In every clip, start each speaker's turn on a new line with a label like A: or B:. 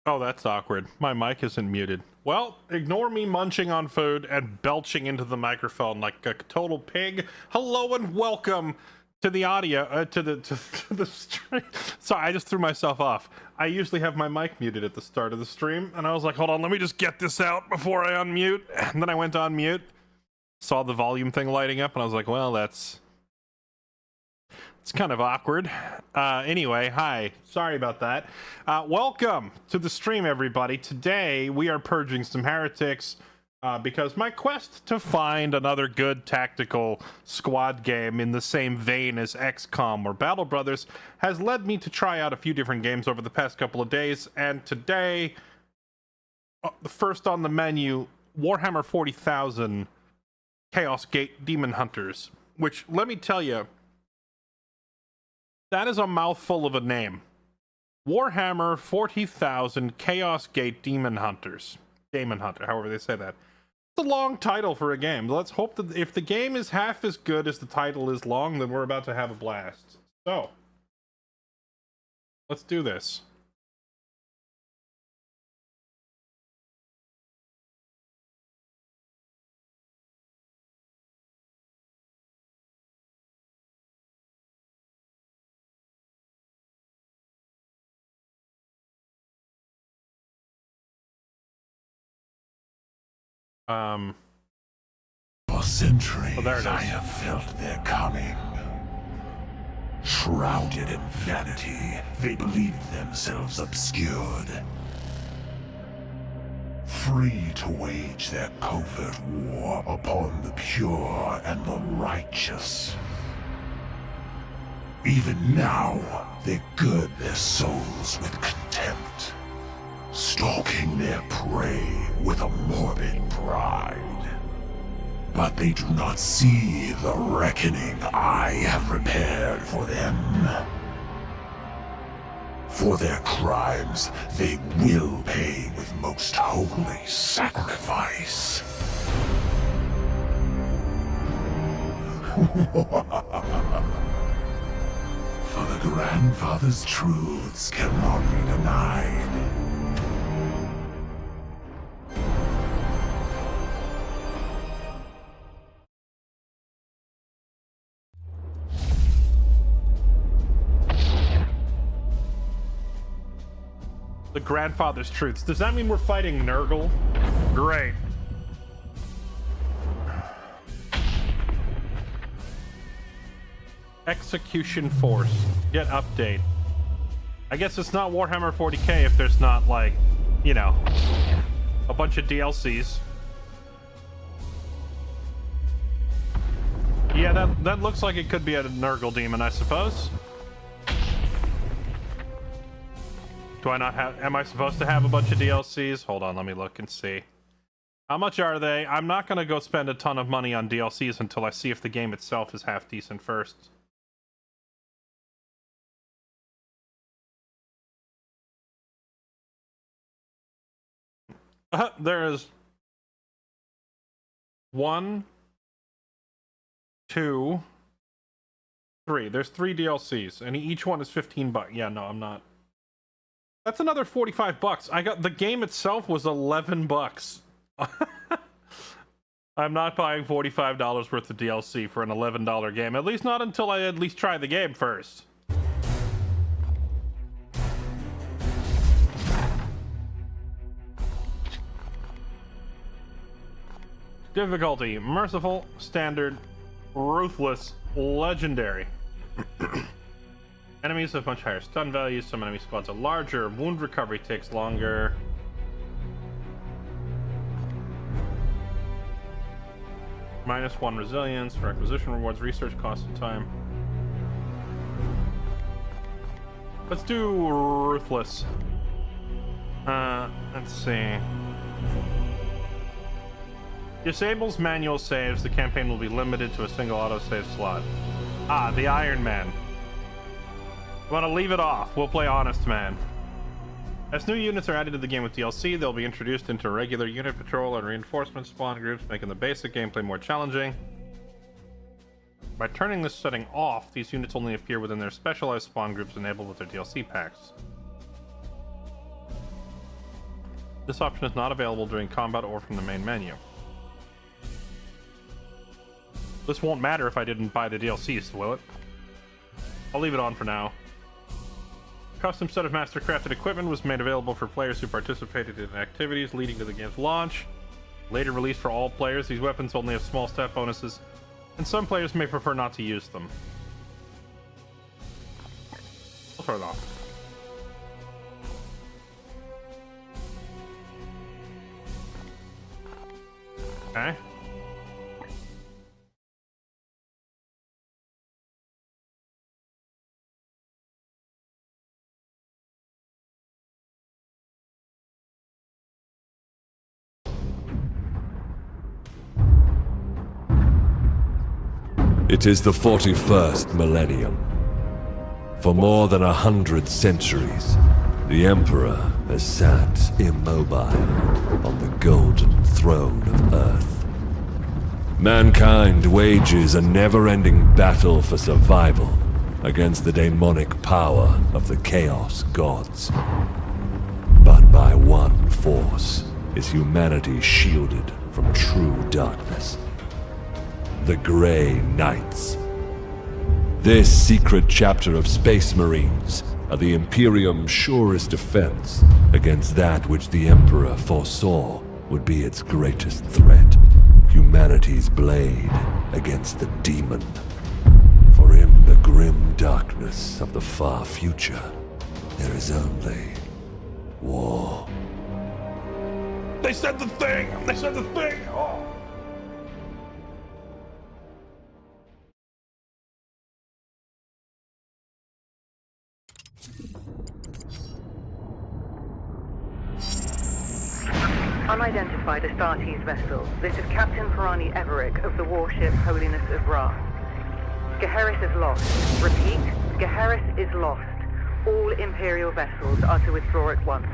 A: Oh, that's awkward. My mic isn't muted. Well, ignore me munching on food and belching into the microphone like a total pig. Hello and welcome to the audio, to the stream. Sorry, I just threw myself off. I usually have my mic muted at the start of the stream, and I was like, hold on, let me just get this out before I unmute. And then I went on mute, saw the volume thing lighting up, and I was like, well, it's kind of awkward. Anyway, hi. Sorry about that. Welcome to the stream, everybody. Today, we are purging some heretics because my quest to find another good tactical squad game in the same vein as XCOM or Battle Brothers has led me to try out a few different games over the past couple of days. And today, the first on the menu, Warhammer 40,000 Chaos Gate Daemonhunters, which, let me tell you, that is a mouthful of a name. Warhammer 40,000 Chaos Gate Daemonhunters. Daemonhunter, however they say that. It's a long title for a game. Let's hope that if the game is half as good as the title is long, then we're about to have a blast. So, let's do this.
B: For centuries,
A: oh, there it is.
B: I have felt their coming. Shrouded in vanity, they believed themselves obscured. Free to wage their covert war upon the pure and the righteous. Even now, they gird their souls with contempt, stalking their prey with a morbid pride. But they do not see the reckoning I have prepared for them. For their crimes, they will pay with most holy sacrifice. For the grandfather's truths cannot be denied.
A: The grandfather's truths. Does that mean we're fighting Nurgle? Great. Execution Force. Get update. I guess it's not Warhammer 40k if there's not, like, you know, a bunch of DLCs. Yeah, that looks like it could be a Nurgle demon, I suppose. Do I not have... Am I supposed to have a bunch of DLCs? Hold on, let me look and see. How much are they? I'm not going to go spend a ton of money on DLCs until I see if the game itself is half decent first. There is 1, 2, 3. There's 3 DLCs, and each one is 15 bucks. Yeah, no, I'm not. That's another 45 bucks. I got the game itself was 11 bucks. I'm not buying $45 worth of DLC for an $11 game. At least not until I at least try the game first. Difficulty: merciful, standard, ruthless, legendary. Enemies have much higher stun values, some enemy squads are larger, wound recovery takes longer. -1 resilience, requisition rewards, research cost and time. Let's do ruthless. Let's see. Disables manual saves, the campaign will be limited to a single autosave slot. Ah, the Iron Man. Want to leave it off. We'll play Honest Man. As new units are added to the game with DLC, they'll be introduced into regular unit patrol and reinforcement spawn groups, making the basic gameplay more challenging. By turning this setting off, these units only appear within their specialized spawn groups enabled with their DLC packs. This option is not available during combat or from the main menu. This won't matter if I didn't buy the DLCs, will it? I'll leave it on for now. A custom set of master-crafted equipment was made available for players who participated in activities leading to the game's launch. Later released for all players, these weapons only have small stat bonuses, and some players may prefer not to use them. I'll turn it off. Okay.
C: It is the 41st millennium. For more than 100 centuries, the Emperor has sat immobile on the golden throne of Earth. Mankind wages a never-ending battle for survival against the demonic power of the Chaos Gods. But by one force is humanity shielded from true darkness. The Grey Knights. This secret chapter of Space Marines are the Imperium's surest defense against that which the Emperor foresaw would be its greatest threat. Humanity's blade against the demon. For in the grim darkness of the far future, there is only war.
A: They said the thing! They said the thing! Oh.
D: Unidentified Astartes vessel. This is Captain Ferrani Everick of the warship Holiness of Ra. Geheris is lost. Repeat, Geheris is lost. All Imperial vessels are to withdraw at once.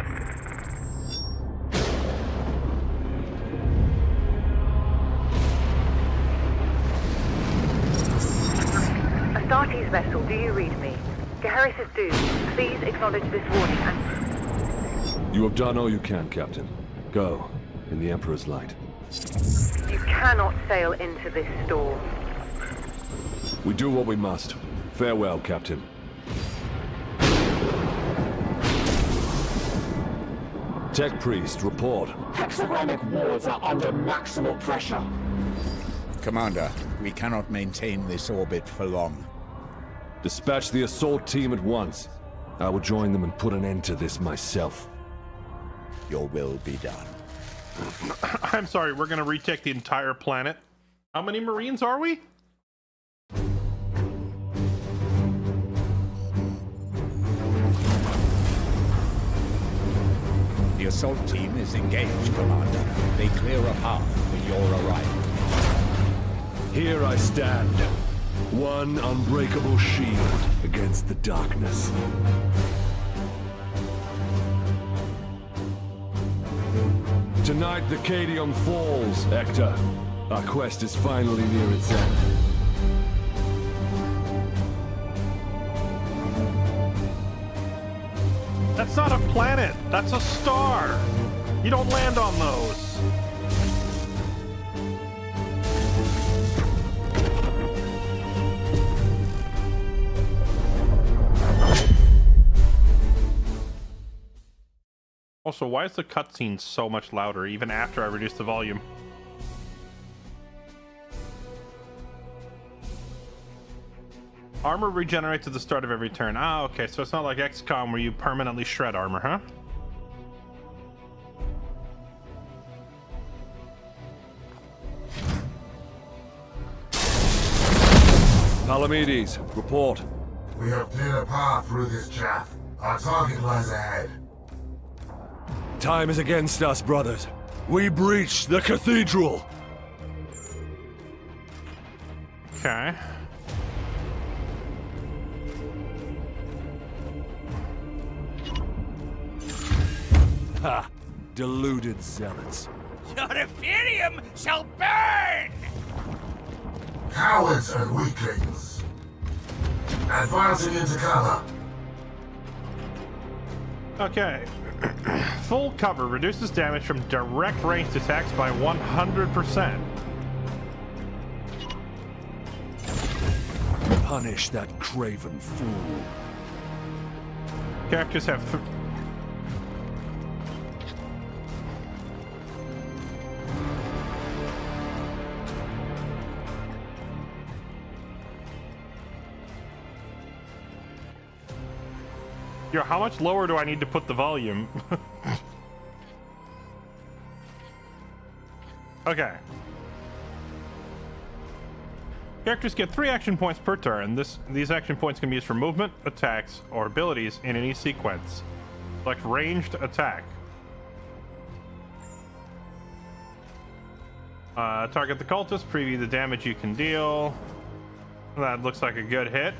D: Astartes vessel, do you read me? Geheris is doomed. Please acknowledge this warning and...
C: You have done all you can, Captain. Go, in the Emperor's light.
D: You cannot sail into this storm.
C: We do what we must. Farewell, Captain. Tech Priest, report.
B: Hexagramic wards are under maximal pressure.
E: Commander, we cannot maintain this orbit for long.
C: Dispatch the assault team at once. I will join them and put an end to this myself.
E: Your will be done.
A: I'm sorry, we're gonna retake the entire planet. How many Marines are we?
E: The assault team is engaged, Commander. They clear a path for your arrival.
C: Here I stand. One unbreakable shield against the darkness. Tonight the Cadium falls, Hector. Our quest is finally near its end.
A: That's not a planet. That's a star. You don't land on those. Also, why is the cutscene so much louder even after I reduced the volume? Armor regenerates at the start of every turn. Ah, okay, so it's not like XCOM where you permanently shred armor, huh?
C: Palamedes, report.
F: We have cleared a path through this chaff. Our target lies ahead.
C: Time is against us, brothers. We breach the cathedral.
A: Okay.
C: Ha! Deluded zealots.
G: Your Imperium shall burn!
F: Cowards and weaklings. Advancing into cover.
A: Okay. Full cover reduces damage from direct ranged attacks by 100%.
G: Punish that craven fool.
A: Characters have Yo, how much lower do I need to put the volume? Okay. Characters get 3 action points per turn. These action points can be used for movement, attacks, or abilities in any sequence. Select ranged attack. Target the cultist, preview the damage you can deal. That looks like a good hit.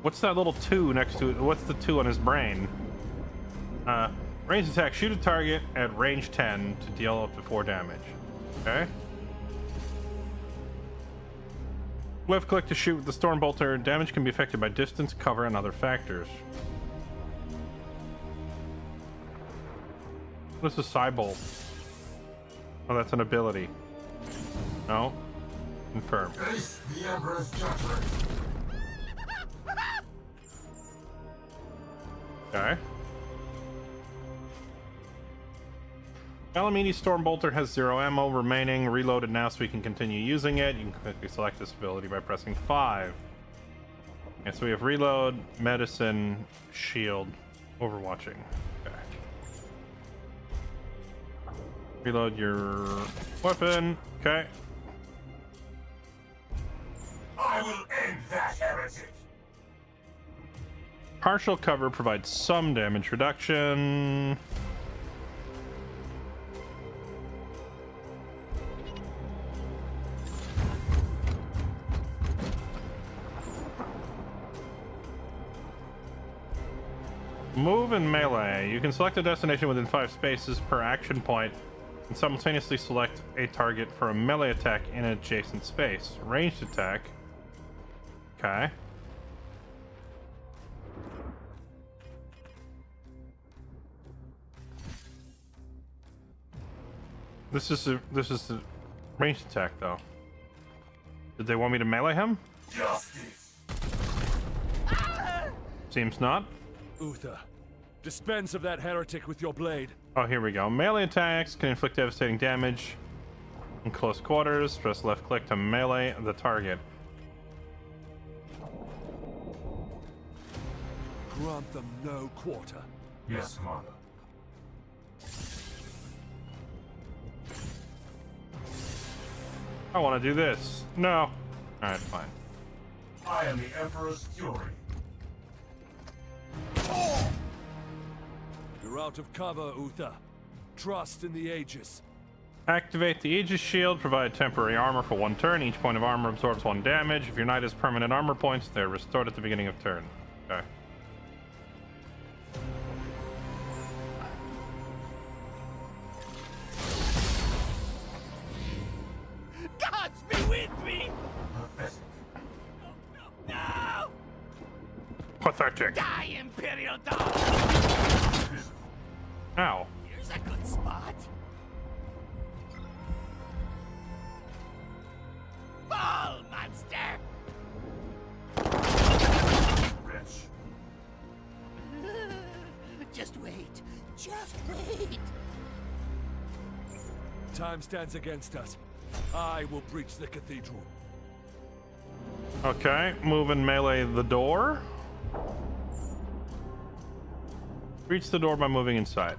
A: What's that little 2 next to it? What's the 2 on his brain? Ranged attack, shoot a target at range 10 to deal up to 4 damage. Okay. Left click to shoot with the storm bolter. Damage can be affected by distance, cover, and other factors. What is a Cybolt? Oh, that's an ability. No. Confirm.
F: Face the Emperor's judgment.
A: Okay. Alamini Stormbolter has 0 ammo remaining. Reloaded now so we can continue using it. You can quickly select this ability by pressing 5. Okay, so we have reload, medicine, shield, overwatching. Okay. Reload your weapon. Okay.
F: I will end that heretic.
A: Partial cover provides some damage reduction. Move and melee. You can select a destination within 5 spaces per action point and simultaneously select a target for a melee attack in an adjacent space. Ranged attack. Okay. This is a ranged attack though. Did they want me to melee him?
F: Justice.
A: Seems not.
G: Uther, dispense of that heretic with your blade.
A: Oh, here we go. Melee attacks can inflict devastating damage in close quarters. Press left click to melee the target.
G: Grant them no quarter.
F: Yes, Commander.
A: I want to do this. No. Alright, fine.
F: I am the Emperor's Fury.
G: You're out of cover, Uther. Trust in the Aegis.
A: Activate the Aegis Shield. Provide temporary armor for 1 turn. Each point of armor absorbs 1 damage. If your knight has permanent armor points, they're restored at the beginning of turn. Okay.
E: Gods be with me!
F: Pathetic.
E: No!
A: Pathetic.
E: Die, Imperial dog!
A: Ow.
E: Here's a good spot. Fall, monster!
F: Wretch.
E: Just wait. Just wait.
G: Time stands against us. I will breach the cathedral.
A: Okay, move and melee the door. Reach the door by moving inside.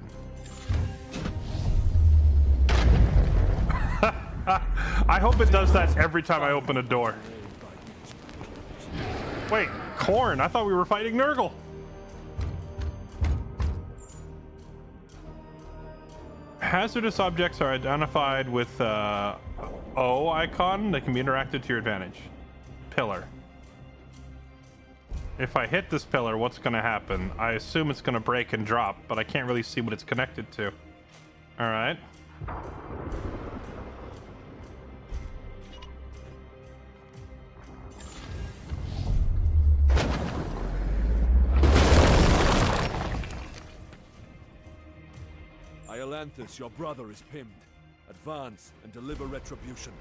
A: I hope it does that every time I open a door. Wait, Korn, I thought we were fighting Nurgle. Hazardous objects are identified with O icon that can be interacted to your advantage. Pillar. If I hit this pillar, what's going to happen? I assume it's going to break and drop, but I can't really see what it's connected to. All right.
G: Iolanthus, your brother, is pinned. Advance and deliver retribution.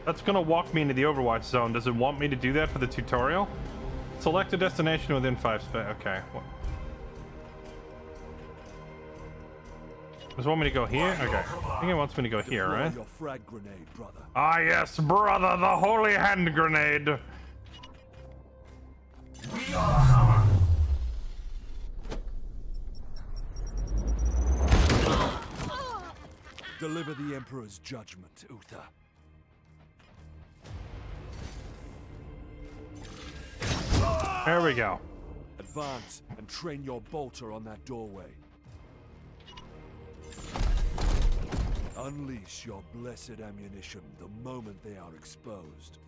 A: That's gonna walk me into the Overwatch zone. Does it want me to do that for the tutorial? Select a destination within 5 space. Okay. Does it want me to go here? Okay. I think it wants me to go here, right?
G: Your frag grenade, brother.
A: Ah, yes, brother, the holy hand grenade.
F: We are hammer.
G: Deliver the Emperor's judgment, Uther.
A: There we go.
G: Advance and train your bolter on that doorway. Unleash your blessed ammunition the moment they are exposed.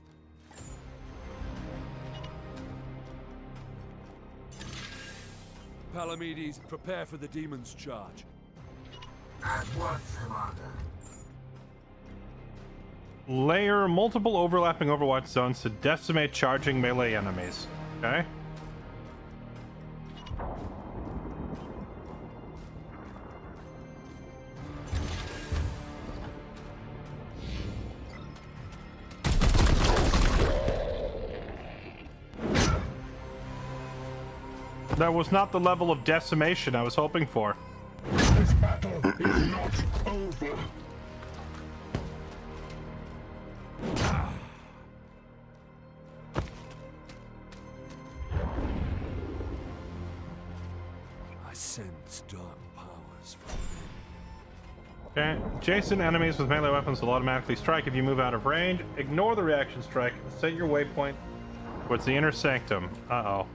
G: Palamedes, prepare for the demon's charge.
F: At once, Commander.
A: Layer multiple overlapping Overwatch zones to decimate charging melee enemies. Okay. That was not the level of decimation I was hoping for.
B: This battle is not over.
G: I sense dark powers from
A: Okay. Adjacent enemies with melee weapons will automatically strike if you move out of range. Ignore the reaction strike. Set your waypoint towards the inner sanctum. Uh-oh.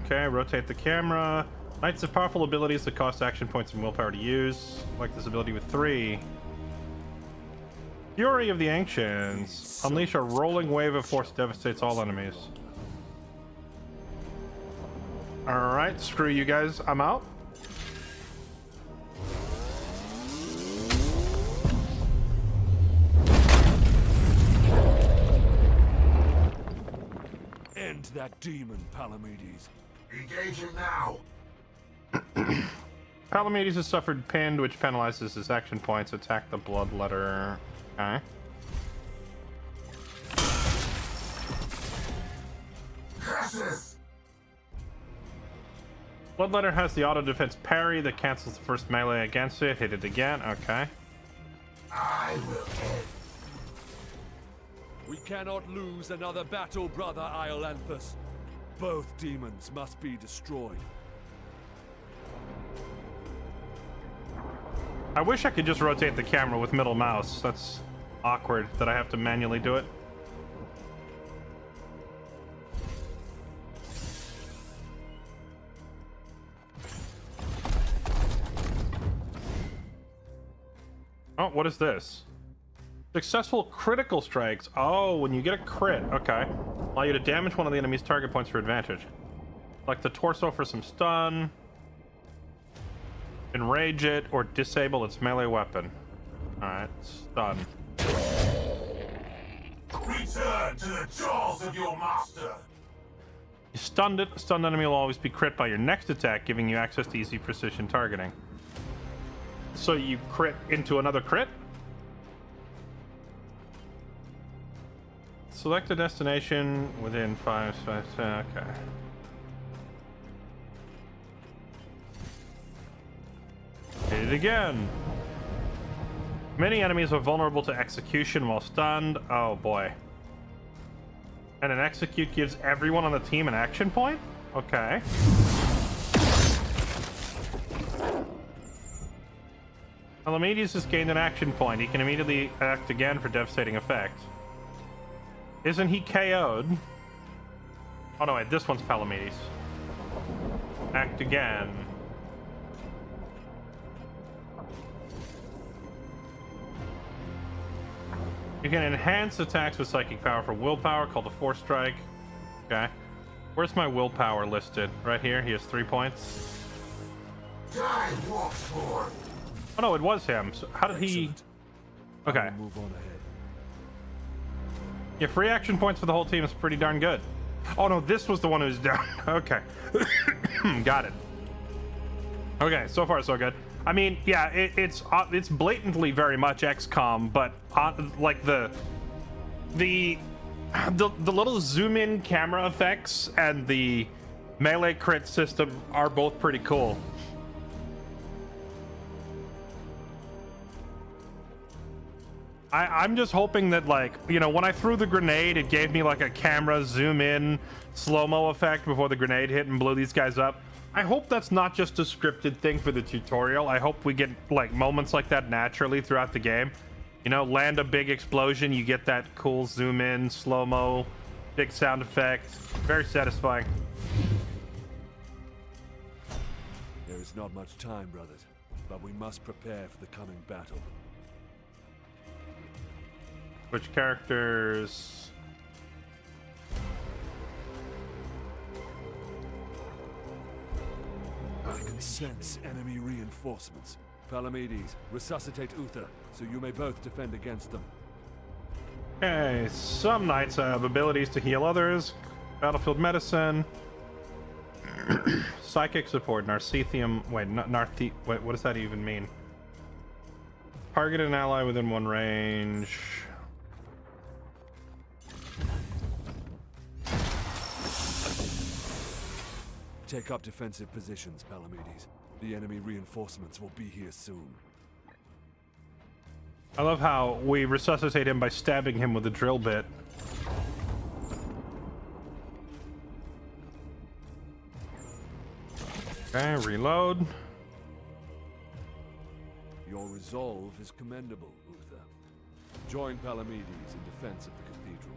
A: Okay, rotate the camera. Knights have powerful abilities that cost action points and willpower to use. Like this ability with 3. Fury of the Ancients. Unleash a rolling wave of force that devastates all enemies. Alright, screw you guys. I'm out.
G: End that demon, Palamedes.
F: Engaging now.
A: Palamedes has suffered pinned, which penalizes his action points. Attack the Bloodletter. Okay.
F: Curses!
A: Bloodletter has the auto defense parry that cancels the first melee against it. Hit it again. Okay.
F: I will end.
G: We cannot lose another battle, brother Iolanthus. Both demons must be destroyed.
A: I wish I could just rotate the camera with middle mouse. That's awkward that I have to manually do it. Oh, what is this? Successful critical strikes. Oh, when you get a crit. Okay. Allow you to damage one of the enemy's target points for advantage. Like the torso for some stun. Enrage it or disable its melee weapon. Alright, stun.
F: Return to the jaws of your master.
A: You stunned it. A stunned enemy will always be crit by your next attack, giving you access to easy precision targeting. So you crit into another crit? Select a destination within 5 space. Okay. Hit it again. Many enemies are vulnerable to execution while stunned. Oh boy. And an execute gives everyone on the team an action point? Okay. Palamedes has gained an action point. He can immediately act again for devastating effect. Isn't he KO'd? Oh no, wait, this one's Palamedes. Act again. You can enhance attacks with psychic power for willpower, called a Force Strike. Okay. Where's my willpower listed? Right here. He has 3 points.
F: Die, walk forward.
A: Oh no, it was him. So how did he?
G: Excellent.
A: Okay.
G: I will move on ahead.
A: Yeah, free action points for the whole team is pretty darn good. Oh no, this was the one who's down. Okay. Got it. Okay, so far so good. I mean, yeah, it's blatantly very much XCOM, but like the little zoom in camera effects and the melee crit system are both pretty cool. I'm just hoping that, like, you know, when I threw the grenade, it gave me like a camera zoom in slow-mo effect before the grenade hit and blew these guys up. I hope that's not just a scripted thing for the tutorial. I hope we get like moments like that naturally throughout the game. You know, land a big explosion, you get that cool zoom in, slow-mo, big sound effect. Very satisfying.
G: There is not much time, brothers, but we must prepare for the coming battle.
A: Which characters?
G: I can sense enemy reinforcements. Palamedes, resuscitate Uther, so you may both defend against them.
A: Okay, some knights have abilities to heal others. Battlefield medicine. Psychic support, Narcithium. Wait, wait, what does that even mean? Target an ally within 1 range.
G: Take up defensive positions, Palamedes. The enemy reinforcements will be here soon.
A: I love how we resuscitate him by stabbing him with a drill bit. Okay, reload.
G: Your resolve is commendable, Uther. Join Palamedes in defense of the cathedral.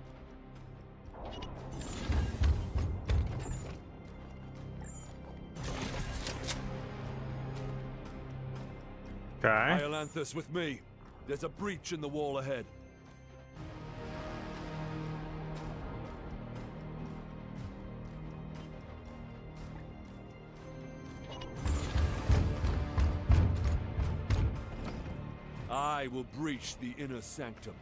A: Okay.
G: Iolanthus with me. There's a breach in the wall ahead. I will breach the inner sanctum.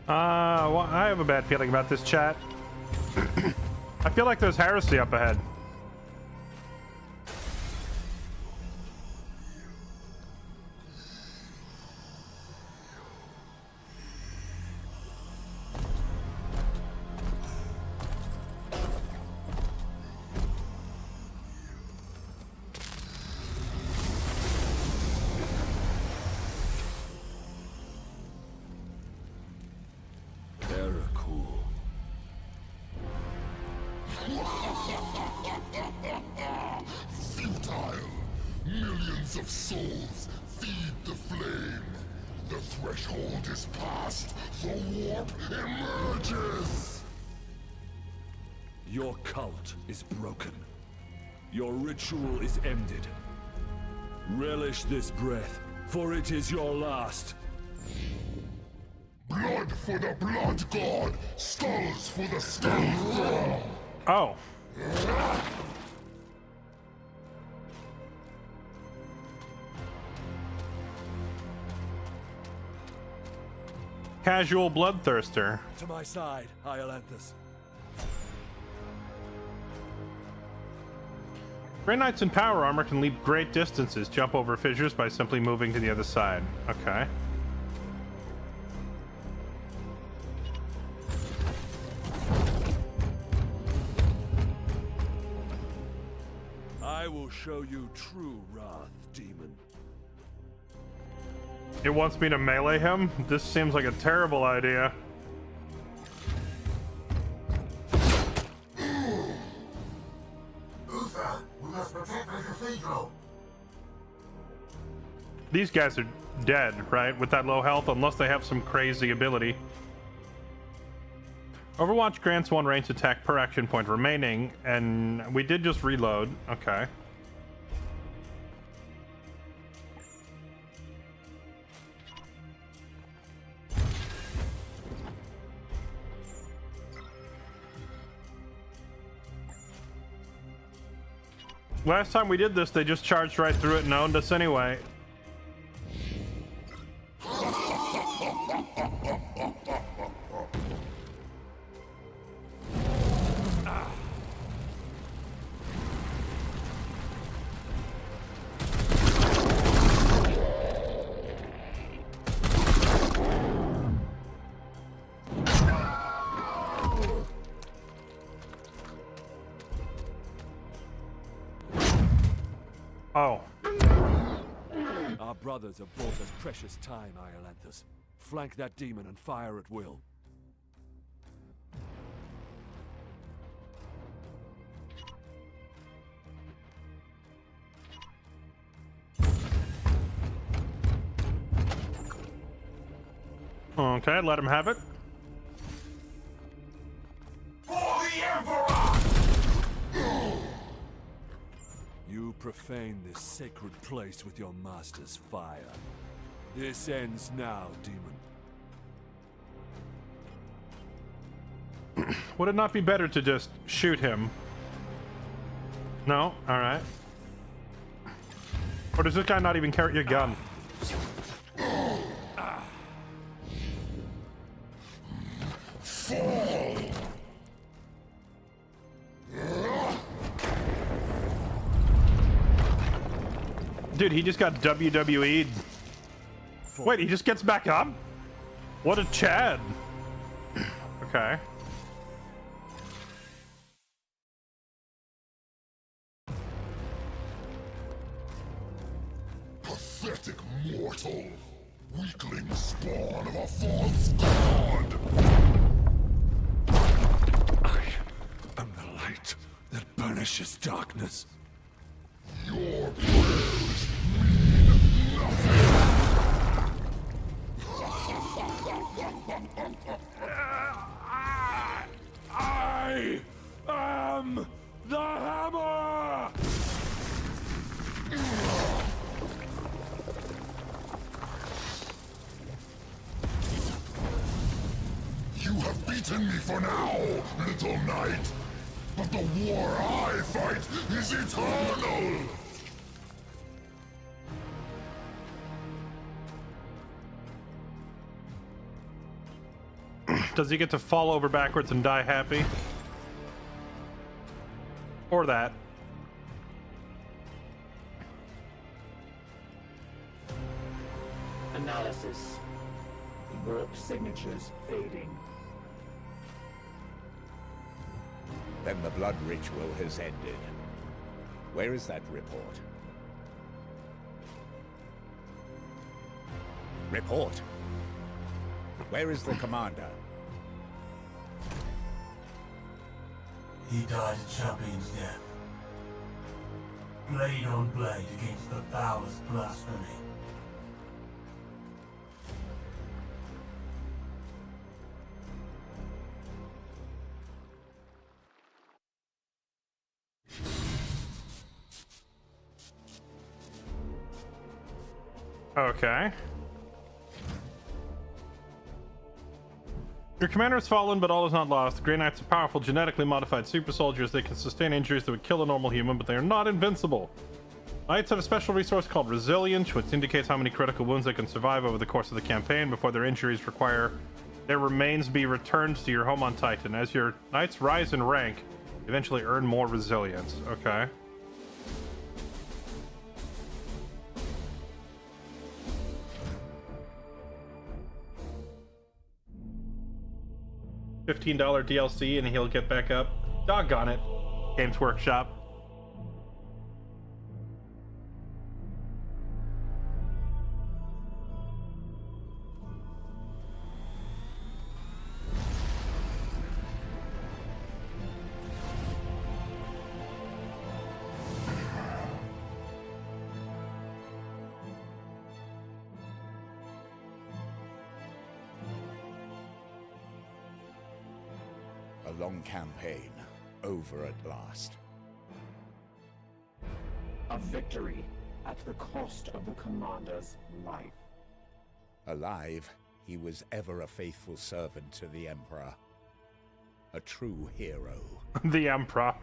A: Well, I have a bad feeling about this chat. I feel like there's heresy up ahead.
B: Futile! Millions of souls feed the flame! The threshold is passed, the warp emerges!
G: Your cult is broken. Your ritual is ended. Relish this breath, for it is your last.
B: Blood for the blood god! Skulls for the skull thrall!
A: Oh. Casual bloodthirster.
G: To my side, Iolanthus.
A: Grey Knights in power armor can leap great distances, jump over fissures by simply moving to the other side. Okay.
G: I will show you true wrath, demon.
A: It wants me to melee him? This seems like a terrible idea.
F: Uther, we must protect the cathedral.
A: These guys are dead, right? With that low health, unless they have some crazy ability. Overwatch grants 1 ranged attack per action point remaining, and we did just reload. Okay. Last time we did this, they just charged right through it and owned us anyway. Oh.
G: Our brothers have bought us precious time, Iolanthus. Flank that demon and fire at will.
A: Okay, let him have it.
F: For the Emperor!
G: You profane this sacred place with your master's fire. This ends now, demon.
A: Would it not be better to just shoot him? No? Alright. Or does this guy not even carry a gun? Dude, he just got WWE'd. Wait, he just gets back up? What a Chad. Okay.
B: Pathetic mortal! Weakling spawn of a false god!
C: I am the light that banishes darkness.
B: Your prayers mean nothing!
G: I am the hammer!
B: You have beaten me for now, little knight! But the war I fight is eternal!
A: Does he get to fall over backwards and die happy? Or that.
H: Analysis. Warp signatures fading.
E: Then the blood ritual has ended. Where is that report? Report? Where is the commander?
F: He died a champion's death. Blade on blade against the foulest blasphemy.
A: Okay. Your commander has fallen, but all is not lost. The Grey Knights are powerful, genetically modified super soldiers. They can sustain injuries that would kill a normal human, but they are not invincible. Knights have a special resource called Resilience, which indicates how many critical wounds they can survive over the course of the campaign before their injuries require their remains be returned to your home on Titan. As your knights rise in rank, you eventually earn more resilience. Okay. $15 DLC and he'll get back up. Doggone it. Games Workshop.
E: A long campaign, over at last.
H: A victory at the cost of the commander's life.
E: Alive, he was ever a faithful servant to the Emperor. A true hero.
A: The Emperor.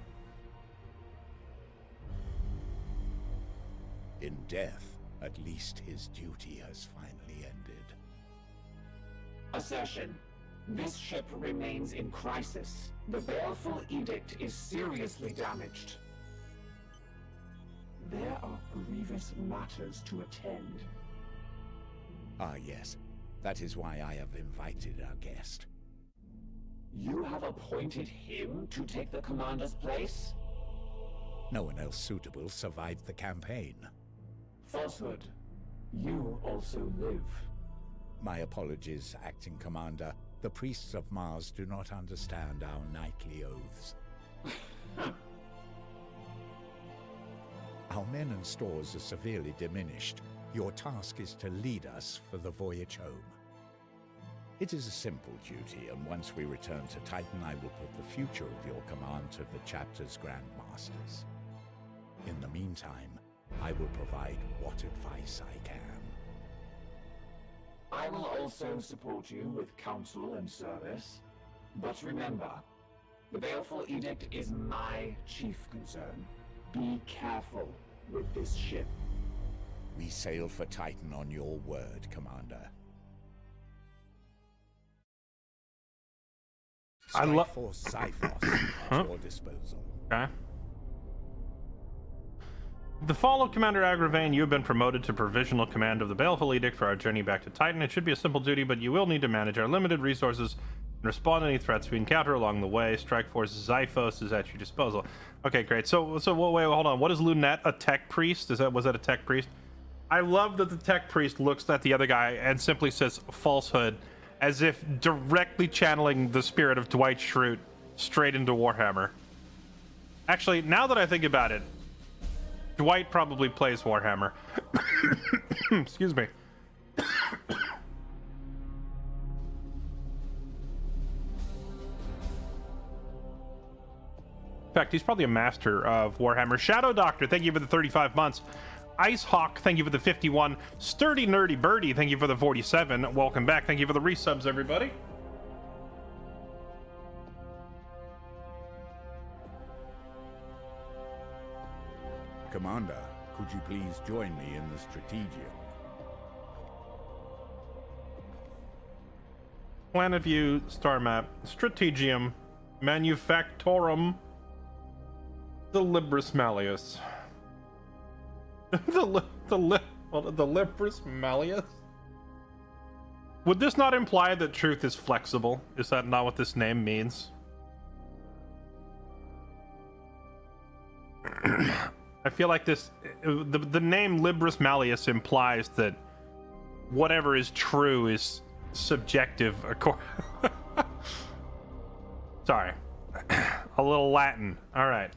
E: In death, at least his duty has finally ended.
H: Assertion. This ship remains in crisis. The Baleful Edict is seriously damaged. There are grievous matters to attend.
E: Ah, yes. That is why I have invited our guest.
H: You have appointed him to take the commander's place?
E: No one else suitable survived the campaign.
H: Falsehood. You also live.
E: My apologies, Acting Commander. The priests of Mars do not understand our knightly oaths. Our men and stores are severely diminished. Your task is to lead us for the voyage home. It is a simple duty, and once we return to Titan, I will put the future of your command to the chapter's Grand Masters. In the meantime, I will provide what advice I can.
H: I will also support you with counsel and service. But remember, the Baleful Edict is my chief concern. Be careful with this ship.
E: We sail for Titan on your word, Commander.
A: I love
E: Force Cyphos at your disposal.
A: Okay. The fall of Commander Agravain, you have been promoted to provisional command of the Baleful Edict for our journey back to Titan. It should be a simple duty, but you will need to manage our limited resources and respond to any threats we encounter along the way. Strike Force Xiphos is at your disposal. Okay, great. So wait, hold on. What is Lunette? A tech priest? Was that a tech priest? I love that the tech priest looks at the other guy and simply says falsehood, as if directly channeling the spirit of Dwight Schrute straight into Warhammer. Actually, now that I think about it, Dwight probably plays Warhammer. Excuse me. In fact, he's probably a master of Warhammer. Shadow Doctor, thank you for the 35 months. Ice Hawk, thank you for the 51. Sturdy Nerdy Birdie, thank you for the 47. Welcome back. Thank you for the resubs, everybody.
E: Commander, could you please join me in the Strategium?
A: Planet View, Star Map, Strategium, Manufactorum, the Libris Malleus. the Libris Malleus? Would this not imply that truth is flexible? Is that not what this name means? I feel like the name Libris Malleus implies that whatever is true is subjective. Sorry. A little Latin. All right.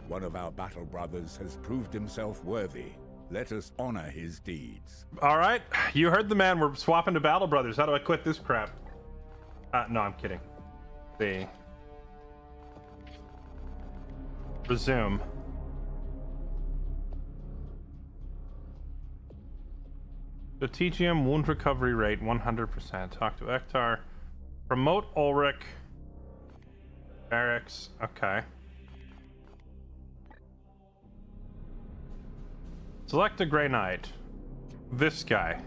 E: One of our battle brothers has proved himself worthy. Let us honor his deeds.
A: All right. You heard the man. We're swapping to Battle Brothers. How do I quit this crap? No, I'm kidding. See. Resume. Strategium, wound recovery rate 100%. Talk to Ektar. Promote Ulrich. Barracks. Okay. Select a Grey Knight. This guy.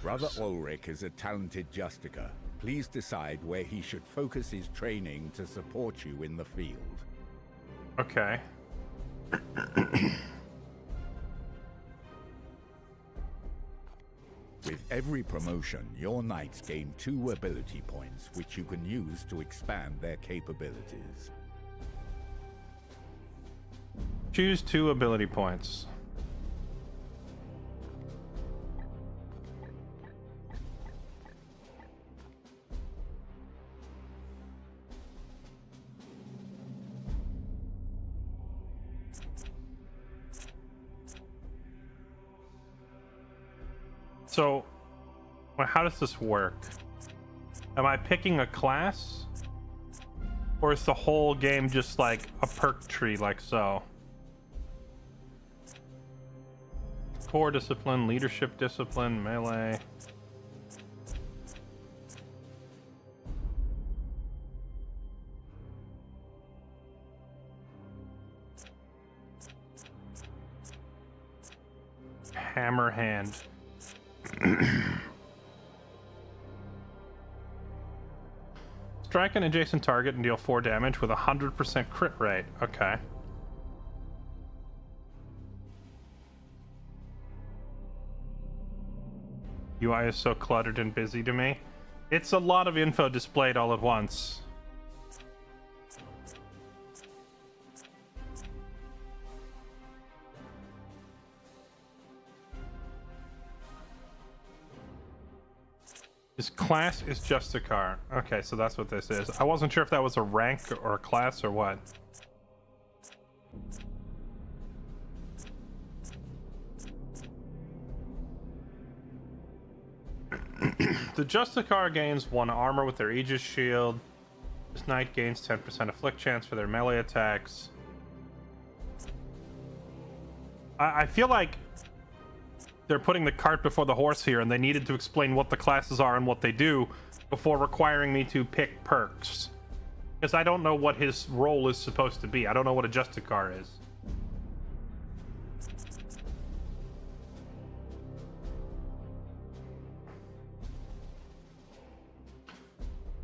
E: Brother Ulrich is a talented Justicar. Please decide where he should focus his training to support you in the field.
A: Okay.
E: With every promotion, your knights gain 2 ability points, which you can use to expand their capabilities.
A: Choose 2 ability points. So, how does this work? Am I picking a class? Or is the whole game just like a perk tree like so? Core discipline, leadership discipline, melee. Hammer Hand. Strike an adjacent target and deal 4 damage with a 100% crit rate. Okay. UI is so cluttered and busy to me. It's a lot of info displayed all at once. His class is just a car. Okay, so that's what this is. I wasn't sure if that was a rank or a class or what. The Justicar gains 1 armor with their Aegis shield. This knight gains 10% afflict chance for their melee attacks. I feel like they're putting the cart before the horse here, and they needed to explain what the classes are and what they do before requiring me to pick perks. Because I don't know what his role is supposed to be. I don't know what a Justicar is.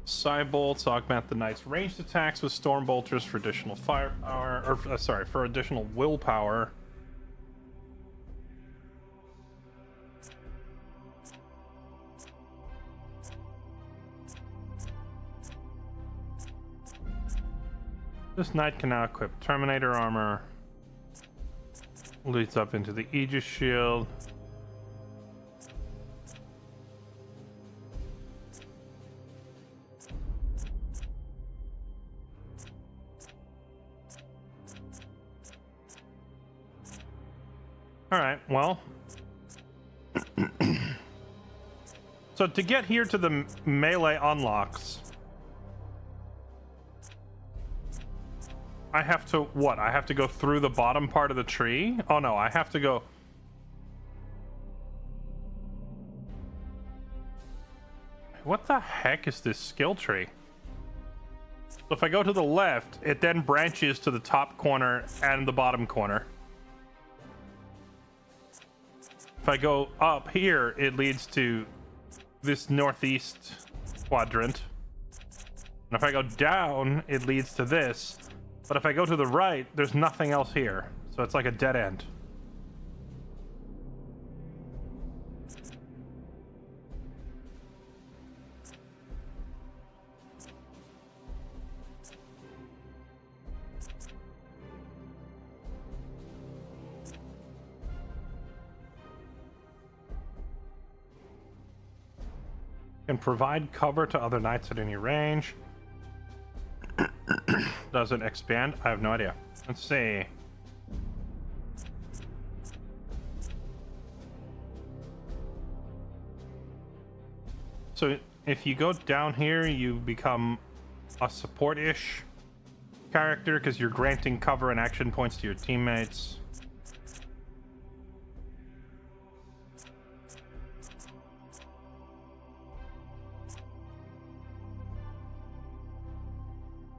A: Psybolts augment the knight's ranged attacks with storm bolters for additional firepower, or sorry, for additional willpower. This knight can now equip Terminator armor. Leads up into the Aegis shield. Alright, well. So to get here to the melee unlocks, I have to, what? I have to go through the bottom part of the tree? Oh no, I have to go... What the heck is this skill tree? So if I go to the left, it then branches to the top corner and the bottom corner. If I go up here, it leads to this northeast quadrant. And if I go down, it leads to this. But if I go to the right, there's nothing else here. So it's like a dead end. Can provide cover to other knights at any range. Does it expand? I have no idea. Let's see. So if you go down here, you become a support-ish character because you're granting cover and action points to your teammates.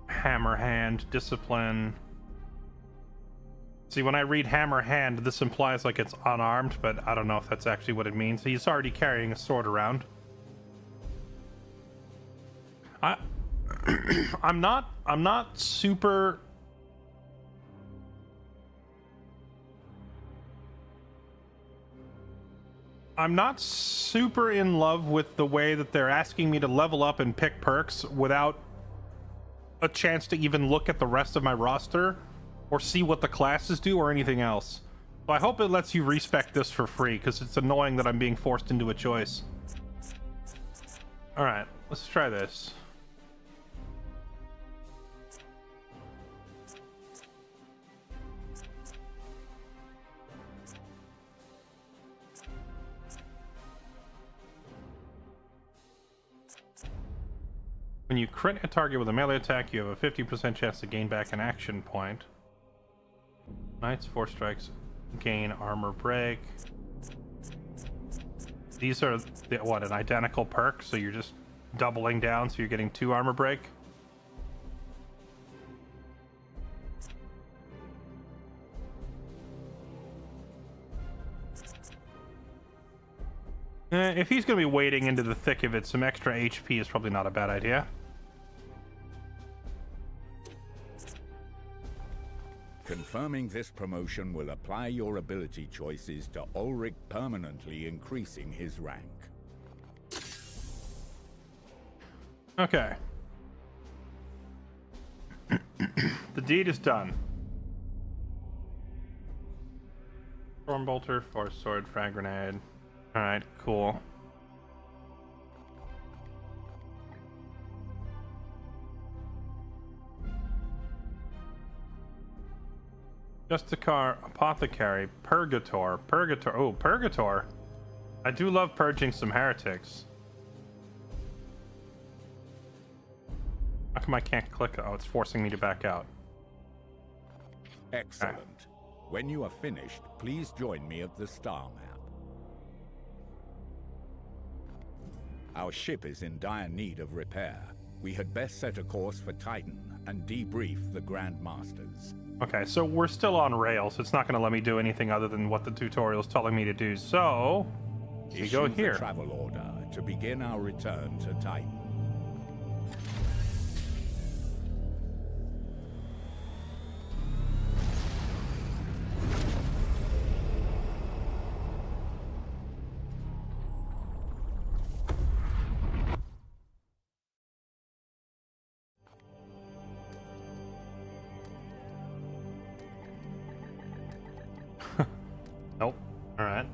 A: Hammer hand, discipline. See, when I read hammer hand, this implies like it's unarmed, but I don't know if that's actually what it means. He's already carrying a sword around. I'm not super in love with the way that they're asking me to level up and pick perks without a chance to even look at the rest of my roster or see what the classes do or anything else. So I hope it lets you respec this for free, because it's annoying that I'm being forced into a choice. Alright, let's try this. When you crit a target with a melee attack, you have a 50% chance to gain back an action point. Knights, 4 strikes, gain armor break. These are, what, an identical perk? So you're just doubling down, so you're getting 2 armor break? If he's going to be wading into the thick of it, some extra HP is probably not a bad idea.
E: Confirming this promotion will apply your ability choices to Ulrich, permanently increasing his rank.
A: Okay. The deed is done. Stormbolter, Force Sword, Frag Grenade. Alright, cool. Justicar, Apothecary, Purgator. Oh, Purgator. I do love purging some heretics. How come I can't click it? Oh, it's forcing me to back out.
E: Excellent. When you are finished, please join me at the star map. Our ship is in dire need of repair. We had best set a course for Titan and debrief the Grand Masters.
A: Okay, so we're still on rails. It's not going to let me do anything other than what the tutorial's telling me to do. So, we go
E: Issue
A: here.
E: the travel order to begin our return to Titan.
A: Nope. All right.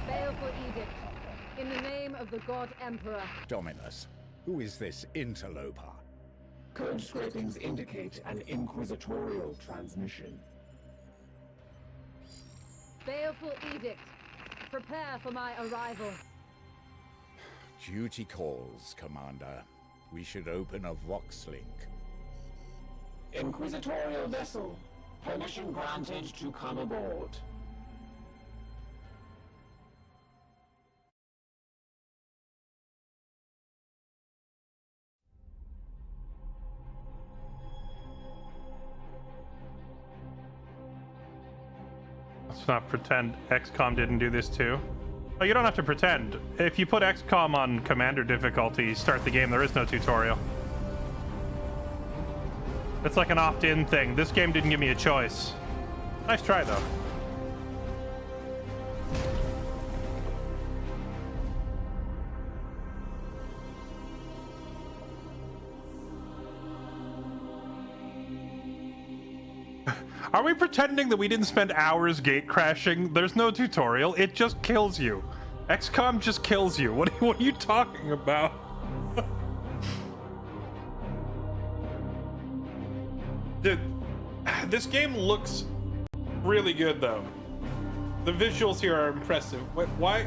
I: Baleful edict. In the name of the God Emperor.
E: Dominus, who is this interloper?
H: Code scrapings indicate an inquisitorial transmission.
I: Baleful edict. Prepare for my arrival.
E: Duty calls, Commander. We should open a Vox link.
H: Inquisitorial vessel. Permission granted to come aboard.
A: Let's not pretend XCOM didn't do this too. Oh, you don't have to pretend. If you put XCOM on Commander difficulty, start the game, there is no tutorial. It's like an opt-in thing. This game didn't give me a choice. Nice try, though. Are we pretending that we didn't spend hours gate crashing? There's no tutorial. It just kills you. XCOM just kills you. What are you talking about? Dude, this game looks really good, though. The visuals here are impressive. Why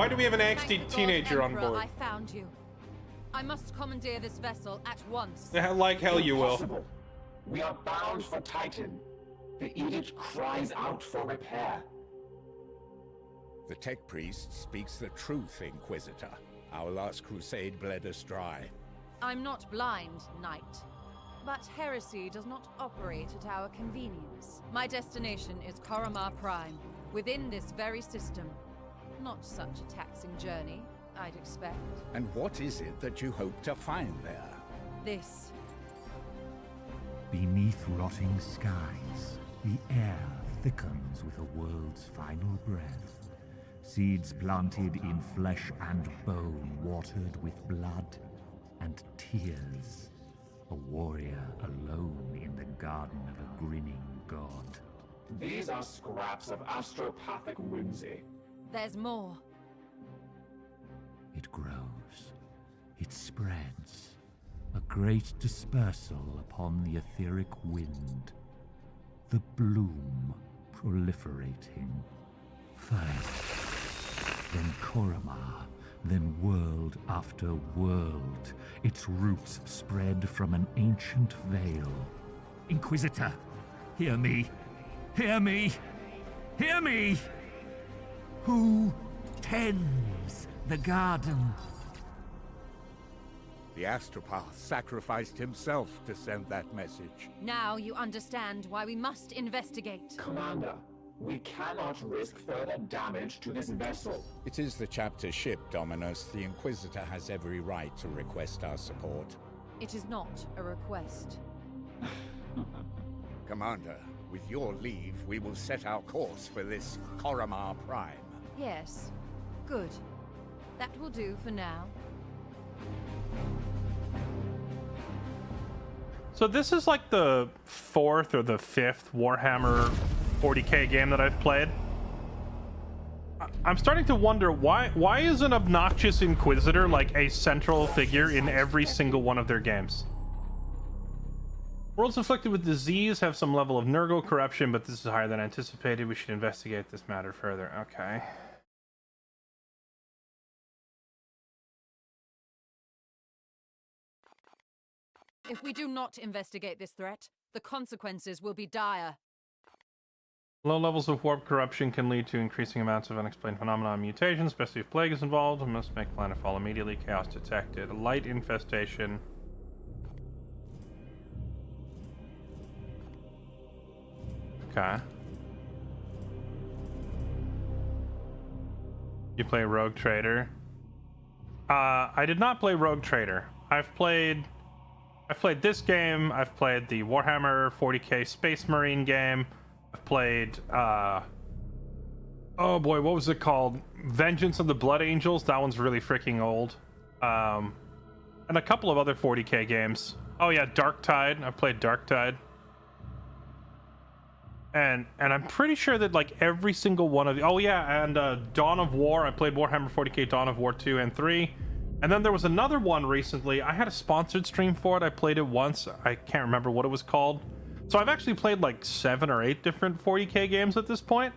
A: do we have an angsty teenager on board?
I: I found you. I must commandeer this vessel at once.
A: Like hell you will.
H: Impossible. We are bound for Titan. The edict cries out for repair.
E: The tech priest speaks the truth, Inquisitor. Our last crusade bled us dry.
I: I'm not blind, Knight. But heresy does not operate at our convenience. My destination is Koromar Prime, within this very system. Not such a taxing journey, I'd expect.
E: And what is it that you hope to find there?
I: This.
J: Beneath rotting skies, the air thickens with a world's final breath. Seeds planted in flesh and bone, watered with blood and tears. A warrior alone in the garden of a grinning god.
H: These are scraps of astropathic whimsy.
I: There's more.
J: It grows. It spreads. A great dispersal upon the etheric wind. The bloom proliferating. First, then Koromar, then world after world. Its roots spread from an ancient veil. Inquisitor, hear me. Hear me! Hear me! Who tends the garden?
E: The Astropath sacrificed himself to send that message.
I: Now you understand why we must investigate.
H: Commander, we cannot risk further damage to this vessel.
E: It is the chapter ship, Dominus. The Inquisitor has every right to request our support.
I: It is not a request.
E: Commander, with your leave, we will set our course for this Koramar Prime.
I: Yes. Good. That will do for now.
A: So this is like the 4th or the 5th Warhammer 40k game that I've played. I'm starting to wonder why is an obnoxious Inquisitor like a central figure in every single one of their games? Worlds afflicted with disease have some level of Nurgle corruption, but this is higher than anticipated. We should investigate this matter further. Okay.
I: If we do not investigate this threat, the consequences will be dire.
A: Low levels of warp corruption can lead to increasing amounts of unexplained phenomena and mutations, especially if plague is involved. We must make planet fall immediately. Chaos detected. Light infestation. Okay. You play Rogue Trader. I did not play Rogue Trader. I've played this game. I've played the Warhammer 40k Space Marine game. I've played oh boy, what was it called? Vengeance of the Blood Angels. That one's really freaking old. And a couple of other 40k games. Oh yeah, Darktide. I've played Darktide. And I'm pretty sure that like every single one of the and Dawn of War. I played Warhammer 40k Dawn of War 2 and 3. And then there was another one recently. I had a sponsored stream for it. I played it once. I can't remember what it was called. So I've actually played like 7 or 8 different 40k games at this point.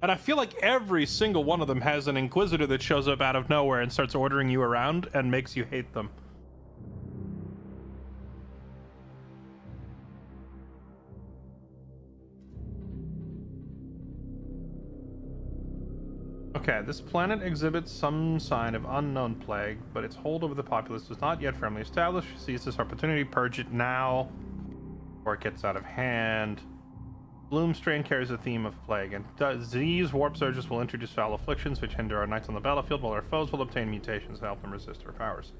A: And I feel like every single one of them has an Inquisitor that shows up out of nowhere and starts ordering you around and makes you hate them. Okay, this planet exhibits some sign of unknown plague, but its hold over the populace is not yet firmly established. Seize this opportunity, purge it now, before it gets out of hand. Bloom strain carries a theme of plague, and disease warp surges will introduce foul afflictions which hinder our knights on the battlefield, while our foes will obtain mutations to help them resist our powers.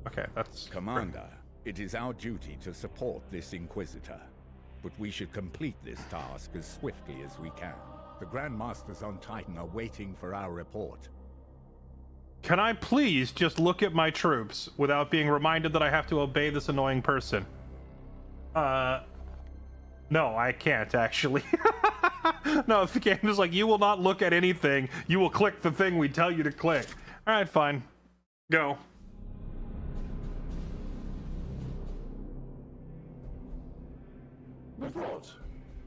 A: Okay, that's...
E: Commander, it is our duty to support this Inquisitor, but we should complete this task as swiftly as we can. The Grand Masters on Titan are waiting for our report.
A: Can I please just look at my troops without being reminded that I have to obey this annoying person? No, I can't, actually. No, if the game is like, you will not look at anything, you will click the thing we tell you to click. Alright, fine. Go.
H: Report.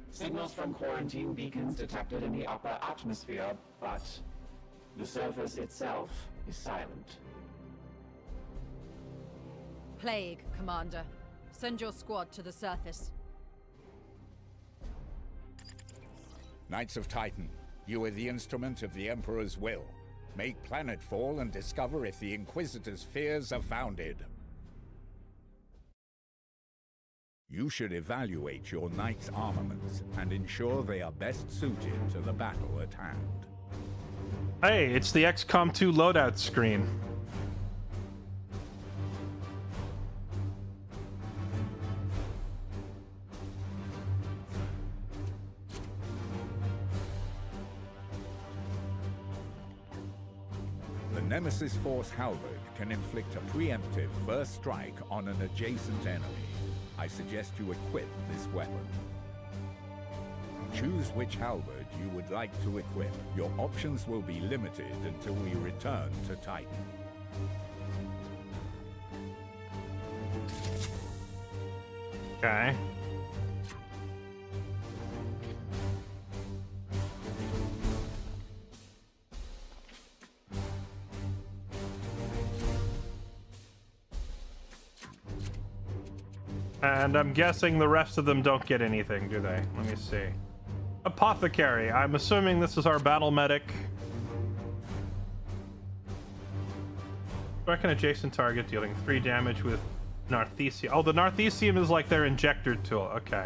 H: Signals from quarantine beacons detected in the upper atmosphere, but the surface itself is silent.
I: Plague, Commander. Send your squad to the surface.
E: Knights of Titan, you are the instrument of the Emperor's will. Make planetfall and discover if the Inquisitor's fears are founded. You should evaluate your knight's armaments and ensure they are best suited to the battle at hand.
A: Hey, it's the XCOM 2 loadout screen.
E: The Nemesis Force Halberd can inflict a preemptive first strike on an adjacent enemy. I suggest you equip this weapon. Choose which halberd you would like to equip. Your options will be limited until we return to Titan.
A: Okay. And I'm guessing the rest of them don't get anything, do they? Let me see. Apothecary. I'm assuming this is our battle medic. Strike an adjacent target, dealing 3 damage with Narthesium. Oh, the Narthesium is like their injector tool. Okay.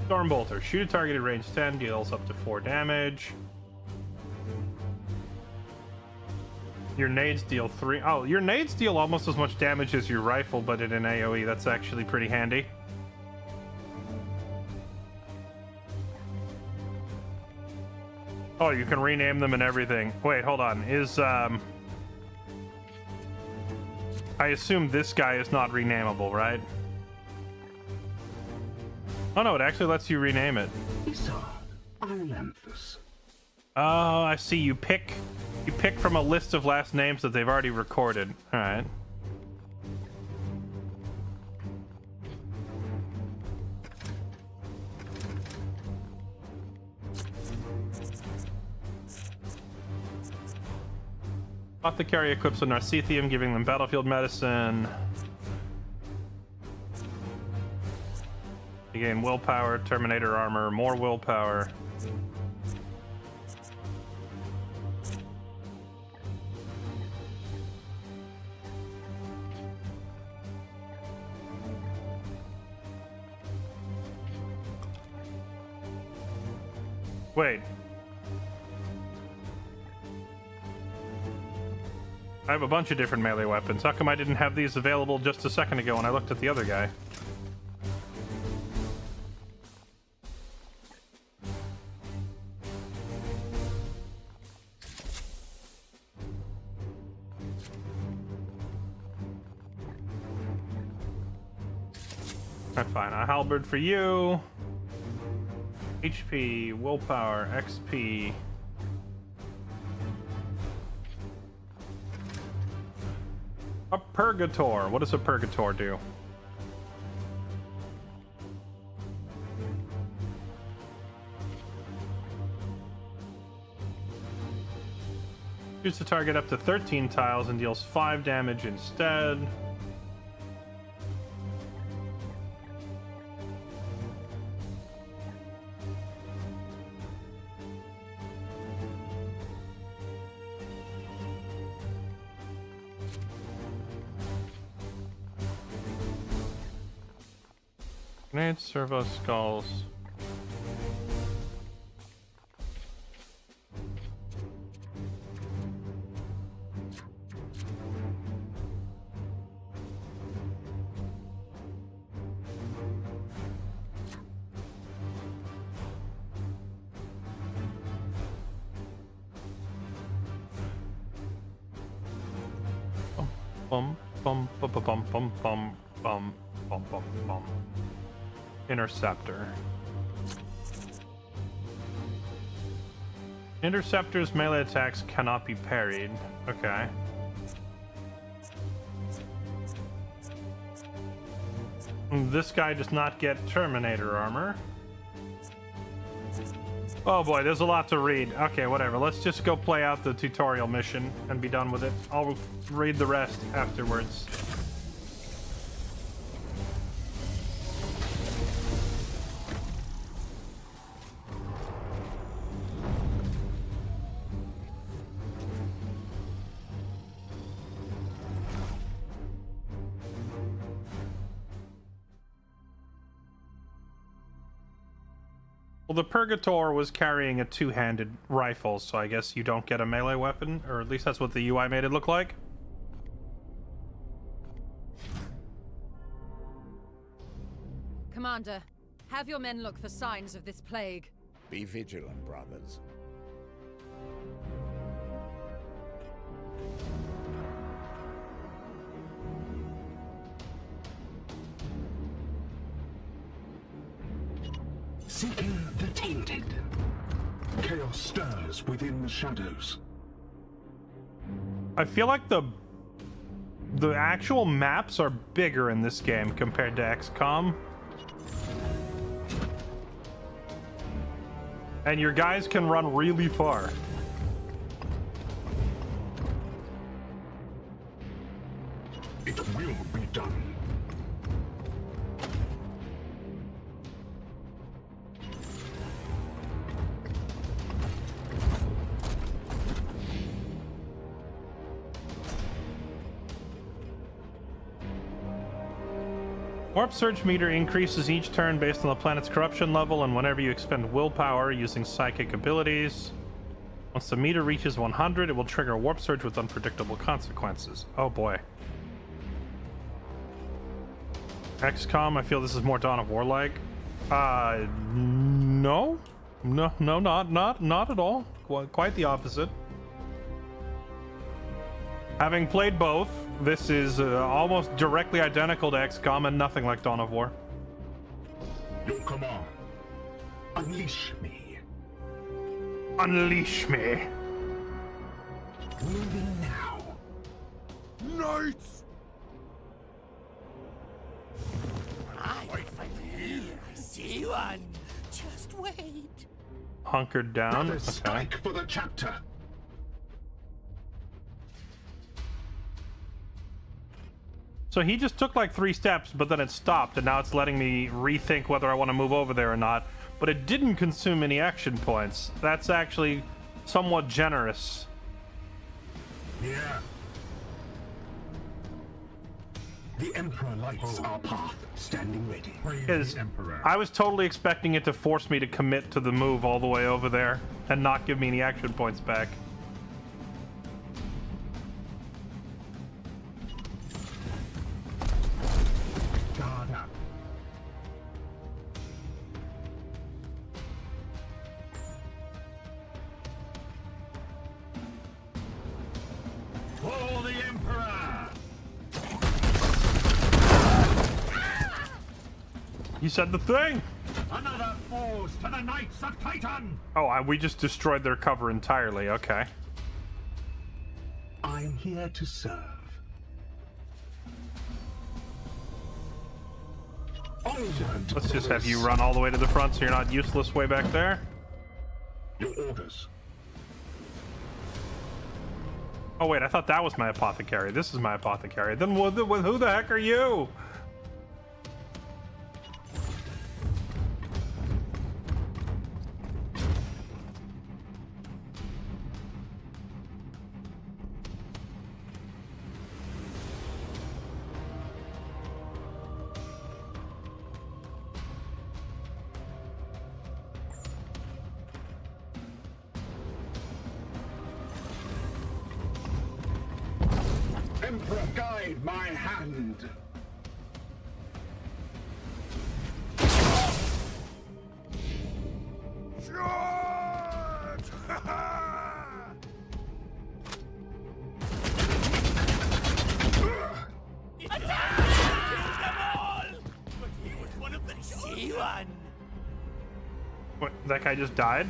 A: Stormbolter. Shoot a target at range 10, deals up to 4 damage. Your nades deal 3. Oh, your nades deal almost as much damage as your rifle, but in an AoE. That's actually pretty handy. Oh, you can rename them and everything. Wait, hold on. Is, I assume this guy is not renameable, right? Oh no, it actually lets you rename it. Oh, I see. You pick from a list of last names that they've already recorded. All right. Apothecary equips a Narcithium, giving them battlefield medicine. You gain willpower, Terminator armor, more willpower. Wait. I have a bunch of different melee weapons. How come I didn't have these available just a second ago when I looked at the other guy? That's fine. A halberd for you. HP, willpower, XP. A Purgator. What does a Purgator do? Shoots the target up to 13 tiles and deals 5 damage instead. Grenades, servo skulls. Bum bum bum bum bum bum bum bum bum bum bum. Interceptor. Interceptor's melee attacks cannot be parried. Okay. This guy does not get Terminator armor. Oh boy, there's a lot to read. Okay, whatever. Let's just go play out the tutorial mission and be done with it. I'll read the rest afterwards. Well, the Purgator was carrying a two-handed rifle, so I guess you don't get a melee weapon, or at least that's what the UI made it look like.
I: Commander, have your men look for signs of this plague.
E: Be vigilant, brothers.
B: Seeking the tainted. Chaos stirs within the shadows.
A: I feel like the actual maps are bigger in this game compared to XCOM. And your guys can run really far.
B: It will be done.
A: Warp Surge meter increases each turn based on the planet's corruption level and whenever you expend willpower using psychic abilities. Once the meter reaches 100, it will trigger a Warp Surge with unpredictable consequences. Oh boy. XCOM, I feel this is more Dawn of War-like. No, not at all. Quite the opposite. Having played both, this is almost directly identical to XCOM and nothing like Dawn of War.
B: Your command. Unleash me.
A: Unleash me.
B: Moving now. Knights!
K: I see one. Just wait.
A: Hunkered down. Okay.
B: Strike for the chapter.
A: So he just took like 3 steps, but then it stopped, and now it's letting me rethink whether I want to move over there or not. But it didn't consume any action points. That's actually somewhat generous.
B: Yeah. The Emperor lights our path, standing ready.
A: Because I was totally expecting it to force me to commit to the move all the way over there and not give me any action points back.
B: Guard up. For the Emperor!
A: You said the thing!
B: Another falls to the Knights of Titan!
A: Oh, we just destroyed their cover entirely, okay.
B: I'm here to serve. Onward,
A: Let's just have you run all the way to the front so you're not useless way back there.
B: Your orders.
A: Oh wait, I thought that was my apothecary. This is my apothecary. Then who the heck are you?
B: Emperor, guide my hand.
A: What, that guy just died?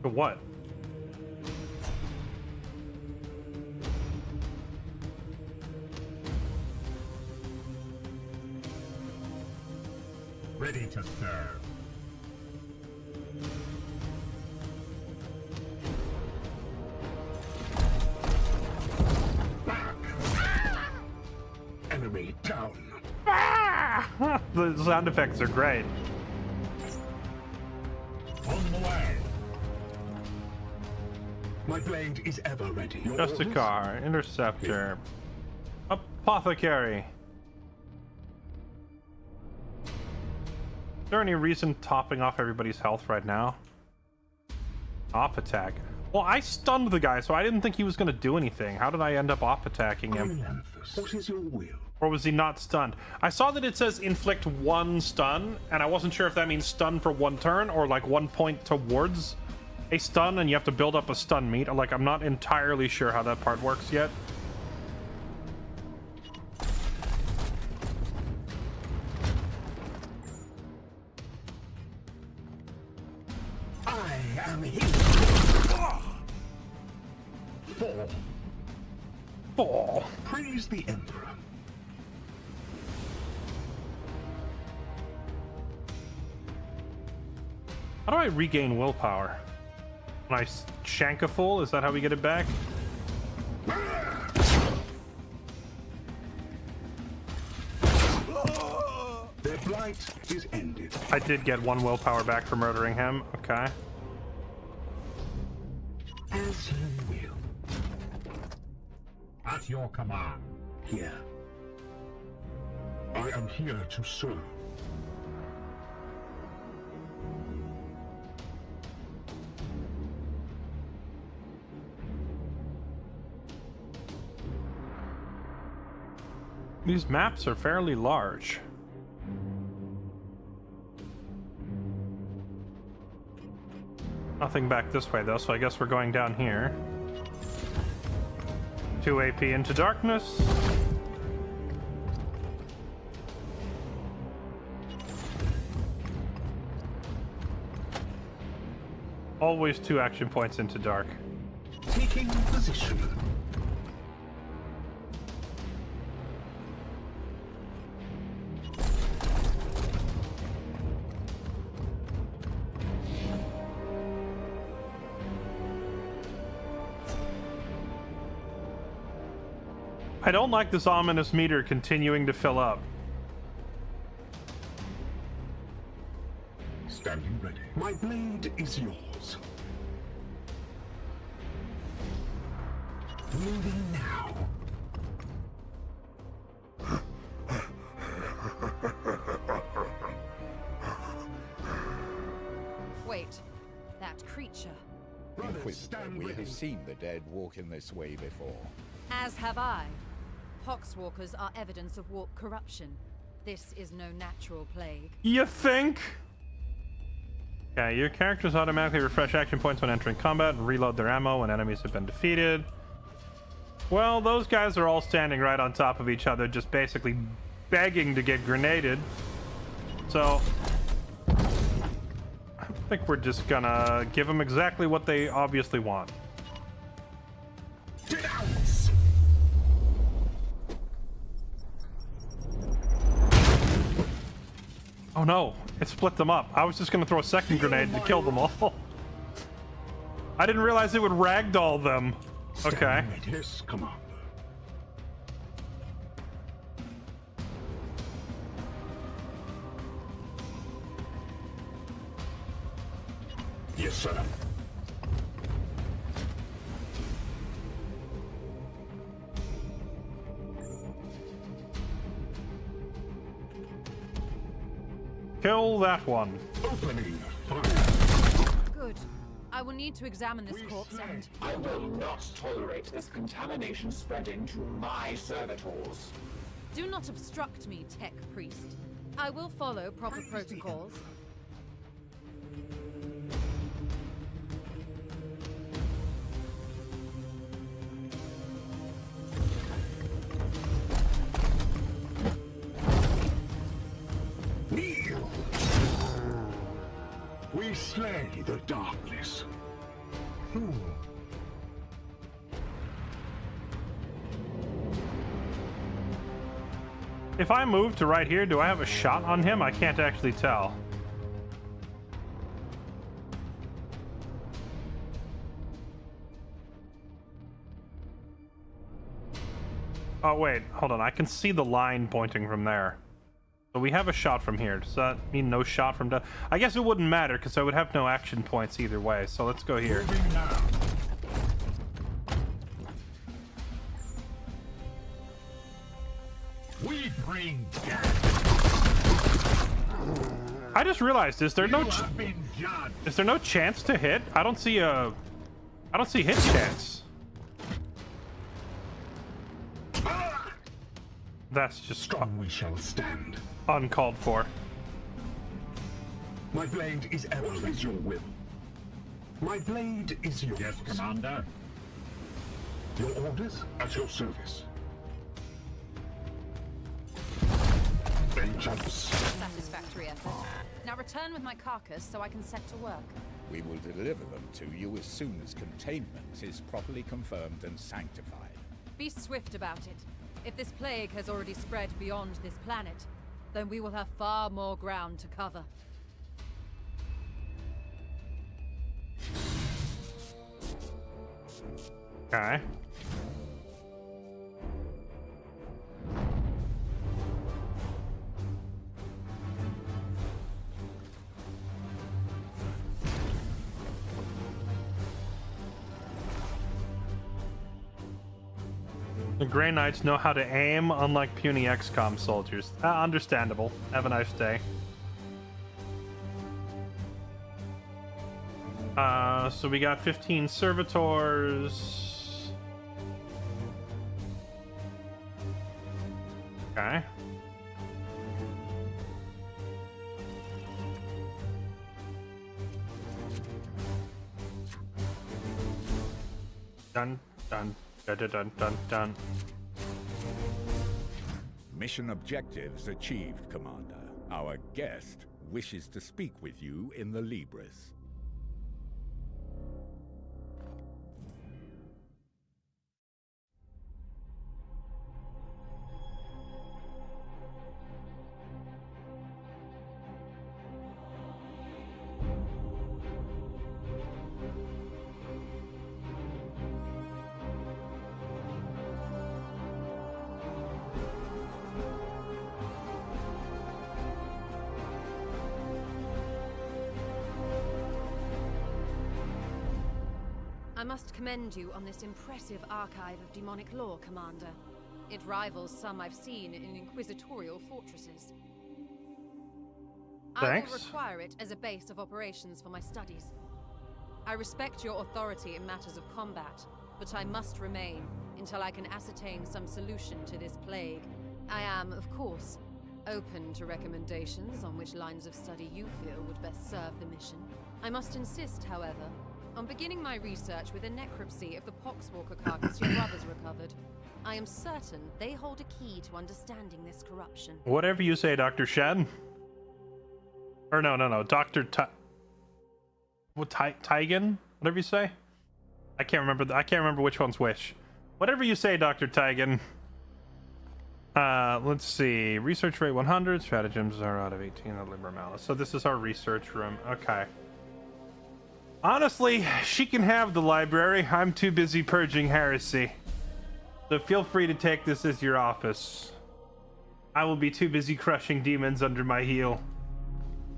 A: For what?
B: Ready to serve. Back. Enemy down.
A: Ah! The sound effects are great.
B: On the way. My blade is ever ready. Your
A: Just a
B: orders?
A: car, interceptor, apothecary. Is there any reason topping off everybody's health right now? Op attack. Well, I stunned the guy, so I didn't think he was going to do anything. How did I end up op attacking him?
B: What is your will?
A: Or was he not stunned? I saw that it says inflict 1 stun, and I wasn't sure if that means stun for 1 turn or like 1 point towards a stun, and you have to build up a stun meter. Like, I'm not entirely sure how that part works yet.
B: I am here.
A: 4.
B: Praise the Emperor.
A: How do I regain willpower? When I shank a full? Is that how we get it back?
B: Their blight is ended.
A: I did get 1 willpower back for murdering him. Okay.
B: As you will.
J: At your command.
B: Here. I am here to serve.
A: These maps are fairly large. Nothing back this way though, so I guess we're going down here. 2 AP into darkness. Always 2 action points into dark.
B: Taking position.
A: I don't like this ominous meter continuing to fill up.
B: Standing ready. My blade is yours. Moving now.
I: Wait, that creature.
E: Inquisitor, we have seen the dead walk in this way before.
I: As have I. Poxwalkers are evidence of warp corruption. This is no natural plague.
A: You think? Okay, your characters automatically refresh action points when entering combat and reload their ammo when enemies have been defeated. Well, those guys are all standing right on top of each other, just basically begging to get grenaded. So, I think we're just gonna give them exactly what they obviously want.
B: Denounce!
A: Oh no, it split them up. I was just gonna throw a second grenade to kill them all. I didn't realize it would ragdoll them. Okay.
B: Yes, Commander. Yes, sir.
A: Kill that one.
B: Opening fire.
I: Good. I will need to examine this corpse and...
H: I will not tolerate this contamination spreading to my servitors.
I: Do not obstruct me, Tech Priest. I will follow proper protocols.
B: Kneel! We slay the darkness.
A: If I move to right here, do I have a shot on him? I can't actually tell. Oh, wait. Hold on. I can see the line pointing from there. So we have a shot from here. Does that mean no shot from down? I guess it wouldn't matter because I would have no action points either way. So let's go here.
B: Moving now. We bring death.
A: I just realized, is there no
B: Judged.
A: chance to hit? I don't see hit chance. That's just
B: Strong we shall stand.
A: uncalled for.
B: My blade is ever at your will. My blade is yours. Yes, Commander. Your orders at your service. Vengeance.
I: Satisfactory effort. Now return with my carcass so I can set to work.
E: We will deliver them to you as soon as containment is properly confirmed and sanctified.
I: Be swift about it. If this plague has already spread beyond this planet, then we will have far more ground to cover.
A: Okay. The Grey Knights know how to aim, unlike puny XCOM soldiers. Understandable. Have a nice day. So we got 15 servitors. Okay. Dun, dun, dun, dun, dun, dun, dun.
E: Mission objectives achieved, Commander. Our guest wishes to speak with you in the Libris.
I: I must commend you on this impressive archive of demonic lore, Commander. It rivals some I've seen in inquisitorial fortresses.
A: Thanks.
I: I will require it as a base of operations for my studies. I respect your authority in matters of combat, but I must remain until I can ascertain some solution to this plague. I am, of course, open to recommendations on which lines of study you feel would best serve the mission. I must insist, however, on beginning my research with a necropsy of the poxwalker carcass your brothers recovered. I am certain they hold a key to understanding this corruption.
A: Whatever you say, Dr. Shen. Or no, Dr. Tigan? Whatever you say? I can't remember which one's which. Whatever you say, Dr. Tigan. Let's see. Research rate 100. Stratagems are out of 18 of Liber Malice. So this is our research room. Okay. Honestly, she can have the library. I'm too busy purging heresy. So feel free to take this as your office. I will be too busy crushing demons under my heel.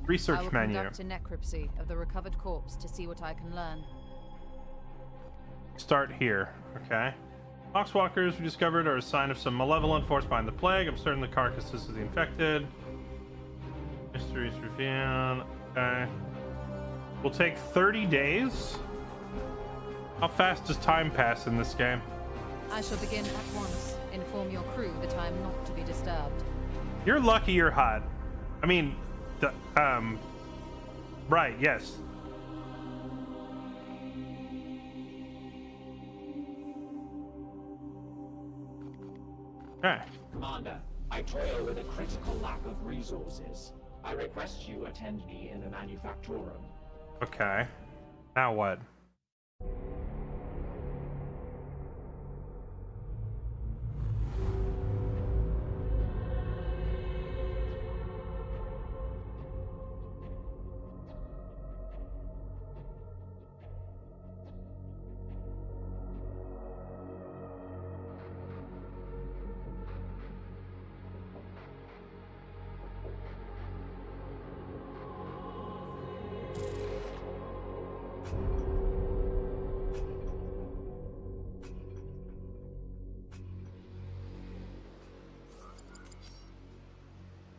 A: Research
I: I will
A: menu.
I: conduct a necropsy of the recovered corpse to see what I can learn.
A: Start here. Okay. Poxwalkers we discovered are a sign of some malevolent force behind the plague. I'm certain the carcasses of the infected. Mysteries revealed. Okay. Will take 30 days? How fast does time pass in this game?
I: I shall begin at once. Inform your crew that I am not to be disturbed.
A: You're lucky you're hot. I mean, right, yes. Okay.
H: Commander, I toil with a critical lack of resources. I request you attend me in the manufactorum.
A: Okay. Now what?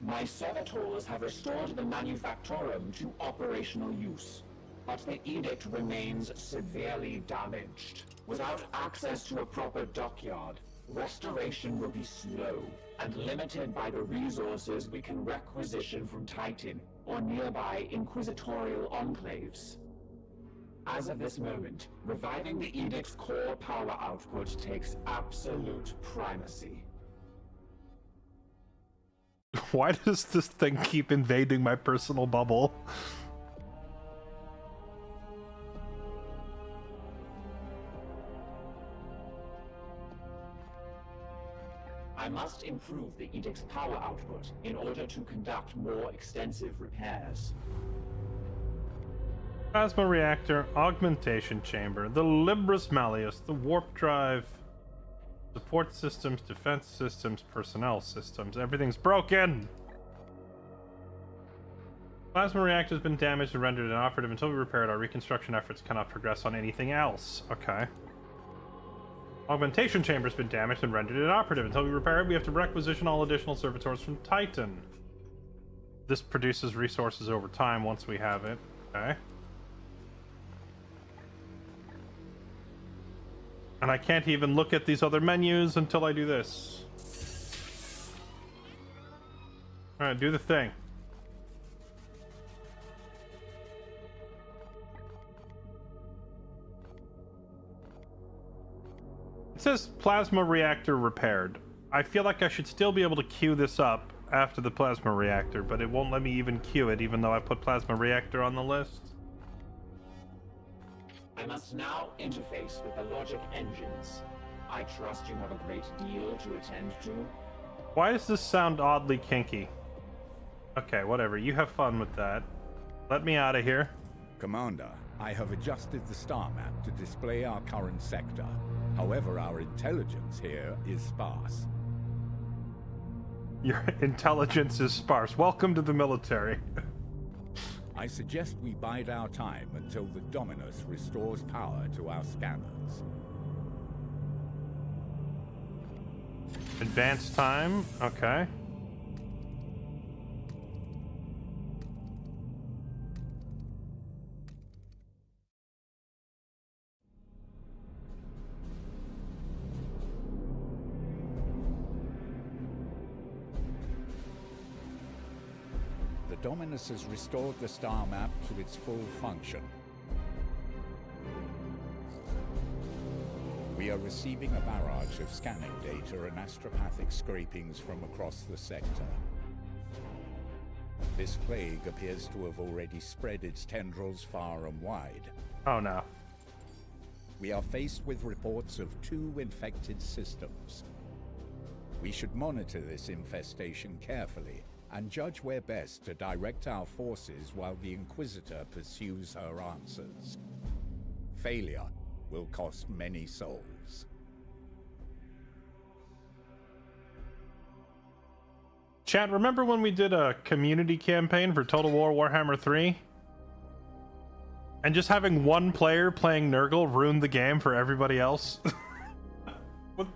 H: My servitors have restored the manufactorum to operational use, but the edict remains severely damaged. Without access to a proper dockyard, restoration will be slow and limited by the resources we can requisition from Titan or nearby inquisitorial enclaves. As of this moment, reviving the edict's core power output takes absolute primacy.
A: Why does this thing keep invading my personal bubble?
H: I must improve the edict's power output in order to conduct more extensive repairs.
A: Plasma reactor, augmentation chamber, the Libris Malleus, the warp drive, support systems, defense systems, personnel systems. Everything's broken! Plasma reactor has been damaged and rendered inoperative. Until we repair it, our reconstruction efforts cannot progress on anything else. Okay. Augmentation chamber's been damaged and rendered inoperative. Until we repair it, we have to requisition all additional servitors from Titan. This produces resources over time once we have it. Okay. And I can't even look at these other menus until I do this. Alright, do the thing. It says plasma reactor repaired. I feel like I should still be able to queue this up after the plasma reactor, but it won't let me even queue it, even though I put plasma reactor on the list.
H: I must now interface with the logic engines. I trust you have a great deal to attend to.
A: Why does this sound oddly kinky? Okay, whatever. You have fun with that. Let me out of here.
E: Commander, I have adjusted the star map to display our current sector. However, our intelligence here is sparse.
A: Your intelligence is sparse. Welcome to the military.
E: I suggest we bide our time until the Dominus restores power to our scanners.
A: Advanced time. Okay.
E: The Dominus has restored the star map to its full function. We are receiving a barrage of scanning data and astropathic scrapings from across the sector. This plague appears to have already spread its tendrils far and wide.
A: Oh no.
E: We are faced with reports of 2 infected systems. We should monitor this infestation carefully and judge where best to direct our forces while the Inquisitor pursues her answers. Failure will cost many souls.
A: Chat, remember when we did a community campaign for Total War Warhammer 3? And just having one player playing Nurgle ruined the game for everybody else? What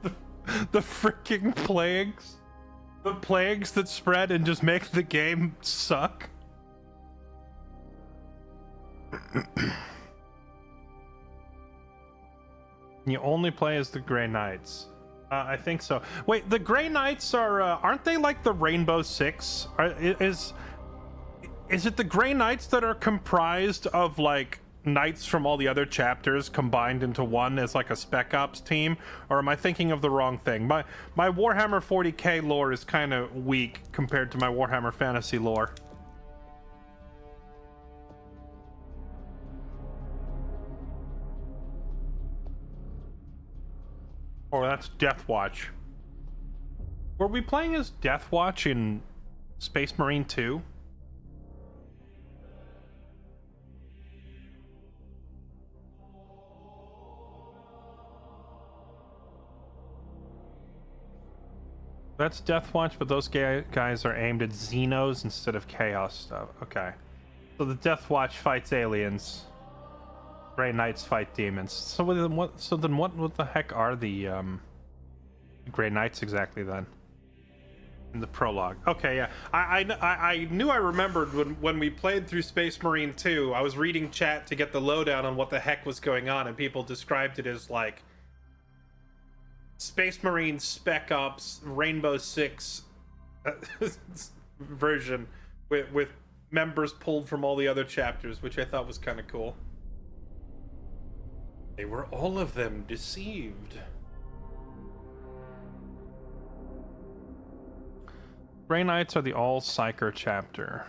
A: the freaking plagues? The plagues that spread and just make the game suck? You only play as the Grey Knights. I think so. Wait, the Grey Knights are, aren't they like the Rainbow Six? Is it the Grey Knights that are comprised of, like, knights from all the other chapters combined into one as, like, a Spec Ops team? Or am I thinking of the wrong thing? My Warhammer 40k lore is kind of weak compared to my Warhammer Fantasy lore. Oh, that's Deathwatch. Were we playing as Deathwatch in Space Marine 2? That's Deathwatch, but those guys are aimed at Xenos instead of Chaos stuff. Okay. So the Deathwatch fights aliens. Grey Knights fight demons. So then what the heck are the Grey Knights exactly then? In the prologue. Okay, yeah. I knew I remembered when we played through Space Marine 2, I was reading chat to get the lowdown on what the heck was going on, and people described it as like Space Marine Spec Ops Rainbow Six version with members pulled from all the other chapters, which I thought was kind of cool. They were all of them deceived. Grey Knights are the all-psyker chapter.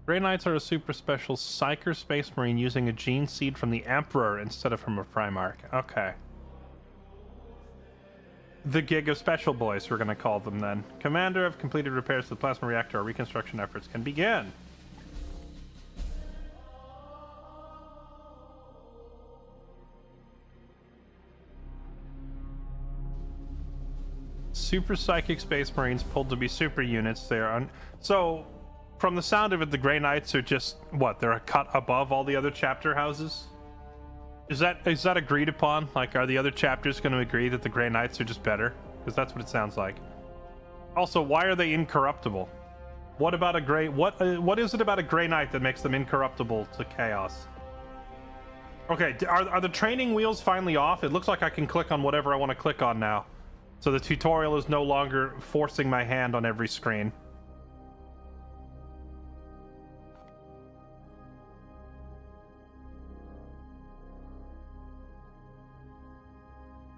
A: Grey Knights are a super special psyker space marine using a gene seed from the Emperor instead of from a Primarch. Okay. The Gig of Special Boys, we're going to call them then. Commander, have completed repairs to the plasma reactor. Our reconstruction efforts can begin. Super Psychic Space Marines pulled to be super units. They are so from the sound of it, the Grey Knights are just what? They're a cut above all the other chapter houses. Is that agreed upon? Like, are the other chapters going to agree that the Grey Knights are just better? Because that's what it sounds like. Also, why are they incorruptible? What about a Grey? What is it about a Grey Knight that makes them incorruptible to chaos? Okay, are the training wheels finally off? It looks like I can click on whatever I want to click on now. So the tutorial is no longer forcing my hand on every screen.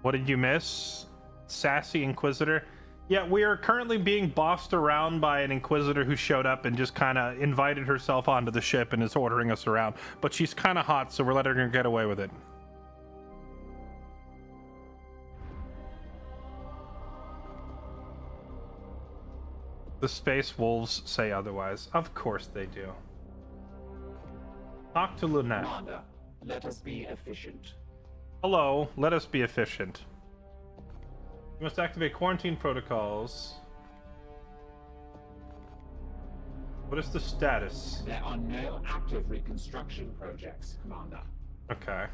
A: What did you miss? Sassy Inquisitor? Yeah, we are currently being bossed around by an Inquisitor who showed up and just kind of invited herself onto the ship and is ordering us around. But she's kind of hot, so we're letting her get away with it. The Space Wolves say otherwise. Of course they do. Talk to Lunette.
H: Commander, let us be efficient.
A: Hello, let us be efficient. You must activate quarantine protocols. What is the status?
H: There are no active reconstruction projects, Commander.
A: Okay.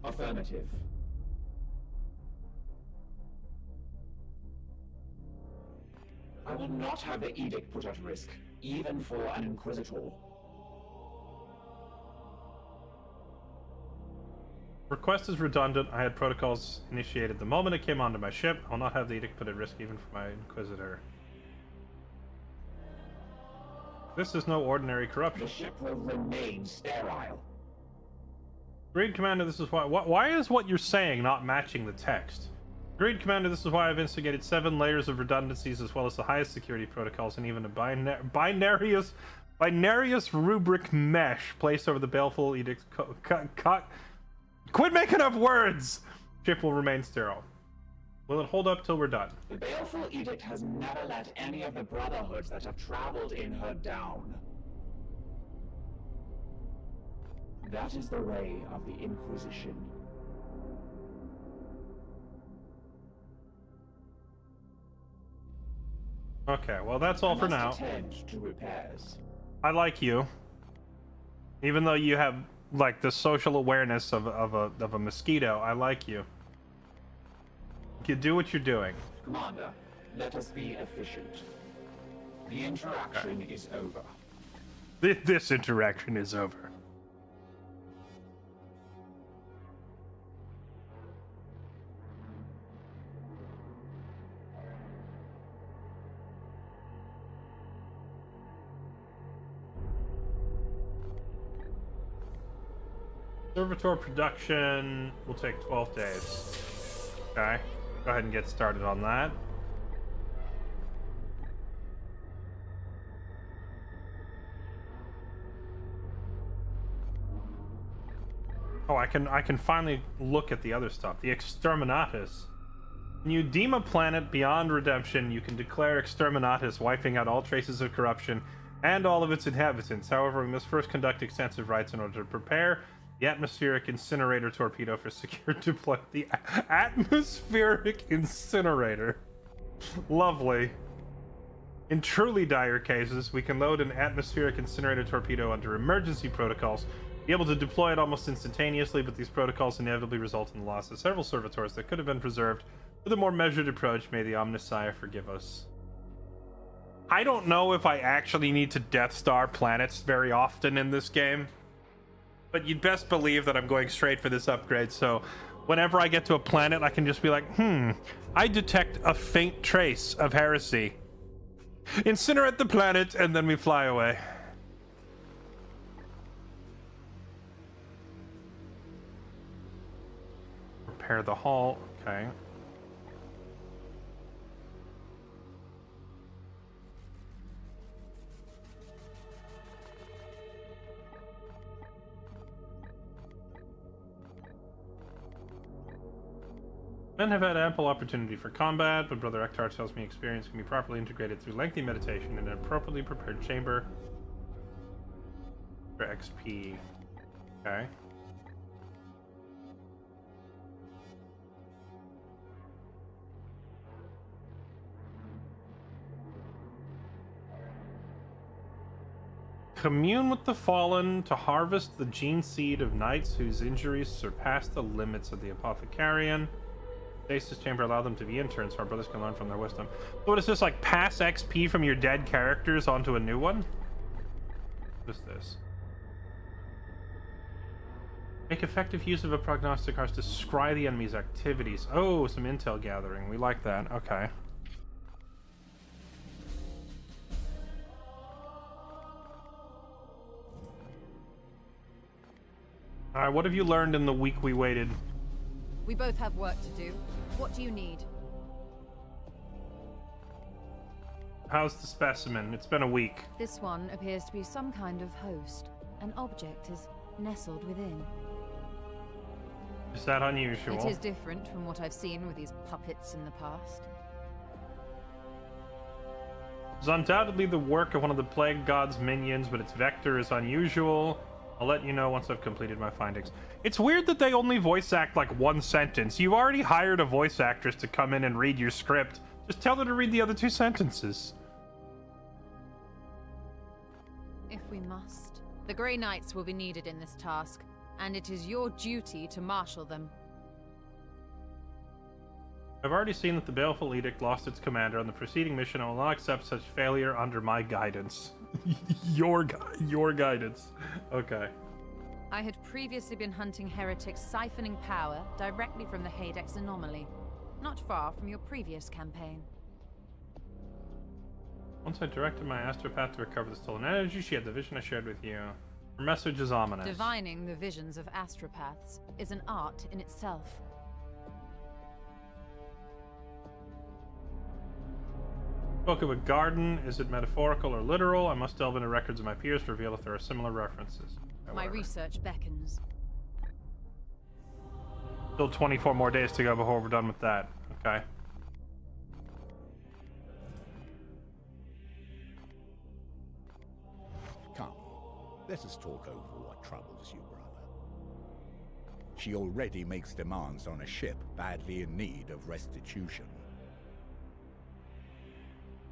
H: Affirmative. I will not have the edict put at risk, even for an Inquisitor.
A: Request is redundant. I had protocols initiated the moment it came onto my ship. I'll not have the edict put at risk even for my Inquisitor. This is no ordinary corruption.
H: The ship will remain sterile.
A: Agreed, Commander, this is why is what you're saying not matching the text? Agreed, Commander, this is why I've instigated 7 layers of redundancies as well as the highest security protocols and even a binarious rubric mesh placed over the baleful edict. Quit making up words! Ship will remain sterile. Will it hold up till we're done?
H: The baleful edict has never let any of the brotherhoods that have traveled in her down. That is the way of the Inquisition.
A: Okay, well that's all for now.
H: Attend to repairs.
A: I like you. Even though you have like the social awareness of a mosquito, I like you. You do what you're doing.
H: Commander, let us be efficient. The interaction is over.
A: This interaction is over. Servitor production will take 12 days. Okay, go ahead and get started on that. Oh, I can finally look at the other stuff. The Exterminatus. When you deem a planet beyond redemption, you can declare Exterminatus, wiping out all traces of corruption and all of its inhabitants. However, we must first conduct extensive rites in order to prepare the atmospheric incinerator torpedo for secure deployment. The atmospheric incinerator. Lovely. In truly dire cases, we can load an atmospheric incinerator torpedo under emergency protocols, be able to deploy it almost instantaneously, but these protocols inevitably result in the loss of several servitors that could have been preserved. With a more measured approach, may the Omnissiah forgive us. I don't know if I actually need to Death Star planets very often in this game, but you'd best believe that I'm going straight for this upgrade, so whenever I get to a planet, I can just be like, I detect a faint trace of heresy. Incinerate the planet, and then we fly away. Repair the hull, okay. Men have had ample opportunity for combat, but Brother Ektar tells me experience can be properly integrated through lengthy meditation in an appropriately prepared chamber for XP. Okay. Commune with the fallen to harvest the gene seed of knights whose injuries surpass the limits of the apothecarian. Stasis chamber allow them to be interns so our brothers can learn from their wisdom. So what is this, like pass XP from your dead characters onto a new one? What is this? Make effective use of a prognostic card to scry the enemy's activities. Oh, some intel gathering. We like that. Okay. Alright, what have you learned in the week we waited?
I: We both have work to do. What do you need?
A: How's the specimen? It's been a week.
I: This one appears to be some kind of host. An object is nestled within.
A: Is that unusual?
I: It is different from what I've seen with these puppets in the past.
A: It's undoubtedly the work of one of the Plague God's minions, but its vector is unusual. I'll let you know once I've completed my findings. It's weird that they only voice act like one sentence. You've already hired a voice actress to come in and read your script. Just tell her to read the other 2 sentences.
I: If we must. The Grey Knights will be needed in this task, and it is your duty to marshal them.
A: I've already seen that the Baleful Edict lost its commander on the preceding mission. I will not accept such failure under my guidance. Your guidance. Okay.
I: I had previously been hunting heretics siphoning power directly from the Hadex anomaly, not far from your previous campaign.
A: Once I directed my astropath to recover the stolen energy, she had the vision I shared with you. Her message is ominous.
I: Divining the visions of astropaths is an art in itself.
A: Spoke of a garden. Is it metaphorical or literal? I must delve into records of my peers to reveal if there are similar references.
I: My research beckons.
A: Still 24 more days to go before we're done with that. Okay.
E: Come, let us talk over what troubles you, brother. She already makes demands on a ship badly in need of restitution.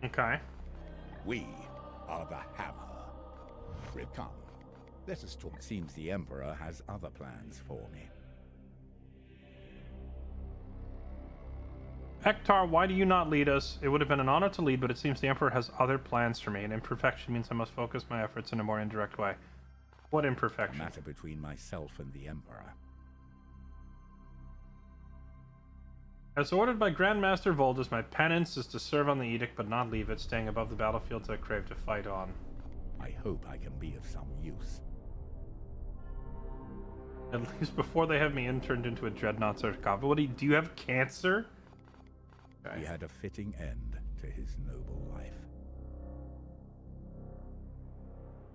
A: Okay.
E: We are the Hammer. Come, let us talk. Seems the Emperor has other plans for me.
A: Hector, why do you not lead us? It would have been an honor to lead, but it seems the Emperor has other plans for me, and imperfection means I must focus my efforts in a more indirect way. What imperfection?
E: A matter between myself and the Emperor.
A: As ordered by Grandmaster Voldus, my penance is to serve on the edict but not leave it, staying above the battlefields I crave to fight on.
E: I hope I can be of some use.
A: At least before they have me interned into a dreadnought sarcophagus. What do you have cancer? Okay.
E: He had a fitting end to his noble life.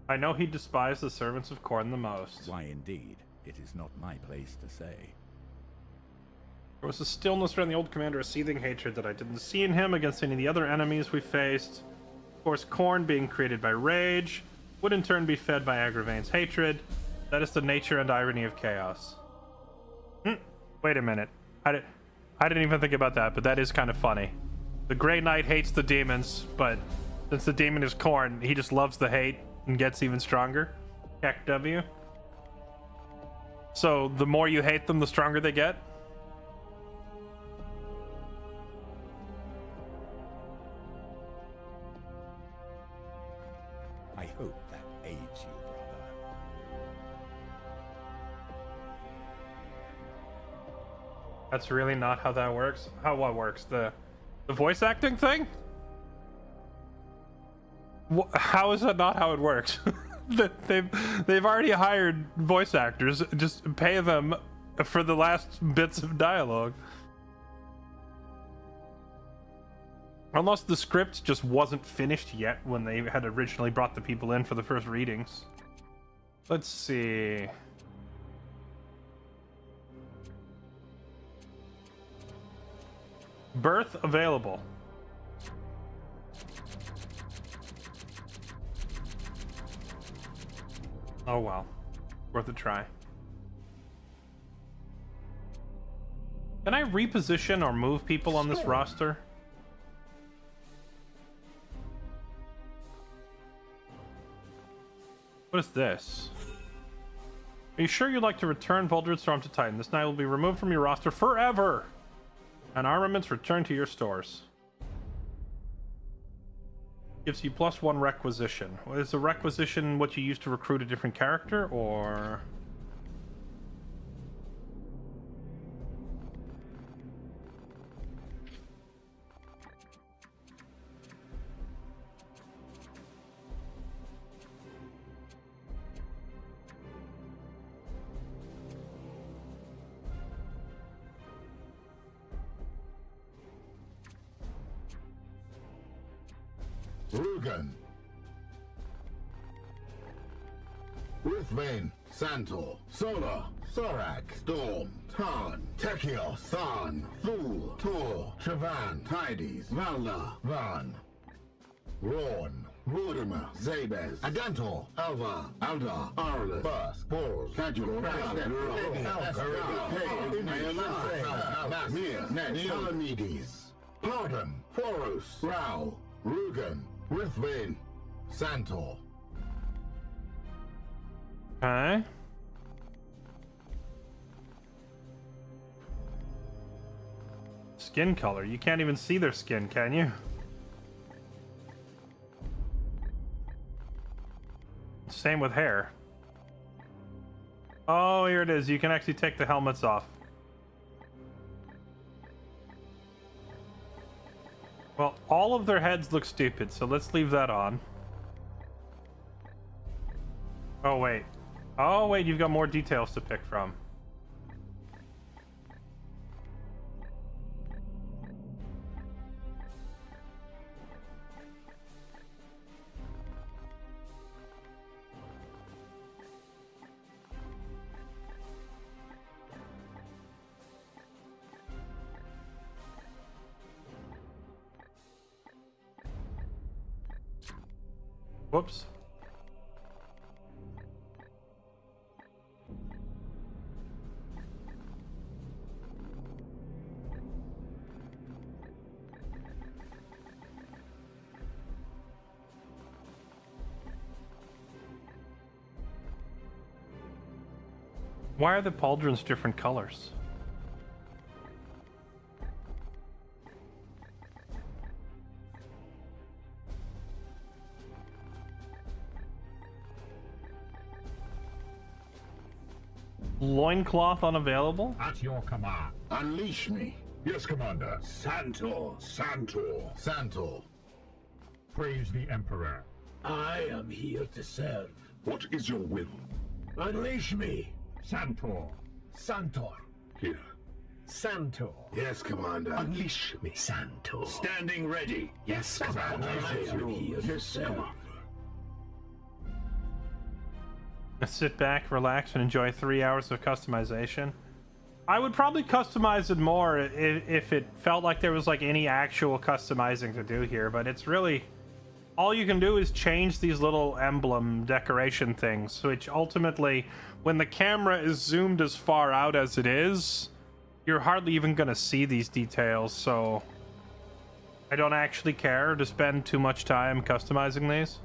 A: I know he despised the servants of Khorne the most.
E: Why indeed, it is not my place to say.
A: There was a stillness around the old commander, a seething hatred that I didn't see in him against any of the other enemies we faced. Of course, Khorne being created by rage would in turn be fed by Agravain's hatred. That is the nature and irony of chaos. Wait a minute. I didn't even think about that, but that is kind of funny. The Grey Knight hates the demons, but since the demon is Khorne, he just loves the hate and gets even stronger. Heck W. So the more you hate them, the stronger they get?
E: I hope that aids you, brother.
A: That's really not how that works. What works? The voice acting thing? How is that not how it works? They've already hired voice actors. Just pay them for the last bits of dialogue. Unless the script just wasn't finished yet when they had originally brought the people in for the first readings. Let's see. Birth available. Oh well. Worth a try. Can I reposition or move people on this roster? What is this? Are you sure you'd like to return Vulture's Storm to Titan? This knight will be removed from your roster forever, and armaments returned to your stores. Gives you +1 requisition. Is a requisition what you use to recruit a different character, or?
F: Rugen. Ruthvain, Santor, Solar, Sorak, Storm, Tarn, Tekios, Tharn, Thul, Tor, Shavan, Tides, Valda, Van, Ron, Rudimer, Zabez, Adantor, Alvar, Aldar, Arleth, Bus, Bors, Cadulor, Mir, Palamedes, Pardon, Foros, Rao, Rugen, Ruthvain, Santor.
A: Okay. Skin color. You can't even see their skin, can you? Same with hair. Oh, here it is. You can actually take the helmets off. Well, all of their heads look stupid, so let's leave that on. Oh, wait. Oh, wait, you've got more details to pick from. Whoops. Why are the pauldrons different colors? Loincloth unavailable?
F: At your command. Unleash me.
B: Yes, Commander.
F: Santor, Santor, Santor.
B: Praise the Emperor.
F: I am here to serve.
B: What is your will?
F: Unleash me.
B: Santor.
F: Santor.
B: Here.
F: Santor. Yes, Commander.
B: Unleash me.
F: Santor.
B: Standing ready.
F: Yes, Commander. I am here to serve.
A: Sit back, relax, and enjoy 3 hours of customization. I would probably customize it more if it felt like there was like any actual customizing to do here, but it's really all you can do is change these little emblem decoration things, which ultimately, when the camera is zoomed as far out as it is, you're hardly even gonna see these details, so I don't actually care to spend too much time customizing these.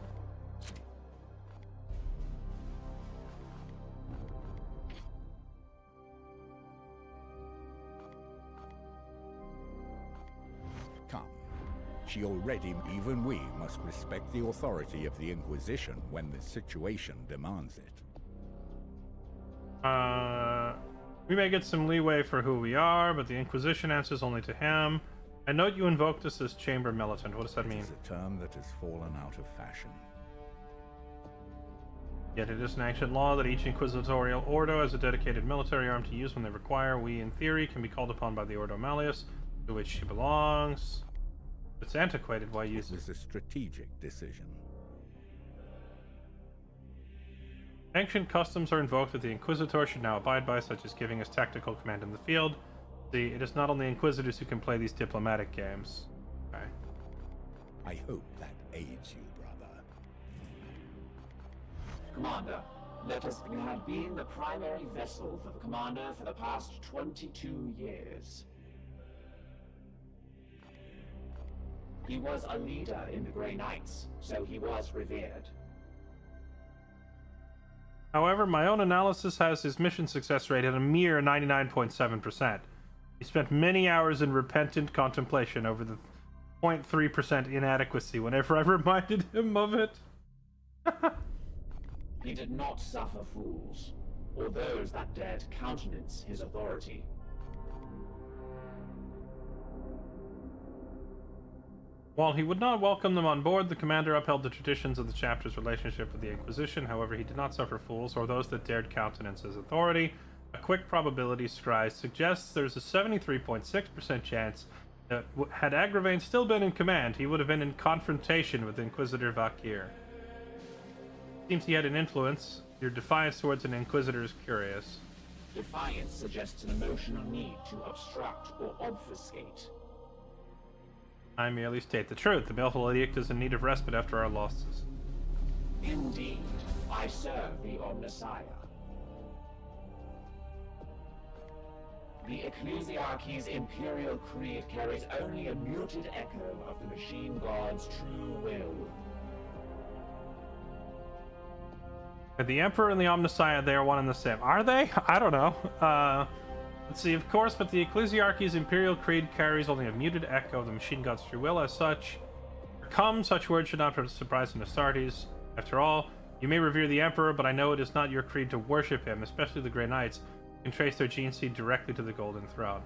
E: She already, even we must respect the authority of the Inquisition when the situation demands it.
A: We may get some leeway for who we are, but the Inquisition answers only to him. I note you invoked us as Chamber Militant. What does that mean?
E: It's a term that has fallen out of fashion.
A: Yet it is an ancient law that each Inquisitorial Ordo has a dedicated military arm to use when they require. We, in theory, can be called upon by the Ordo Malleus, to which she belongs. It's antiquated. Why use it?
E: It was a strategic decision.
A: Ancient customs are invoked that the Inquisitor should now abide by, such as giving us tactical command in the field. See, it is not only Inquisitors who can play these diplomatic games. Okay.
E: I hope that aids you, brother.
H: Commander, we have been the primary vessel for the Commander for the past 22 years. He was a leader in the Grey Knights, so he was revered.
A: However, my own analysis has his mission success rate at a mere 99.7%. He spent many hours in repentant contemplation over the 0.3% inadequacy whenever I reminded him of it.
H: He did not suffer fools, or those that dared countenance his authority.
A: While he would not welcome them on board, the commander upheld the traditions of the chapter's relationship with the Inquisition. However, he did not suffer fools or those that dared countenance his authority. A quick probability scry suggests there's a 73.6% chance that had Agravain still been in command, he would have been in confrontation with Inquisitor Vakir. Seems he had an influence. Your defiance towards an Inquisitor is curious.
H: Defiance suggests an emotional need to obstruct or obfuscate.
A: I merely state the truth. The Baleful Edict is in need of respite after our losses.
H: Indeed, I serve the Omnissiah. The Ecclesiarchy's Imperial Creed carries only a muted echo of the Machine God's true will.
A: The Emperor and the Omnissiah, they are one and the same. Are they? I don't know. Let's see, of course, but the Ecclesiarchy's Imperial Creed carries only a muted echo of the Machine God's true will. As such, such words should not surprise an Astartes. After all, you may revere the Emperor, but I know it is not your creed to worship him, especially the Grey Knights, who can trace their gene seed directly to the Golden Throne.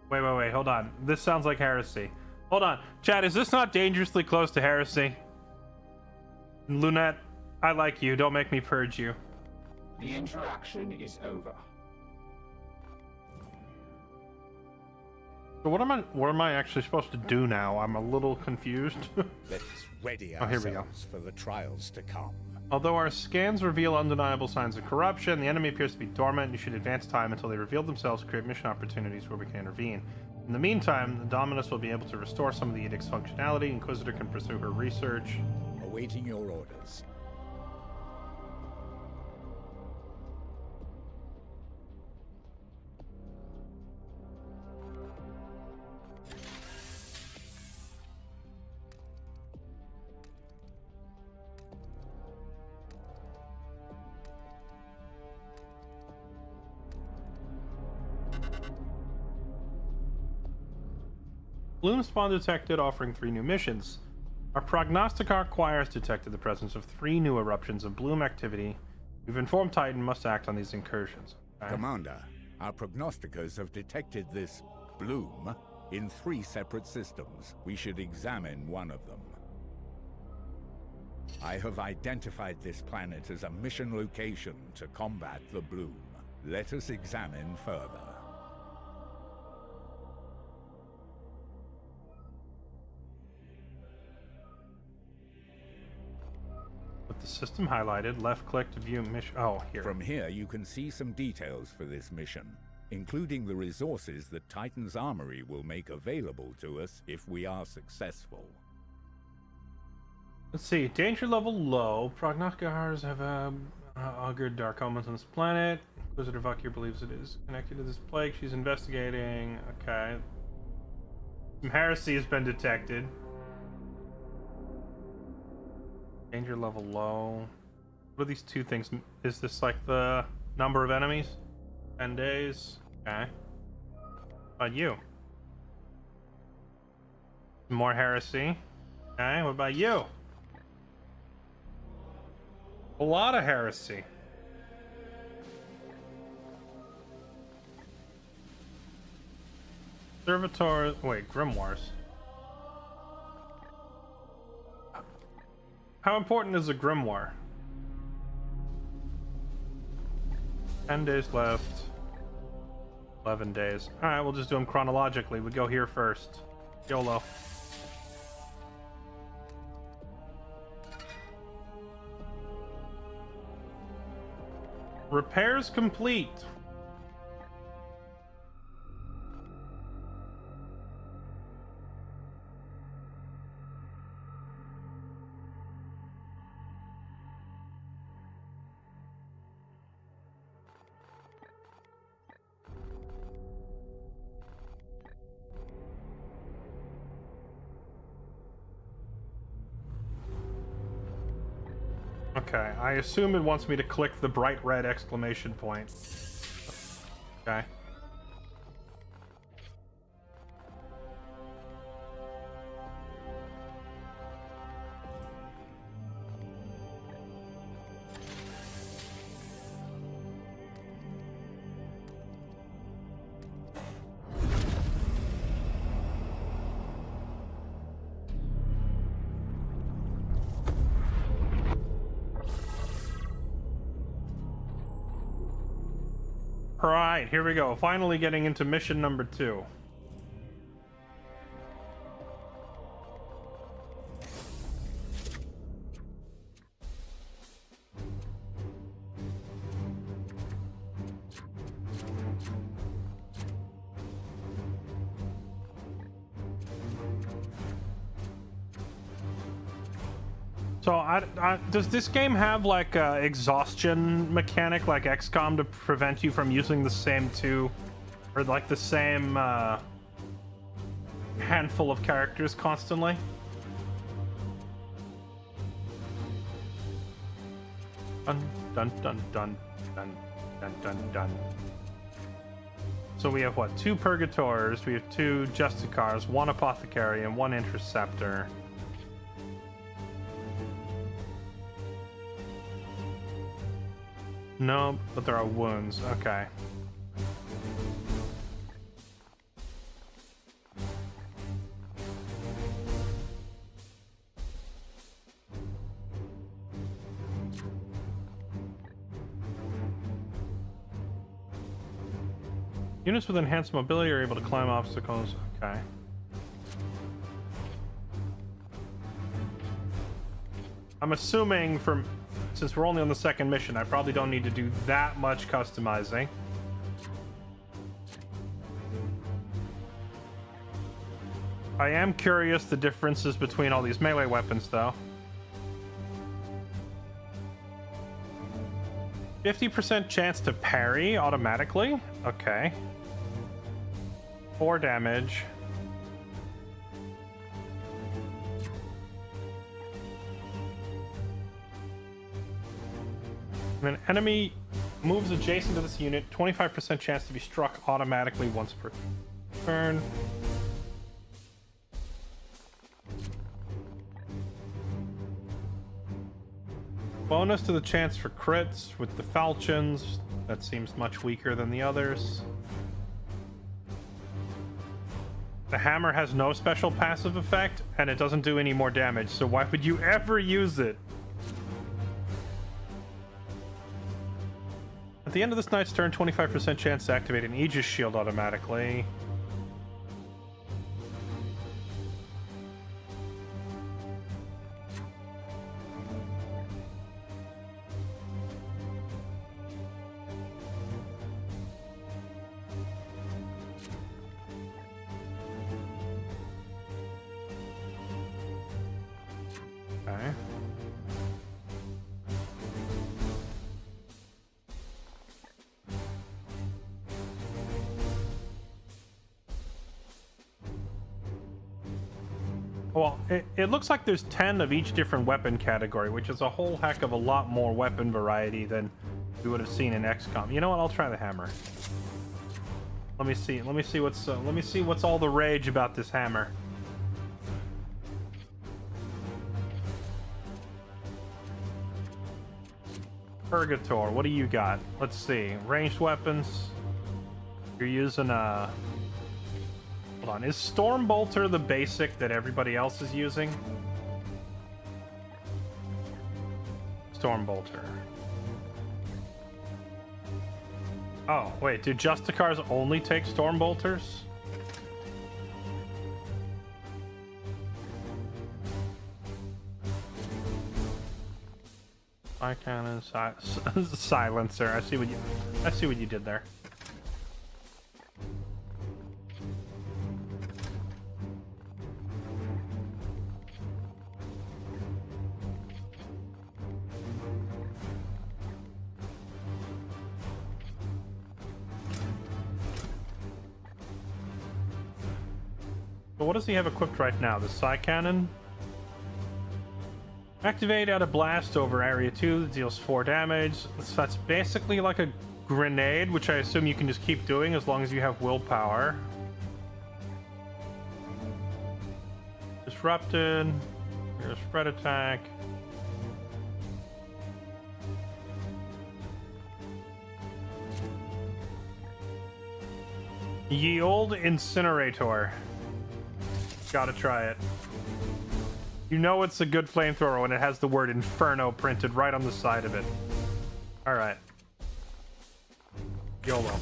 A: Wait, hold on. This sounds like heresy. Hold on. Chad, is this not dangerously close to heresy? Lunette, I like you. Don't make me purge you.
H: The interaction is over.
A: So what am I actually supposed to do now? I'm a little confused.
E: Let's ready
A: Oh, here we go.
E: ourselves for the trials to come.
A: Although our scans reveal undeniable signs of corruption, the enemy appears to be dormant, and you should advance time until they reveal themselves to create mission opportunities where we can intervene. In the meantime, the Dominus will be able to restore some of the Edict's functionality. Inquisitor can pursue her research.
E: Awaiting your orders.
A: Bloom spawn detected, offering 3 new missions. Our prognosticar choir has detected the presence of 3 new eruptions of bloom activity. We've informed Titan must act on these incursions. Okay.
E: Commander, our prognosticators have detected this bloom in 3 separate systems. We should examine one of them. I have identified this planet as a mission location to combat the bloom. Let us examine further.
A: With the system highlighted, left click to view mission. Oh, here.
E: From here, you can see some details for this mission, including the resources that Titan's Armory will make available to us if we are successful.
A: Let's see. Danger level low. Prognosticators have augured dark omens on this planet. Inquisitor Vakir believes it is connected to this plague. She's investigating. Okay. Some heresy has been detected. Danger level low. What are these 2 things? Is this like the number of enemies? 10 days. Okay. What about you? More heresy. Okay, what about you? A lot of heresy. Servitor. Wait, Grimoires. How important is a grimoire? 10 days left. 11 days. Alright, we'll just do them chronologically. We go here first. YOLO. Repairs complete. Okay, I assume it wants me to click the bright red exclamation point. Okay. Alright, here we go. Finally getting into mission number 2. So, does this game have like a exhaustion mechanic like XCOM to prevent you from using the same two, or like the same handful of characters constantly? Dun dun dun dun dun dun dun dun. So we have what? 2 Purgators, we have 2 Justicars, 1 Apothecary, and 1 Interceptor. No, but there are wounds. Okay. Units with enhanced mobility are able to climb obstacles. Okay. I'm assuming since we're only on the second mission, I probably don't need to do that much customizing. I am curious the differences between all these melee weapons, though. 50% chance to parry automatically? Okay. 4 damage. When an enemy moves adjacent to this unit, 25% chance to be struck automatically once per turn. Bonus to the chance for crits with the falchions. That seems much weaker than the others. The hammer has no special passive effect, and it doesn't do any more damage, so why would you ever use it? At the end of this knight's turn, 25% chance to activate an Aegis shield automatically. Okay. Well, it looks like there's 10 of each different weapon category, which is a whole heck of a lot more weapon variety than we would have seen in XCOM. You know what? I'll try the hammer. Let me see what's all the rage about this hammer. Purgator, what do you got? Let's see. Ranged weapons. You're using a... Hold on. Is Stormbolter the basic that everybody else is using? Stormbolter. Oh, wait. Do Justicars only take Stormbolters? Eye cannon, silencer. I see what you did there. So what does he have equipped right now? The Psy Cannon? Activate out a blast over area 2 that deals 4 damage. So that's basically like a grenade, which I assume you can just keep doing as long as you have willpower. Disrupted. Here's spread attack. Ye old incinerator. Gotta try it. You know it's a good flamethrower when it has the word Inferno printed right on the side of it. Alright. YOLO.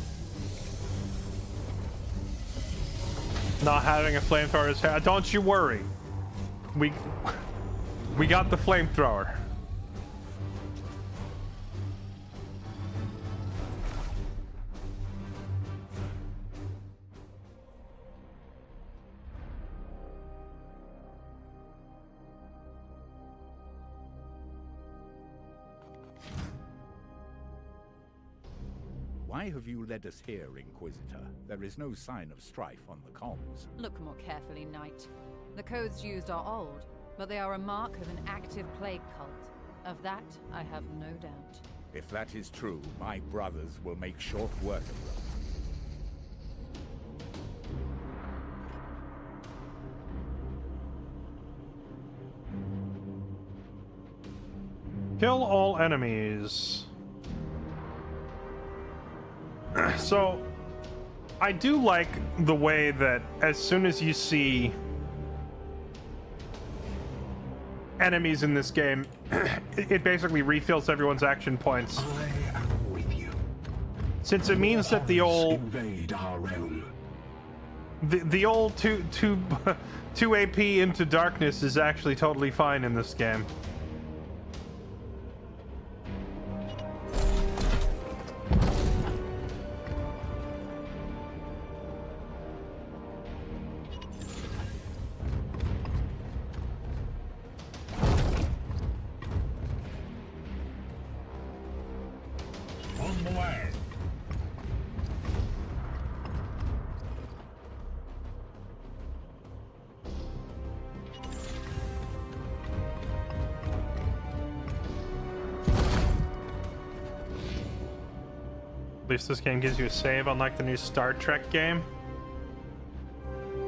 A: Not having a flamethrower is... Don't you worry. We got the flamethrower.
E: Why have you led us here, Inquisitor? There is no sign of strife on the comms.
I: Look more carefully, Knight. The codes used are old, but they are a mark of an active plague cult. Of that, I have no doubt.
E: If that is true, my brothers will make short work of them.
A: Kill all enemies. So, I do like the way that as soon as you see enemies in this game, it basically refills everyone's action points.
B: I am with you.
A: Since it means that the old
B: Invade our realm.
A: the old 2 AP into darkness is actually totally fine in this game.
B: On the way.
A: At least this game gives you a save, unlike the new Star Trek game.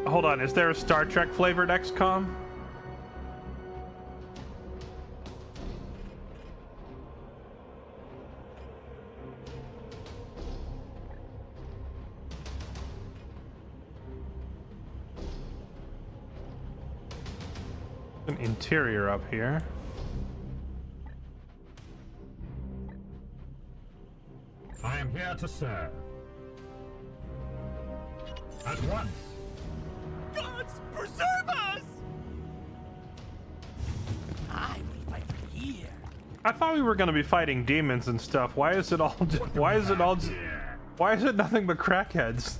A: Hold on, is there a Star Trek flavored XCOM? An interior up here.
J: I am here to serve. At once.
K: Gods, preserve us! I will fight here.
A: I thought we were going to be fighting demons and stuff. Why is it all? Why is it all? Why is it nothing but crackheads?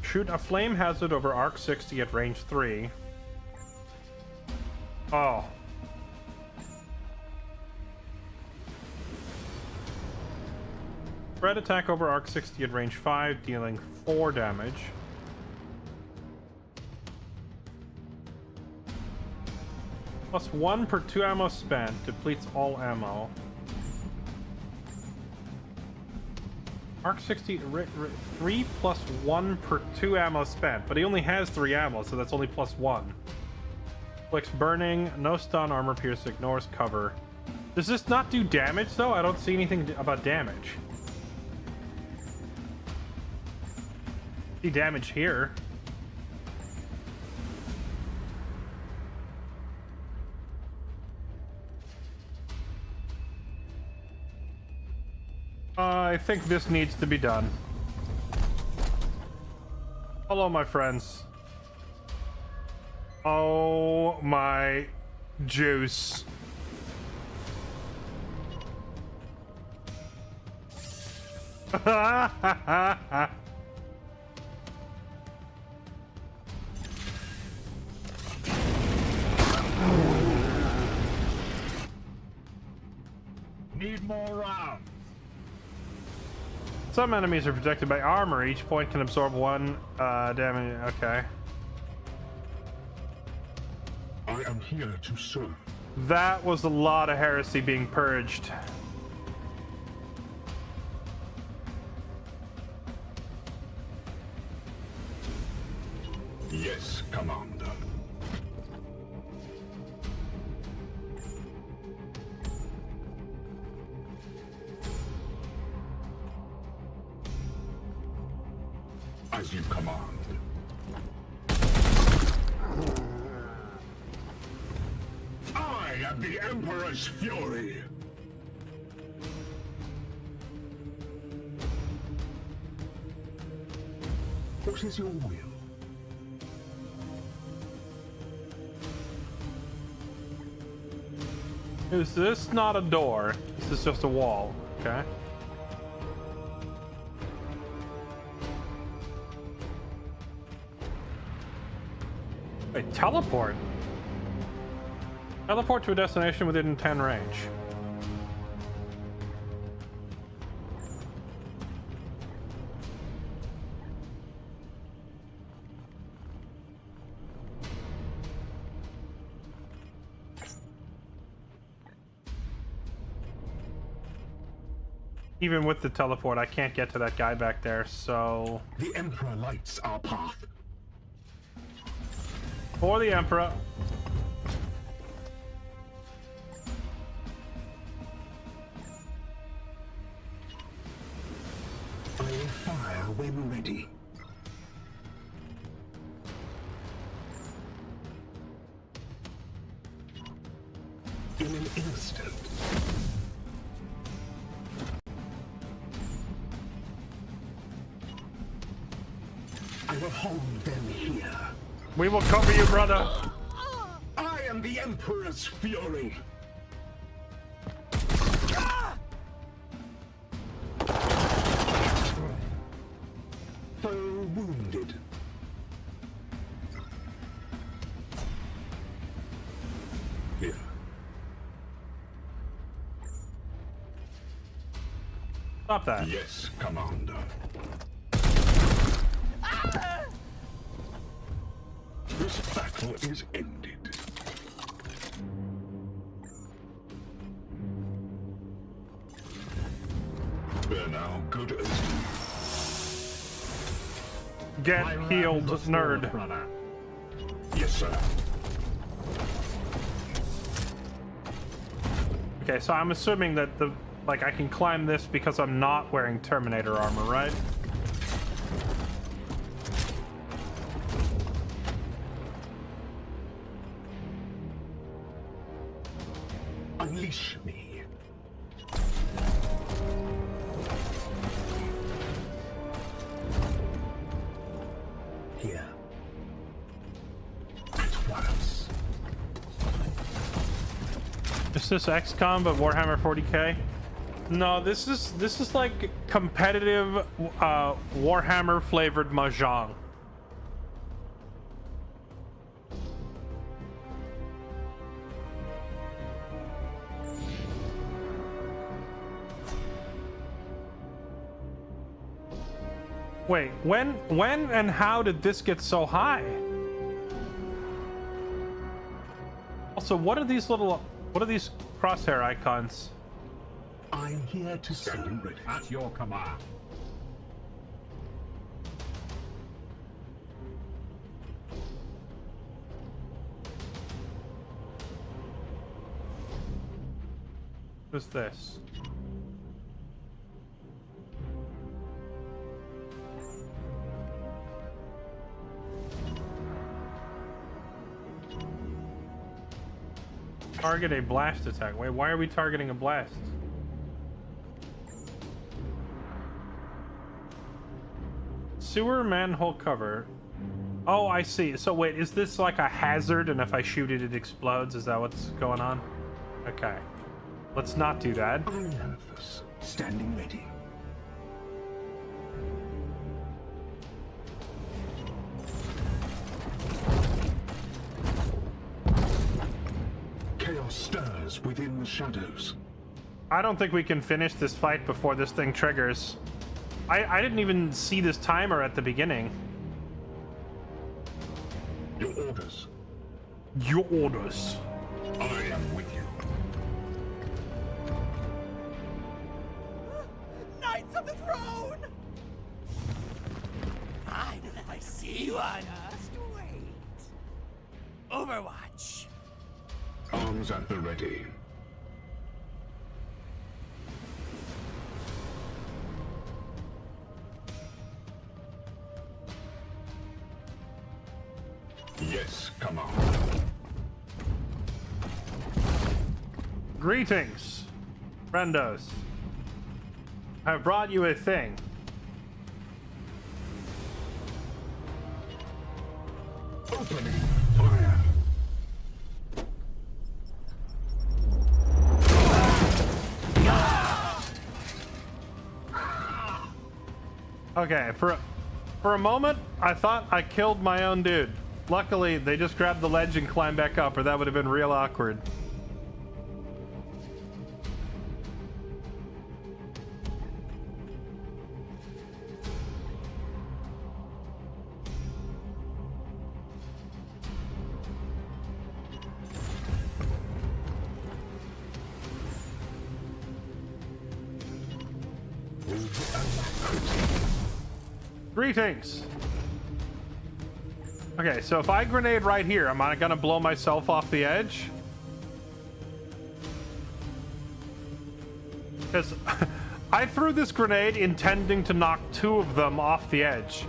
A: Shoot a flame hazard over arc 60 at range 3. Oh. Spread attack over arc 60 at range 5, dealing 4 damage. Plus 1 per 2 ammo spent, depletes all ammo. Arc 60, 3 plus 1 per 2 ammo spent, but he only has 3 ammo, so that's only plus 1. Flicks burning, no stun, armor pierce, ignores cover. Does this not do damage though? I don't see anything about damage. See damage here. I think this needs to be done. Hello, my friends. Oh my juice.
J: Need more rounds.
A: Some enemies are protected by armor. Each point can absorb 1 damage. Okay.
B: I am here to serve.
A: That was a lot of heresy being purged.
B: Yes, Commander. As you command. I am the Emperor's fury. What is your will?
A: Is this not a door? This is just a wall. Okay. Wait, teleport? Teleport to a destination within 10 range. Even with the teleport, I can't get to that guy back there, so...
B: The Emperor lights our path.
A: For the Emperor.
B: I will fire when ready. In an instant. I will hold them here.
A: We will cover you, brother.
B: I am the Emperor's fury. Foe wounded. Here.
A: Stop that.
B: Yes, Commander. This battle is ended. They're now good as new.
A: Get healed, nerd.
B: Yes, sir.
A: Okay, so I'm assuming that I can climb this because I'm not wearing Terminator armor, right?
B: Unleash me. Here. At once.
A: Is this XCOM but Warhammer 40k? No, this is like competitive Warhammer flavored mahjong. Wait, when and how did this get so high? Also, what are these crosshair icons?
B: I'm here to stand ready. At your command.
A: What's this? Target a blast attack. Wait, why are we targeting a blast? Sewer manhole cover. Oh, I see. So wait, is this like a hazard and if I shoot it, it explodes? Is that what's going on? Okay. Let's not do that.
B: Ironhammers, standing ready. Chaos stirs within the shadows.
A: I don't think we can finish this fight before this thing triggers. I didn't even see this timer at the beginning.
B: Your orders.
A: Your orders.
B: I am with you.
K: Knights of the Throne! Finally, I see one. Just wait. Overwatch.
B: Arms at the ready. Yes, Commander.
A: Greetings, friendos. I brought you a thing.
B: Opening fire.
A: Okay, for a moment, I thought I killed my own dude. Luckily, they just grabbed the ledge and climbed back up, or that would have been real awkward. Greetings! Okay, so if I grenade right here, am I gonna blow myself off the edge? Because I threw this grenade intending to knock 2 of them off the edge.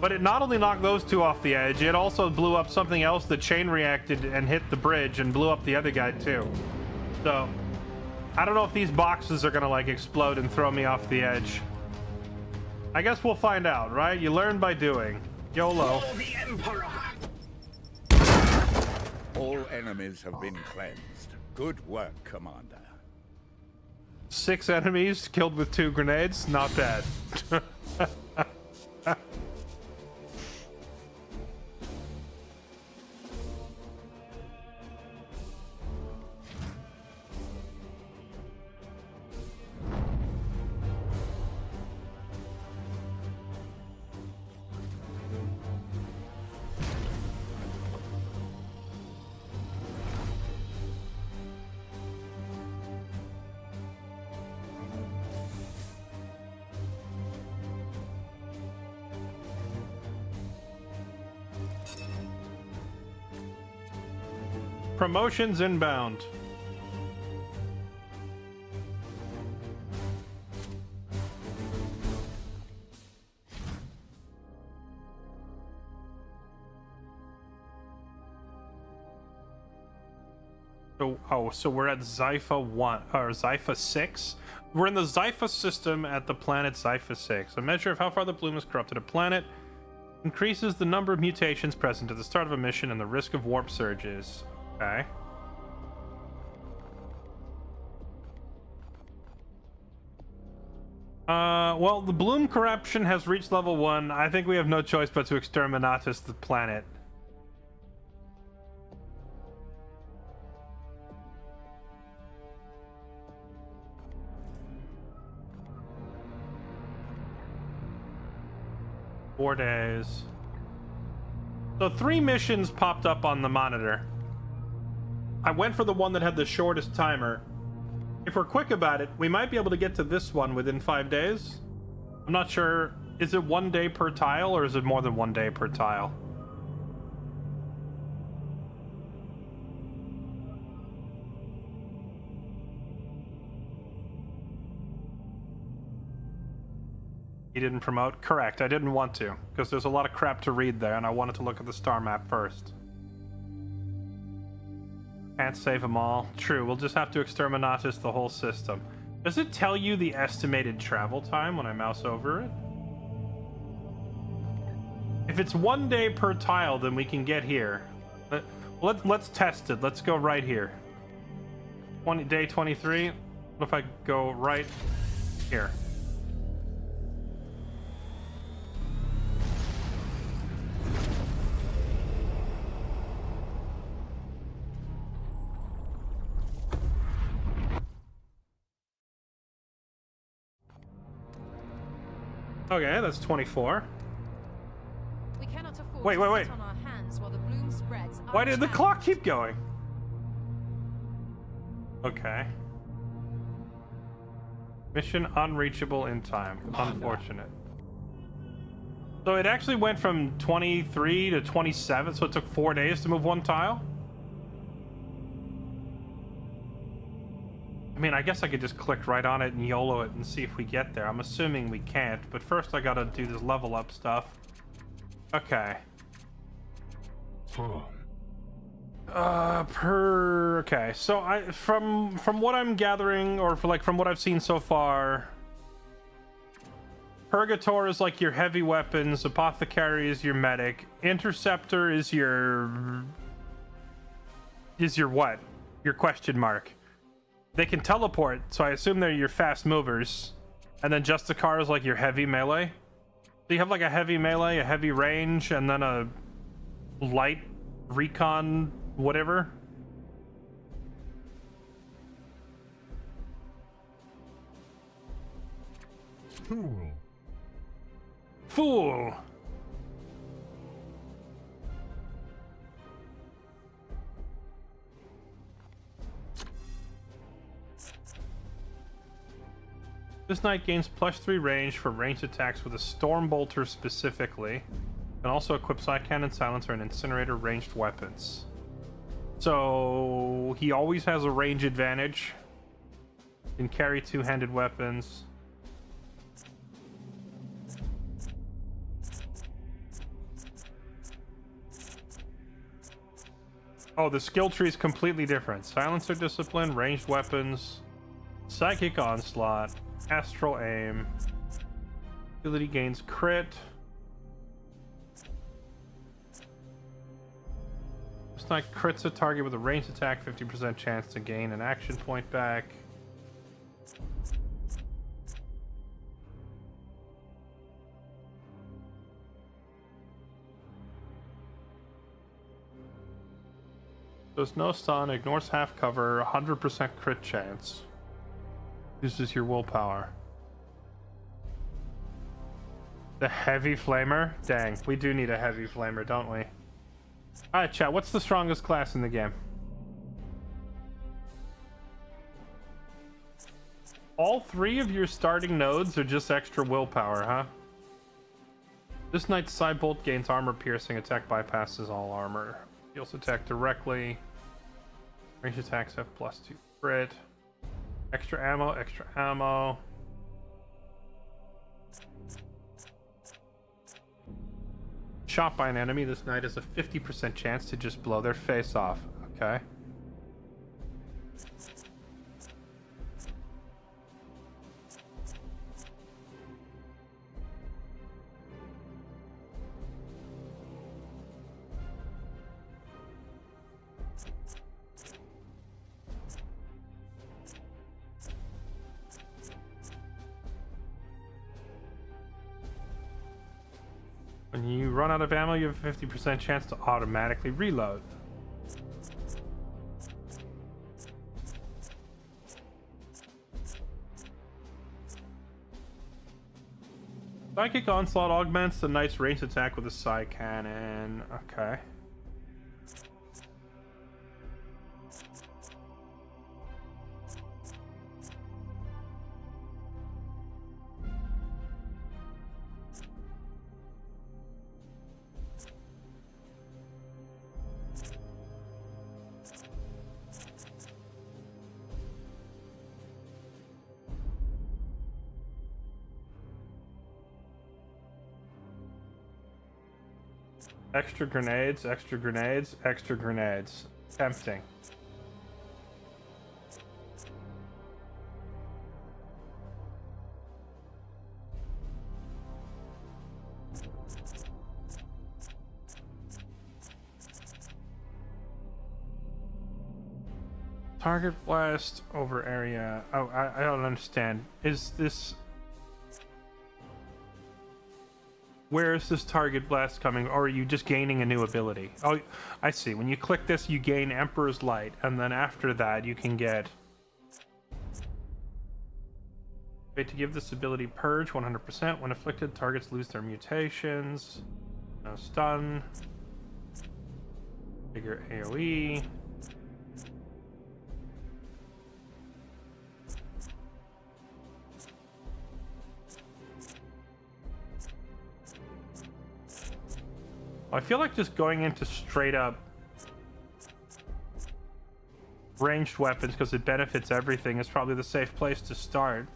A: But it not only knocked those 2 off the edge, it also blew up something else that chain reacted and hit the bridge and blew up the other guy too. So, I don't know if these boxes are gonna like explode and throw me off the edge. I guess we'll find out, right? You learn by doing. YOLO.
B: For the Emperor!
E: All enemies have been cleansed. Good work, Commander.
A: 6 enemies killed with 2 grenades? Not bad. Promotions inbound. So we're at Zypha 1 or Zypha 6. We're in the Zypha system at the planet Zypha 6. A measure of how far the bloom has corrupted a planet increases the number of mutations present at the start of a mission and the risk of warp surges. Okay. Well, the bloom corruption has reached level 1. I think we have no choice but to exterminatus the planet. Four days. So 3 missions popped up on the monitor. I went for the one that had the shortest timer. If we're quick about it, we might be able to get to this one within 5 days. I'm not sure. Is it 1 day per tile, or is it more than 1 day per tile? He didn't promote? Correct, I didn't want to, because there's a lot of crap to read there, and I wanted to look at the star map first. Can't save them all. True, we'll just have to exterminatus the whole system. Does it tell you the estimated travel time when I mouse over it? If it's 1 day per tile, then we can get here. Let's test it. Let's go right here. Day 23. What if I go right here? Okay, that's 24.
I: We cannot afford
A: Wait,
I: to
A: wait, wait.
I: sit on our hands while the bloom spreads.
A: Why did the
I: unchallenged.
A: clock keep going? Okay. Mission unreachable in time. Unfortunate. So it actually went from 23 to 27, so it took 4 days to move one tile? I mean, I guess I could just click right on it and YOLO it and see if we get there. I'm assuming we can't, but first I gotta do this level up stuff. Okay. Okay, so from what I'm gathering, or from what I've seen so far, Purgator is like your heavy weapons, Apothecary is your medic, Interceptor is your what? Your question mark. They can teleport, so I assume they're your fast movers, and then Justicar is like your heavy melee. So you have like a heavy melee, a heavy range, and then a light recon whatever. Fool. This knight gains +3 range for ranged attacks with a Storm Bolter specifically. Can also equip Psy Cannon, Silencer, and Incinerator ranged weapons. So he always has a range advantage. Can carry two-handed weapons. Oh, the skill tree is completely different. Silencer Discipline, ranged weapons, Psychic Onslaught, Astral Aim, ability gains crit. This knight crits a target with a ranged attack, 50% chance to gain an action point back. Does no stun, ignores half cover, 100% crit chance. Uses your willpower. The heavy flamer? Dang, we do need a heavy flamer, don't we? Alright, chat, what's the strongest class in the game? All 3 of your starting nodes are just extra willpower, huh? This knight's side bolt gains armor piercing, attack bypasses all armor. Deals attack directly. Range attacks have +2 crit. Extra ammo, extra ammo. Shot by an enemy, this knight has a 50% chance to just blow their face off. Okay. When you run out of ammo, you have a 50% chance to automatically reload. Psychic Onslaught augments the knight's ranged attack with a Psy Cannon. Okay. Extra grenades, extra grenades, extra grenades. Tempting. Target blast over area. Oh, I don't understand. Is this... Where is this target blast coming? Or are you just gaining a new ability? Oh, I see. When you click this, you gain Emperor's Light, and then after that, you can get... Wait to give this ability purge 100%. When afflicted, targets lose their mutations. No stun. Bigger AoE. I feel like just going into straight up ranged weapons because it benefits everything is probably the safe place to start.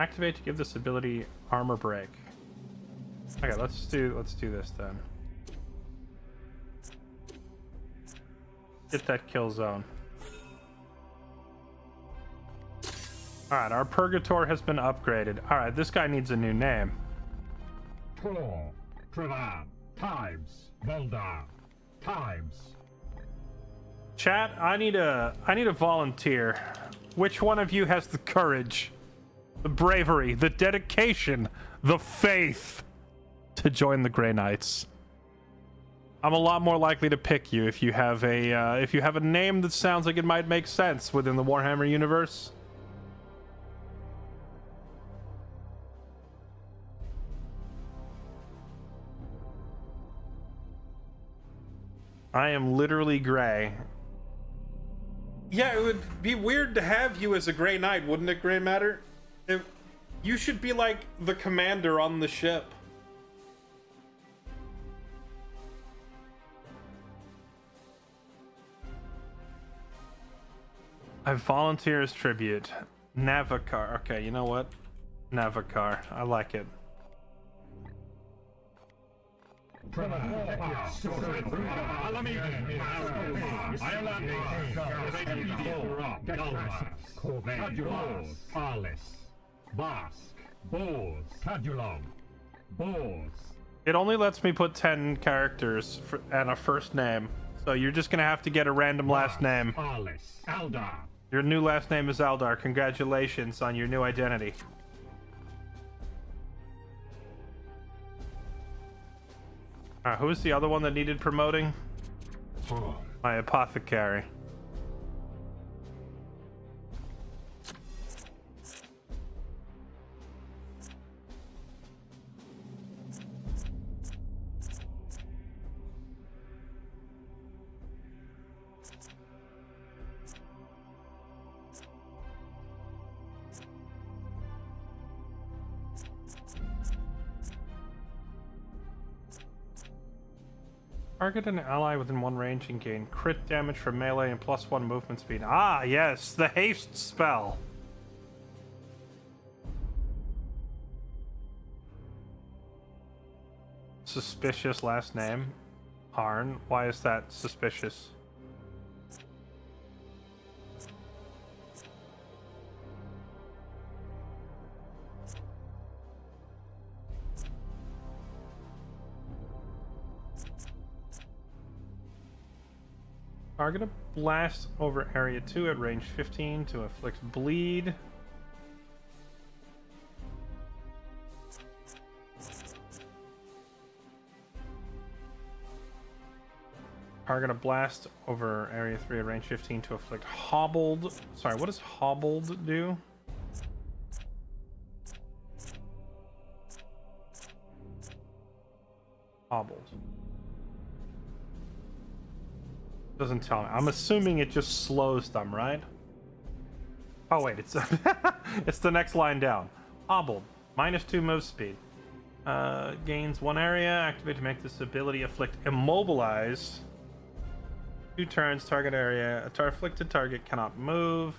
A: Activate to give this ability armor break. Okay, let's do this then. Get that kill zone. Alright, our Purgator has been upgraded. Alright, this guy needs a new name.
L: Tor, Trevan, Times, Voldar, Times.
A: Chat, I need a volunteer. Which one of you has the courage, the bravery, the dedication, the faith to join the Grey Knights? I'm a lot more likely to pick you if you have a name that sounds like it might make sense within the Warhammer universe. I am literally Grey. Yeah, it would be weird to have you as a Grey Knight, wouldn't it, Grey Matter? You should be like the commander on the ship. I volunteer as tribute. Navacar. Okay, you know what? Navacar. I like it. It only lets me put 10 characters and a first name. So you're just gonna have to get a random last name. Your new last name is Aldar. Congratulations on your new identity. Who's the other one that needed promoting? My apothecary. Target an ally within one range and gain crit damage from melee and +1 movement speed. Ah, yes, the haste spell. Suspicious last name. Harn. Why is that suspicious? Target a blast over area 2 at range 15 to inflict bleed. Target a blast over area 3 at range 15 to inflict hobbled. Sorry, what does hobbled do? Hobbled. Doesn't tell me. I'm assuming it just slows them, right? Oh wait, it's it's the next line down. Hobbled, -2 move speed. Gains 1 area. Activate to make this ability afflict immobilize. 2 turns, target area. Afflicted target cannot move.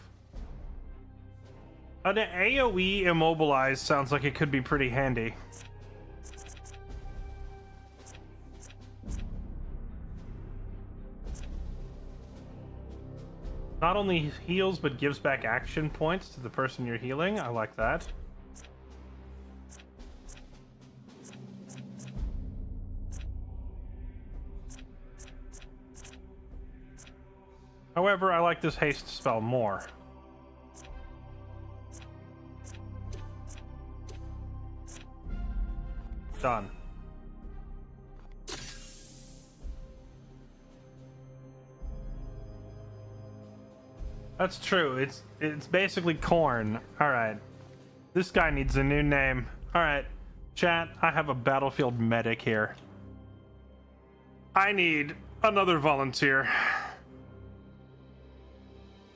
A: An AoE immobilize sounds like it could be pretty handy. Not only heals, but gives back action points to the person you're healing. I like that. However, I like this haste spell more. Done. That's true. It's basically corn. All right. This guy needs a new name. All right. Chat, I have a battlefield medic here. I need another volunteer.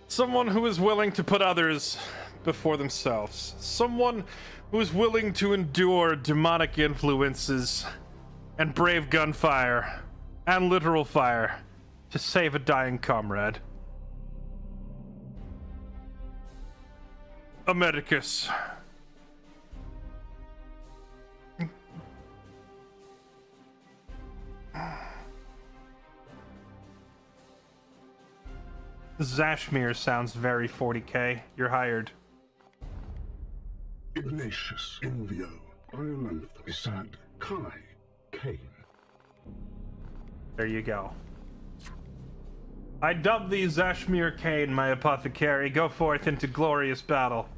A: Someone who is willing to put others before themselves. Someone who is willing to endure demonic influences and brave gunfire and literal fire to save a dying comrade. A medicus. Zashmir sounds very 40k. You're hired.
B: Ignatius, Envio, Iolanth, Sad, Kai, Kane.
A: There you go. I dub thee Zashmir Kane, my apothecary. Go forth into glorious battle.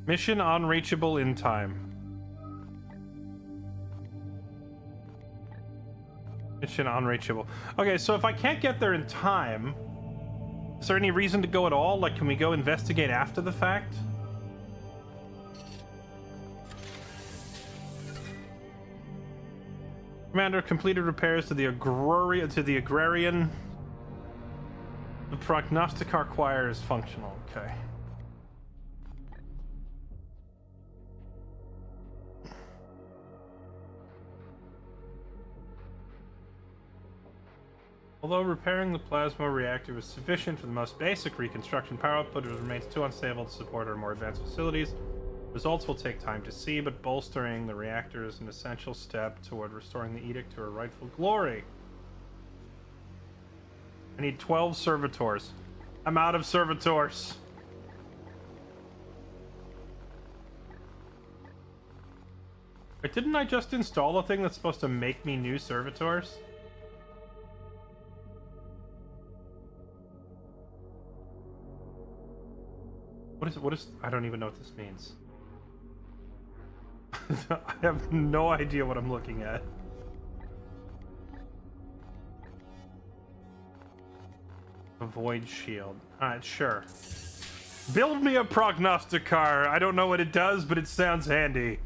A: Mission unreachable in time. Mission unreachable. Okay, so if I can't get there in time, is there any reason to go at all? Like, can we go investigate after the fact? Commander, completed repairs to the agrarian. The prognosticar choir is functional. Okay. Although repairing the plasma reactor was sufficient for the most basic reconstruction power output, it remains too unstable to support our more advanced facilities. Results will take time to see, but bolstering the reactor is an essential step toward restoring the edict to her rightful glory. I need 12 servitors. I'm out of servitors. Wait, didn't I just install a thing that's supposed to make me new servitors? What is, I don't even know what this means. I have no idea what I'm looking at. Avoid shield. Alright, sure. Build me a prognosticar. I don't know what it does, but it sounds handy.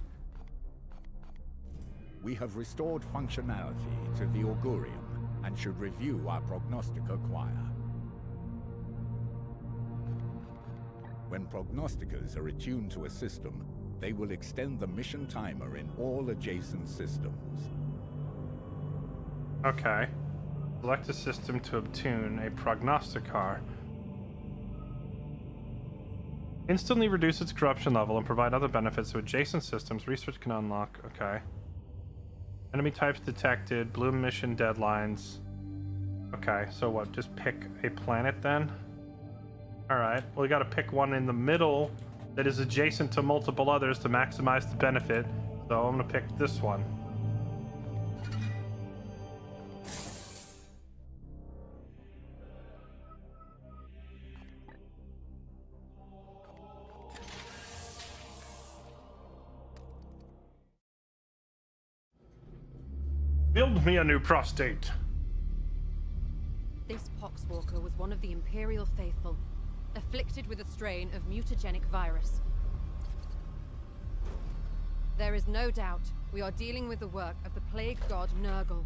E: We have restored functionality to the Augurium and should review our prognostica choir. When prognosticas are attuned to a system, they will extend the mission timer in all adjacent systems.
A: Okay. Select a system to attune a prognosticar. Instantly reduce its corruption level and provide other benefits to adjacent systems. Research can unlock. Okay. Enemy types detected. Bloom mission deadlines. Okay, so what? Just pick a planet then? Alright, well, we gotta pick one in the middle that is adjacent to multiple others to maximize the benefit. So I'm gonna pick this one. Build me a new prostate.
I: This Poxwalker was one of the Imperial Faithful, afflicted with a strain of mutagenic virus. There is no doubt we are dealing with the work of the plague god Nurgle.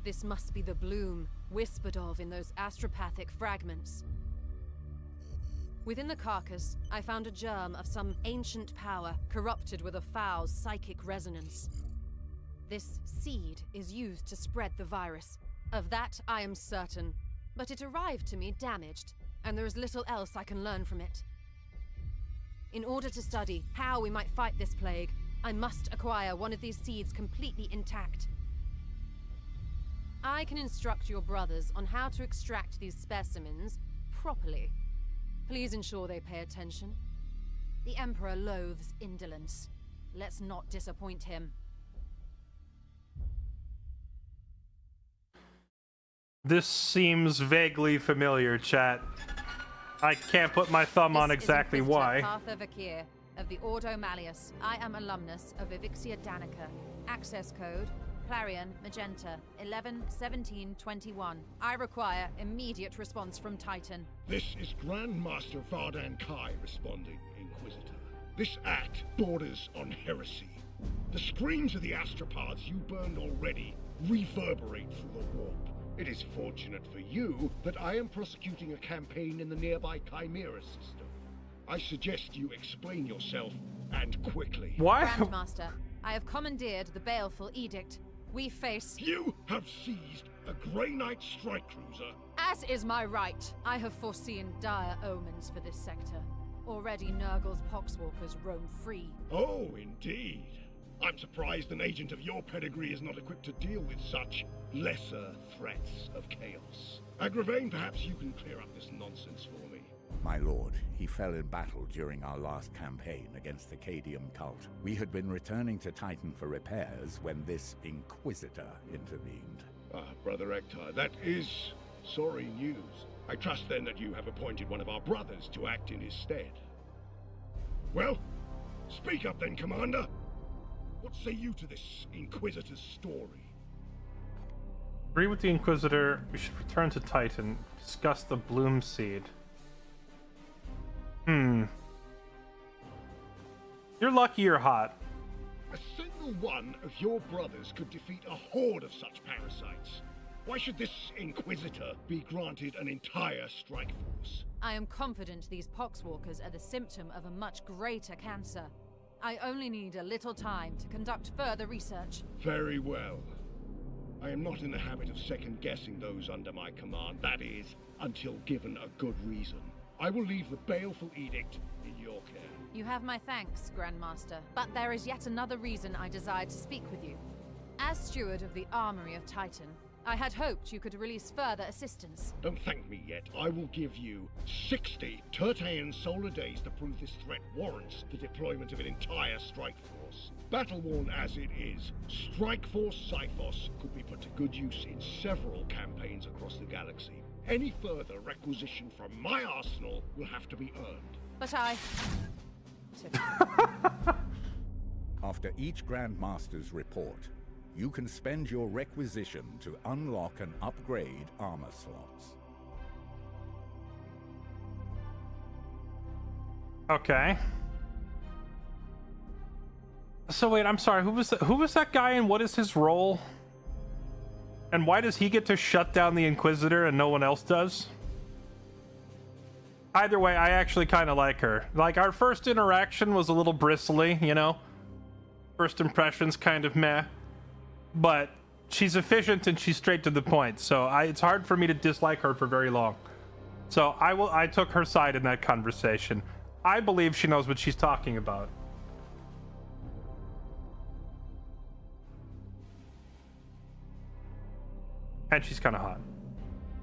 I: This must be the bloom whispered of in those astropathic fragments. Within the carcass, I found a germ of some ancient power corrupted with a foul psychic resonance. This seed is used to spread the virus. Of that, I am certain. But it arrived to me damaged, and there is little else I can learn from it. In order to study how we might fight this plague, I must acquire one of these seeds completely intact. I can instruct your brothers on how to extract these specimens properly. Please ensure they pay attention. The Emperor loathes indolence. Let's not disappoint him.
A: This seems vaguely familiar, chat. I can't put my thumb on exactly why.
I: Arthur Vakir of the Ordo Malleus. I am alumnus of Evixia Danica. Access code Clarion Magenta 111721. I require immediate response from Titan.
M: This is Grandmaster Vardan Kai responding, Inquisitor. This act borders on heresy. The screams of the astropaths you burned already reverberate through the warp. It is fortunate for you that I am prosecuting a campaign in the nearby Chimera system. I suggest you explain yourself, and quickly.
A: Why?
I: Grandmaster, I have commandeered the baleful edict. We face...
M: You have seized a Grey Knight strike cruiser.
I: As is my right. I have foreseen dire omens for this sector. Already Nurgle's poxwalkers roam free.
M: Oh, indeed. I'm surprised an agent of your pedigree is not equipped to deal with such lesser threats of chaos. Agravain, perhaps you can clear up this nonsense for me.
E: My lord, he fell in battle during our last campaign against the Cadium cult. We had been returning to Titan for repairs when this Inquisitor intervened.
M: Ah, Brother Ektar, that is sorry news. I trust then that you have appointed one of our brothers to act in his stead. Well, speak up then, Commander. What say you to this Inquisitor's story?
A: Agree with the Inquisitor. We should return to Titan. Discuss the Bloom Seed. You're lucky you're hot.
M: A single one of your brothers could defeat a horde of such parasites. Why should this Inquisitor be granted an entire strike force?
I: I am confident these poxwalkers are the symptom of a much greater cancer. I only need a little time to conduct further research.
M: Very well. I am not in the habit of second-guessing those under my command, that is, until given a good reason. I will leave the baleful edict in your care.
I: You have my thanks, Grandmaster, but there is yet another reason I desired to speak with you. As steward of the Armory of Titan, I had hoped you could release further assistance.
M: Don't thank me yet. I will give you 60 Tertean solar days to prove this threat warrants the deployment of an entire strike force. Battle-worn as it is, Strike Force Cyphos could be put to good use in several campaigns across the galaxy. Any further requisition from my arsenal will have to be earned.
I: But I...
E: After each Grandmaster's report, you can spend your requisition to unlock and upgrade armor slots.
A: Okay. So wait, I'm sorry. Who was that guy, and what is his role? And why does he get to shut down the Inquisitor and no one else does? Either way, I actually kind of like her. Like, our first interaction was a little bristly, you know? First impressions kind of meh. But she's efficient and she's straight to the point. So it's hard for me to dislike her for very long. So I took her side in that conversation. I believe she knows what she's talking about. And she's kind of hot.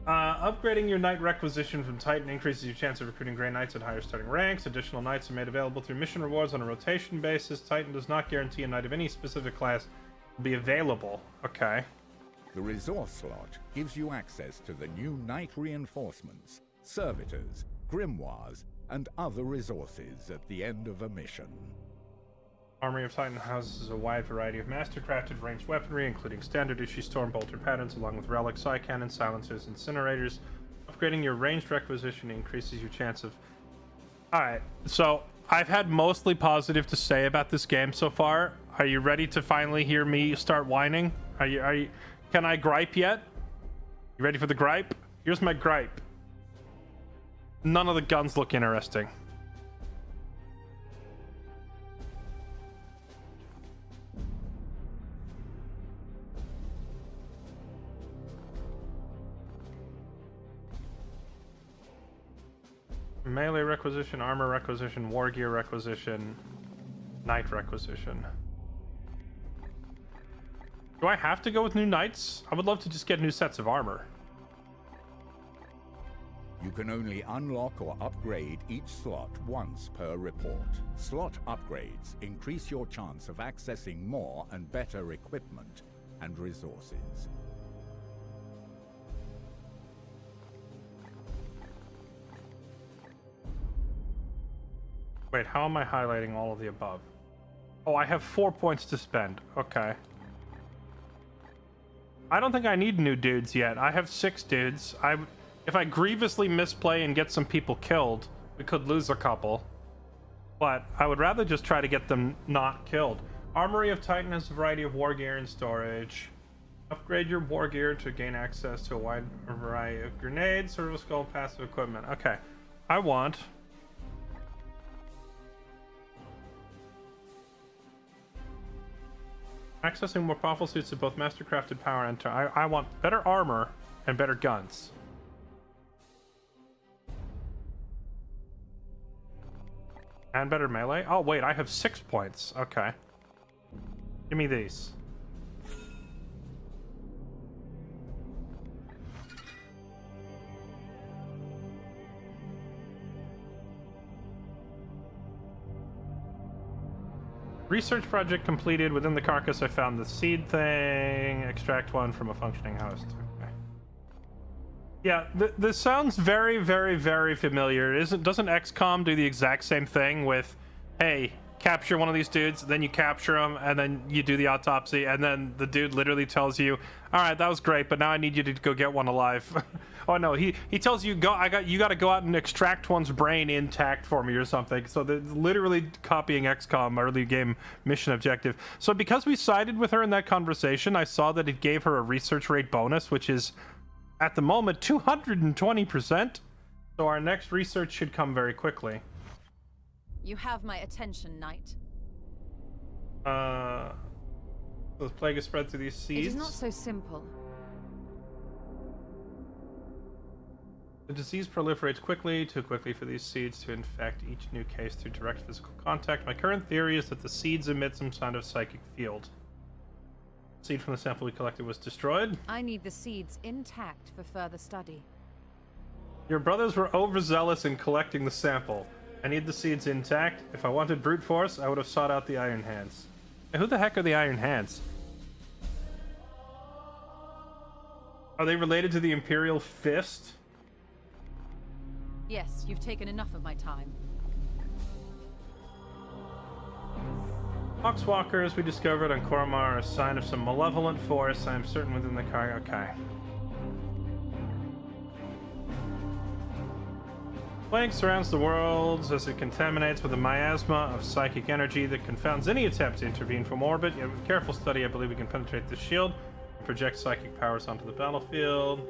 A: Upgrading your knight requisition from Titan increases your chance of recruiting Grey Knights at higher starting ranks. Additional knights are made available through mission rewards on a rotation basis. Titan does not guarantee a knight of any specific class will be available. Okay.
E: The resource slot gives you access to the new knight reinforcements, servitors, grimoires, and other resources at the end of a mission.
A: Armory of Titan houses a wide variety of master-crafted ranged weaponry, including standard-issue Stormbolter patterns, along with relics, psi cannons, silencers, incinerators. Upgrading your ranged requisition increases your chance of... Alright, so I've had mostly positive to say about this game so far. Are you ready to finally hear me start whining? Are you... Can I gripe yet? You ready for the gripe? Here's my gripe. None of the guns look interesting. Melee requisition, armor requisition, war gear requisition, knight requisition. Do I have to go with new knights? I would love to just get new sets of armor.
E: You can only unlock or upgrade each slot once per report. Slot upgrades increase your chance of accessing more and better equipment and resources.
A: Wait, how am I highlighting all of the above? Oh, I have 4 points to spend. Okay. I don't think I need new dudes yet. I have 6 dudes. If I grievously misplay and get some people killed, we could lose a couple. But I would rather just try to get them not killed. Armory of Titan has a variety of war gear and storage. Upgrade your war gear to gain access to a wide variety of grenades, service skull, passive equipment. Okay. I want... accessing more powerful suits of both mastercrafted power and... I want better armor and better guns. And better melee? Oh, wait, I have 6 points. Okay. Give me these. Research project completed. Within the carcass, I found the seed thing. Extract one from a functioning host. Okay. Yeah, this sounds very, very, very familiar. Doesn't XCOM do the exact same thing with, hey, capture one of these dudes, then you capture them, and then you do the autopsy, and then the dude literally tells you, all right, that was great, but now I need you to go get one alive. Oh no, he tells you, you got to go out and extract one's brain intact for me or something. So they're literally copying XCOM early game mission objective. So because we sided with her in that conversation, I saw that it gave her a research rate bonus, which is at the moment 220%. So our next research should come very quickly.
I: You have my attention, Knight.
A: The plague is spread through these seeds.
I: It is not so simple.
A: The disease proliferates quickly, too quickly for these seeds to infect each new case through direct physical contact. My current theory is that the seeds emit some kind of psychic field. The seed from the sample we collected was destroyed.
I: I need the seeds intact for further study.
A: Your brothers were overzealous in collecting the sample. I need the seeds intact. If I wanted brute force, I would have sought out the Iron Hands. Hey, who the heck are the Iron Hands? Are they related to the Imperial Fist?
I: Yes, you've taken enough of my time.
A: Foxwalkers we discovered on Koromar are a sign of some malevolent force. I am certain within the car. Okay. Plague surrounds the world as it contaminates with a miasma of psychic energy that confounds any attempt to intervene from orbit. Yet with careful study, I believe we can penetrate the shield and project psychic powers onto the battlefield.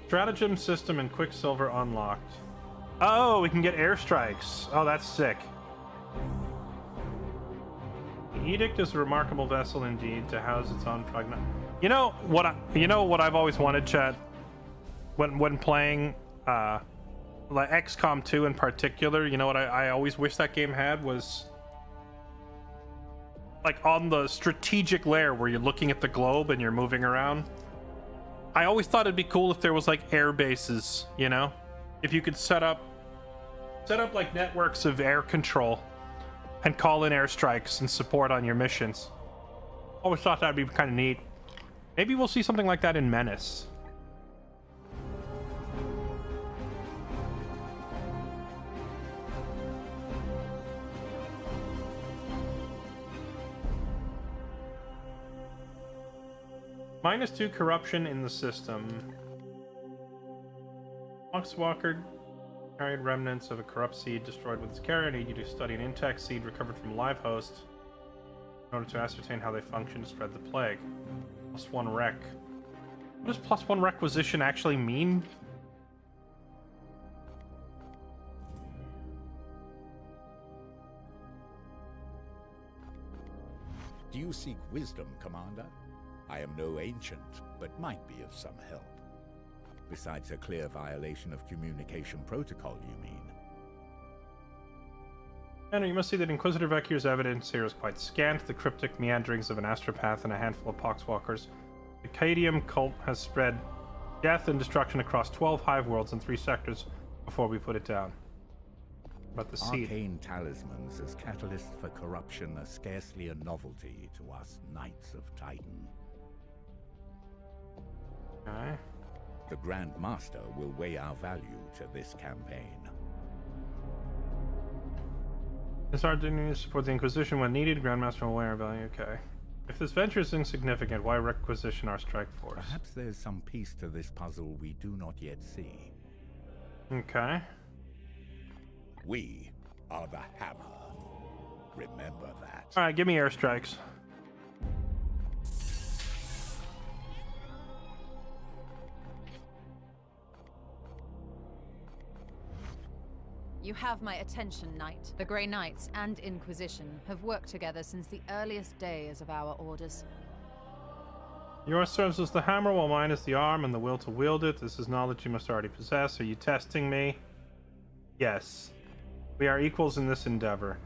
A: Stratagem system and Quicksilver unlocked. Oh, we can get airstrikes. Oh, that's sick. The Edict is a remarkable vessel indeed to house its own prognosis. You know what I've always wanted, chat, when playing like XCOM 2 in particular. You know what I always wish that game had was like on the strategic layer where you're looking at the globe and you're moving around. I always thought it'd be cool if there was like air bases, you know, if you could set up like networks of air control and call in airstrikes and support on your missions. Always thought that'd be kind of neat. Maybe we'll see something like that in Menace. -2 corruption in the system. Foxwalker carried remnants of a corrupt seed destroyed with its carrier. I need you to study an intact seed recovered from a live host in order to ascertain how they function to spread the plague. +1 rec. What does +1 requisition actually mean?
E: Do you seek wisdom, Commander? I am no ancient, but might be of some help. Besides a clear violation of communication protocol, you mean?
A: Anna, you must see that Inquisitor Vekir's evidence here is quite scant. The cryptic meanderings of an astropath and a handful of poxwalkers. The Cadium cult has spread death and destruction across 12 hive worlds in 3 sectors before we put it down. But the seed.
E: Arcane talismans as catalysts for corruption are scarcely a novelty to us Knights of Titan.
A: Okay.
E: The Grand Master will weigh our value to this campaign.
A: It's hard to support the Inquisition when needed. Grandmaster will weigh our value. Okay. If this venture is insignificant, why requisition our strike force?
E: Perhaps there's some piece to this puzzle we do not yet see.
A: Okay.
E: We are the Hammer. Remember that.
A: Alright, give me airstrikes.
I: You have my attention, Knight. The Grey Knights and Inquisition have worked together since the earliest days of our orders.
A: Yours serves as the hammer, while mine is the arm and the will to wield it. This is knowledge you must already possess. Are you testing me? Yes. We are equals in this endeavor.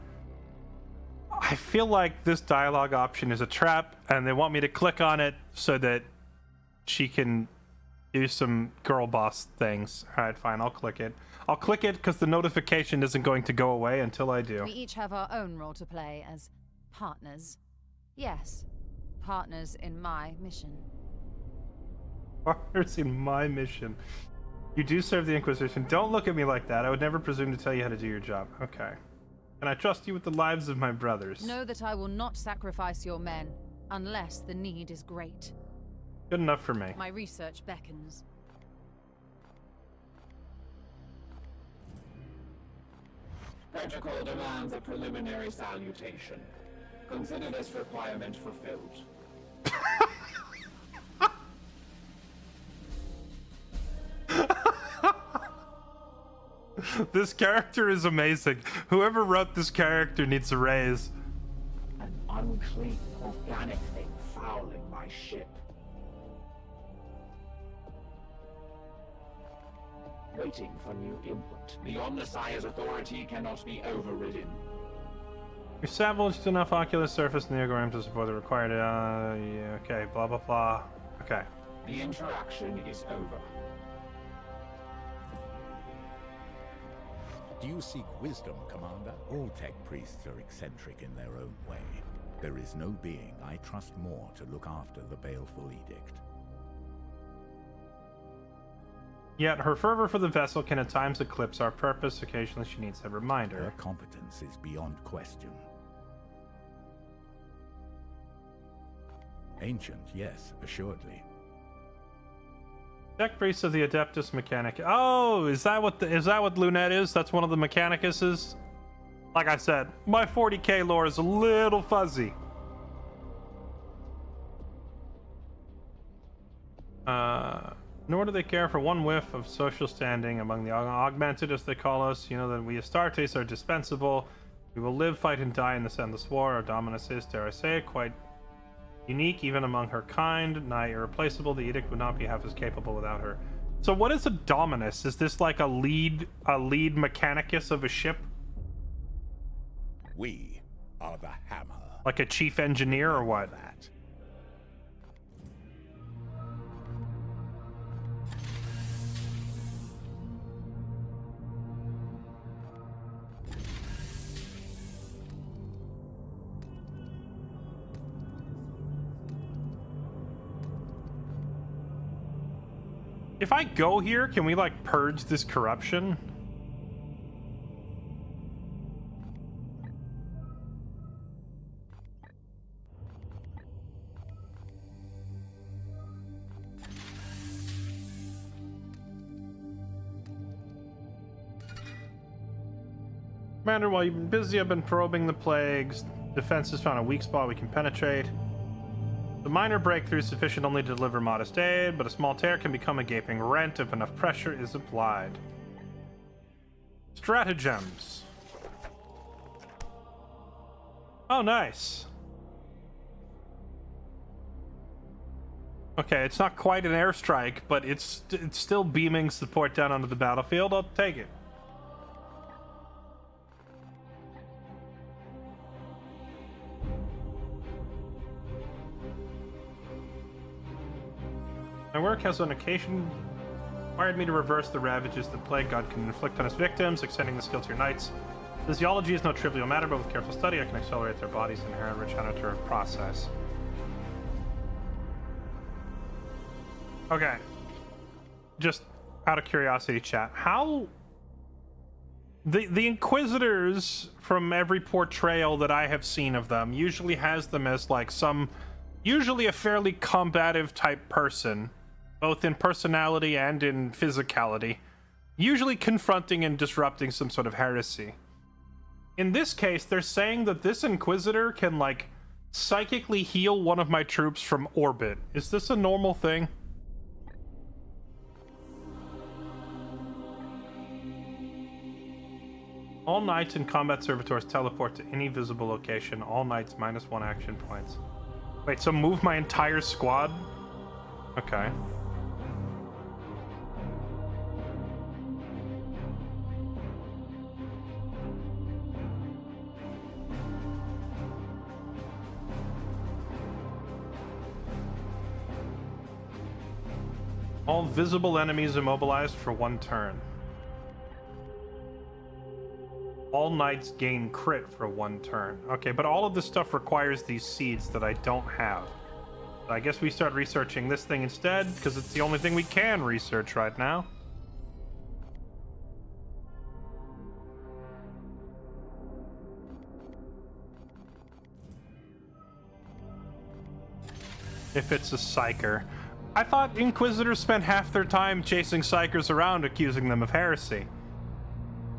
A: I feel like this dialogue option is a trap, and they want me to click on it so that she can do some girl boss things. Alright, fine, I'll click it. I'll click it because the notification isn't going to go away until I do.
I: We each have our own role to play as partners. Yes, partners in my mission.
A: Partners in my mission. You do serve the Inquisition. Don't look at me like that. I would never presume to tell you how to do your job. Okay. Can I trust you with the lives of my brothers?
I: Know that I will not sacrifice your men unless the need is great.
A: Good enough for me.
I: My research beckons.
H: Protocol demands a preliminary salutation. Consider this requirement fulfilled.
A: This character is amazing. Whoever wrote this character needs a raise.
H: An unclean, organic thing fouling my ship. Waiting for new input. The Omnissiah's authority cannot be overridden.
A: You salvaged enough Oculus surface Neogram to support the required. Yeah, okay, blah blah blah. Okay.
H: The interaction is over.
E: Do you seek wisdom, Commander? All tech priests are eccentric in their own way. There is no being I trust more to look after the baleful edict.
A: Yet her fervor for the vessel can at times eclipse our purpose. Occasionally she needs a reminder.
E: Her competence is beyond question. Ancient, yes, assuredly.
A: Tech priest of the Adeptus Mechanicus. Oh, is that what Lunette is? That's one of the Mechanicus. Like I said, my 40k lore is a little fuzzy. Nor do they care for one whiff of social standing among the augmented, as they call us. You know that we Astartes are dispensable. We will live, fight, and die in this endless war. Our dominus is, dare I say, quite unique, even among her kind, nigh irreplaceable. The edict would not be half as capable without her. So what is a dominus? Is this like a lead mechanicus of a ship?
E: We are the Hammer.
A: Like a chief engineer or what?
E: That.
A: If I go here, can we like purge this corruption? Commander, while you've been busy, I've been probing the plagues. Defense has found a weak spot we can penetrate. The minor breakthrough is sufficient only to deliver modest aid, but a small tear can become a gaping rent if enough pressure is applied. Stratagems. Oh, nice. Okay, it's not quite an airstrike, but it's still beaming support down onto the battlefield. I'll take it. My work has on occasion required me to reverse the ravages the plague god can inflict on his victims, extending the skill to your knights. Physiology is no trivial matter, but with careful study I can accelerate their bodies' inherent regenerative process. Okay. just out of curiosity, chat, how the Inquisitors, from every portrayal that I have seen of them, usually has them as like usually a fairly combative type person, both in personality and in physicality, usually confronting and disrupting some sort of heresy. In this case, they're saying that this Inquisitor can, like, psychically heal one of my troops from orbit. Is this a normal thing? All knights and combat servitors teleport to any visible location. All knights -1 action points. Wait, so move my entire squad? Okay. All visible enemies immobilized for 1 turn. All knights gain crit for 1 turn. Okay, but all of this stuff requires these seeds that I don't have. So I guess we start researching this thing instead, because it's the only thing we can research right now. If it's a psyker. I thought Inquisitors spent half their time chasing psykers around, accusing them of heresy.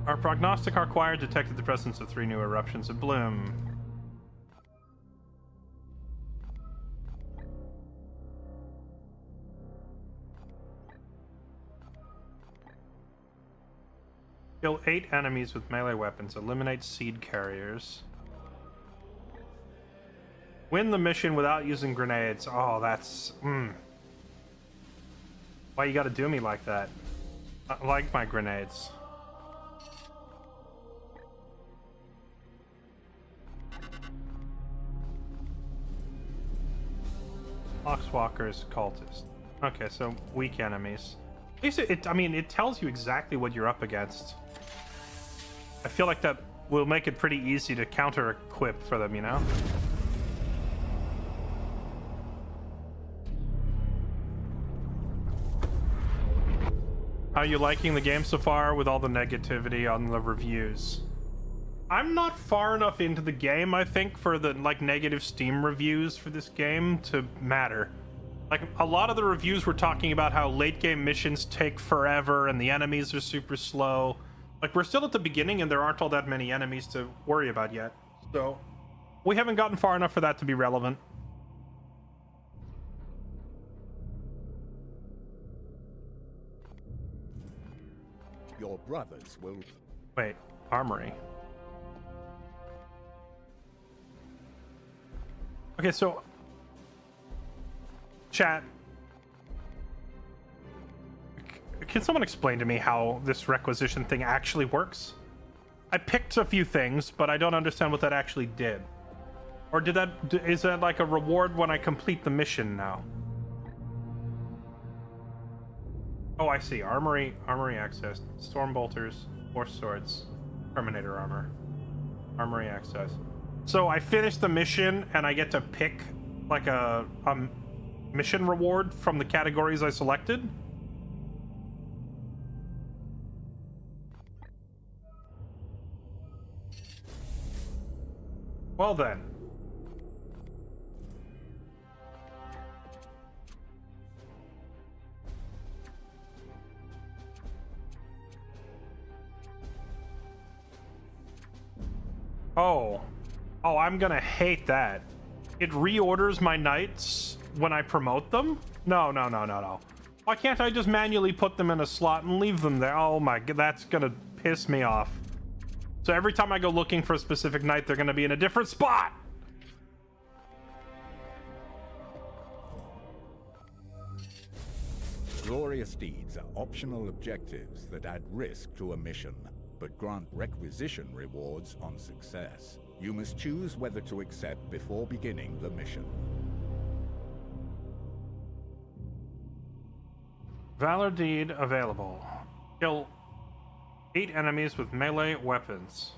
A: Our prognostic acquired detected the presence of 3 new eruptions of bloom. Kill 8 enemies with melee weapons. Eliminate seed carriers. Win the mission without using grenades. Oh, that's... Why you gotta do me like that? I like my grenades. Oxwalkers, cultists. Okay, so weak enemies. At least it tells you exactly what you're up against. I feel like that will make it pretty easy to counter-equip for them, you know? How are you liking the game so far with all the negativity on the reviews? I'm not far enough into the game, I think, for the, like, negative Steam reviews for this game to matter. Like, a lot of the reviews were talking about how late-game missions take forever and the enemies are super slow. Like, we're still at the beginning and there aren't all that many enemies to worry about yet. So, we haven't gotten far enough for that to be relevant.
E: Your brothers will...
A: Wait, armory. Okay, so... Chat. Can someone explain to me how this requisition thing actually works? I picked a few things, but I don't understand what that actually did. Or did that... Is that like a reward when I complete the mission now? Oh, I see. Armory access. Storm bolters, force swords, Terminator armor. Armory access. So I finish the mission and I get to pick like a mission reward from the categories I selected? Well then. Oh, I'm gonna hate that. It reorders my knights when I promote them? No. Why can't I just manually put them in a slot and leave them there? Oh my god, that's gonna piss me off. So every time I go looking for a specific knight, they're gonna be in a different spot!
E: Glorious deeds are optional objectives that add risk to a mission, but grant requisition rewards on success. You must choose whether to accept before beginning the mission.
A: Valor deed available. Kill 8 enemies with melee weapons.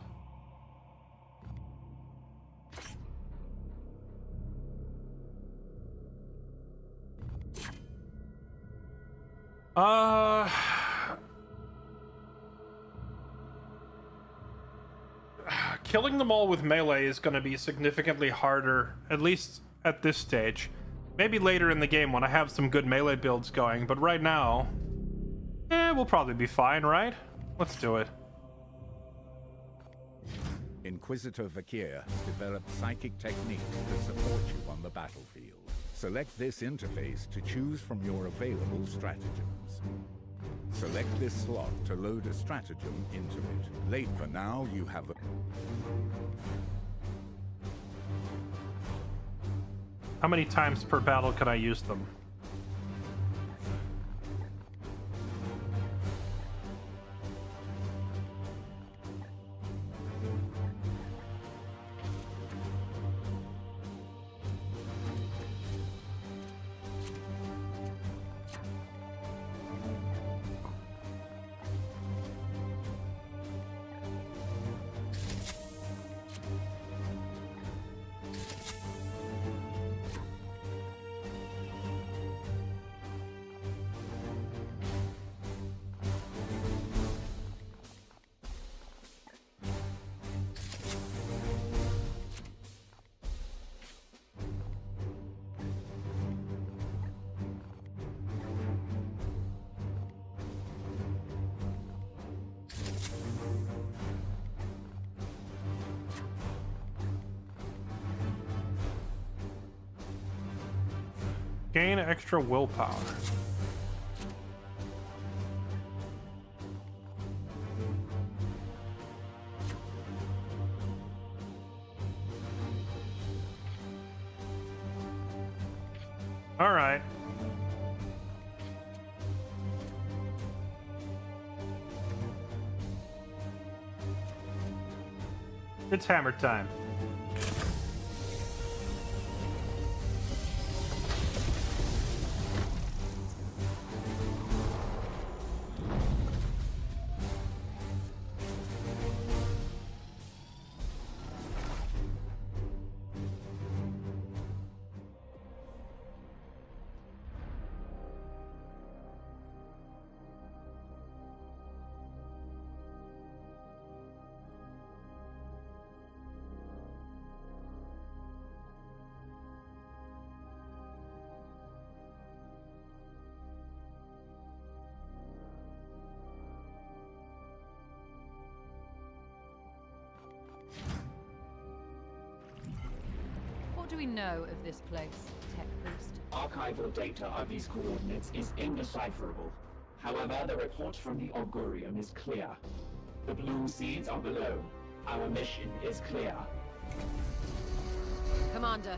A: Killing them all with melee is going to be significantly harder, at least at this stage. Maybe later in the game when I have some good melee builds going, but right now, we'll probably be fine, right? Let's do it.
E: Inquisitor Vakir developed psychic techniques to support you on the battlefield. Select this interface to choose from your available stratagems. Select this slot to load a stratagem into it. Late for now, you have a...
A: How many times per battle can I use them? Gain extra willpower. All right. It's hammer time.
I: What do we know of this place, Tech Priest?
H: Archival data of these coordinates is indecipherable. However, the report from the Augurium is clear. The bloom seeds are below. Our mission is clear.
I: Commander,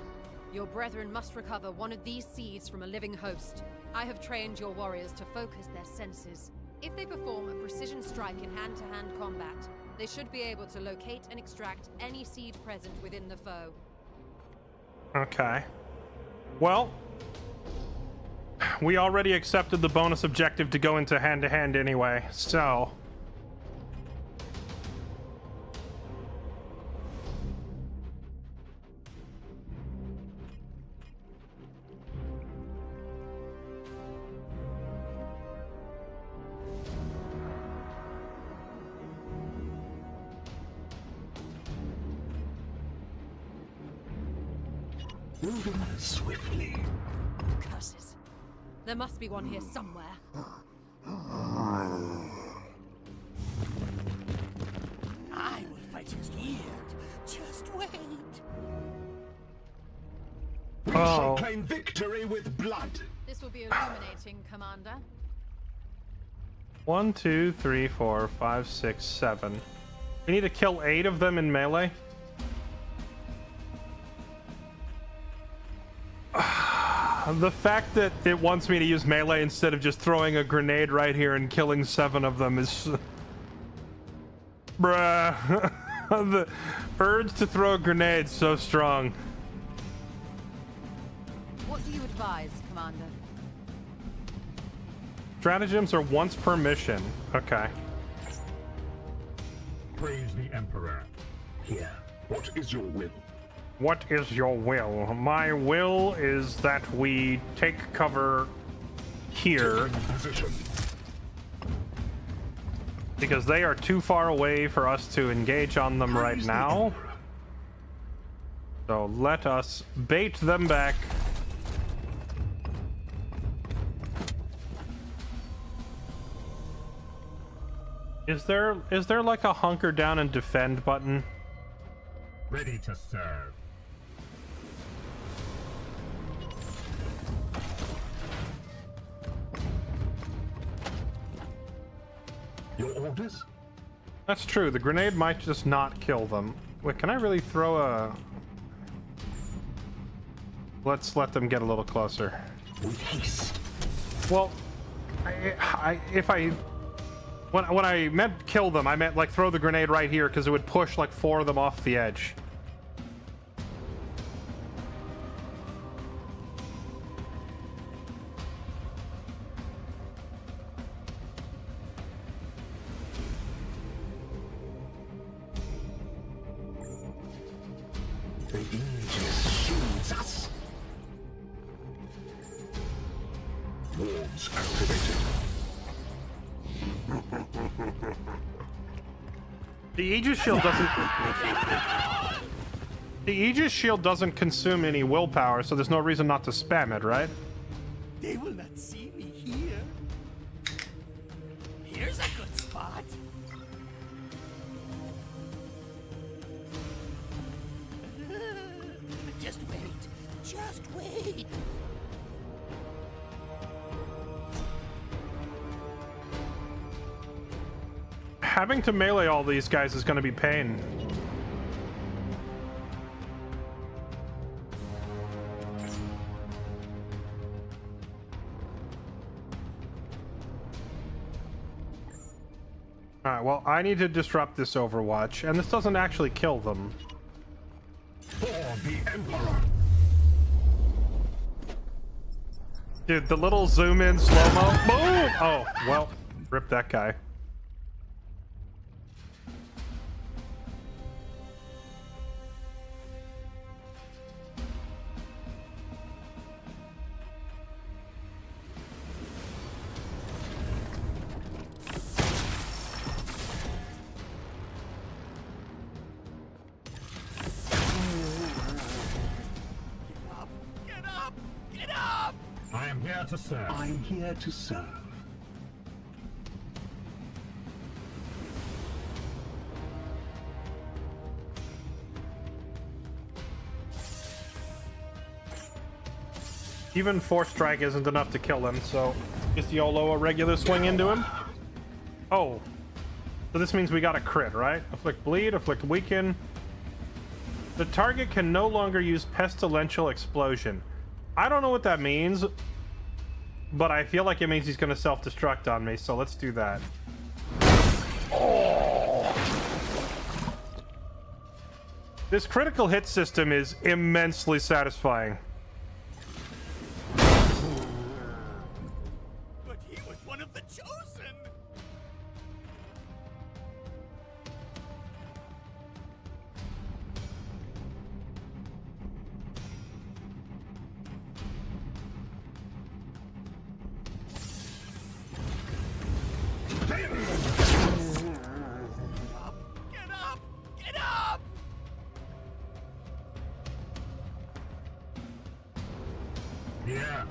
I: your brethren must recover one of these seeds from a living host. I have trained your warriors to focus their senses. If they perform a precision strike in hand-to-hand combat, they should be able to locate and extract any seed present within the foe.
A: Okay. Well, we already accepted the bonus objective to go into hand-to-hand anyway, so...
B: Moving swiftly.
I: Curses. There must be one here somewhere.
K: I will fight his yield. Just wait.
B: We shall claim victory with blood.
I: This will be illuminating, Commander.
A: 1, 2, 3, 4, 5, 6, 7. We need to kill 8 of them in melee. The fact that it wants me to use melee instead of just throwing a grenade right here and killing 7 of them is... Bruh. The urge to throw a grenade so strong.
I: What do you advise, Commander?
A: Stratagems are once per mission. Okay.
L: Praise the Emperor.
B: Here, what is your will?
A: What is your will? My will is that we take cover here. Because they are too far away for us to engage on them right now. So let us bait them back. Is there like a hunker down and defend button?
L: Ready to serve.
B: Your orders?
A: That's true. The grenade might just not kill them. Wait, can I really throw a... Let's let them get a little closer.
B: With haste.
A: Well, when I meant kill them, I meant like throw the grenade right here because it would push like 4 of them off the edge.
B: The Aegis shields us. Wards activated.
A: The Aegis shield doesn't... The Aegis shield doesn't consume any willpower, so there's no reason not to spam it, right?
K: They will not see me here. Here's a good spot. Just wait. Just wait.
A: Having to melee all these guys is going to be pain. Alright, well, I need to disrupt this Overwatch, and this doesn't actually kill them.
L: For the Emperor.
A: Dude, the little zoom in slow-mo. Boom! Oh, well, rip that guy.
L: I am here to serve.
B: I am here to serve.
A: Even Force Strike isn't enough to kill him, so just YOLO a regular swing into him. Oh, so this means we got a crit, right? Afflict Bleed, Afflict Weaken. The target can no longer use Pestilential Explosion. I don't know what that means, but I feel like it means he's going to self-destruct on me, so let's do that. Oh. This critical hit system is immensely satisfying.
K: But he was one of the chosen. Get up! Get up!
L: Yeah.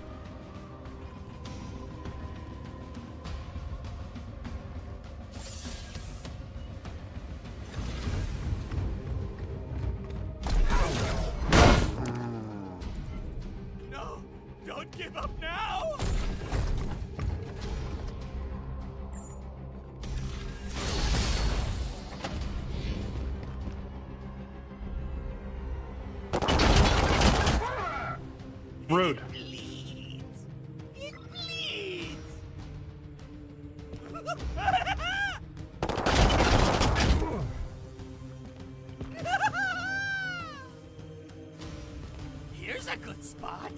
K: No! Don't give up now!
A: Rude.
K: It bleeds! It bleeds! Here's a good spot.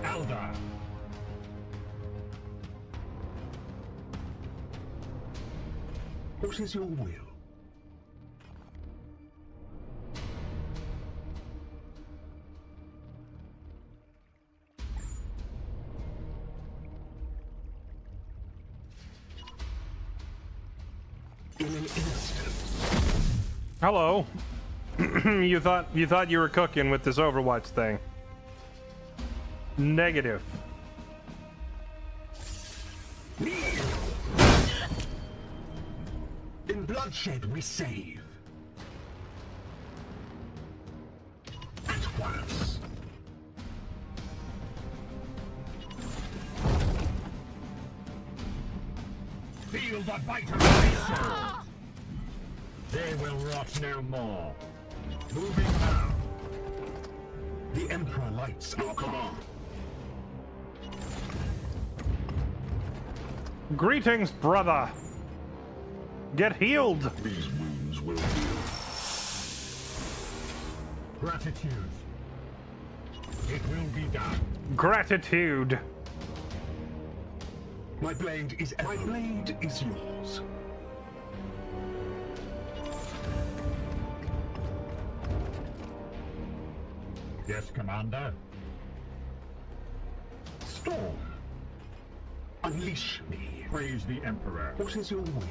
L: Elder.
B: What is your will? In an instant.
A: Hello. you thought you were cooking with this Overwatch thing. Negative.
B: In bloodshed we save. At once.
L: Feel the bite of my soul. They will rot no more. Moving now.
B: The Emperor lights our command.
A: Greetings, brother. Get healed.
B: These wounds will heal.
L: Gratitude. It will be done.
A: Gratitude.
B: My blade is yours.
L: Yes, Commander.
B: Storm. Unleash me.
L: Praise the Emperor.
B: What is your will?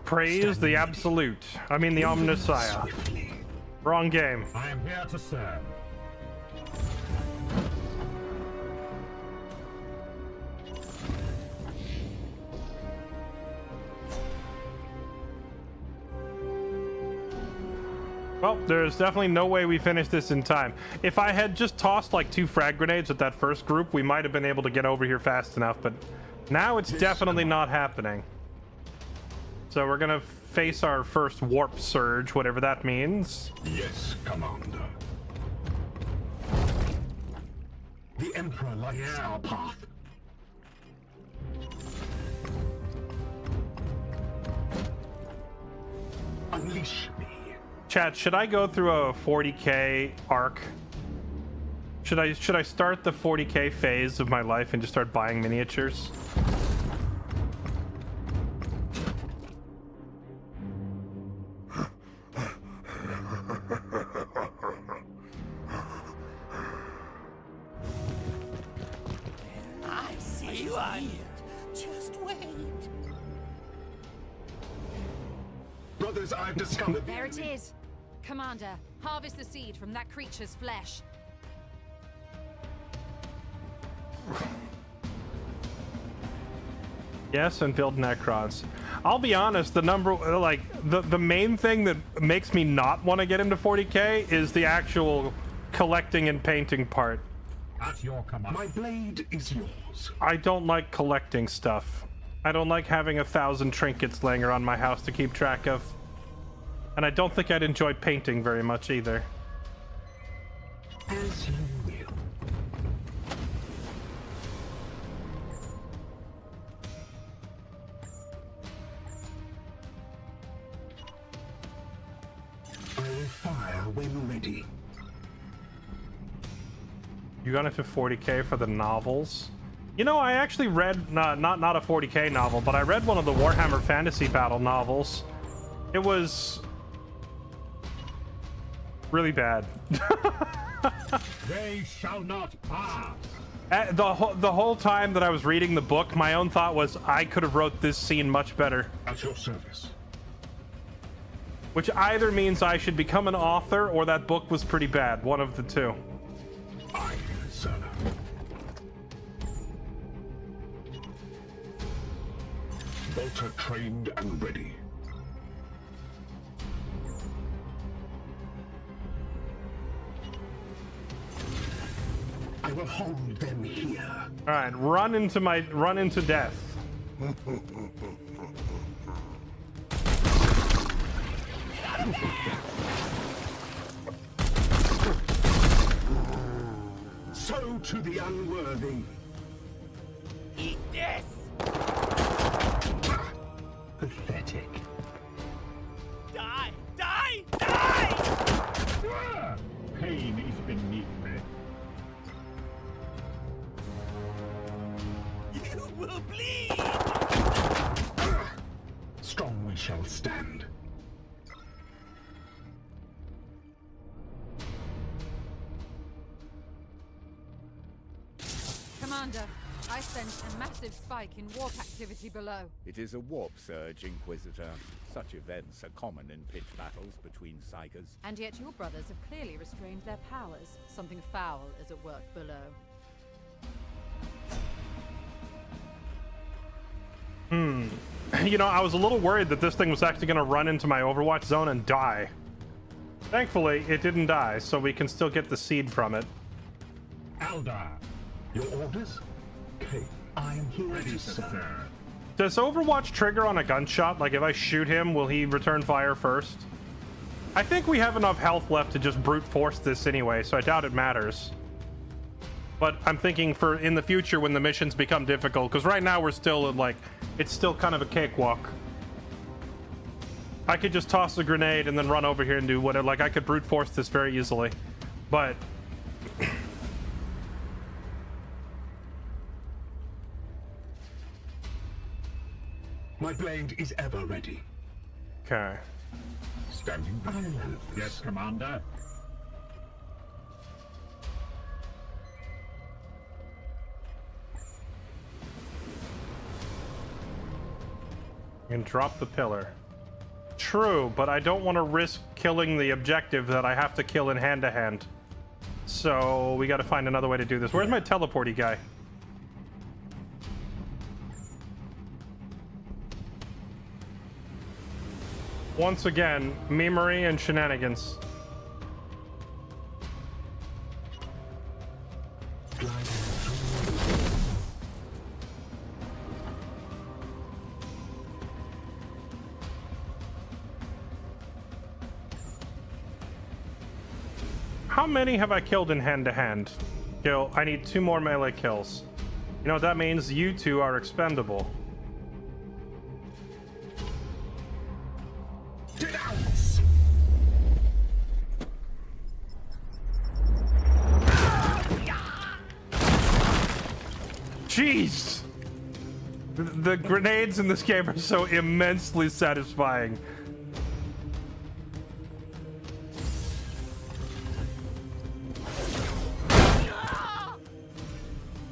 A: Praise the absolute. I mean the Omnissiah.
B: Swiftly.
A: Wrong game.
L: I am here to serve.
A: Well, there's definitely no way we finish this in time. If I had just tossed like 2 frag grenades at that first group, we might have been able to get over here fast enough, but now it's definitely not happening. So we're gonna face our first warp surge, whatever that means.
B: Yes, Commander. The Emperor lights our path. Unleash me.
A: Chat, should I go through a 40k arc? Should I start the 40k phase of my life and just start buying miniatures?
K: I see one. Just wait.
B: Brothers, I've discovered...
I: There it is. Commander, harvest the seed from that creature's flesh.
A: Yes, and build Necrons. I'll be honest, the main thing that makes me not want to get into 40k is the actual collecting and painting part.
L: At your command.
B: My blade is yours.
A: I don't like collecting stuff. I don't like having 1,000 trinkets laying around my house to keep track of. And I don't think I'd enjoy painting very much either.
B: As you will. I will fire when ready.
A: You got into 40k for the novels? You know, I actually read, not a 40k novel, but I read one of the Warhammer Fantasy Battle novels. It was really bad.
L: They shall not pass.
A: The whole time that I was reading the book, my own thought was, I could have wrote this scene much better.
B: At your service.
A: Which either means I should become an author, or that book was pretty bad. One of the two.
B: Aye, sir. Bolter trained and ready. I will hold them here.
A: All right, run into death.
B: So to the unworthy.
K: Eat this.
B: Pathetic.
K: Die! Die! Die!
L: Pain is beneath me.
K: You will to bleed!
L: Strong we shall stand.
I: Commander, I sense a massive spike in warp activity below.
E: It is a warp surge, Inquisitor. Such events are common in pitched battles between Psychers.
I: And yet your brothers have clearly restrained their powers. Something foul is at work below.
A: You know, I was a little worried that this thing was actually going to run into my Overwatch zone and die. Thankfully, it didn't die, so we can still get the seed from it.
L: Aldar, your orders? Okay, I am here to serve.
A: Does Overwatch trigger on a gunshot? Like, if I shoot him, will he return fire first? I think we have enough health left to just brute force this anyway, so I doubt it matters. But I'm thinking for in the future when the missions become difficult, because right now we're still like, it's still kind of a cakewalk. I could just toss a grenade and then run over here and do whatever. Like, I could brute force this very easily. But
L: My blade is ever ready.
A: okay.
L: Standing by. Yes, Commander.
A: You can drop the pillar. True, but I don't want to risk killing the objective that I have to kill in hand-to-hand. So we got to find another way to do this. Where's my teleporty guy? Once again, memery and shenanigans. How many have I killed in hand-to-hand? Kill. I need 2 more melee kills. You know what that means? You 2 are expendable.
L: Denounce!
A: Jeez! The grenades in this game are so immensely satisfying.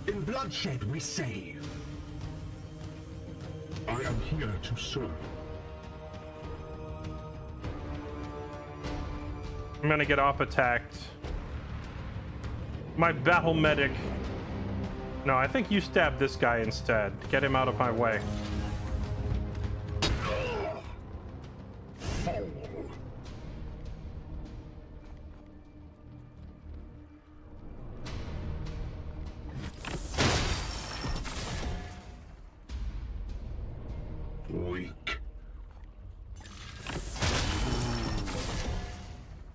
L: In bloodshed we save. I am here to serve.
A: I'm gonna get op attacked. My battle medic. No, I think you stab this guy instead. Get him out of my way.
L: Fall. Weak.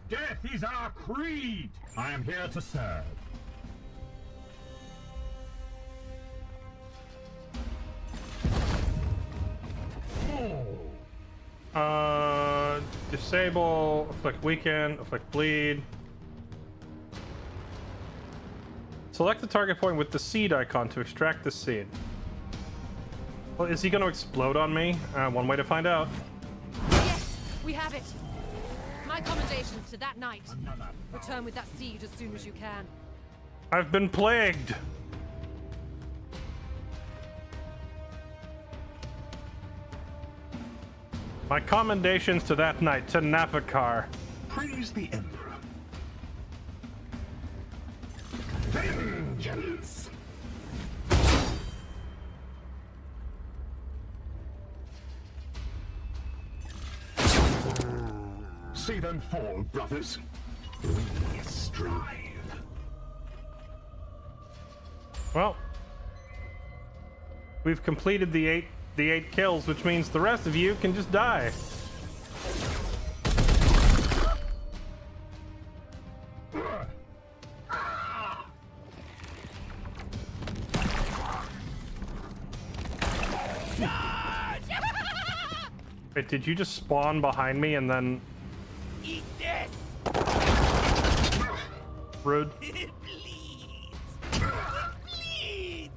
N: Death is our creed! I am here to serve.
A: Disable, afflict weaken, afflict bleed. Select the target point with the seed icon to extract the seed. Well, is he going to explode on me? One way to find out.
I: Yes, we have it. My commendations to that knight. Return with that seed as soon as you can.
A: I've been plagued. My commendations to that knight, to Nafikar.
L: Praise the Emperor. Vengeance! See them fall, brothers. We strive.
A: Well, we've completed the eight kills, which means the rest of you can just die. Wait, did you just spawn behind me and then...
K: Eat this!
A: Rude.
K: It bleeds! It bleeds!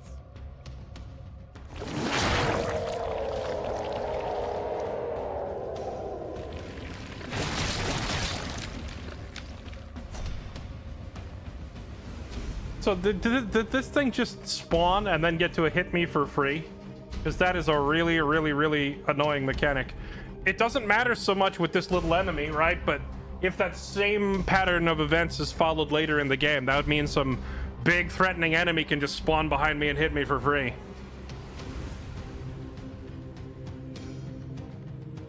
A: So did this thing just spawn and then get to hit me for free? Because that is a really, really, really annoying mechanic. It doesn't matter so much with this little enemy, right? But if that same pattern of events is followed later in the game, that would mean some big threatening enemy can just spawn behind me and hit me for free.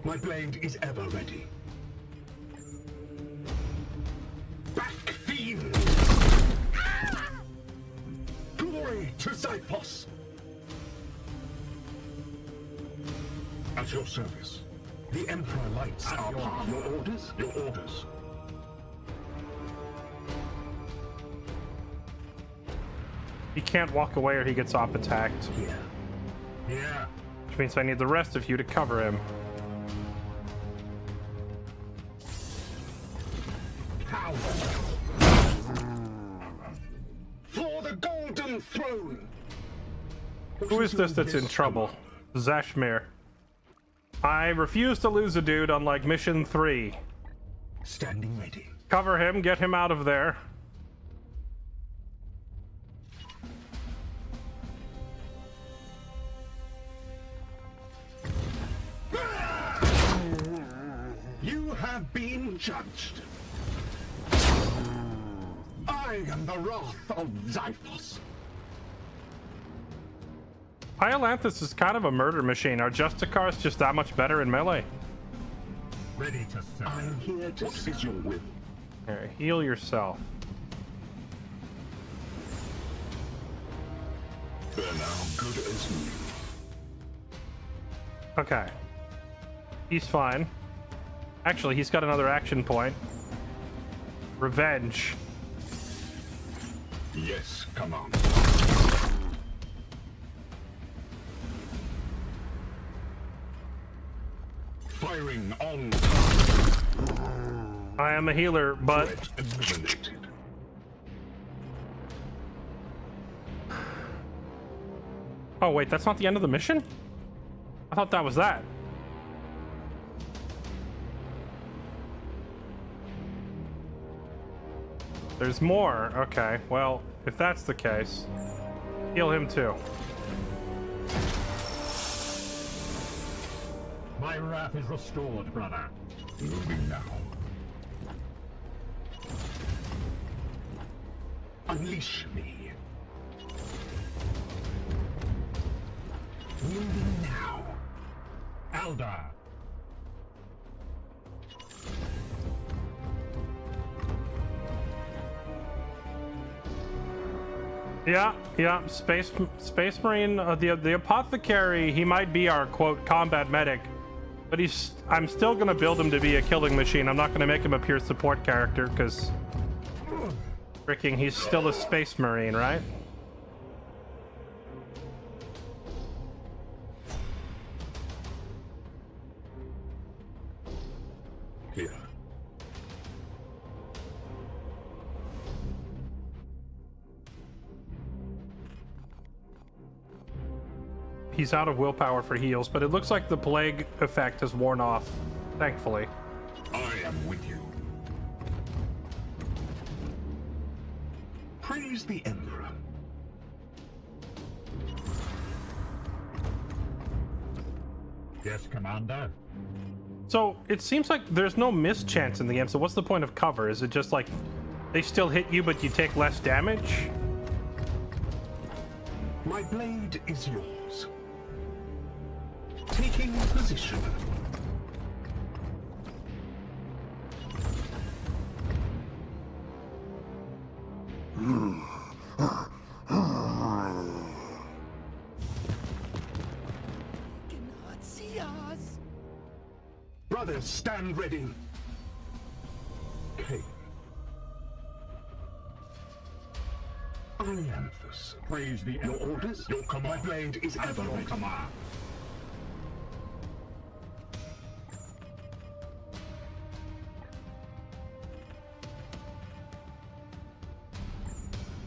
L: My blade is ever ready. Back, fiend! Glory to Xiphos! At your service. The Emperor lights our path. Your orders? Your orders.
A: He can't walk away or he gets off attacked.
L: Here. Here.
A: Which means I need the rest of you to cover him.
L: For the Golden Throne!
A: Who is this that's in trouble? Zashmir. I refuse to lose a dude on like mission 3.
L: Standing ready.
A: Cover him, get him out of there.
L: You have been judged. I am the wrath of Xiphos.
A: Iolanthus is kind of a murder machine. Are Justicars just that much better in melee?
N: Ready to serve.
L: I'm here to see your will.
A: Here, heal yourself.
L: They're now good as new.
A: Okay. He's fine. Actually, he's got another action point. Revenge.
L: Yes, Commander. Firing on target.
A: I am a healer, but... Oh, wait, that's not the end of the mission? I thought that was that. There's more. Okay, well, if that's the case, heal him too.
N: My wrath is restored, brother.
L: Moving now. Unleash me. Moving now.
N: Eldar.
A: Yeah, Space Marine, the Apothecary, he might be our, quote, combat medic, but I'm still gonna build him to be a killing machine. I'm not gonna make him a pure support character, because freaking, he's still a Space Marine, right?
L: Here.
A: He's out of willpower for heals, but it looks like the plague effect has worn off, thankfully.
L: I am with you. Praise the Emperor.
N: Yes, Commander.
A: So, it seems like there's no mischance in the game, so what's the point of cover? Is it just like, they still hit you, but you take less damage?
L: My blade is yours. Taking position.
K: Cannot see us.
L: Brothers, stand ready. Cain. Iolanthus.
N: Praise the
L: Your orders?
N: Your command.
L: My blade is ever
N: your
L: ready.
N: command.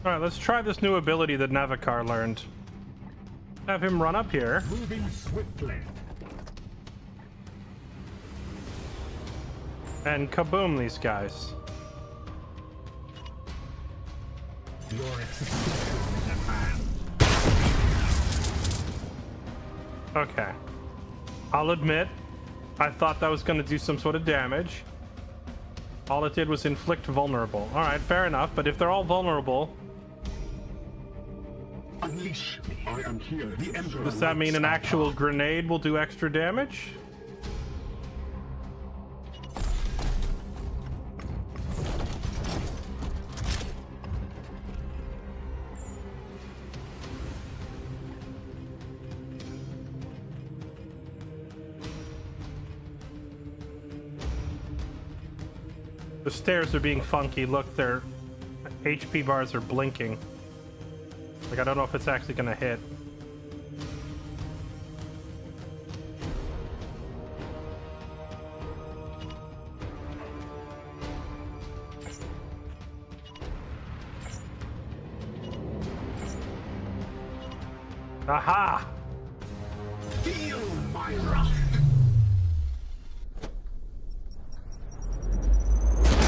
A: Alright, let's try this new ability that Navikar learned. Have him run up here.
N: Moving swiftly.
A: And kaboom these guys.
L: Your execution is at hand.
A: Okay. I'll admit, I thought that was going to do some sort of damage. All it did was inflict vulnerable. Alright, fair enough, but if they're all vulnerable...
L: Unleash me. I am here. The Emperor.
A: Does that mean an actual grenade will do extra damage? The stairs are being funky. Look, their HP bars are blinking. Like, I don't know if it's actually gonna hit. Aha!
L: Feel my wrath.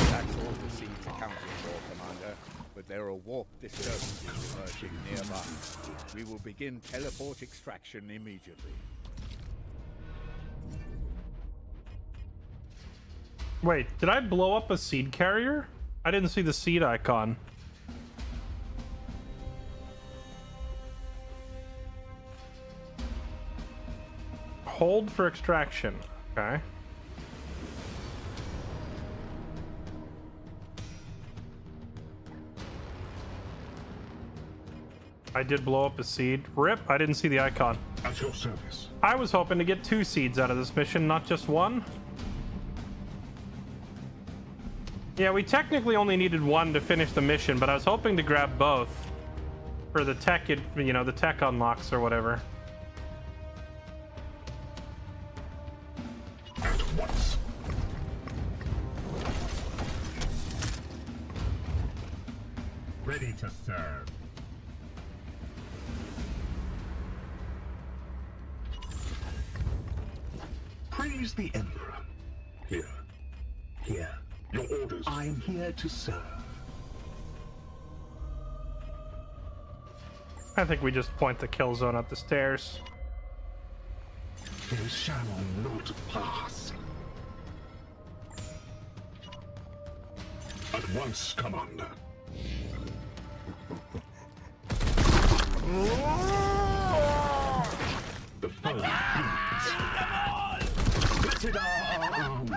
E: That's all the seeds accounted for, Commander. But there are warp disturbances emerging nearby. We will begin teleport extraction immediately.
A: Wait, did I blow up a seed carrier? I didn't see the seed icon. Hold for extraction. Okay. I did blow up a seed. Rip, I didn't see the icon.
L: At your service.
A: I was hoping to get 2 seeds out of this mission, not just 1. Yeah, we technically only needed 1 to finish the mission, but I was hoping to grab both for the tech, you know, the tech unlocks or whatever.
L: At once. Ready to serve. Praise the Emperor. Here. Here. Your orders. I am here to serve.
A: I think we just point the kill zone up the stairs.
L: They shall not pass. At once, Commander. The foe bleeds. Blessed are our arms.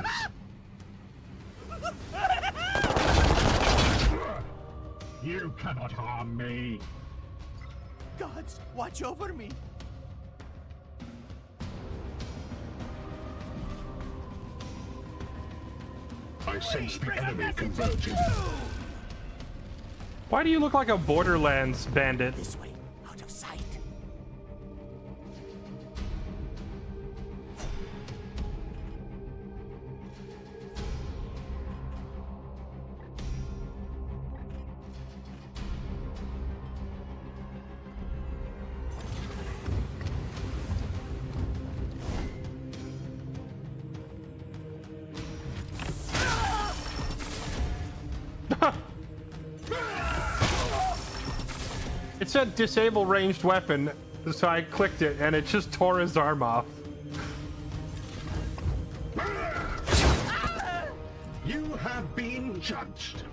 L: You cannot harm me.
K: Gods, watch over me.
L: I sense the enemy converging.
A: Why do you look like a Borderlands bandit?
K: This way, out of sight.
A: It said disable ranged weapon, so I clicked it and it just tore his arm off.
L: You have been judged.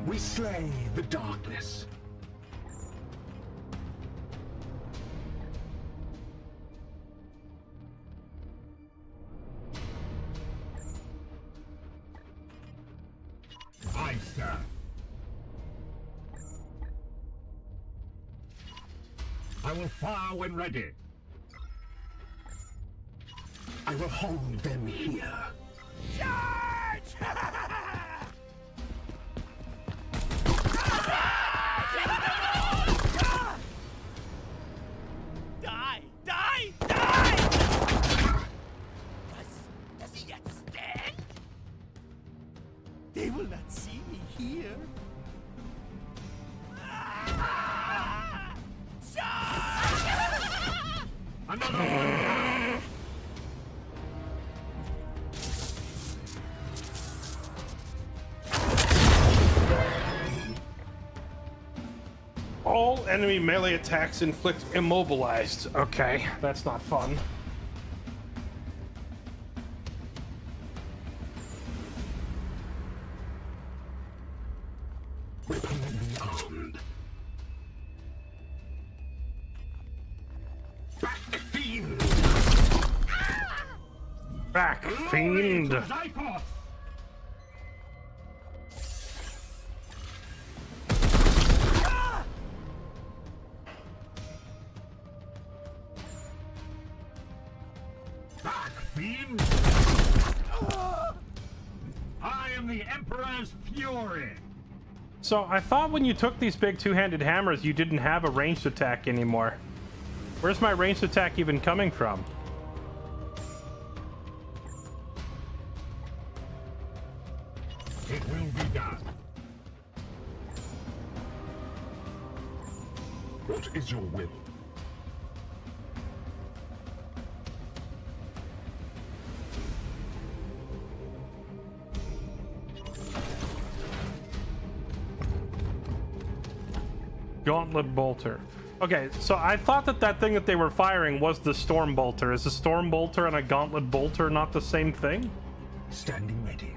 L: We slay the darkness. Aye, sir. I will fire when ready. I will hold them here.
K: Charge! Die! Die! Die! Does he yet stand? They will not see me here.
L: Another one!
A: All enemy melee attacks inflict immobilized. Okay, that's not fun. Back, fiend!
N: Back, fiend! I am the Emperor's fury!
A: So, I thought when you took these big two-handed hammers, you didn't have a ranged attack anymore. Where's my ranged attack even coming from?
N: It will be done.
L: What is your will?
A: Gauntlet bolter. Okay, so I thought that thing that they were firing was the storm bolter. Is a storm bolter and a gauntlet bolter not the same thing?
L: Standing ready.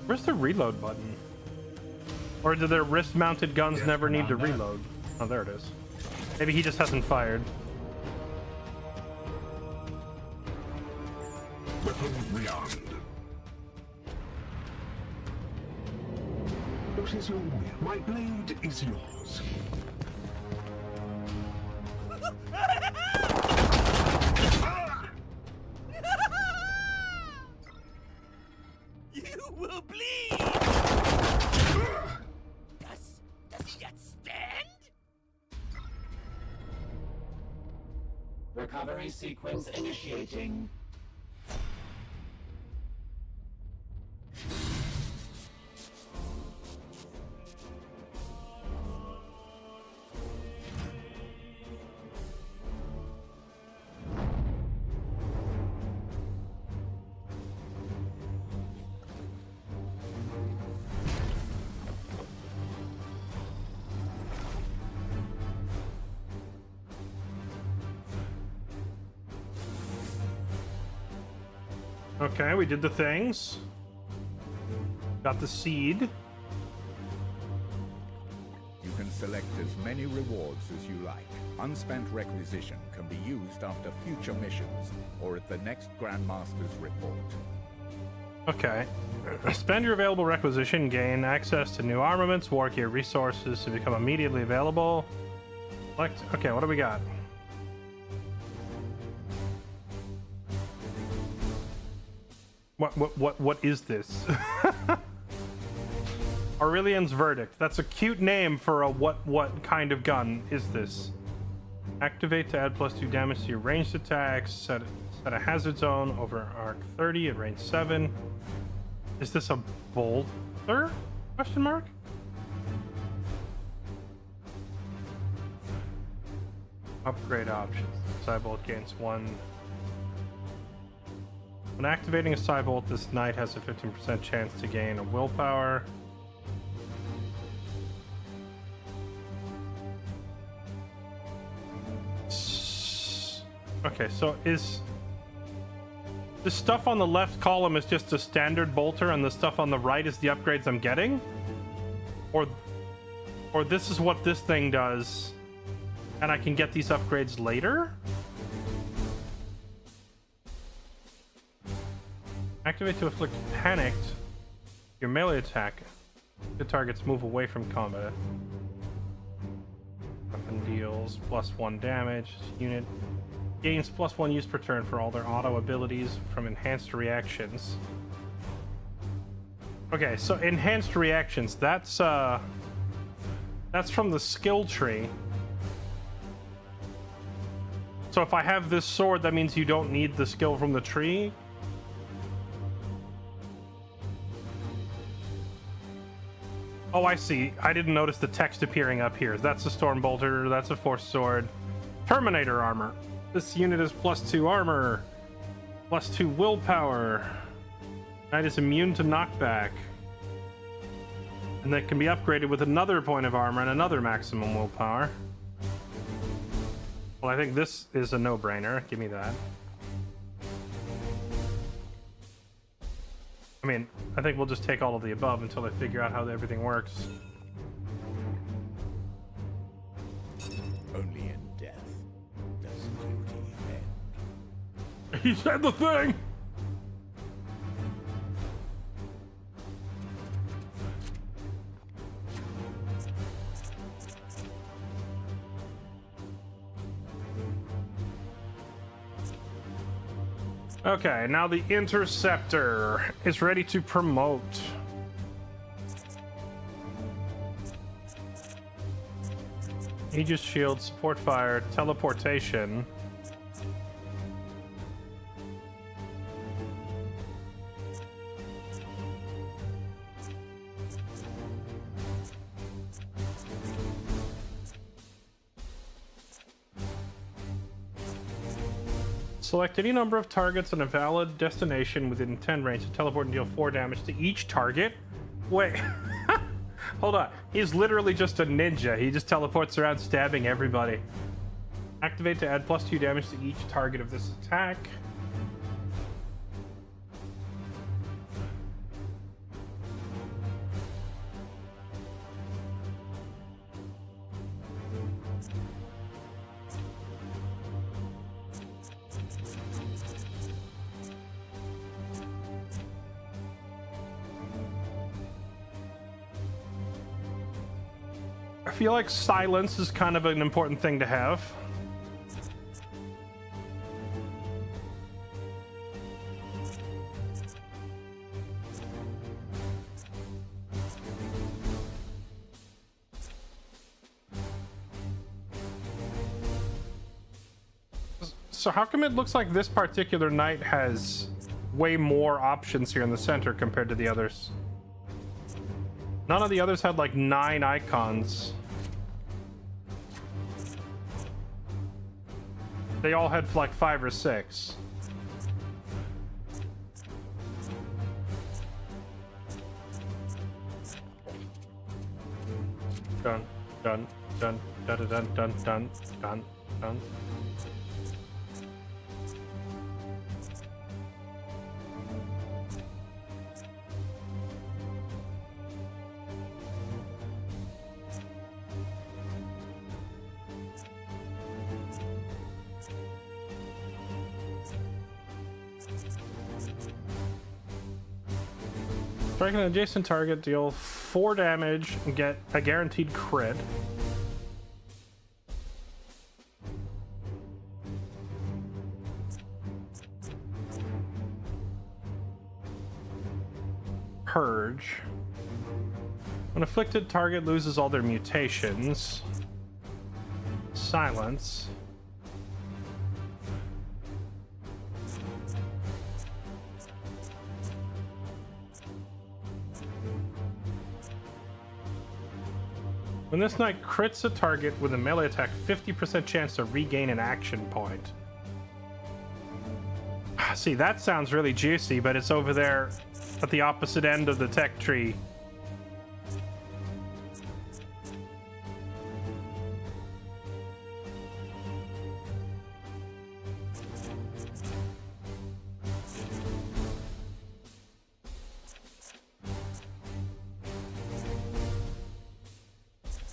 A: Where's the reload button? Or do their wrist-mounted guns never need to reload? Oh, there it is. Maybe he just hasn't fired.
L: Weapon rearmed. What is your will? My blade is yours.
K: You will bleed! Does he yet stand?
H: Recovery sequence initiating.
A: Okay, we did the things. Got the seed.
E: You can select as many rewards as you like. Unspent requisition can be used after future missions or at the next Grandmaster's report.
A: Okay. Spend your available requisition, gain access to new armaments, war gear, resources to become immediately available. Select. Okay, what do we got? What is this? Aurelian's Verdict. That's a cute name for a what kind of gun is this? Activate to add +2 damage to your ranged attacks. Set a hazard zone over arc 30 at range 7. Is this a bolter? Question mark? Upgrade options. Cybolt gains 1. When activating a Cybolt, this knight has a 15% chance to gain a willpower. Okay, so is the stuff on the left column is just a standard bolter and the stuff on the right is the upgrades I'm getting? Or this is what this thing does and I can get these upgrades later? Activate to inflict panic. Your melee attack. The targets move away from combat. Weapon deals +1 damage. Unit gains +1 use per turn for all their auto abilities from enhanced reactions. Okay, so enhanced reactions. That's from the skill tree. So if I have this sword, that means you don't need the skill from the tree. Oh, I see. I didn't notice the text appearing up here. That's a storm bolter. That's a force sword. Terminator armor. This unit is +2 armor, +2 willpower. Knight is immune to knockback. And that can be upgraded with another point of armor and another maximum willpower. Well, I think this is a no-brainer. Give me that. I mean, I think we'll just take all of the above until I figure out how everything works.
E: Only in death does duty end.
A: He said the thing! Okay, now the Interceptor is ready to promote. Aegis shield, support fire, teleportation. Select any number of targets on a valid destination within 10 range to teleport and deal 4 damage to each target. Wait, hold on. He's literally just a ninja. He just teleports around stabbing everybody. Activate to add +2 damage to each target of this attack. I feel like silence is kind of an important thing to have. So how come it looks like this particular knight has way more options here in the center compared to the others? None of the others had like 9 icons. They all had like 5 or 6. Dun dun dun dun dun dun dun dun dun. Strike an adjacent target, deal 4 damage, and get a guaranteed crit. Purge. When afflicted, target loses all their mutations. Silence. When this knight crits a target with a melee attack, 50% chance to regain an action point. See, that sounds really juicy, but it's over there at the opposite end of the tech tree.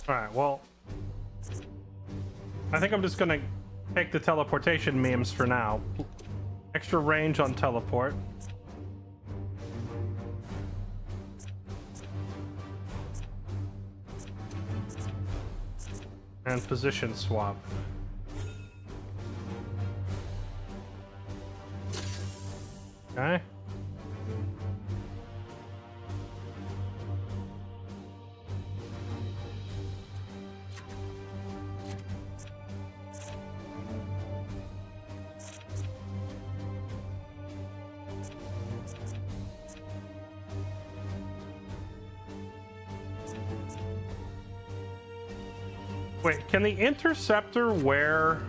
A: Alright, well, I think I'm just gonna take the teleportation memes for now. Extra range on teleport. And position swap. Okay. Wait, can the Interceptor wear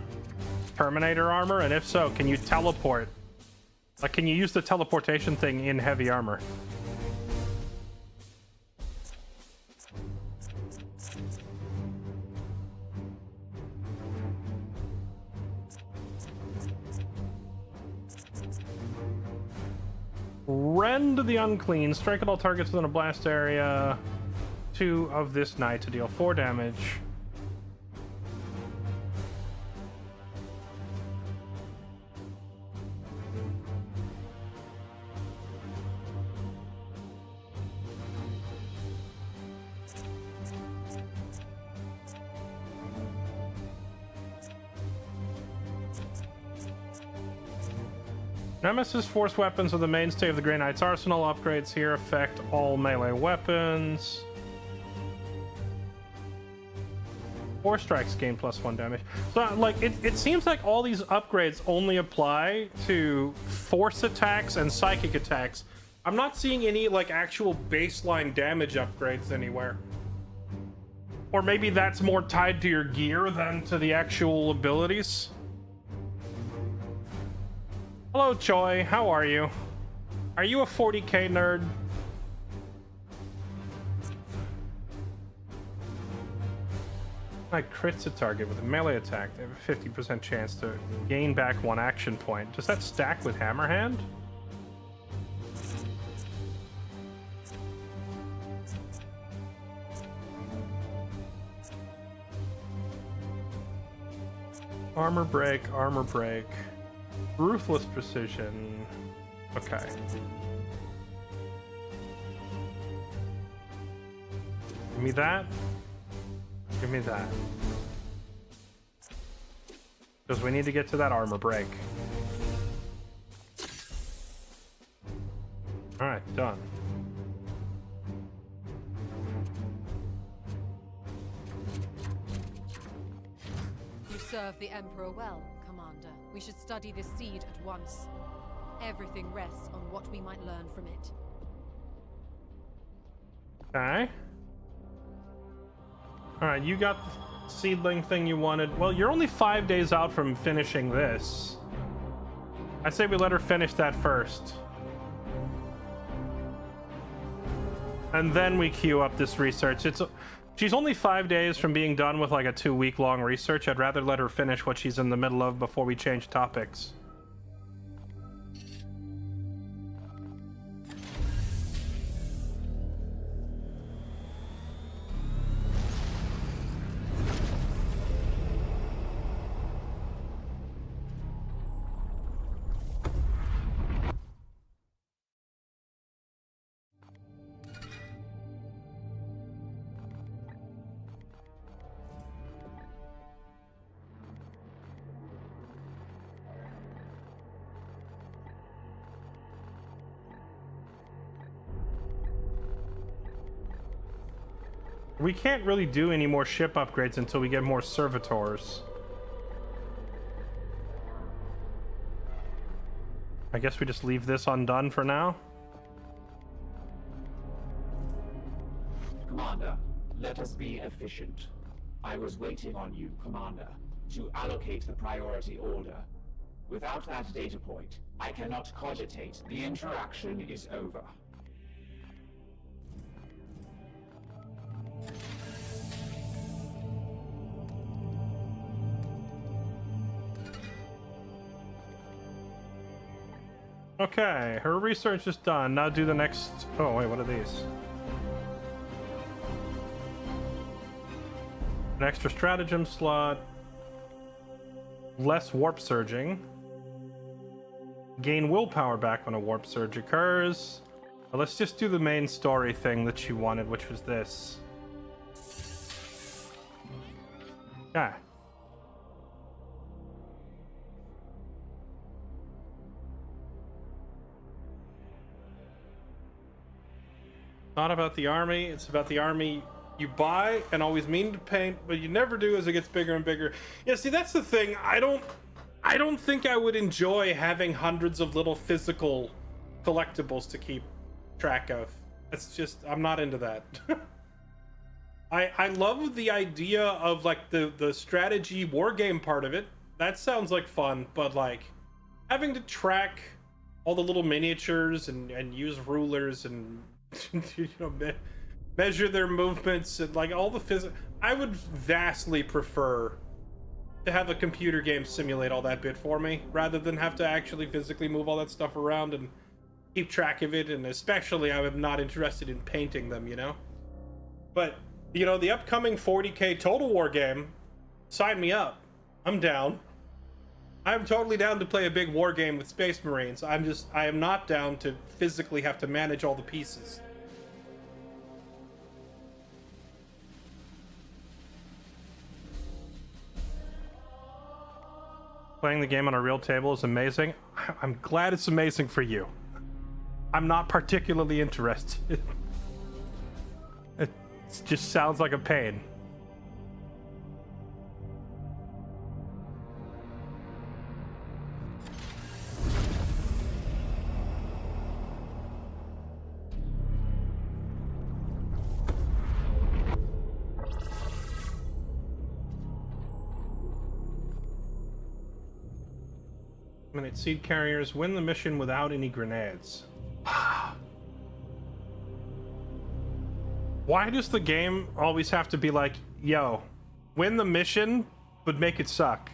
A: Terminator armor? And if so, can you teleport? Like, can you use the teleportation thing in heavy armor? Rend the Unclean. Strike at all targets within a blast area. 2 of this knight to deal 4 damage. Nemesis force weapons are the mainstay of the Grey Knight's arsenal. Upgrades here affect all melee weapons. 4 strikes gain +1 damage. So, like, it seems like all these upgrades only apply to force attacks and psychic attacks. I'm not seeing any, like, actual baseline damage upgrades anywhere. Or maybe that's more tied to your gear than to the actual abilities. Hello, Choi. How are you? Are you a 40k nerd? I crits a target with a melee attack. They have a 50% chance to gain back 1 action point. Does that stack with Hammerhand? Armor break, armor break. Ruthless precision. Okay. Give me that. Give me that. Because we need to get to that armor break. Alright, done.
I: You serve the Emperor well, Commander. We should study this seed at once. Everything rests on what we might learn from it.
A: Okay. Alright, you got the seedling thing you wanted. Well, you're only 5 days out from finishing this. I say we let her finish that first. And then we queue up this research. She's only 5 days from being done with like a 2-week-long research. I'd rather let her finish what she's in the middle of before we change topics. We can't really do any more ship upgrades until we get more servitors. I guess we just leave this undone for now.
H: Commander, let us be efficient. I was waiting on you, Commander, to allocate the priority order. Without that data point, I cannot cogitate. The interaction is over.
A: Okay, her research is done. Now do the next... Oh, wait, what are these? An extra stratagem slot. Less warp surging. Gain willpower back when a warp surge occurs. Well, let's just do the main story thing that she wanted, which was this. Okay. Not about the army, it's about the army you buy and always mean to paint, but you never do as it gets bigger and bigger. Yeah, see, that's the thing. I don't think I would enjoy having hundreds of little physical collectibles to keep track of. It's just, I'm not into that. I love the idea of like the strategy war game part of it. that sounds like fun, but like having to track all the little miniatures and use rulers and you know measure their movements and like all the physics. I would vastly prefer to have a computer game simulate all that bit for me rather than have to actually physically move all that stuff around and keep track of it. And especially I am not interested in painting them, you know. But you know, the upcoming 40K Total War game, sign me up. I'm down. I'm totally down to play a big war game with Space Marines. I am not down to physically have to manage all the pieces. Playing the game on a real table is amazing. I'm glad it's amazing for you. I'm not particularly interested. It just sounds like a pain. Minute seed carriers win the mission without any grenades. Why does the game always have to be like, yo, win the mission, but make it suck?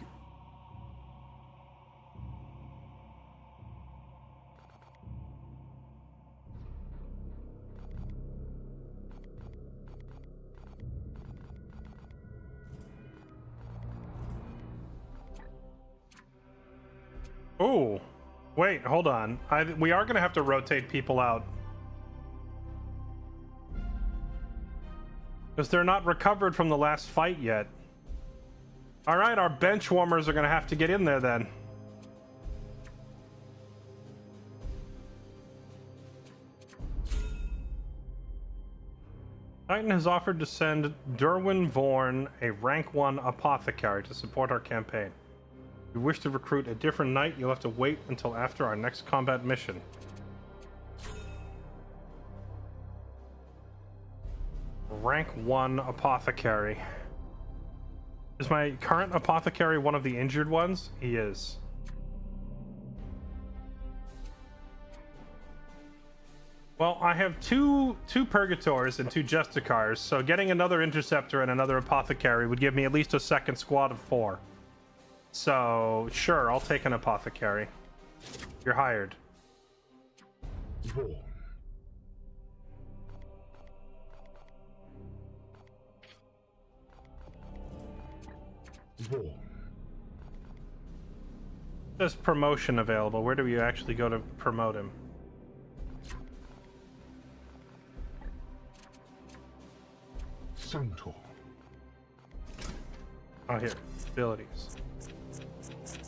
A: Oh, wait, hold on. We are going to have to rotate people out. Because they're not recovered from the last fight yet. Alright, our bench warmers are going to have to get in there then. Titan has offered to send Derwin Vorn, a rank 1 apothecary, to support our campaign. If you wish to recruit a different knight, you'll have to wait until after our next combat mission. Rank 1 apothecary. Is my current apothecary one of the injured ones? He is. Well, I have two purgators and 2 justicars, so getting another interceptor and another apothecary would give me at least a second squad of 4. So, sure, I'll take an apothecary. You're hired.
L: Vorn. Vorn.
A: There's promotion available. Where do we actually go to promote him?
L: Centaur.
A: Oh, here. Abilities.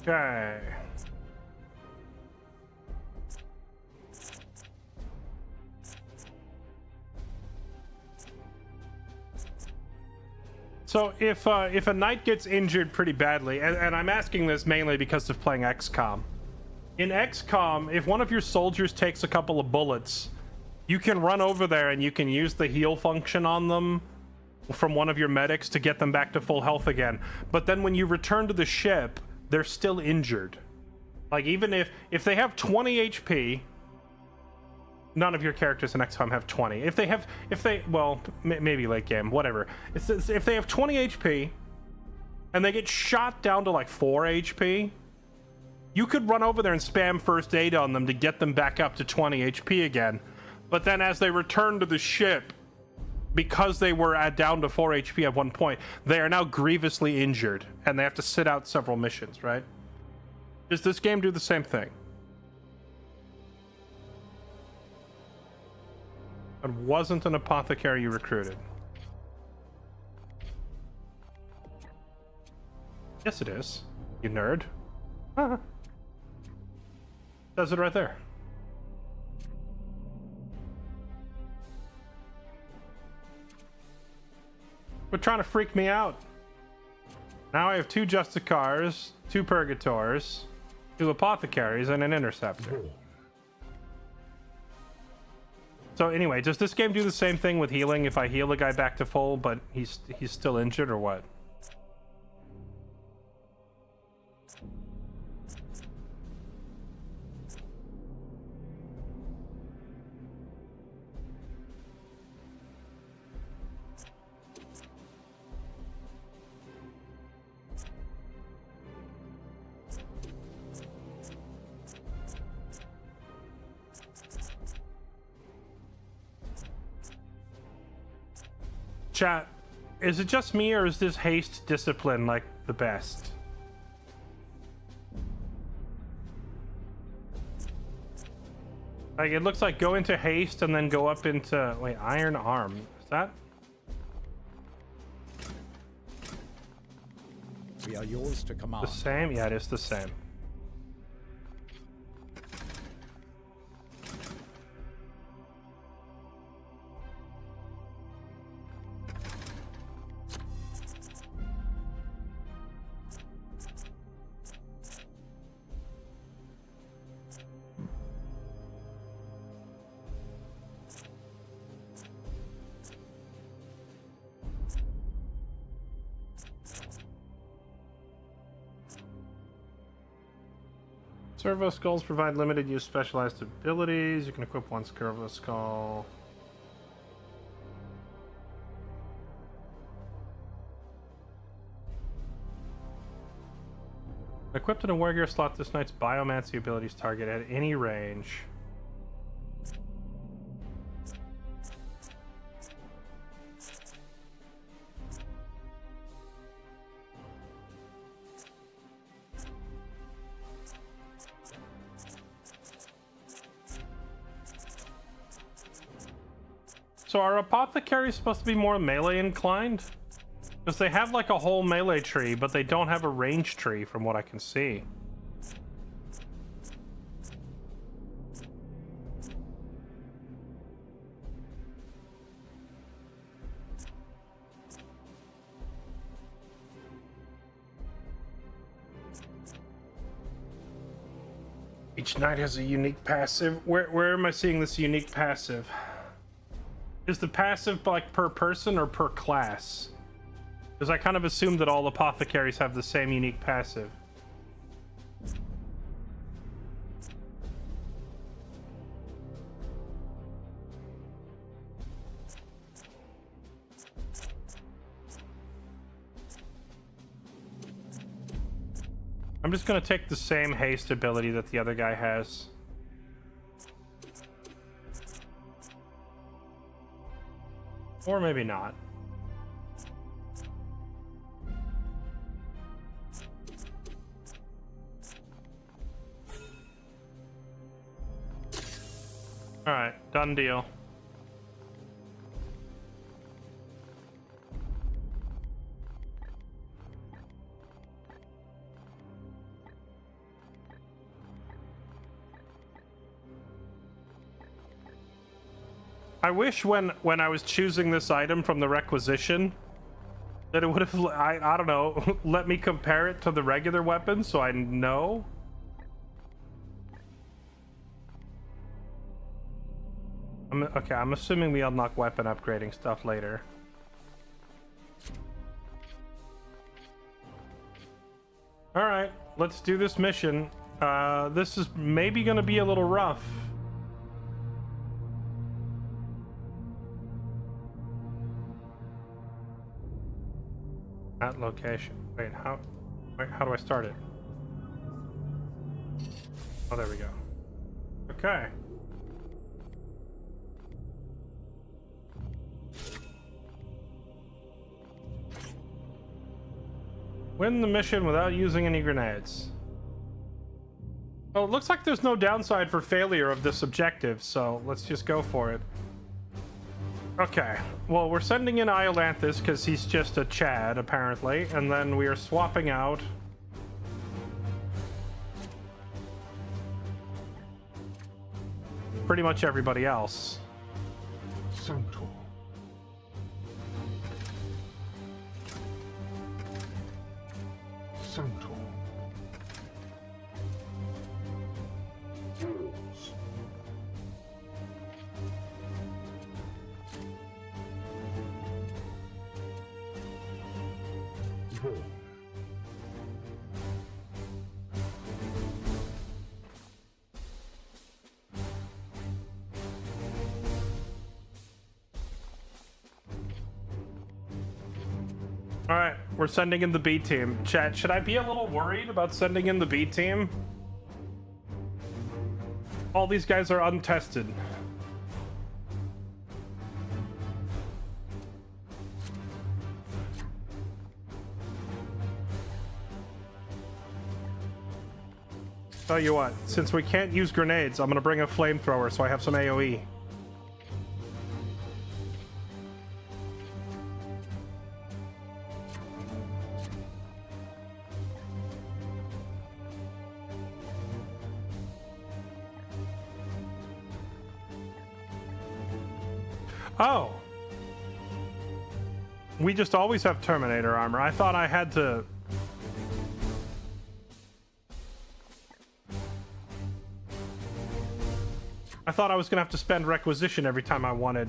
A: Okay. So if a knight gets injured pretty badly, and I'm asking this mainly because of playing XCOM. In XCOM, if one of your soldiers takes a couple of bullets, you can run over there and you can use the heal function on them from one of your medics to get them back to full health again. But then when you return to the ship, they're still injured. Like, even if they have 20 HP, none of your characters in XCOM have 20. Well, maybe late game, whatever. If they have 20 HP and they get shot down to like 4 HP, you could run over there and spam first aid on them to get them back up to 20 HP again. But then as they return to the ship, because they were down to 4 HP at one point, they are now grievously injured, and they have to sit out several missions, right? Does this game do the same thing? It wasn't an apothecary you recruited. Yes, it is. You nerd. Says it right there. Quit trying to freak me out. Now I have 2 justicars, 2 purgators, 2 apothecaries, and an interceptor. So anyway, does this game do the same thing with healing if I heal a guy back to full, but he's still injured, or what? Chat, is it just me, or is this haste discipline like the best? Like, it looks like go into haste and then go up into... Wait, iron arm. Is that...
E: We are yours to command.
A: The same? Yeah, it is the same. Servo skulls provide limited use specialized abilities. You can equip one servo skull. Equipped in a wargear slot, this knight's biomancy abilities target at any range. So are apothecaries supposed to be more melee inclined? Because they have like a whole melee tree, but they don't have a range tree from what I can see. Each knight has a unique passive. Where am I seeing this unique passive? Is the passive like per person or per class? Because I kind of assumed that all apothecaries have the same unique passive. I'm just going to take the same haste ability that the other guy has. Or maybe not. Alright, done deal. I wish when I was choosing this item from the requisition that it would have, I don't know, let me compare it to the regular weapon so I know. Okay, I'm assuming we unlock weapon upgrading stuff later. Alright, let's do this mission. This is maybe gonna be a little rough. At location. Wait, how do I start it? Oh, there we go. Okay. Win the mission without using any grenades. Well, it looks like there's no downside for failure of this objective, so let's just go for it. Okay, well, we're sending in Iolanthus because he's just a Chad, apparently, and then we are swapping out pretty much everybody else.
L: Centaur. Centaur. Wolves. Vaughn.
A: Alright, we're sending in the B team. Chat, should I be a little worried about sending in the B team? All these guys are untested. Tell you what, since we can't use grenades, I'm gonna bring a flamethrower so I have some AoE. Oh! We just always have Terminator armor. I thought I had to... I thought I was gonna have to spend requisition every time I wanted...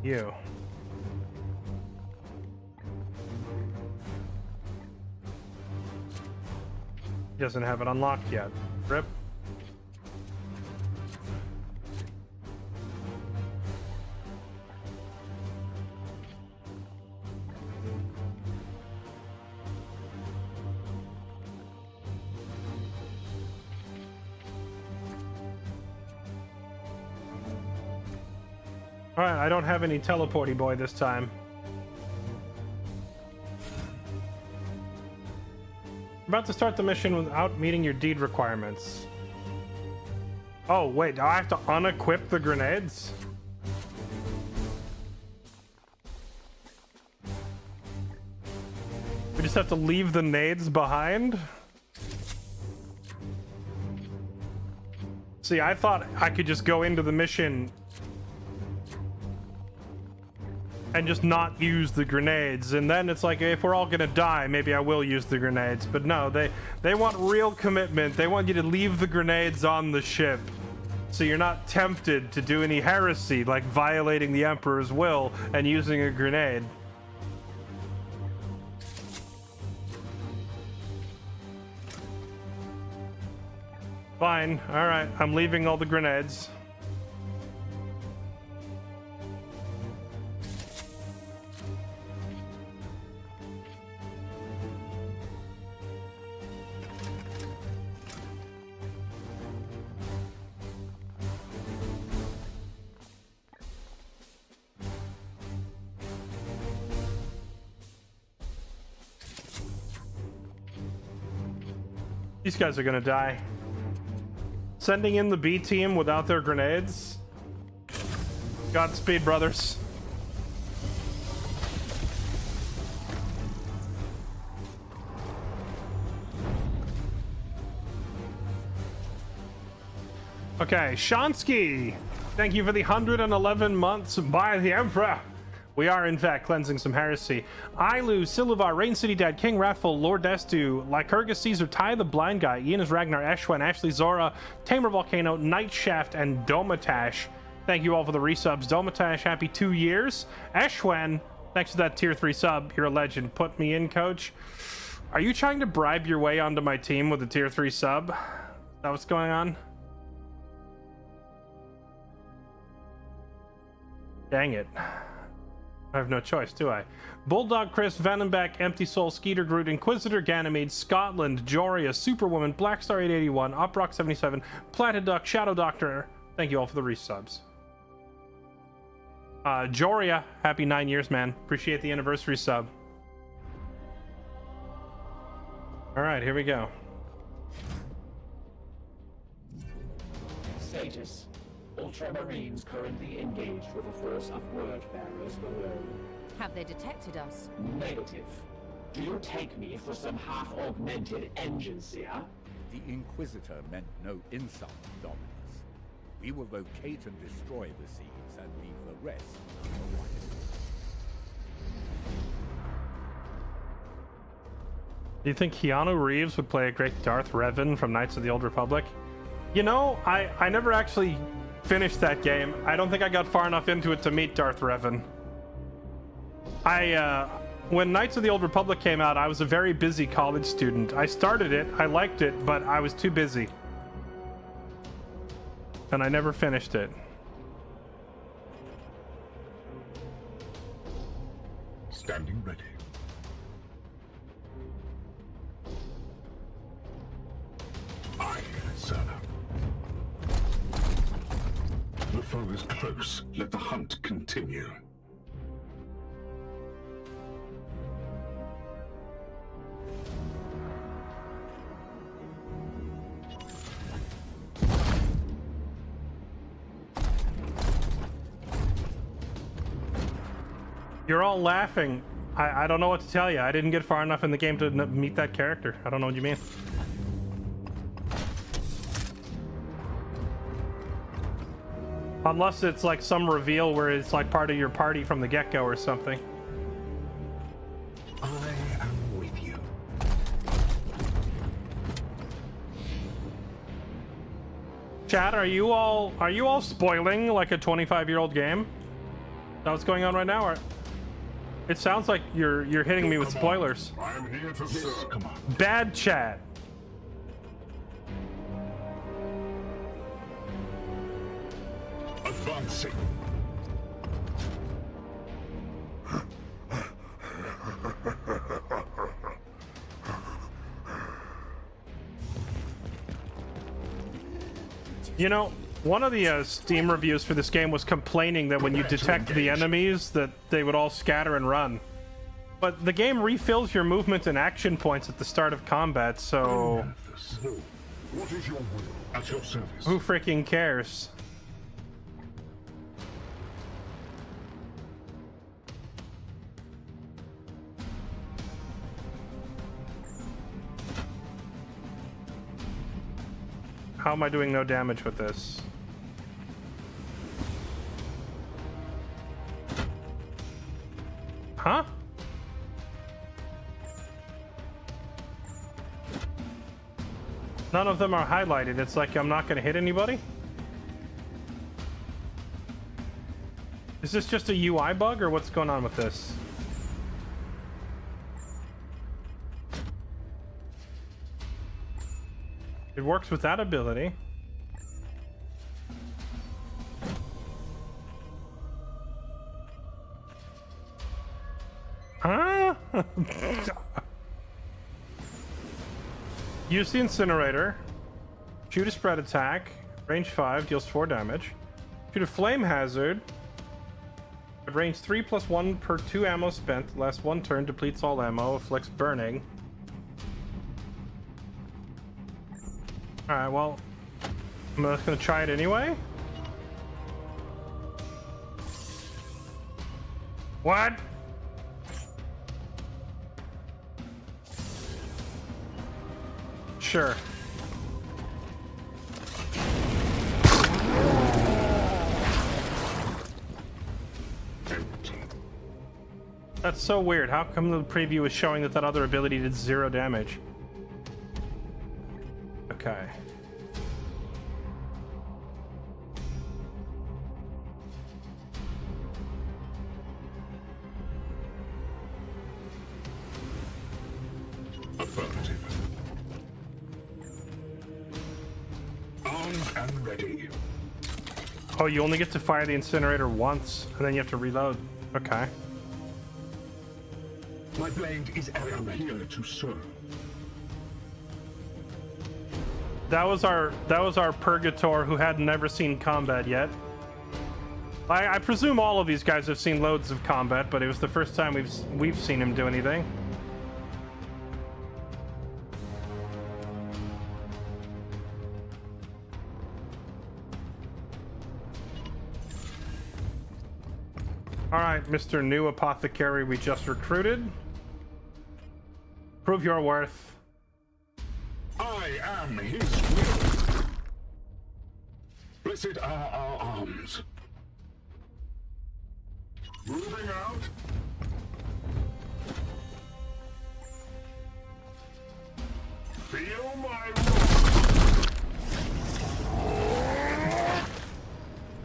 A: you. He doesn't have it unlocked yet. Rip. Alright, I don't have any teleporty boy this time. About to start the mission without meeting your deed requirements. Oh, wait, do I have to unequip the grenades? We just have to leave the nades behind? See, I thought I could just go into the mission and just not use the grenades, and then it's like, if we're all gonna die, maybe I will use the grenades. But no, they want real commitment. They want you to leave the grenades on the ship so you're not tempted to do any heresy like violating the Emperor's will and using a grenade. Fine, alright, I'm leaving all the grenades. These guys are gonna die. Sending in the B team without their grenades? Godspeed, brothers. Okay, Shansky, thank you for the 111 months by the Emperor. We are, in fact, cleansing some heresy. Ilu, Silva, Rain City Dad, King Raffle, Lord Destu, Lycurgus Caesar, Ty the Blind Guy, Ian is Ragnar, Eshwen, Ashley Zora, Tamer Volcano, Nightshaft, and Domatash. Thank you all for the resubs. Domatash, happy 2 years. Eshwen, thanks for that tier 3 sub. You're a legend. Put me in, coach. Are you trying to bribe your way onto my team with a tier 3 sub? Is that what's going on? Dang it. I have no choice, do I? Bulldog Chris, Vandenbeck, Empty Soul, Skeeter Groot, Inquisitor, Ganymede, Scotland, Joria, Superwoman, Blackstar 881, Uprock 77, Planted Duck, Shadow Doctor. Thank you all for the resubs. Joria, happy 9 years, man. Appreciate the anniversary sub. Alright, here we go.
H: Status. Ultramarines currently engaged with a force of word bearers below.
I: Have they detected us?
H: Negative. Do you take me for some half-augmented engine seer?
E: The Inquisitor meant no insult, Dominus. We will locate and destroy the seeds and leave the rest unwired.
A: Do you think Keanu Reeves would play a great Darth Revan from Knights of the Old Republic? You know, I never actually finished that game. I don't think I got far enough into it to meet Darth Revan. When Knights of the Old Republic came out, I was a very busy college student. I started it, I liked it, but I was too busy. And I never finished it.
L: Standing ready. Aye, sir. The foe is close. Let the hunt continue.
A: You're all laughing. I don't know what to tell you. I didn't get far enough in the game to meet that character. I don't know what you mean. Unless it's like some reveal where it's like part of your party from the get-go or something.
L: I am with you.
A: Chat, are you all spoiling like a 25-year-old game? Is that what's going on right now? Or it sounds like you're hitting me with spoilers.
L: I'm here to serve. Come on.
A: Bad chat.
L: Advancing.
A: You know, one of the Steam reviews for this game was complaining that when you detect the enemies, that they would all scatter and run. But the game refills your movement and action points at the start of combat, so
L: What is your will? At your service.
A: who freaking cares? How am I doing no damage with this? Huh? None of them are highlighted. It's like I'm not gonna hit anybody? Is this just a UI bug or what's going on with this? It works with that ability. Huh? Use the incinerator. Shoot a spread attack. Range 5, deals 4 damage. Shoot a flame hazard. At range 3 plus 1 per 2 ammo spent. Lasts 1 turn, depletes all ammo, afflicts burning. Alright, well, I'm just gonna try it anyway. What? Sure. That's so weird. How come the preview is showing that other ability did 0 damage? Okay.
L: Affirmative. Armed and ready.
A: Oh, you only get to fire the incinerator once, and then you have to reload. Okay.
L: My blade is ever here to serve.
A: That was our Purgator who had never seen combat yet. I presume all of these guys have seen loads of combat, but it was the first time we've seen him do anything. All right, Mr. New Apothecary we just recruited. Prove your worth.
L: I am his will. Blessed are our arms. Moving out. Feel my wrath.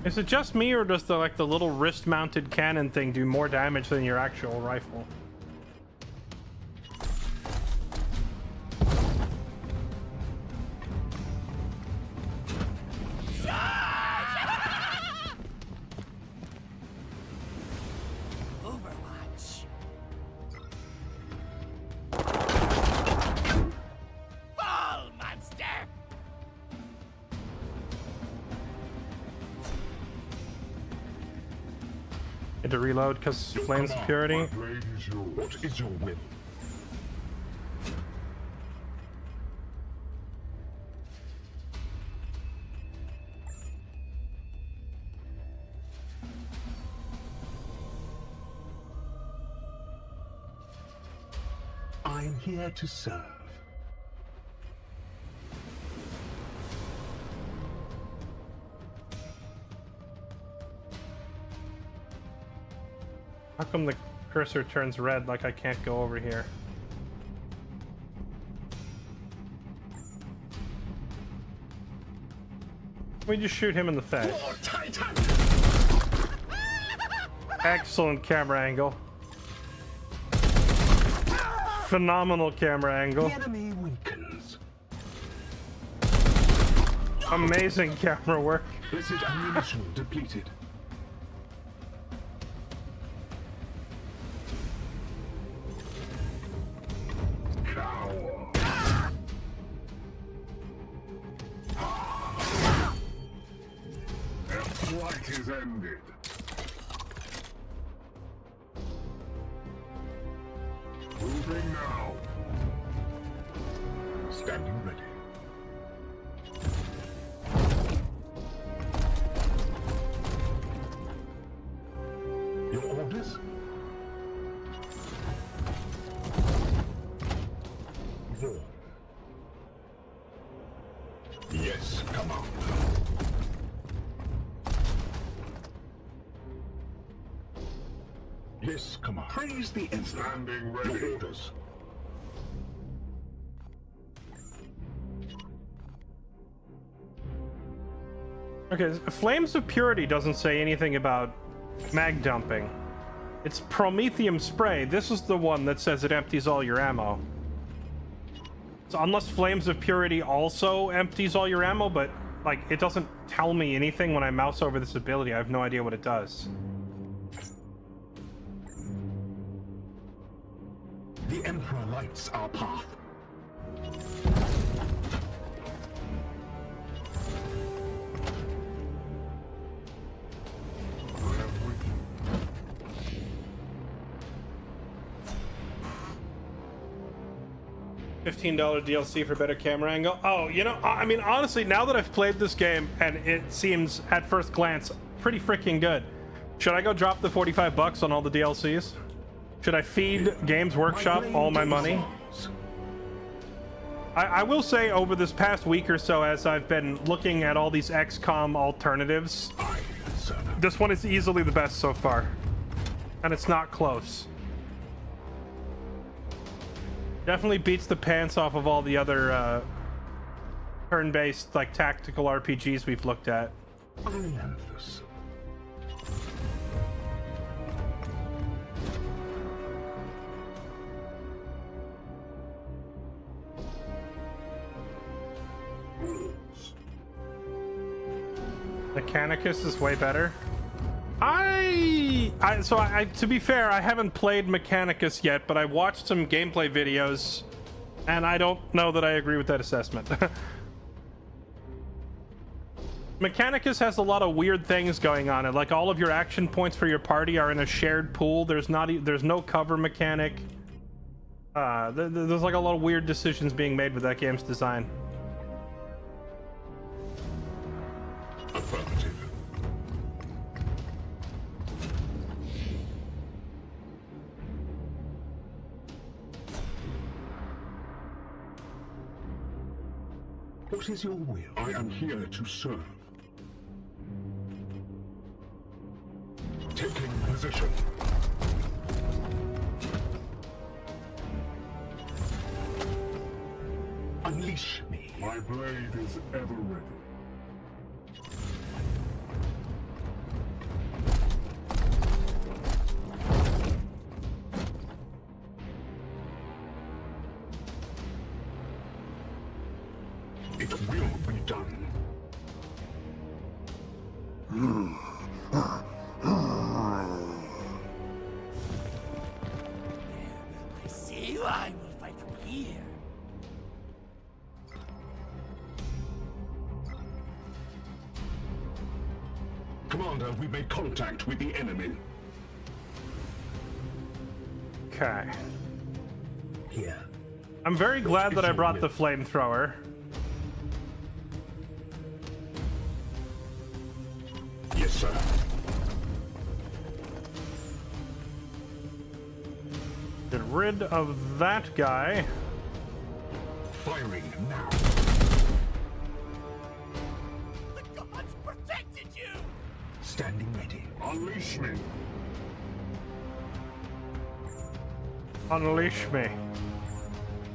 A: Is it just me, or does the little wrist-mounted cannon thing do more damage than your actual rifle?
K: Overwatch. Fall, monster.
A: Had to reload because flames purity.
L: My blade is yours. What is your will? I am here to serve.
A: How come the cursor turns red like I can't go over here? We just shoot him in the face. Excellent camera angle. Phenomenal camera angle.
L: The enemy weakens.
A: Amazing camera work.
L: This is ammunition depleted.
B: Fight is ended. Moving now.
L: Standing ready. Your orders? War. Yes, Commander. Yes, Commander. Praise the Emperor.
B: Standing ready.
L: Your orders.
A: Okay, Flames of Purity doesn't say anything about mag dumping. It's Promethium Spray. This is the one that says it empties all your ammo. So unless Flames of Purity also empties all your ammo, but like it doesn't tell me anything when I mouse over this ability. I have no idea what it does.
L: The Emperor lights our path.
A: $15 DLC for better camera angle. Oh, you know, I mean, honestly, now that I've played this game and it seems at first glance pretty freaking good, should I go drop the 45 bucks on all the DLCs? Should I feed Games Workshop all my money? I will say over this past week or so, as I've been looking at all these XCOM alternatives, this one is easily the best so far. And it's not close. Definitely beats the pants off of all the other turn-based, like, tactical RPGs we've looked at. Mechanicus is way better. To be fair, I haven't played Mechanicus yet, but I watched some gameplay videos, and I don't know that I agree with that assessment. Mechanicus has a lot of weird things going on, and like all of your action points for your party are in a shared pool. There's no cover mechanic. There's like a lot of weird decisions being made with that game's design.
L: Affirmative. What is your will? I am here to serve. Taking position. Unleash me.
B: My blade is ever ready.
L: It will be done.
K: I see you. I will fight from here.
L: Commander, we made contact with the enemy.
A: Okay.
L: Here.
A: I'm very glad that I brought the flamethrower.
L: Yes, sir.
A: It rid of that guy.
L: Firing now.
K: The gods protected you!
L: Standing ready. Unleash me.
A: Unleash me.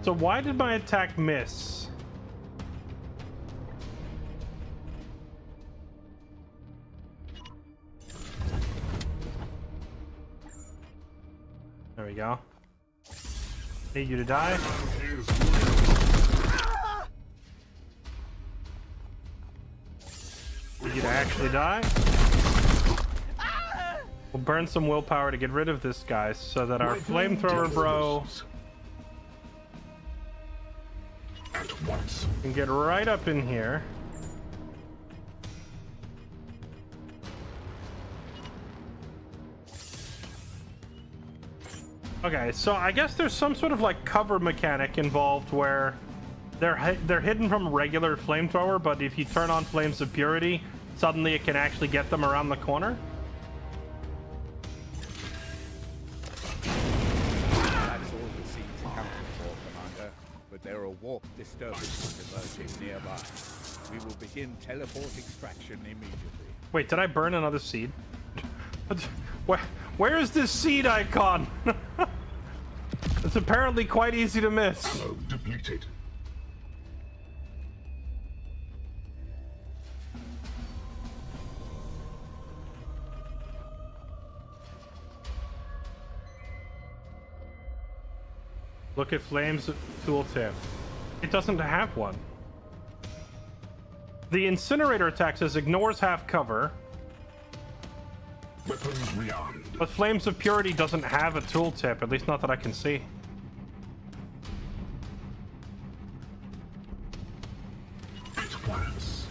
A: So why did my attack miss? There we go. Need you to die. Need you to actually die. We'll burn some willpower to get rid of this guy so that our flamethrower bro
L: At once.
A: can get right up in here. Okay, so I guess there's some sort of like cover mechanic involved where they're hidden from regular flamethrower, but if you turn on Flames of Purity, suddenly it can actually get them around the corner.
E: That's all the seeds accounted for, Commander. But there are warp disturbances emerging nearby. We will begin teleport extraction immediately.
A: Wait, did I burn another seed? Where is this seed icon? It's apparently quite easy to miss.
L: Ammo depleted.
A: Look at Flame's tooltip. It doesn't have one. The incinerator attack says ignores half cover.
L: Weapons rearmed.
A: But Flames of Purity doesn't have a tooltip, at least not that I can see.
L: At once.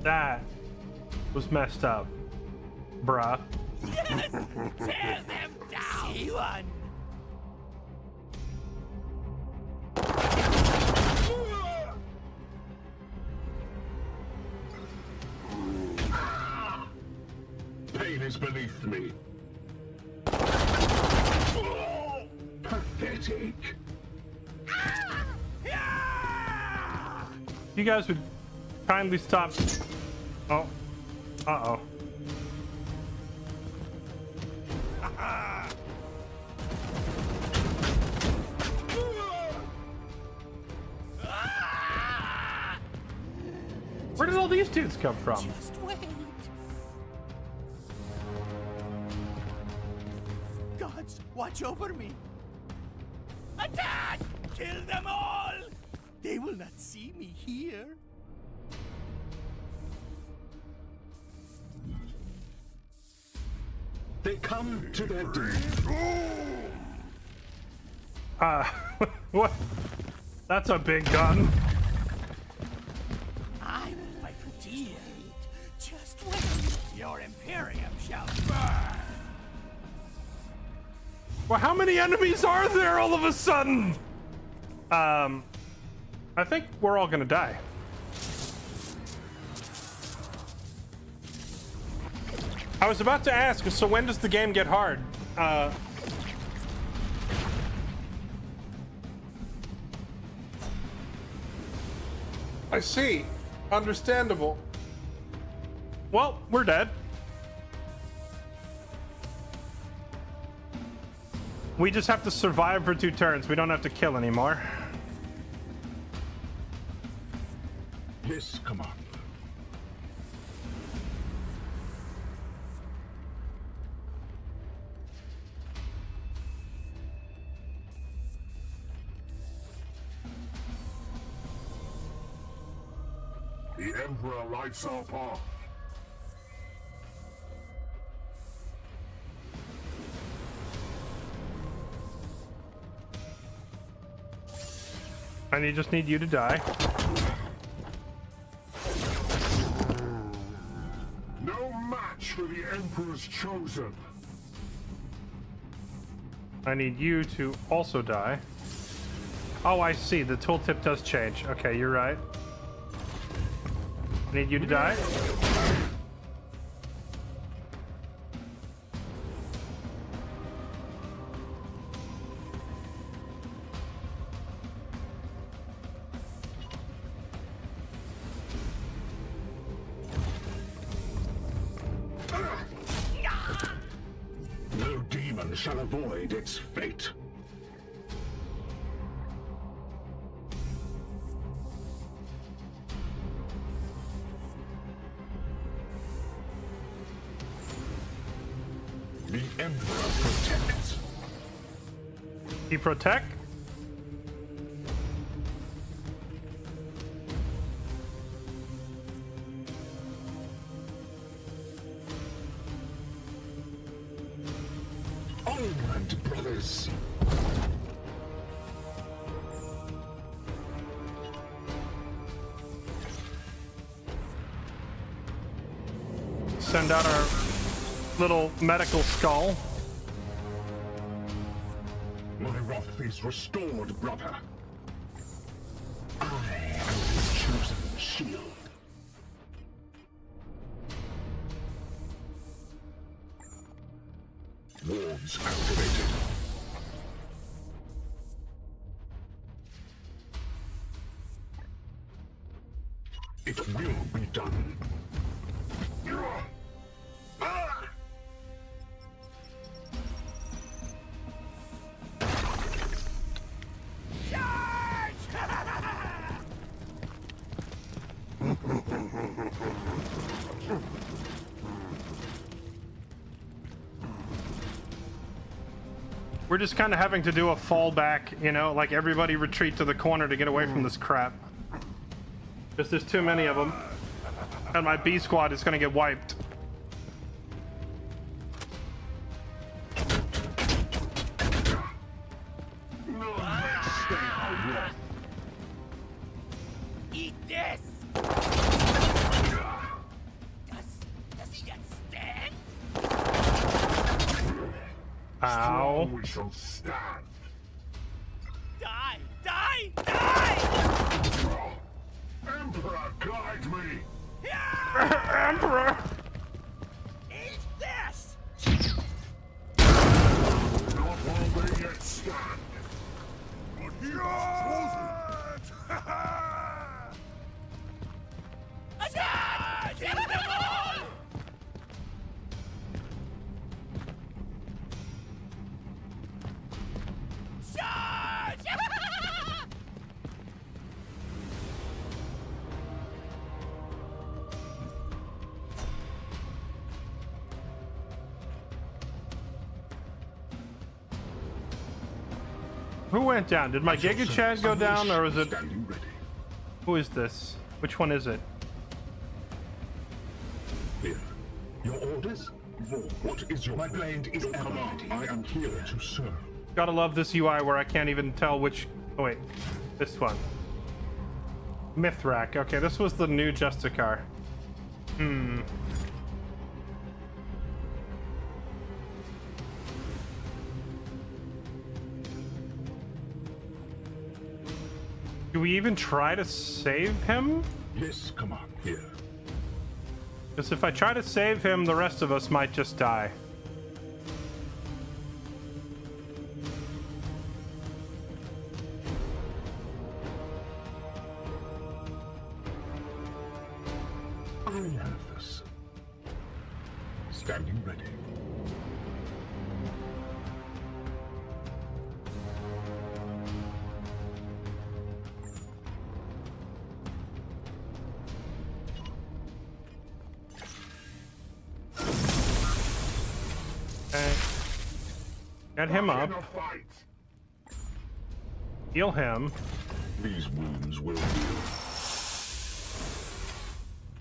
A: That was messed up, bruh.
K: Yes! Tear them down! See one!
L: Pain is beneath me. Pathetic.
A: You guys would kindly stop. Oh. Uh-oh. Where did all these dudes come from?
K: Just wait. Gods, watch over me. Attack! Kill them all! They will not see me here.
L: They come to their doom.
A: What? That's a big gun.
K: I will fight for Tyr. Just wait. Your Imperium shall burn.
A: Well, how many enemies are there all of a sudden? I think we're all gonna die. I was about to ask, so when does the game get hard? I see. Understandable. Well, we're dead. We just have to survive for 2 turns. We don't have to kill anymore.
L: Yes, Commander. The Emperor lights our path.
A: And I just need you to die.
L: for the Emperor's chosen.
A: I need you to also die. Oh, I see. The tooltip does change. Okay, you're right. I need you to die.
L: No demon shall avoid its fate. The Emperor protects.
A: He protect?
L: Onward, brothers.
A: Send out our little medical skull.
L: My wrath is restored, brother. I am his chosen shield. Wards activated. It will be done.
A: We're just kind of having to do a fallback, you know, like everybody retreat to the corner to get away from this crap. Because there's too many of them. And my B squad is going to get wiped.
K: Eat this! Does he yet stand?
A: Ow.
L: We shall stand.
K: Die! Die! Die!
L: Emperor, guide me!
A: Emperor!
K: Eat this!
L: Not while they yet stand. But he
K: Attack! Kill them all! Charge!
A: Who went down? Did my Giga Chad go down, or was it... Who is this? Which one is it?
L: Here. Your orders? What is your... My blade is command. I am here to serve.
A: Gotta love this UI where I can't even tell which... Oh wait, this one. Mithrak. Okay, this was the new Justicar. Do we even try to save him?
L: Yes, come on, here.
A: Because if I try to save him, the rest of us might just die.
L: I have this. Standing ready.
A: Okay. Get him up. Heal him.
L: These wounds will heal.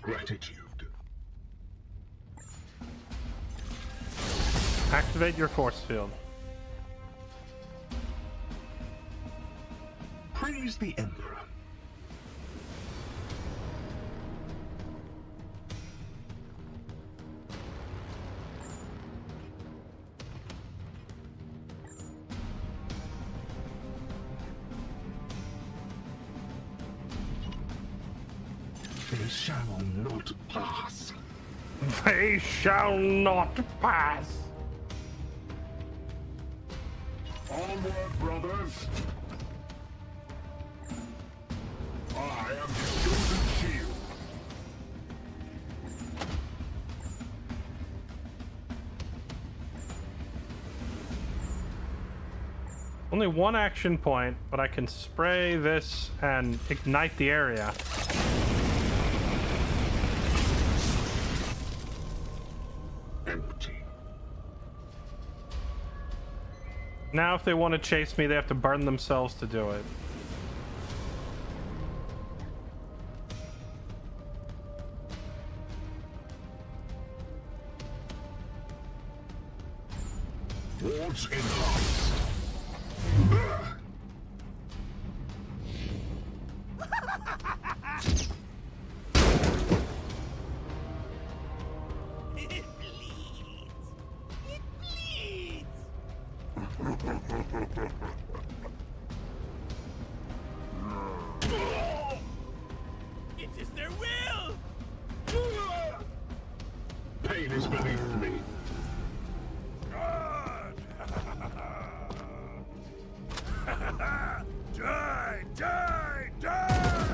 L: Gratitude.
A: Activate your force field.
L: Praise the Emperor. They shall not pass.
A: They shall not pass.
L: Onward, brothers. I am the chosen shield.
A: Only one action point, but I can spray this and ignite the area.
L: Empty.
A: Now if they want to chase me, they have to burn themselves to do it.
L: Wards enhanced.
K: It bleeds. It bleeds. It is their will.
L: Pain is beneath me.
M: Die! Die! Die!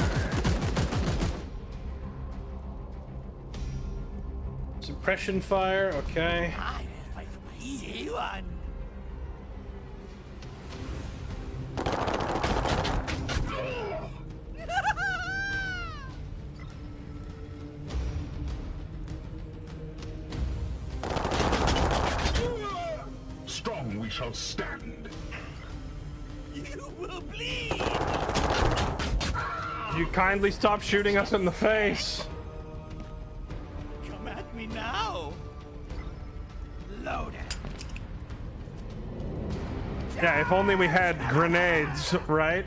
A: Suppression fire, okay.
K: I will fight for easy one.
L: Strong we shall stand.
K: You will bleed.
A: You kindly stop shooting us in the face.
K: Come at me now. Load it.
A: Yeah, if only we had grenades, right?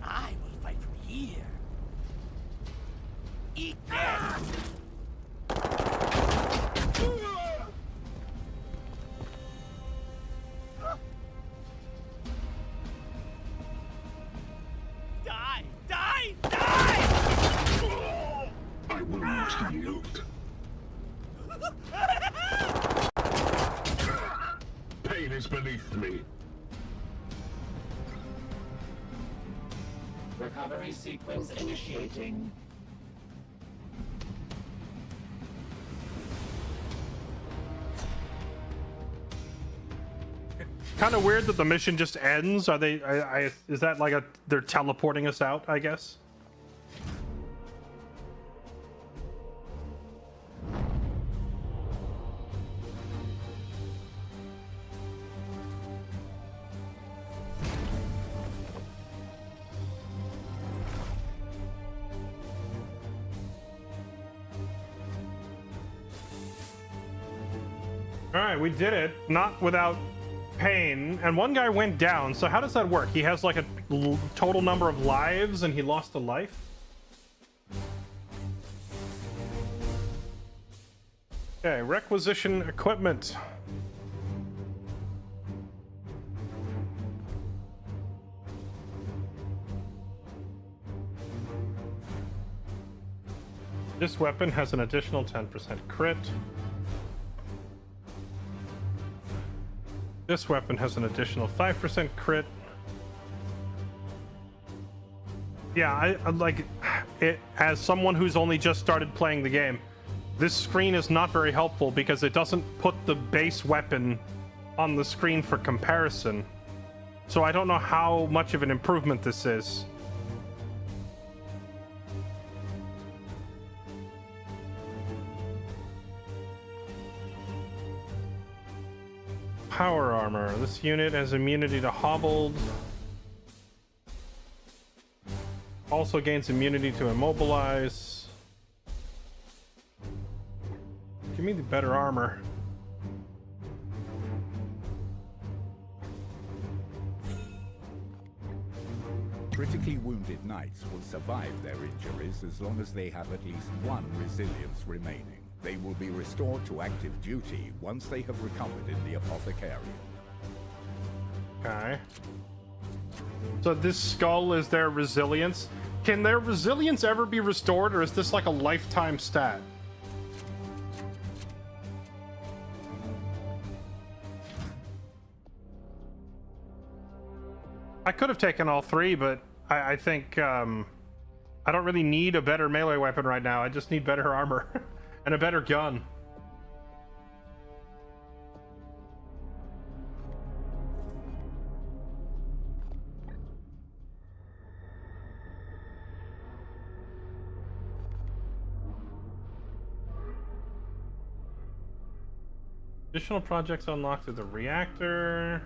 K: I will fight from here. Eat this. Die! Die! Die!
L: I will not yield. Pain is beneath me.
H: Recovery sequence initiating.
A: Kind of weird that the mission just ends. Are they? Is that like they're teleporting us out? I guess. All right, we did it. Not without pain, and one guy went down. So how does that work? He has like a total number of lives and he lost a life? Okay, requisition equipment. This weapon has an additional 10% crit. This weapon has an additional 5% crit. Yeah, I like it. As someone who's only just started playing the game, this screen is not very helpful because it doesn't put the base weapon on the screen for comparison. So I don't know how much of an improvement this is. Power armor. This unit has immunity to hobbled. Also gains immunity to immobilize. Give me the better armor.
E: Critically wounded knights will survive their injuries as long as they have at least one resilience remaining. They will be restored to active duty once they have recovered in the apothecarium.
A: Okay. So this skull is their resilience. Can their resilience ever be restored, or is this like a lifetime stat? I could have taken all three, but I think I don't really need a better melee weapon right now. I just need better armor and a better gun. Additional projects unlocked through the reactor.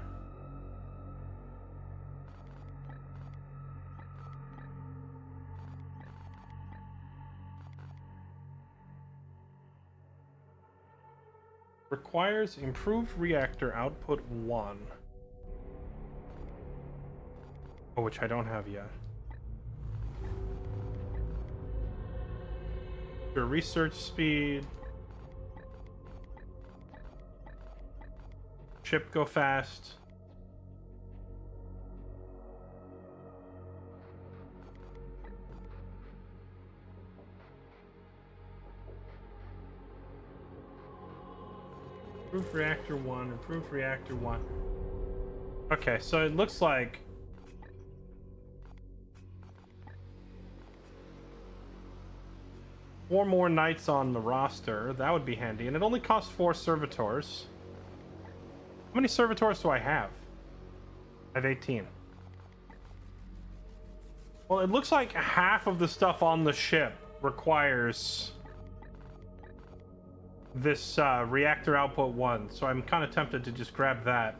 A: Requires improved reactor output 1. Oh, which I don't have yet. Your research speed. Ship go fast. Improved reactor 1, improved reactor 1. Okay, so it looks like four more knights on the roster. That would be handy, and it only costs 4 servitors. How many servitors do I have? I have 18. Well, it looks like half of the stuff on the ship requires this reactor output 1, so I'm kind of tempted to just grab that.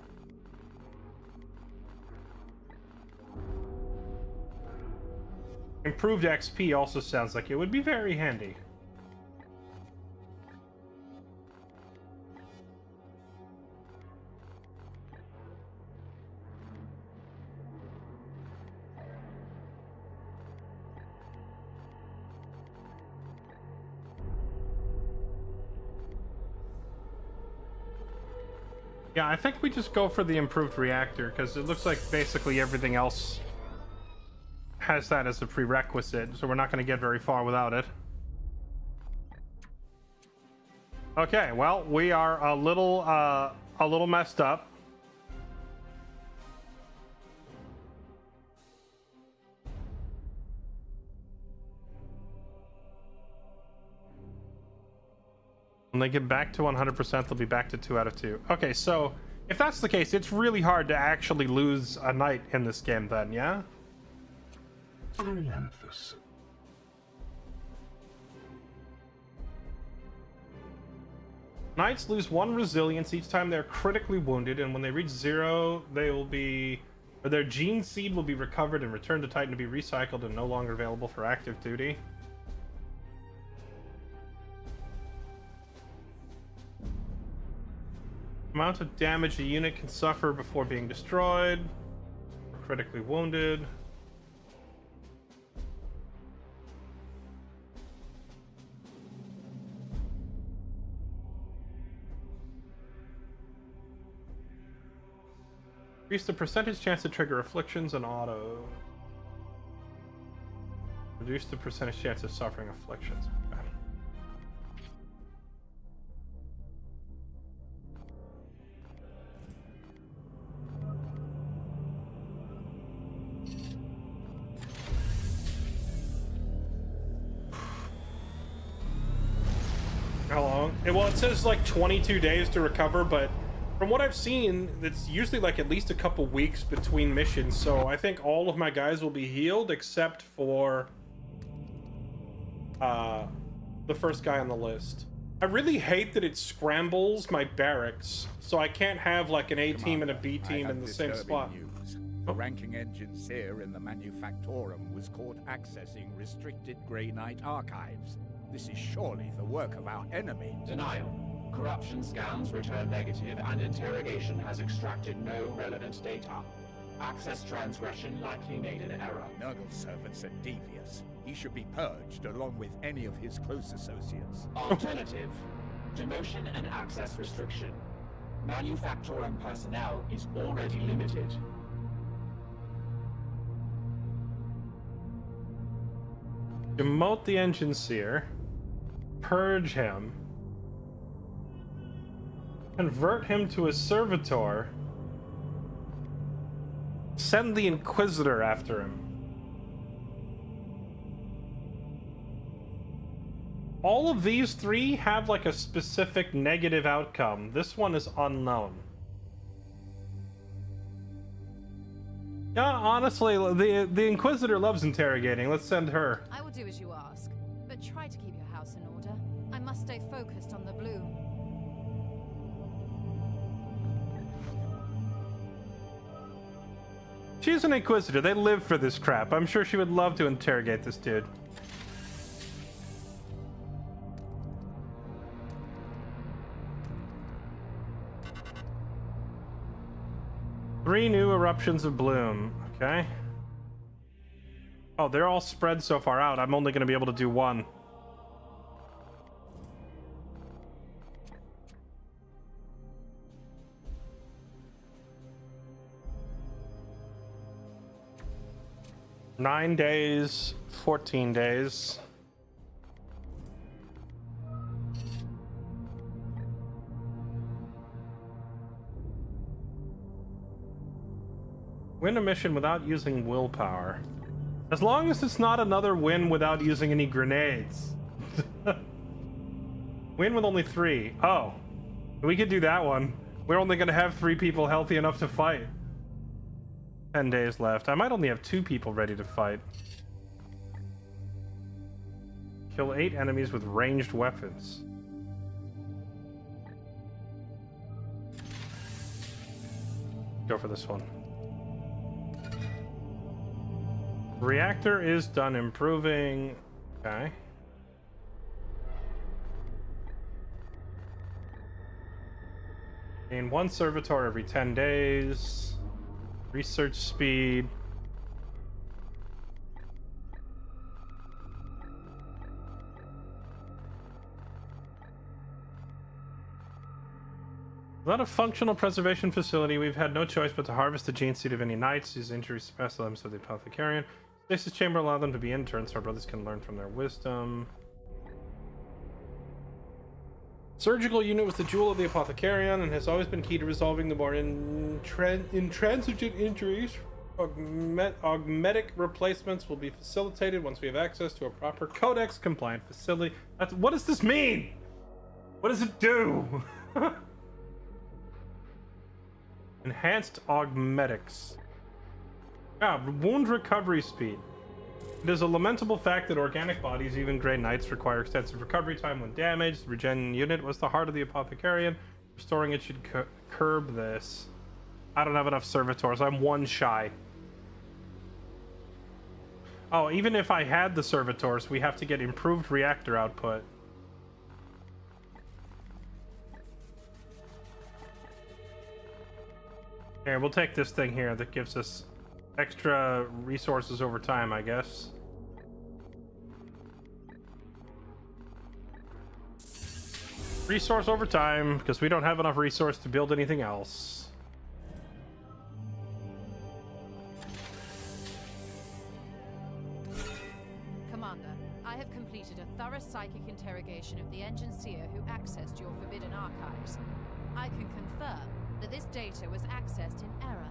A: Improved XP also sounds like it would be very handy. Yeah, I think we just go for the improved reactor, because it looks like basically everything else has that as a prerequisite, so we're not going to get very far without it. Okay, well, we are a little messed up. When they get back to 100%, they'll be back to 2 out of 2. Okay, so if that's the case, it's really hard to actually lose a knight in this game then, yeah?
B: Triumphus.
A: Knights lose 1 resilience each time they're critically wounded, and when they reach 0, they will be... or their gene seed will be recovered and returned to Titan to be recycled and no longer available for active duty. Amount of damage a unit can suffer before being destroyed, or critically wounded. Increase the percentage chance to trigger afflictions and auto. Reduce the percentage chance of suffering afflictions. Okay. How long? Well, it says like 22 days to recover, but from what I've seen, it's usually like at least a couple weeks between missions, so I think all of my guys will be healed except for the first guy on the list. I really hate that it scrambles my barracks, so I can't have like an A team and a B team in the same spot.
E: News. The ranking engineer in the Manufactorum was caught accessing restricted Grey Knight archives. This is surely the work of our enemy.
H: Denial. Corruption scans return negative, and interrogation has extracted no relevant data. Access transgression likely made an error.
E: Nurgle's servants are devious. He should be purged along with any of his close associates.
H: Alternative. Demotion and access restriction. Manufactorum personnel is already limited.
A: Demote the engine seer. Purge him. Convert him to a servitor. Send the Inquisitor after him. All of these three have like a specific negative outcome. This one is unknown. Yeah, honestly, the Inquisitor loves interrogating. Let's send her.
I: I will do as you ask, but try to keep your house in order. I must stay focused on the bloom.
A: She's an Inquisitor. They live for this crap. I'm sure she would love to interrogate this dude. Three new eruptions of bloom. Okay. Oh, they're all spread so far out. I'm only going to be able to do one. Nine days, 14 days. Win a mission without using willpower. As long as it's not another win without using any grenades. Win with only 3. Oh. We could do that one. We're only going to have 3 people healthy enough to fight. 10 days left. I might only have 2 people ready to fight. Kill 8 enemies with ranged weapons. Go for this one. Reactor is done improving. Okay. Gain 1 servitor every 10 days. Research speed. Without a functional preservation facility, we've had no choice but to harvest the gene seed of any knights. These injuries suppress the limits of the apothecarian. Stasis chamber allow them to be interns so our brothers can learn from their wisdom. Surgical unit was the jewel of the apothecarian and has always been key to resolving the more intransigent injuries. Augmetic replacements will be facilitated once we have access to a proper codex compliant facility. What does this mean? What does it do? Enhanced augmetics. Wound recovery speed. It is a lamentable fact that organic bodies, even Grey Knights, require extensive recovery time when damaged. The regen unit was the heart of the apothecarian. Restoring it should curb this. I don't have enough servitors. I'm 1 shy. Oh, even if I had the servitors, we have to get improved reactor output. Here, we'll take this thing here that gives us extra resources over time, I guess. Resource over time, because we don't have enough resource to build anything else.
I: Commander, I have completed a thorough psychic interrogation of the engine seer who accessed your forbidden archives. I can confirm that this data was accessed in error.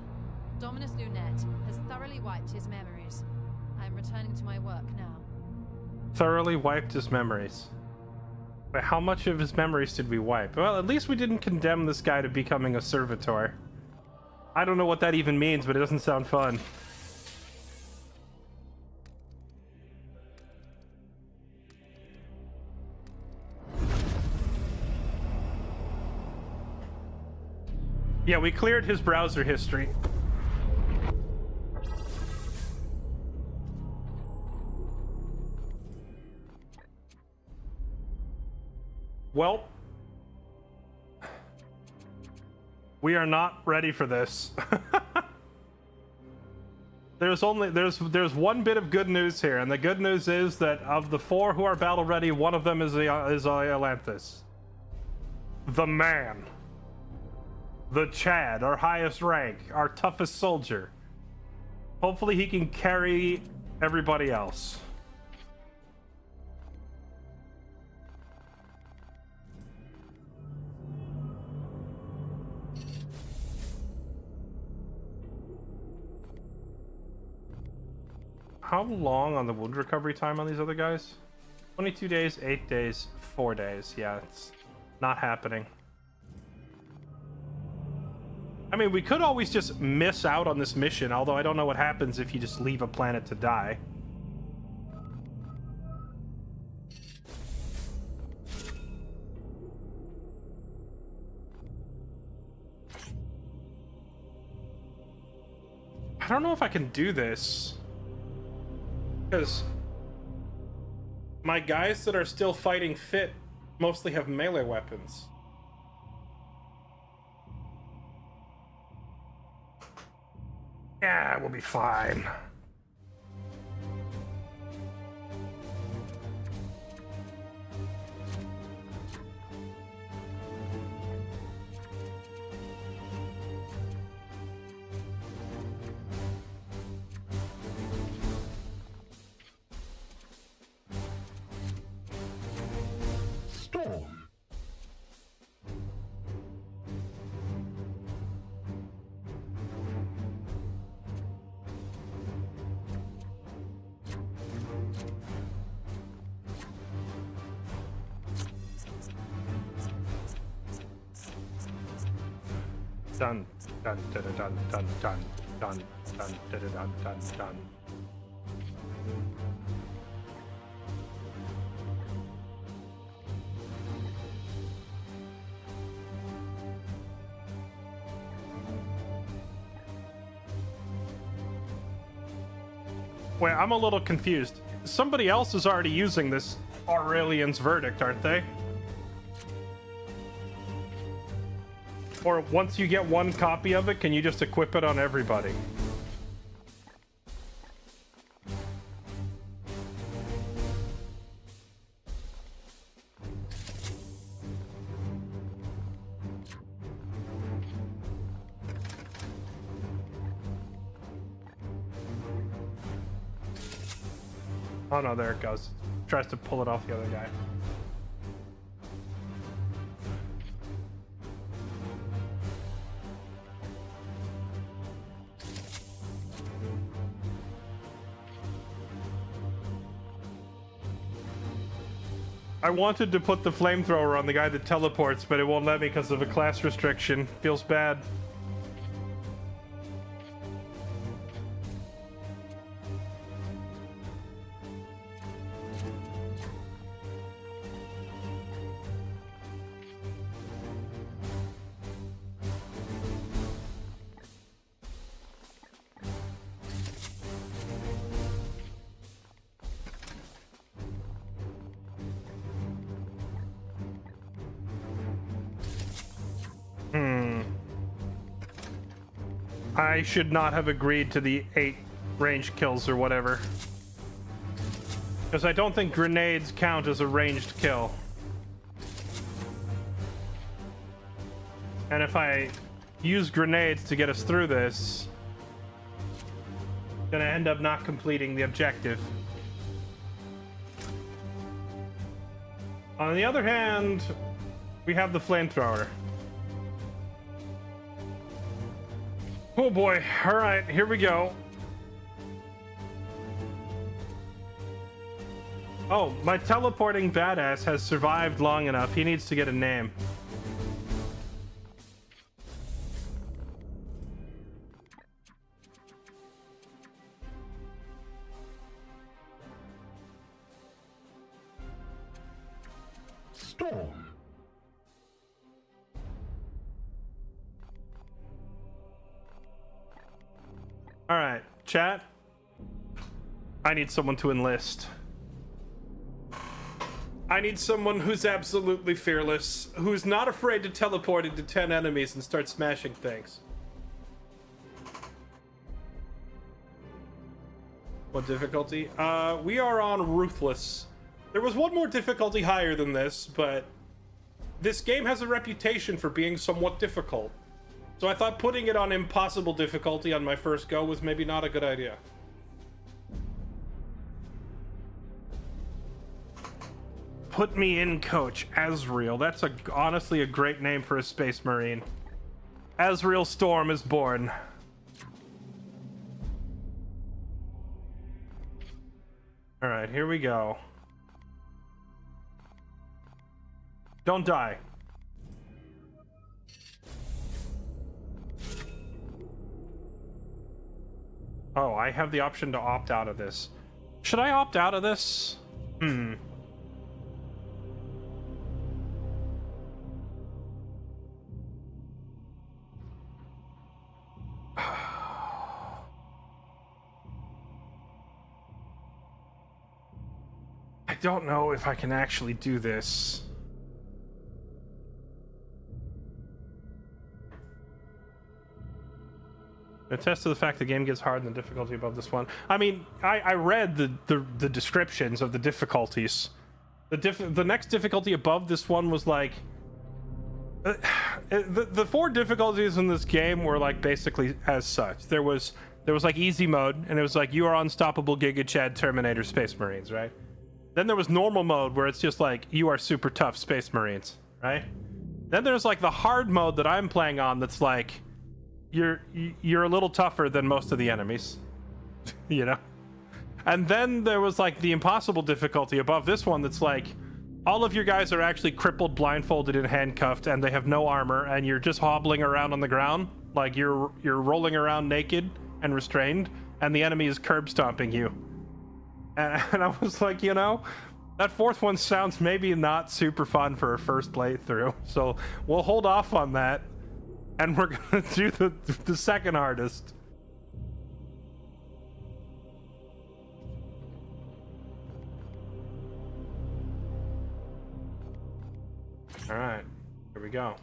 I: Dominus Lunette has thoroughly wiped his memories. I am returning to my work now.
A: Thoroughly wiped his memories. But how much of his memories did we wipe? Well, at least we didn't condemn this guy to becoming a servitor. I don't know what that even means, but it doesn't sound fun. Yeah, we cleared his browser history. Well, we are not ready for this. there's one bit of good news here, and the good news is that of the 4 who are battle ready, one of them is Atlantis. The man. The Chad, our highest rank, our toughest soldier. Hopefully he can carry everybody else. How long on the wound recovery time on these other guys? 22 days, 8 days, 4 days. Yeah, it's not happening. I mean, we could always just miss out on this mission, although I don't know what happens if you just leave a planet to die. I don't know if I can do this. Because my guys that are still fighting fit mostly have melee weapons. Yeah, we'll be fine.
B: Storm.
A: Dun dun dun dun dun dun dun dun dun dun dun dun. Wait, I'm a little confused. Somebody else is already using this Aurelian's Verdict, aren't they? Or once you get one copy of it, can you just equip it on everybody? Oh no, there it goes. Tries to pull it off the other guy. I wanted to put the flamethrower on the guy that teleports, but it won't let me because of a class restriction. Feels bad. I should not have agreed to the 8 range kills or whatever. Because I don't think grenades count as a ranged kill. And if I use grenades to get us through this, I'm gonna end up not completing the objective. On the other hand, we have the flamethrower. Oh boy, alright, here we go. Oh, my teleporting badass has survived long enough. He needs to get a name.
B: Storm.
A: All right, chat. I need someone to enlist. I need someone who's absolutely fearless, who's not afraid to teleport into 10 enemies and start smashing things. What difficulty? We are on Ruthless. There was one more difficulty higher than this, but this game has a reputation for being somewhat difficult. So I thought putting it on impossible difficulty on my first go was maybe not a good idea. Put me in, Coach. Azrael. That's honestly a great name for a Space Marine. Azrael Storm is born. Alright, here we go. Don't die. Oh, I have the option to opt out of this. Should I opt out of this? I don't know if I can actually do this. Attest to the fact the game gets hard and the difficulty above this one. I mean, I read the descriptions of the difficulties. The next difficulty above this one was like... the 4 difficulties in this game were like basically as such. There was like easy mode, and it was like you are unstoppable Giga Chad Terminator Space Marines, right? Then there was normal mode where it's just like you are super tough Space Marines, right? Then there's like the hard mode that I'm playing on that's like you're a little tougher than most of the enemies, you know? And then there was like the impossible difficulty above this one that's like all of your guys are actually crippled, blindfolded, and handcuffed, and they have no armor, and you're just hobbling around on the ground like you're rolling around naked and restrained, and the enemy is curb stomping you. And I was like, you know, that 4th one sounds maybe not super fun for a first playthrough, so we'll hold off on that. And we're gonna do the second hardest. All right, here we go.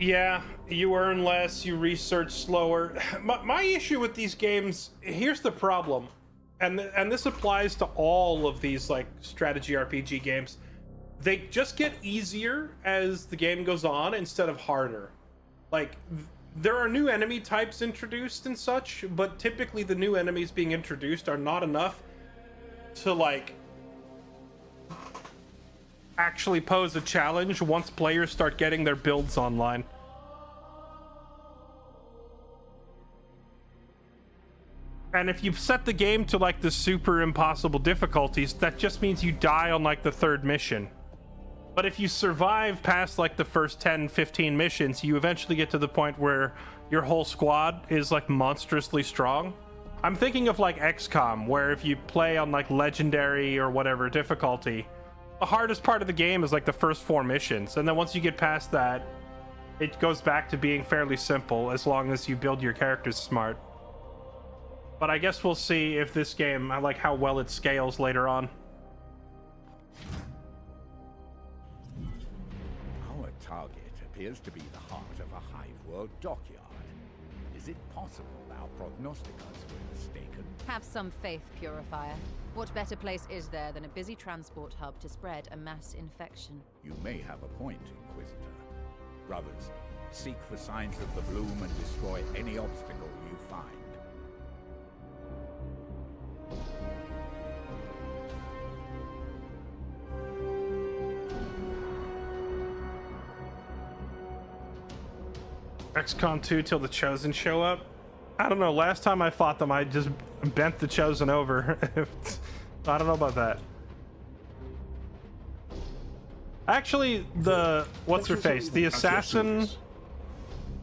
A: Yeah, you earn less, you research slower. My issue with these games, here's the problem, and this applies to all of these like strategy RPG games. They just get easier as the game goes on instead of harder. Like, there are new enemy types introduced and such, but typically the new enemies being introduced are not enough to like actually pose a challenge once players start getting their builds online. And if you set the game to like the super impossible difficulties, that just means you die on like the 3rd mission. But if you survive past like the first 10, 15 missions, you eventually get to the point where your whole squad is like monstrously strong. I'm thinking of like XCOM, where if you play on like legendary or whatever difficulty, the hardest part of the game is like the first 4 missions, and then once you get past that, it goes back to being fairly simple as long as you build your characters smart. But I guess we'll see if this game, I like how well it scales later on.
E: Our target appears to be the heart of a hive-world dockyard. Is it possible our prognosticators were mistaken?
I: Have some faith, Purifier. What better place is there than a busy transport hub to spread a mass infection?
E: You may have a point, Inquisitor. Brothers, seek for signs of the bloom and destroy any obstacle you find.
A: XCOM 2 till the Chosen show up? I don't know, last time I fought them I just bent the Chosen over. I don't know about that. Actually, the... what's her face? The assassin...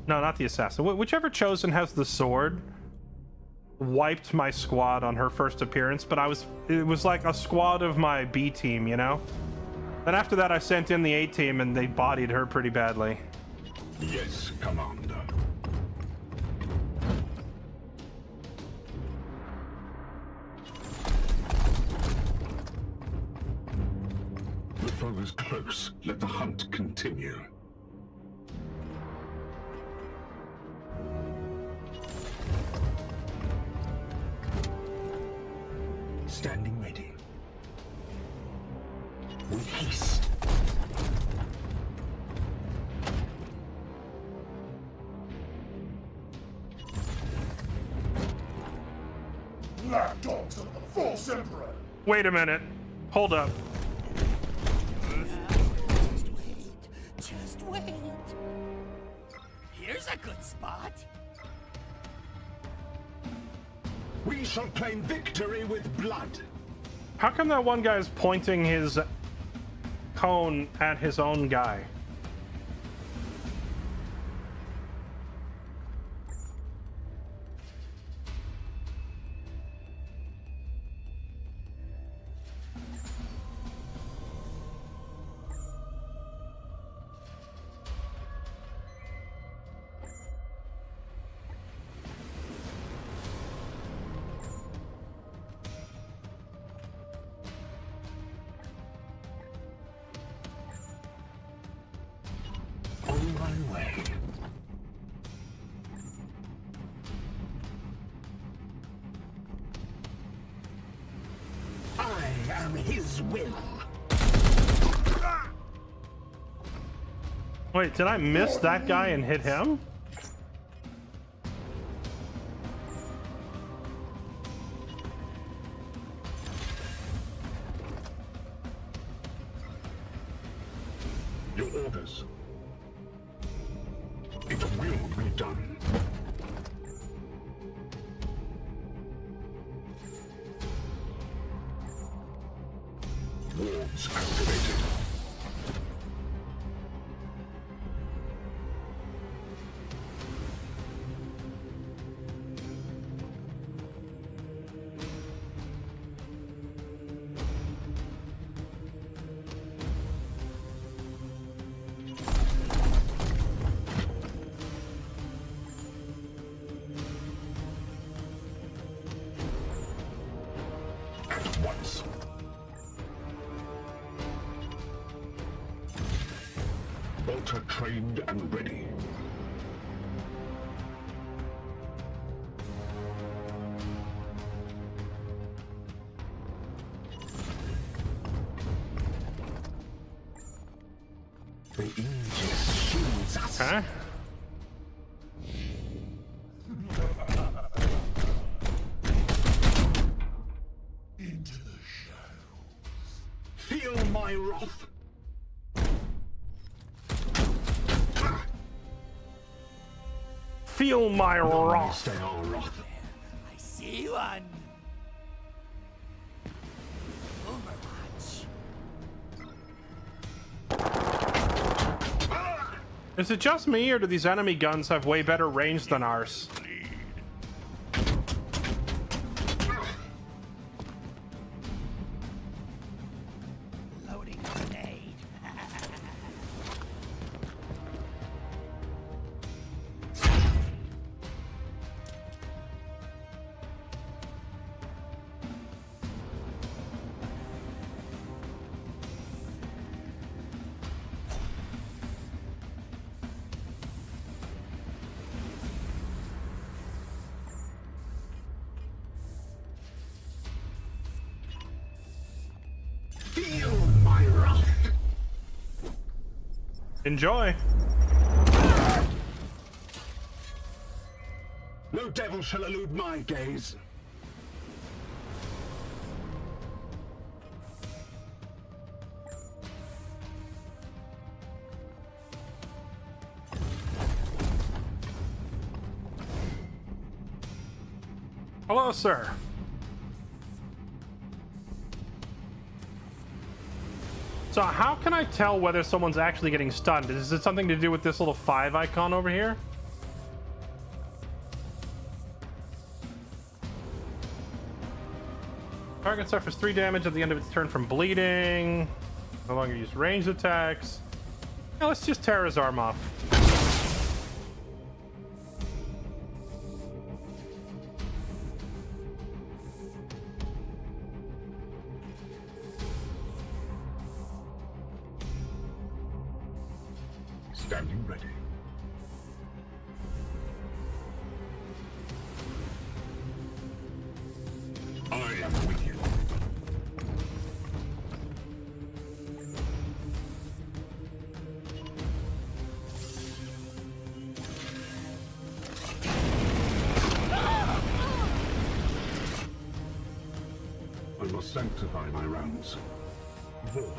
A: No, not the assassin. Whichever Chosen has the sword. wiped my squad on her first appearance, but it was like a squad of my B team, you know? Then after that I sent in the A team and they bodied her pretty badly.
L: Yes, Commander. The foe is close. Let the hunt continue.
K: Standing ready. With haste.
B: Lapdogs of the false emperor!
A: Wait a minute. Hold up.
K: Just wait. Here's a good spot.
L: We shall claim victory with blood.
A: How come that one guy is pointing his cone at his own guy?
K: On my way. I am his will.
A: Wait, did I miss that guy and hit him?
L: Your orders. It will be done. Wards activated. At once. Bolter trained and ready. The Aegis shields us.
A: Huh?
B: Into the shadows.
L: Feel my wrath.
A: Feel my wrath.
L: Stay our wrath.
K: I see one. Overwatch.
A: Is it just me, or do these enemy guns have way better range than ours?
K: Loading grenade.
L: Feel my wrath.
A: Enjoy.
L: No devil shall elude my gaze.
A: Hello, sir. So how can I tell whether someone's actually getting stunned? Is it something to do with this little 5 icon over here? Target suffers 3 damage at the end of its turn from bleeding. No longer use ranged attacks. Now let's just tear his arm off.
L: Standing ready. I am with you. I must sanctify my rounds. Vor.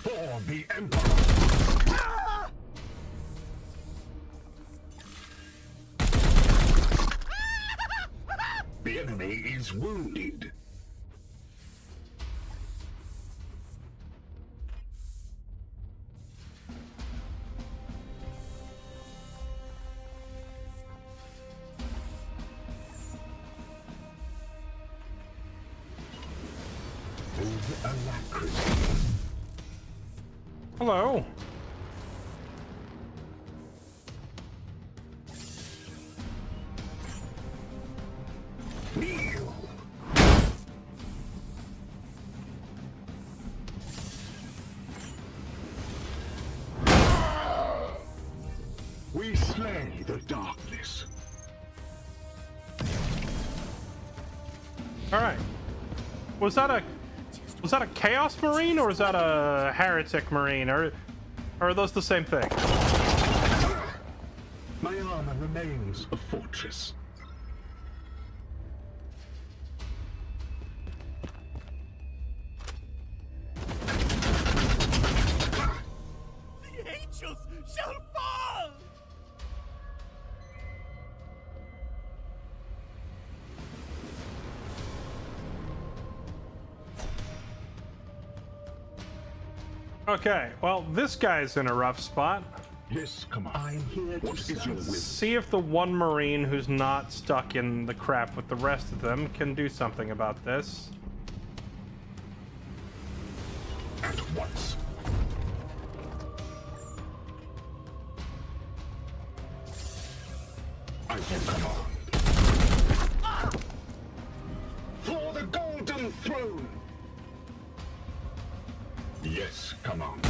L: For the Emperor! The enemy is wounded. With alacrity.
A: Hello.
L: Kneel. We slay the darkness.
A: All right. Was that a Chaos Marine or was that a Heretic Marine, or are those the same thing?
L: My armor remains a fortress.
K: The angels shall fall!
A: Okay, well, this guy's in a rough spot.
L: Yes, come on. I'm here to what is your will?
A: See if the one Marine who's not stuck in the crap with the rest of them can do something about this.
L: At once. I will command. For the Golden Throne! Yes, command.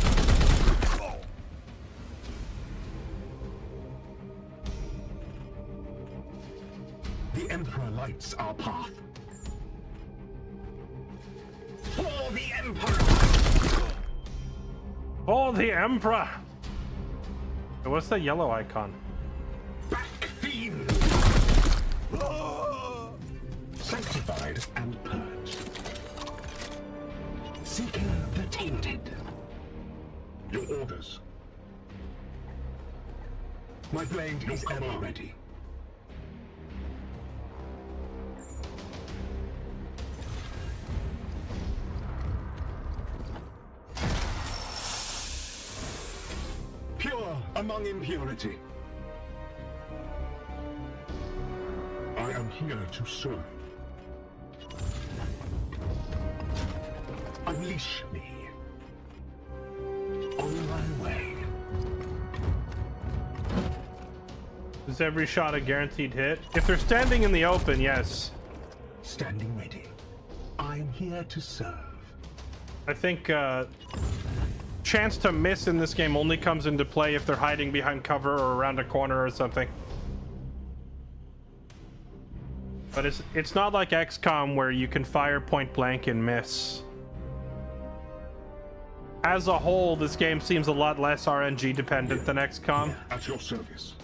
L: The Emperor lights our path. For the Emperor!
A: For the Emperor! What's the yellow icon?
L: Back fiend! Sanctified and purged. Seeking the tainted. Your orders. My blade is ever ready. Pure among impurity. I am here to serve. Unleash me. On my way.
A: Is every shot a guaranteed hit? If they're standing in the open, yes.
L: Standing ready. I'm here to serve.
A: I think chance to miss in this game only comes into play if they're hiding behind cover or around a corner or something. But it's not like XCOM where you can fire point blank and miss. As a whole, this game seems a lot less RNG dependent than XCOM.
L: At your service.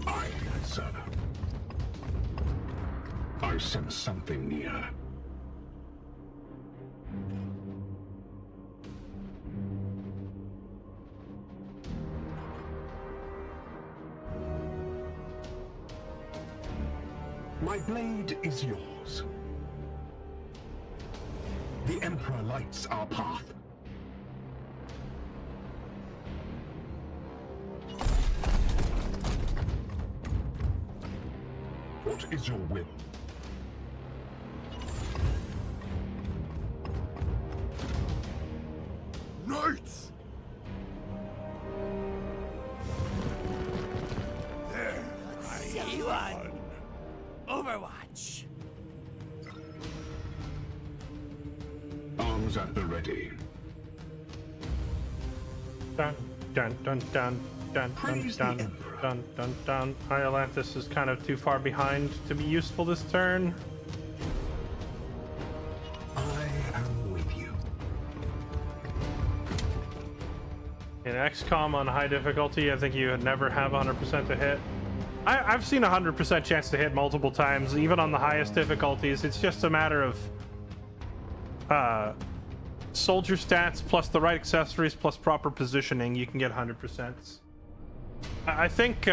L: I serve. I sense something near. My blade is yours. The Emperor lights our path. What is your will?
M: Knights! There,
K: See one. Overwatch.
L: Arms at the ready.
A: Dun dun dun dun dun dun dun dun dun dun. Atlantis is kind of too far behind to be useful this turn.
L: I am with you.
A: In XCOM on high difficulty, I think you would never have 100% to hit. I've seen 100% chance to hit multiple times, even on the highest difficulties. It's just a matter of soldier stats plus the right accessories plus proper positioning. You can get 100%. I think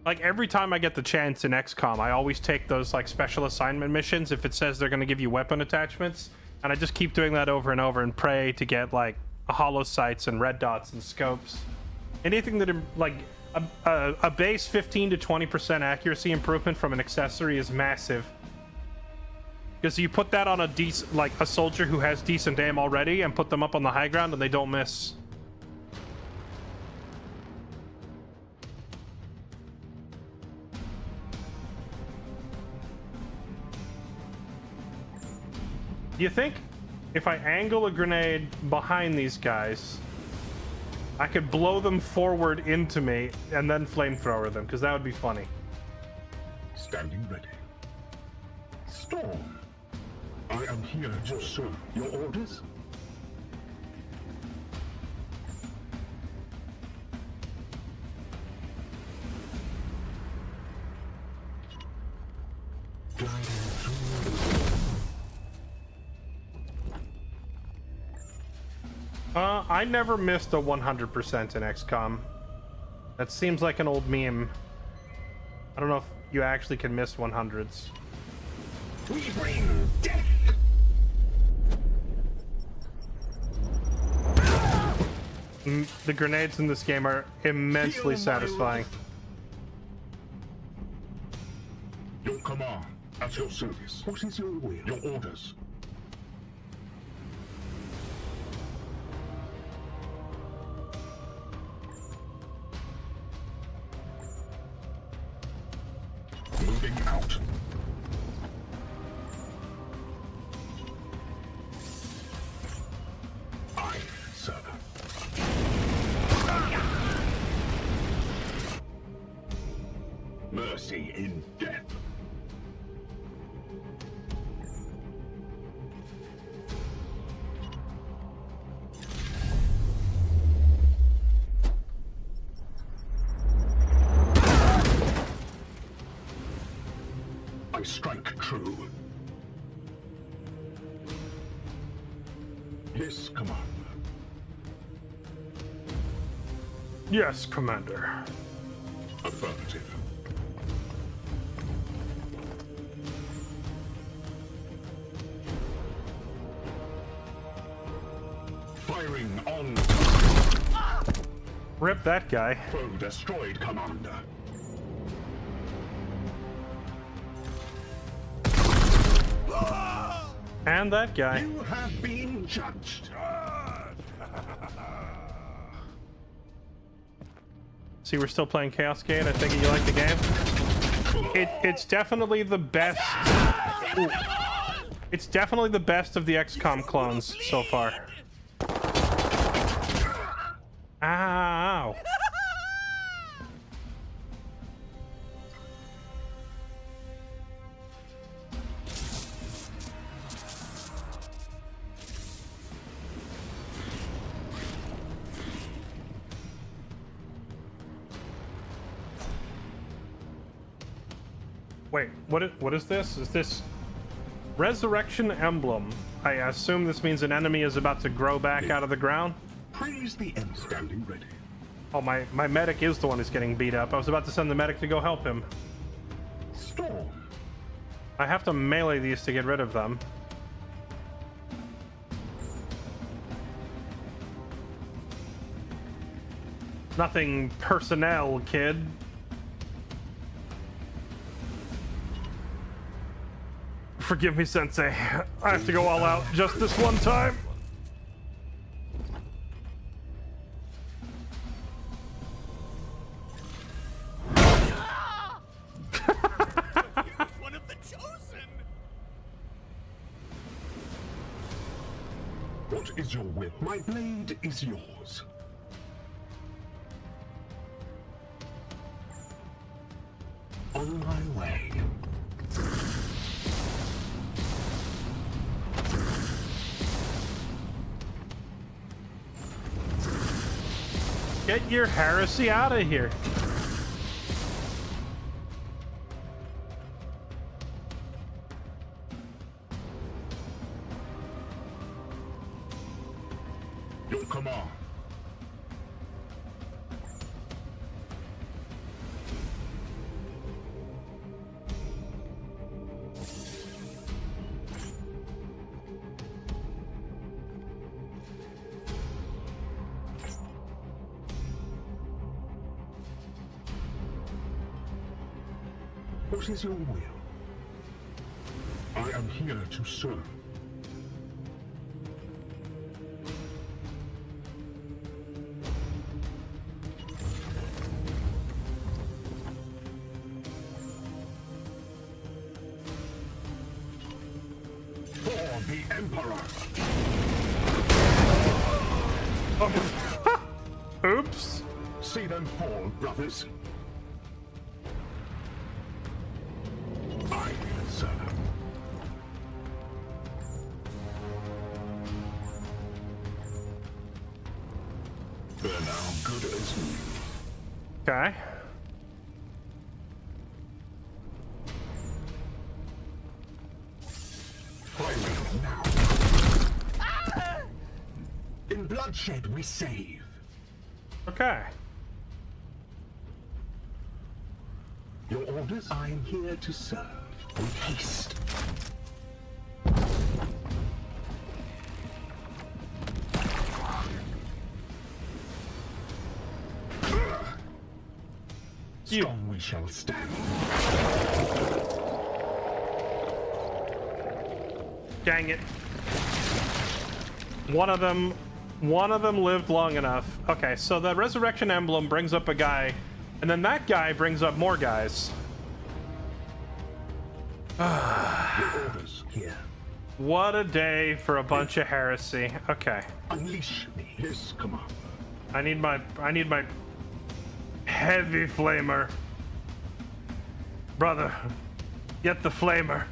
A: like every time I get the chance in XCOM, I always take those like special assignment missions if it says they're going to give you weapon attachments, and I just keep doing that over and over and pray to get like hollow sights and red dots and scopes. Anything that like a base 15 to 20% accuracy improvement from an accessory is massive, because you put that on a decent, like a soldier who has decent aim already, and put them up on the high ground and they don't miss. Do you think if I angle a grenade behind these guys, I could blow them forward into me and then flamethrower them? Because that would be funny.
L: Standing ready. Storm. I am here to serve. Your orders? Gliding through.
A: I never missed a 100% in XCOM. That seems like an old meme. I don't know if you actually can miss 100s.
L: We bring death.
A: The grenades in this game are immensely satisfying.
L: Your command, at your service. What is your will? Your orders. Moving out. Aye, sir. Mercy in death. I strike true. Yes, Commander.
A: Yes, Commander.
L: Affirmative. Firing on.
A: Rip that guy.
L: Foe destroyed, Commander.
A: And that guy.
L: You have been judged.
A: See, we're still playing Chaos Gate. I think you like the game. It's definitely the best. Ooh. It's definitely the best of the XCOM clones so far. Ow. Wait, what is this? Is this Resurrection Emblem? I assume this means an enemy is about to grow back out of the ground.
L: Praise the end. Standing ready.
A: Oh, my medic is the one who's getting beat up. I was about to send the medic to go help him.
L: storm.
A: I have to melee these to get rid of them. Nothing personnel, kid. Forgive me, Sensei. I have to go all out just this one time.
K: One of the chosen.
L: What is your will? My blade is yours. On my way.
A: Get your heresy out of here.
L: Your command. What is your will? I am here to serve. For the Emperor!
A: Oops.
L: See them fall, brothers. I serve. They're now good as new.
A: Okay.
L: Fighting now. In bloodshed we save.
A: Okay.
L: Your orders? I am here to serve. With haste. Strong we shall stand.
A: Dang it. One of them lived long enough. Okay, so the resurrection emblem brings up a guy, and then that guy brings up more guys.
L: Your orders here.
A: What a day for a bunch of heresy. Okay.
L: Unleash me. Yes, come on.
A: I need my heavy flamer. Brother, get the flamer.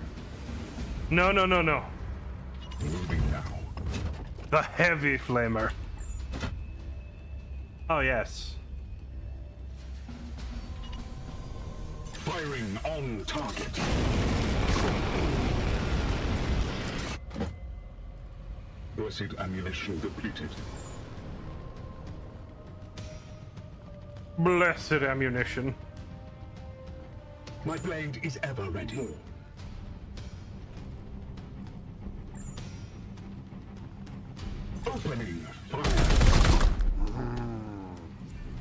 A: No.
L: Moving now.
A: The heavy flamer. Oh, yes.
L: Firing on target. Blessed ammunition depleted.
A: Blessed ammunition.
L: My blade is ever ready. Opening fire.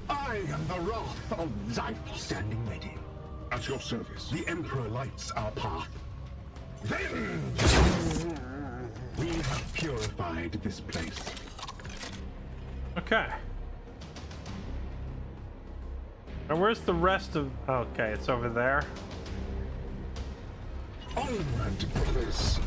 L: I am the wrath of Zyph, standing ready. At your service. The Emperor lights our path. Vengeance! We have purified this place.
A: Okay. And where's the rest of... Okay, it's over there.
L: Onward, brothers!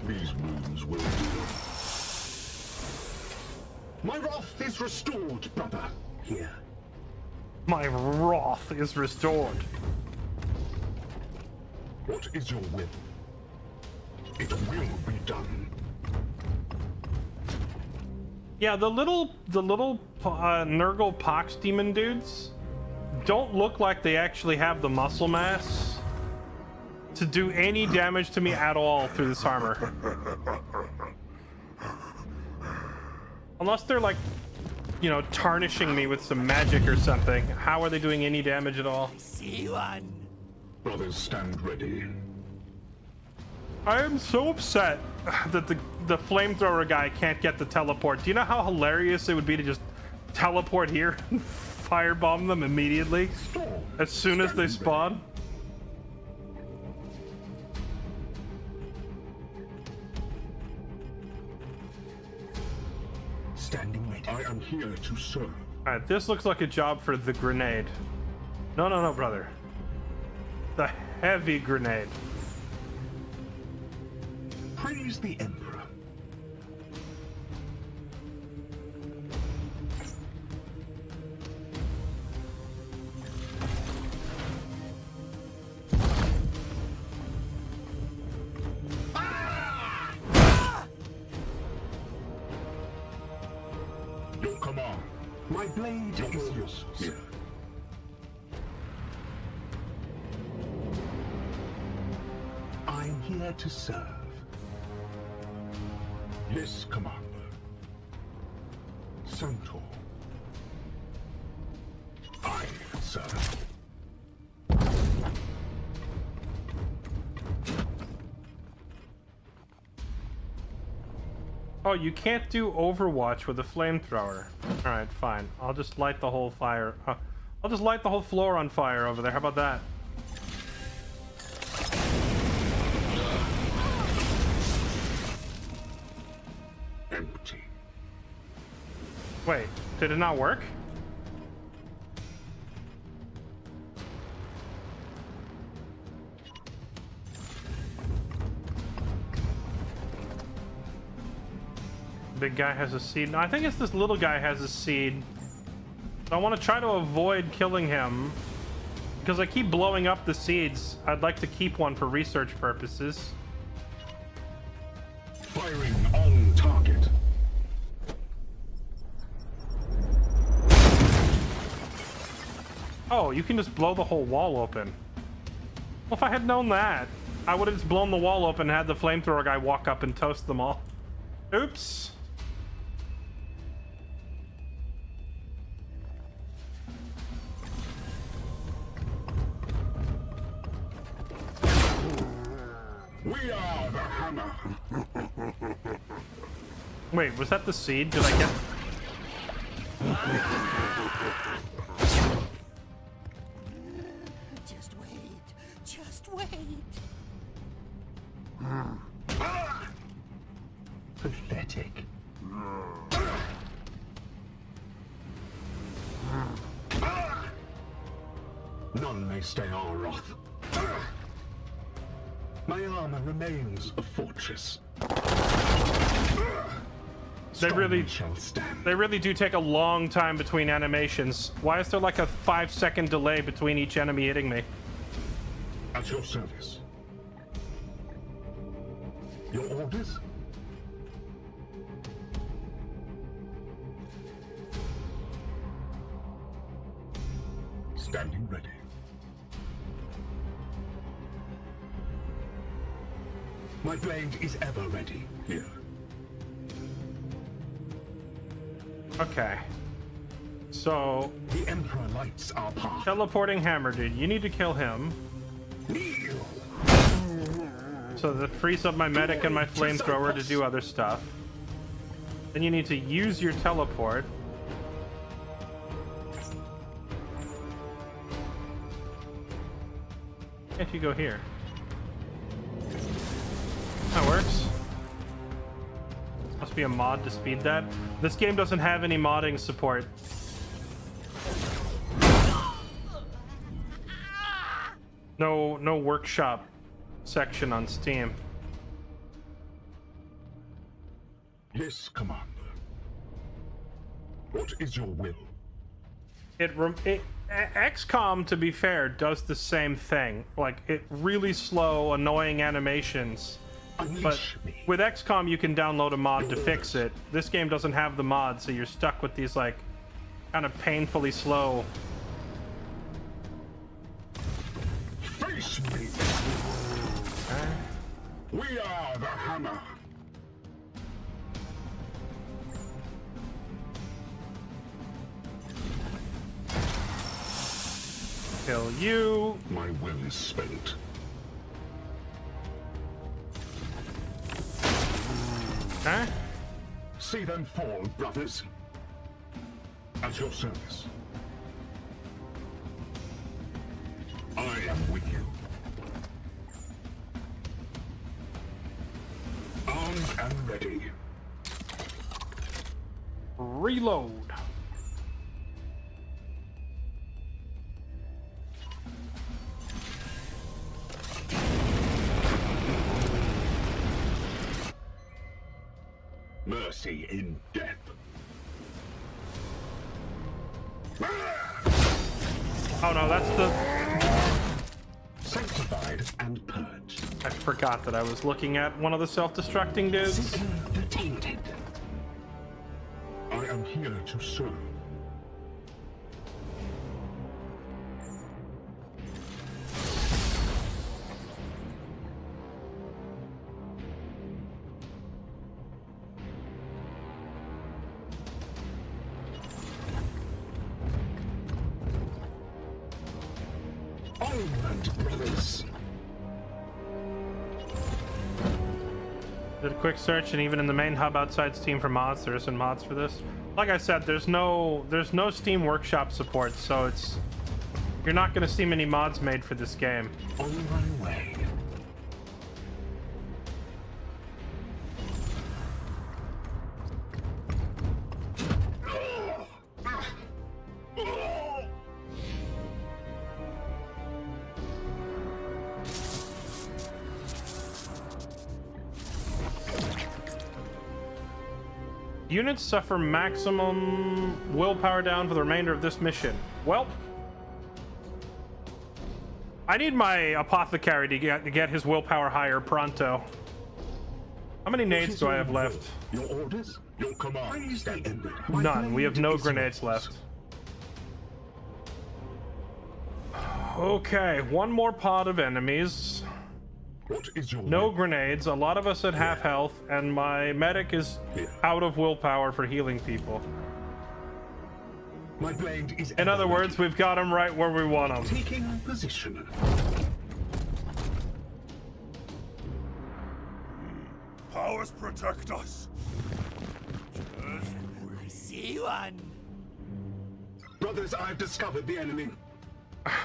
L: These wounds will heal. My wrath is restored, brother. Here.
A: My wrath is restored.
L: What is your will? It will be done.
A: Yeah, the little Nurgle Pox demon dudes don't look like they actually have the muscle mass to do any damage to me at all through this armor. Unless they're like, you know, tarnishing me with some magic or something. How are they doing any damage at all?
K: See one.
L: Brothers, stand ready.
A: I am so upset that the flamethrower guy can't get the teleport. Do you know how hilarious it would be to just teleport here and firebomb them immediately as soon as they spawn?
L: Standing ready. I am here to serve.
A: Alright, this looks like a job for the grenade. No, no, no, brother. The heavy grenade.
L: Praise the Emperor. Your command. My blade is yours. Here. I'm here to serve. Yes, Commander. Centaur. I serve.
A: Oh, you can't do Overwatch with a flamethrower. Alright, fine. I'll just light the whole fire. I'll just light the whole floor on fire over there. How about that?
L: Empty.
A: Wait, did it not work? Big guy has a seed. No, I think it's this little guy has a seed. I want to try to avoid killing him because I keep blowing up the seeds. I'd like to keep one for research purposes.
L: Firing on target.
A: Oh, you can just blow the whole wall open. Well, if I had known that, I would have just blown the wall open and had the flamethrower guy walk up and toast them all. Oops.
L: We are the hammer.
A: Wait, was that the seed? Did I get...
K: Just wait. Just wait.
L: Pathetic. None may stay our wrath. My armor remains a fortress.
A: They really
L: shall stand.
A: They really do take a long time between animations. Why is there like a 5-second delay between each enemy hitting me?
L: At your service. Your orders? Standing ready. My blade is ever ready here.
A: Okay. So...
L: The Emperor lights our path.
A: Teleporting hammer dude. You need to kill him. So that frees up my medic and my flamethrower to do other stuff. Then you need to use your teleport. Can't you go here? That works. Must be a mod to speed that. This game doesn't have any modding support. No workshop section on Steam.
L: Yes, Commander. What is your will?
A: XCOM, to be fair, does the same thing. Like, really slow, annoying animations But with XCOM, you can download a mod to fix it. This game doesn't have the mod, so you're stuck with these, like, kind of painfully slow.
L: Face me! We are the Hammer.
A: Kill you.
L: My will is spent.
A: Huh?
L: See them fall, brothers. At your service. I am with you. Armed and ready.
A: Reload.
L: Mercy in death.
A: Oh no, that's the...
L: Sanctified and purged.
A: I forgot that I was looking at one of the self-destructing dudes.
L: Tainted. I am here to serve. Brothers.
A: Did a quick search, and even in the main hub outside Steam for mods, there isn't mods for this. Like I said, there's no Steam Workshop support, so you're not going to see many mods made for this game.
L: On my way.
A: Units suffer maximum willpower down for the remainder of this mission. Well, I need my apothecary to get his willpower higher pronto. How many nades do I have left?
L: Your orders? Your commands?
A: None. We have no grenades left. Okay, one more pod of enemies.
L: What is your
A: no grenades, a lot of us at half health, and my medic is out of willpower for healing people.
L: My blade is
A: in other words, we've got him right where we want him.
L: Taking position.
K: Powers protect us. I see one.
L: Brothers, I've discovered the enemy.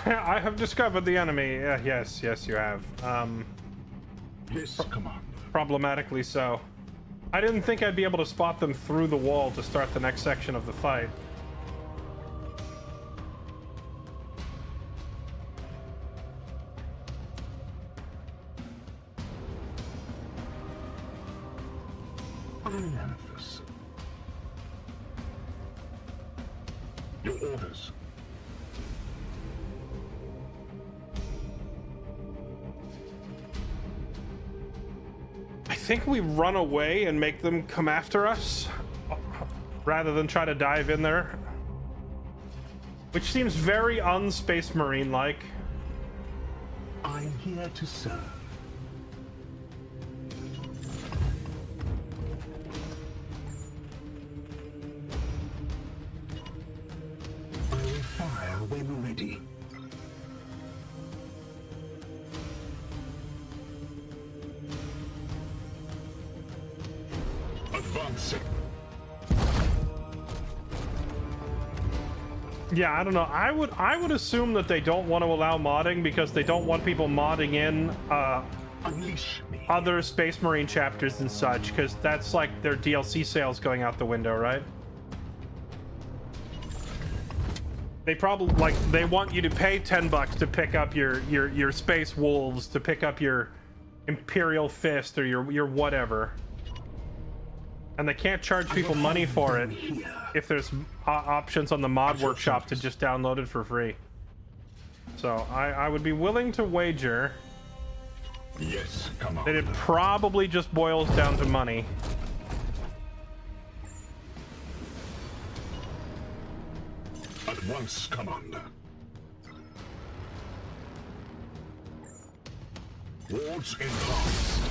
A: I have discovered the enemy. Yes, you have.
L: Yes, Commander.
A: Problematically so. I didn't think I'd be able to spot them through the wall to start the next section of the fight.
L: Your orders.
A: I think we run away and make them come after us rather than try to dive in there, which seems very un-Space Marine like.
L: I'm here to serve. I will fire when ready. Advancing.
A: Yeah, I don't know. I would assume that they don't want to allow modding because they don't want people modding in other Space Marine chapters and such, because that's like their DLC sales going out the window, right? They probably they want you to pay $10 to pick up your Space Wolves, to pick up your Imperial Fist or your whatever. And they can't charge people money for it if there's options on the mod workshop to just download it for free. So I would be willing to wager
L: Yes, Commander.
A: That it probably just boils down to money.
L: At once, Commander. Wards enhanced.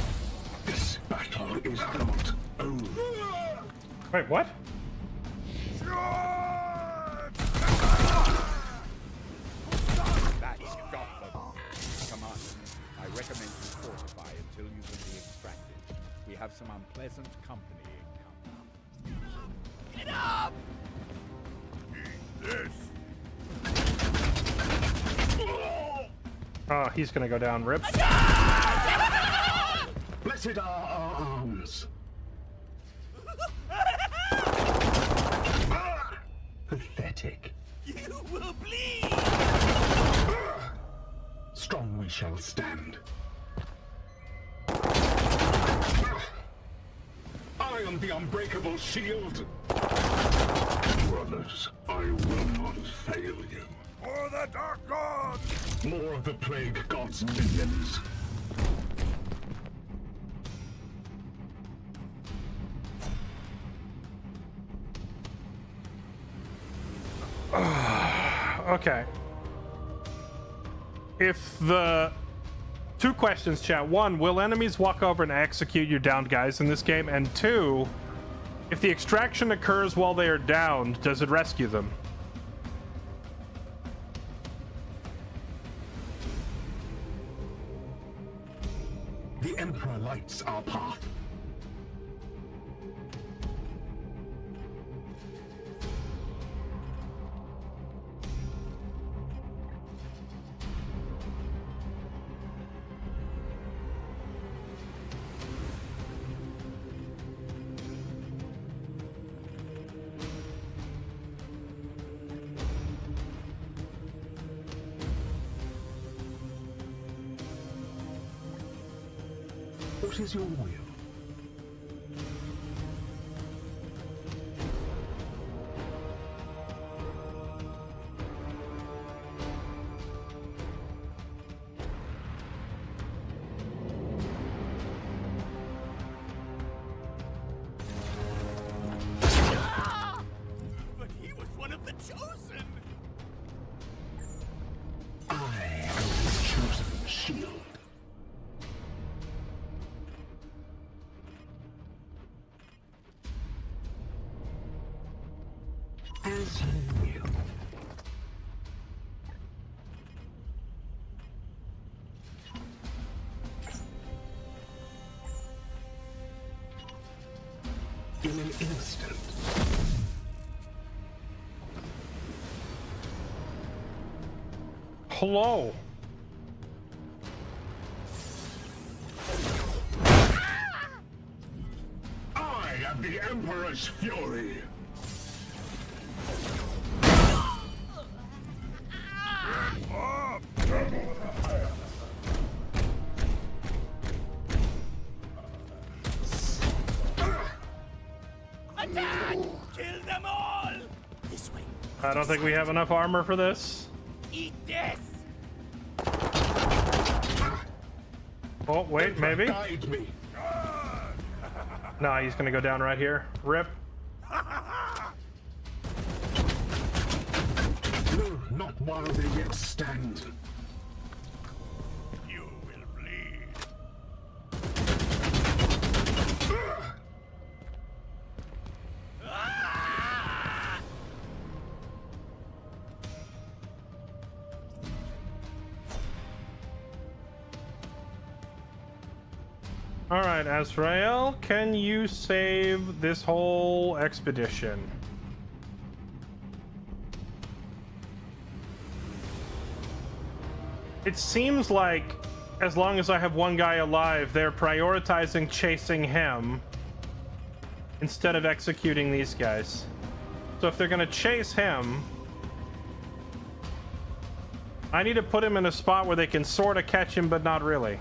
L: This battle is not over.
A: Wait, what?
E: That's got them. Commander, I recommend you fortify until you can be extracted. We have some unpleasant company in
K: Get up!
L: This.
A: Oh, he's gonna go down. Rip.
L: Blessed are our arms. Pathetic.
K: You will bleed!
L: Strong we shall stand. I am the unbreakable shield. Brothers, I will not fail you.
M: For the Dark Gods!
L: More of the Plague God's minions.
A: Okay. If the... Two questions, chat. One, will enemies walk over and execute your downed guys in this game? And two, if the extraction occurs while they are downed, does it rescue them?
L: The Emperor lights our path. What is your will?
K: But he was one of the chosen!
L: I am the chosen shield. As you will. In an instant.
A: Hello.
L: I am the Emperor's fury.
K: Attack! Kill them all! This way.
A: I don't think we have enough armor for this.
K: Eat this!
A: Oh, wait, maybe?
L: Guide me.
A: No, he's gonna go down right here. Rip.
L: No, not while they yet stand.
M: You will bleed.
A: Alright, Azrael, can you save this whole expedition? It seems like, as long as I have one guy alive, they're prioritizing chasing him instead of executing these guys. So if they're gonna chase him, I need to put him in a spot where they can sort of catch him, but not really.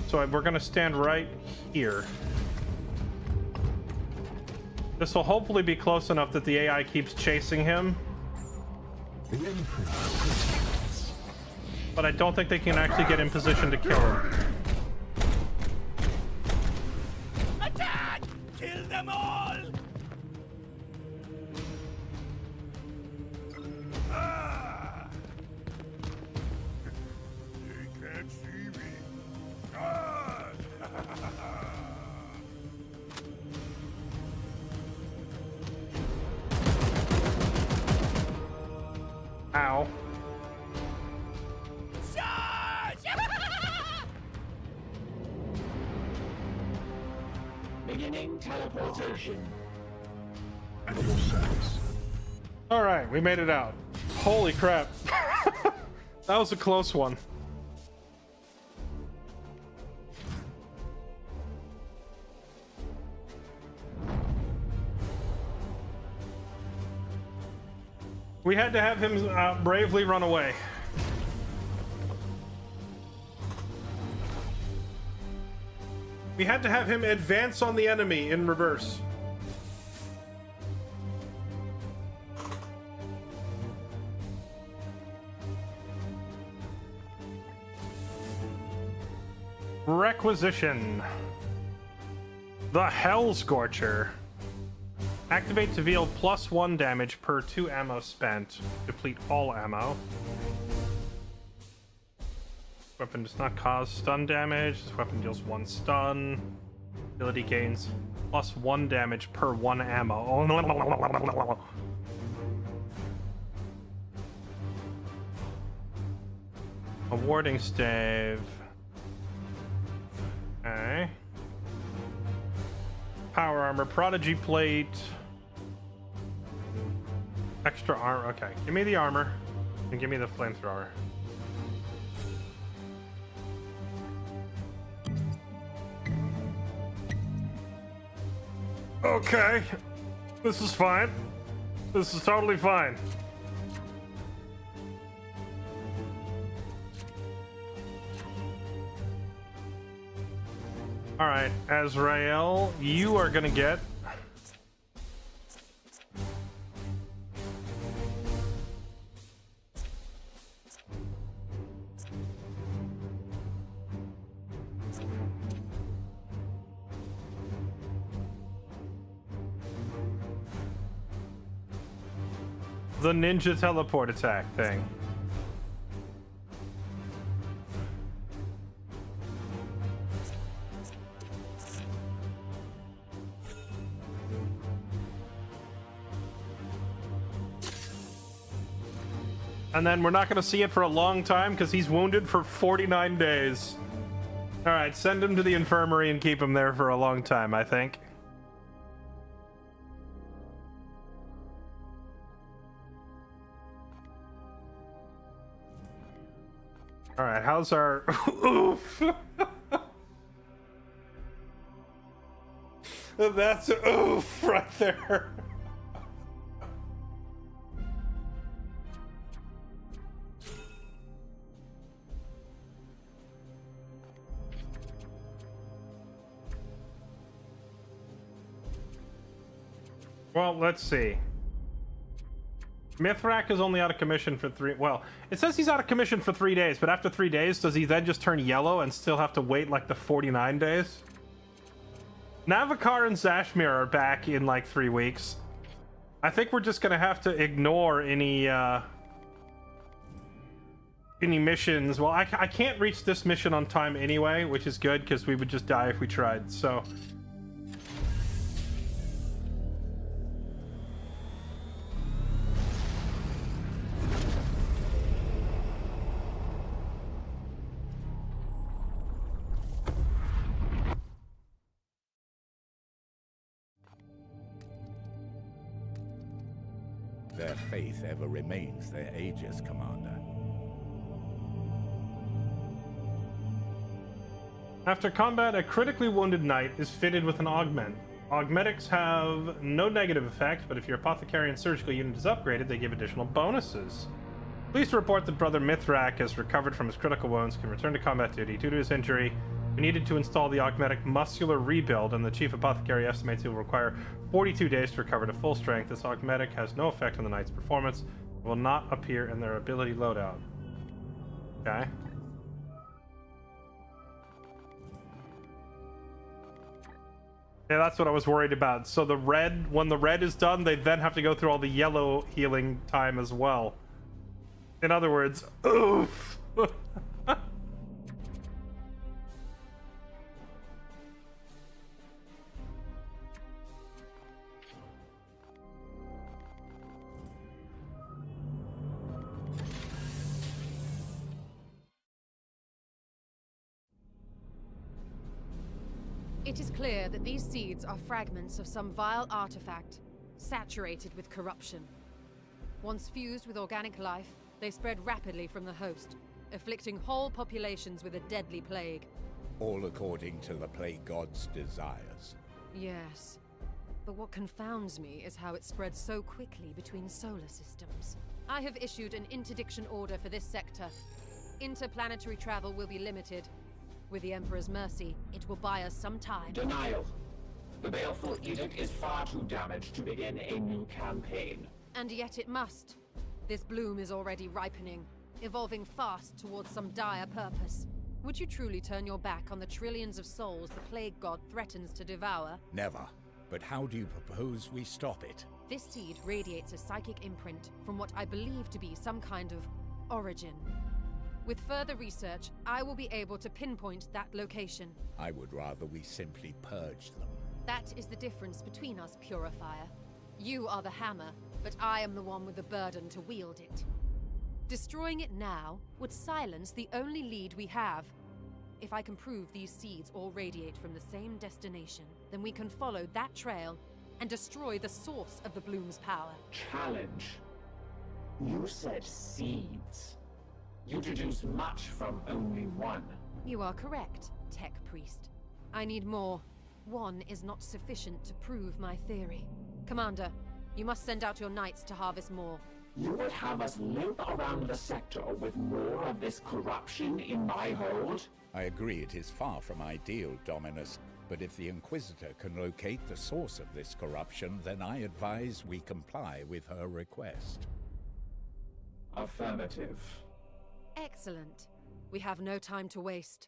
A: So we're gonna stand right here. This will hopefully be close enough that the AI keeps chasing him.
L: The Emperor protects.
A: but I don't think they can actually get in position to kill him.
K: Attack! Kill them all!
M: Ah! They can't see me. Ah!
A: Ow.
H: Beginning teleportation.
M: At your service.
A: All right, we made it out. Holy crap. That was a close one. We had to have him bravely run away. We had to have him advance on the enemy in reverse. Requisition. The Hell Scorcher. Activate to deal +1 damage per 2 ammo spent. Deplete all ammo. Weapon does not cause stun damage. This weapon deals 1 stun. Ability gains +1 damage per 1 ammo. Oh, no. A warding stave. Okay. Power armor, prodigy plate. Extra armor. Okay, give me the armor and give me the flamethrower. Okay, this is fine. This is totally fine. All right, Azrael, you are gonna get the ninja teleport attack thing. And then we're not going to see it for a long time because he's wounded for 49 days. All right, send him to the infirmary and keep him there for a long time, I think. All right, how's our... Oof. That's an oof right there. Well, let's see. Mithrak is only out of commission for 3... Well, it says he's out of commission for 3 days, but after 3 days, does he then just turn yellow and still have to wait like the 49 days? Navikar and Zashmir are back in like 3 weeks. I think we're just gonna have to ignore any missions. Well, I can't reach this mission on time anyway, which is good because we would just die if we tried, so...
E: Their faith ever remains their Aegis, Commander.
A: After combat, a critically wounded knight is fitted with an augment. Augmetics have no negative effect, but if your apothecary and surgical unit is upgraded, they give additional bonuses. Pleased to report that Brother Mithrak has recovered from his critical wounds, can return to combat duty. Due to his injury, we needed to install the augmetic muscular rebuild, and the chief apothecary estimates he will require 42 days to recover to full strength. This augmetic has no effect on the knight's performance. It will not appear in their ability loadout. Okay. Yeah, that's what I was worried about. So the red, when the red is done, they then have to go through all the yellow healing time as well. In other words, oof.
I: It is clear that these seeds are fragments of some vile artifact, saturated with corruption. Once fused with organic life, they spread rapidly from the host, afflicting whole populations with a deadly plague.
E: All according to the plague god's desires.
I: Yes. But what confounds me is how it spreads so quickly between solar systems. I have issued an interdiction order for this sector. Interplanetary travel will be limited. With the Emperor's mercy, it will buy us some time.
H: Denial. The baleful edict is far too damaged to begin a new campaign.
I: And yet it must. This bloom is already ripening, evolving fast towards some dire purpose. Would you truly turn your back on the trillions of souls the Plague God threatens to devour?
E: Never. But how do you propose we stop it?
I: This seed radiates a psychic imprint from what I believe to be some kind of origin. With further research, I will be able to pinpoint that location.
E: I would rather we simply purge them.
I: That is the difference between us, Purifier. You are the hammer, but I am the one with the burden to wield it. Destroying it now would silence the only lead we have. If I can prove these seeds all radiate from the same destination, then we can follow that trail and destroy the source of the bloom's power.
H: Challenge. You said seeds. You deduce much from only one.
I: You are correct, Tech Priest. I need more. One is not sufficient to prove my theory. Commander, you must send out your knights to harvest more.
H: You would have us limp around the sector with more of this corruption in my hold?
E: I agree it is far from ideal, Dominus, but if the Inquisitor can locate the source of this corruption, then I advise we comply with her request.
H: Affirmative.
I: Excellent. We have no time to waste.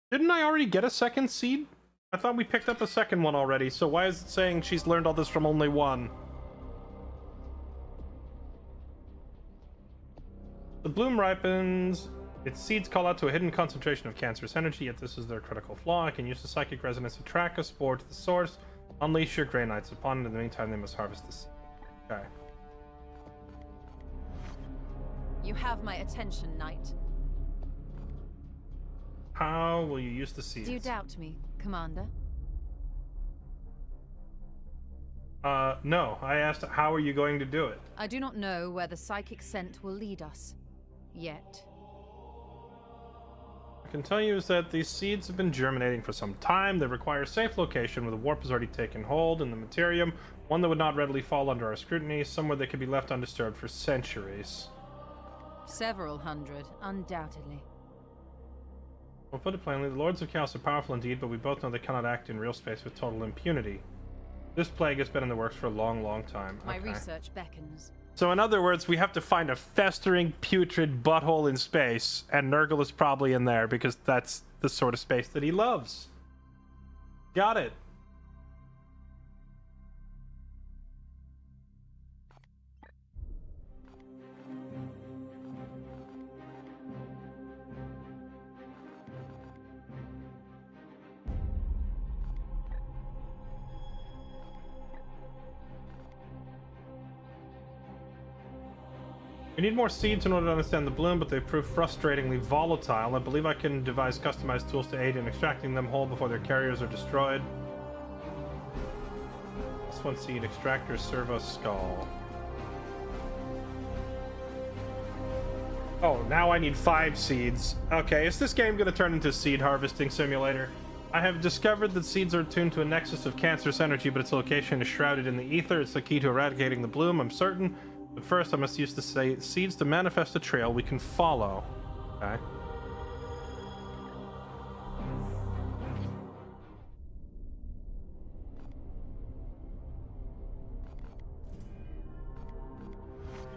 A: Didn't I already get a second seed? I thought we picked up a second one already, so why is it saying she's learned all this from only one? The bloom ripens. Its seeds call out to a hidden concentration of cancerous energy, yet this is their critical flaw. I can use the psychic resonance to track a spore to the source. Unleash your Grey Knights upon it. In the meantime, they must harvest this. Okay.
I: You have my attention, Knight.
A: How will you use the seeds?
I: Do you doubt me, Commander?
A: No. I asked, how are you going to do it?
I: I do not know where the psychic scent will lead us. Yet.
A: I can tell you is that these seeds have been germinating for some time. They require a safe location where the warp has already taken hold in the materium, one that would not readily fall under our scrutiny, somewhere that could be left undisturbed for centuries.
I: Several hundred, undoubtedly.
A: Well, put it plainly, the Lords of Chaos are powerful indeed, but we both know they cannot act in real space with total impunity. This plague has been in the works for a long, long time.
I: My research beckons.
A: So in other words, we have to find a festering, putrid butthole in space, and Nurgle is probably in there, because that's the sort of space that he loves. Got it. We need more seeds in order to understand the bloom, but they prove frustratingly volatile. I believe I can devise customized tools to aid in extracting them whole before their carriers are destroyed. This one seed, extractor servo skull. Oh, now I need 5 seeds. Okay, is this game going to turn into a seed harvesting simulator? I have discovered that seeds are attuned to a nexus of cancerous energy, but its location is shrouded in the ether. It's the key to eradicating the bloom, I'm certain. But first, I must use the seeds to manifest a trail we can follow. Okay.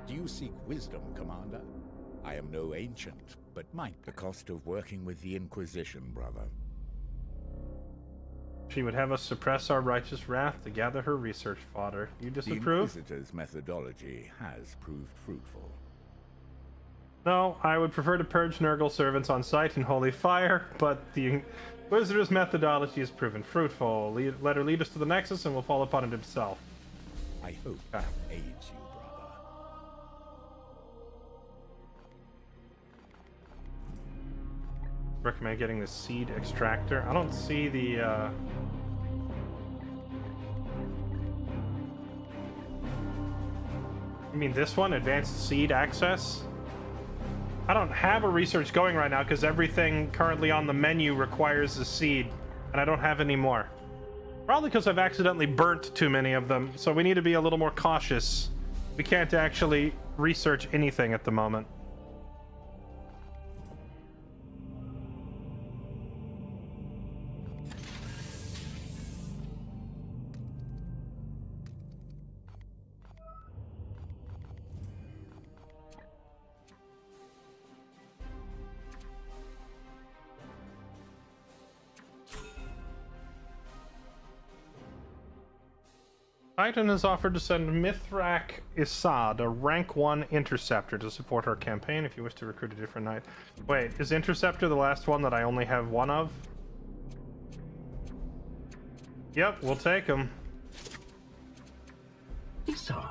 E: Do you seek wisdom, Commander? I am no ancient, but might the cost of working with the Inquisition, brother.
A: She would have us suppress our righteous wrath to gather her research fodder. You disapprove?
E: The Inquisitor's methodology has proved fruitful.
A: No, I would prefer to purge Nurgle servants on site in holy fire, but the Inquisitor's methodology has proven fruitful. Let her lead us to the Nexus and we'll fall upon it himself.
E: I hope that aids you, brother.
A: Recommend getting the seed extractor. I don't see the You mean this one? Advanced seed access? I don't have a research going right now because everything currently on the menu requires a seed, and I don't have any more. Probably because I've accidentally burnt too many of them, so we need to be a little more cautious. We can't actually research anything at the moment. Titan has offered to send Mithrak Isad, a rank 1 interceptor, to support our campaign if you wish to recruit a different knight. Wait, is interceptor the last one that I only have one of? Yep, we'll take him.
L: Isad.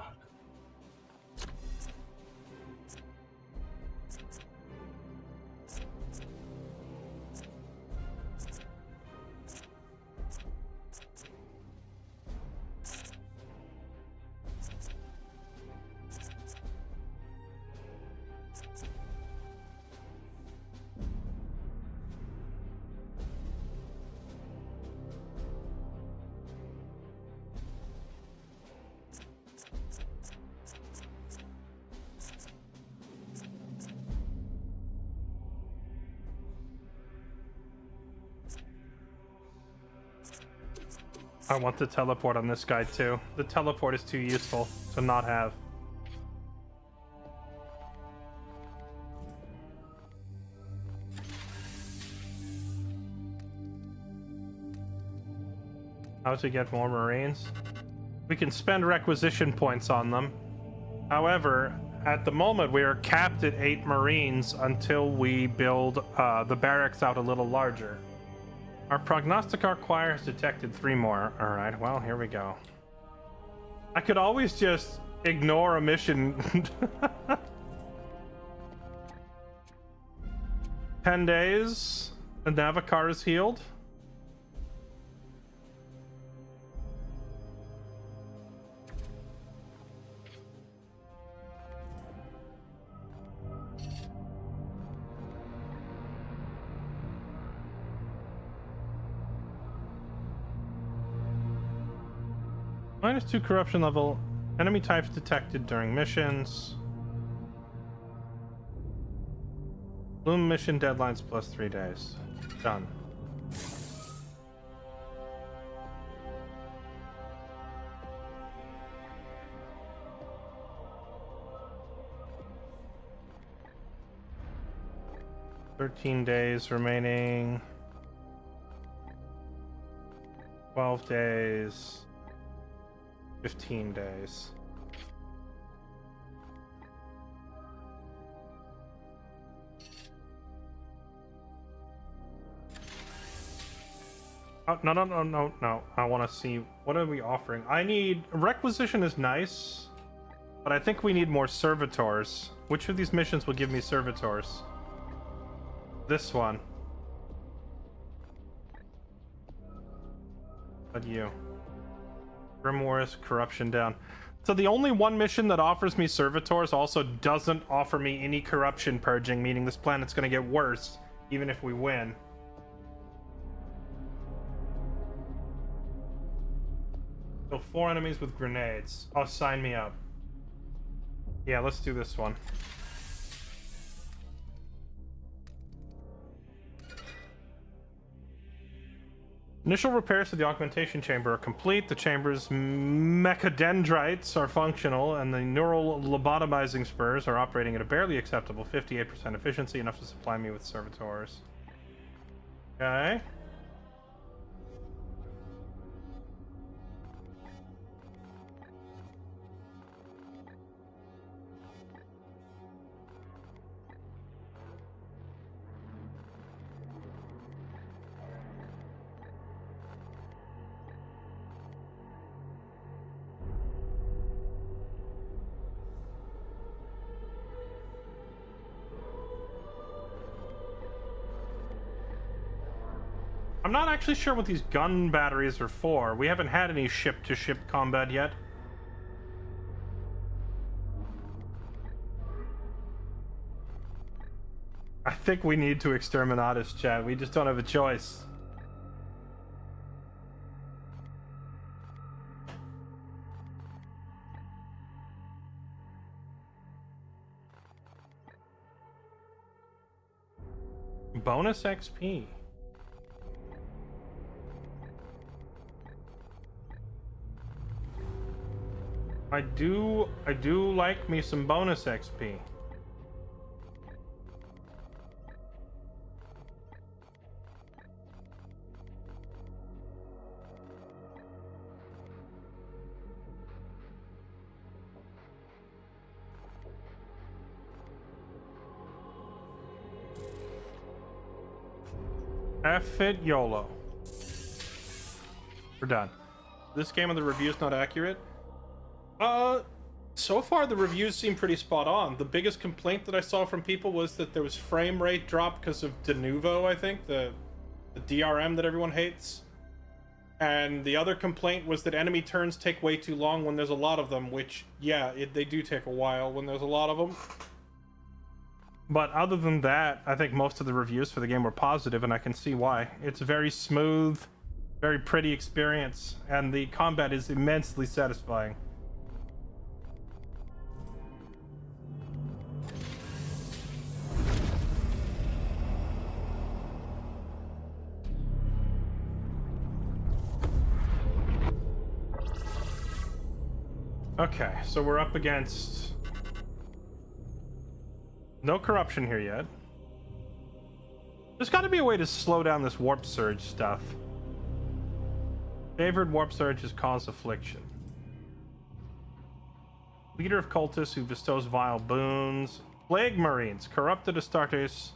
A: I want the teleport on this guy too. The teleport is too useful to not have. How to get more Marines? We can spend requisition points on them. However, at the moment we are capped at 8 Marines until we build the barracks out a little larger. Our Prognosticar Choir has detected 3 more. Alright, well, here we go. I could always just ignore a mission. 10 days. The Navicar is healed. -2 corruption level. Enemy types detected during missions. Bloom mission deadlines plus 3 days. Done. $13 days remaining. 12 days. 15 days. Oh, no. I want to see, what are we offering? I need, requisition is nice, but I think we need more servitors. Which of these missions will give me servitors? This one. But you. Grimoires, corruption down. So the only one mission that offers me servitors also doesn't offer me any corruption purging, meaning this planet's gonna get worse, even if we win. Kill 4 enemies with grenades. Oh, sign me up. Yeah, let's do this one. Initial repairs to the augmentation chamber are complete. The chamber's mechadendrites are functional, and the neural lobotomizing spurs are operating at a barely acceptable 58% efficiency, enough to supply me with servitors. Okay. I'm not actually sure what these gun batteries are for. We haven't had any ship-to-ship combat yet. I think we need to Exterminatus, chat. We just don't have a choice. Bonus XP. I do like me some bonus XP. F it YOLO. We're done. This game of the review's not accurate. So far the reviews seem pretty spot on. The biggest complaint that I saw from people was that there was frame rate drop because of de novo, I think, the DRM that everyone hates. And the other complaint was that enemy turns take way too long when there's a lot of them, which, yeah, they do take a while when there's a lot of them. But other than that, I think most of the reviews for the game were positive, and I can see why. It's a very smooth, very pretty experience, and the combat is immensely satisfying. Okay, so we're up against... no corruption here yet. There's got to be a way to slow down this warp surge stuff. Favored warp surge has caused affliction. Leader of cultists who bestows vile boons. Plague Marines, corrupted Astartes,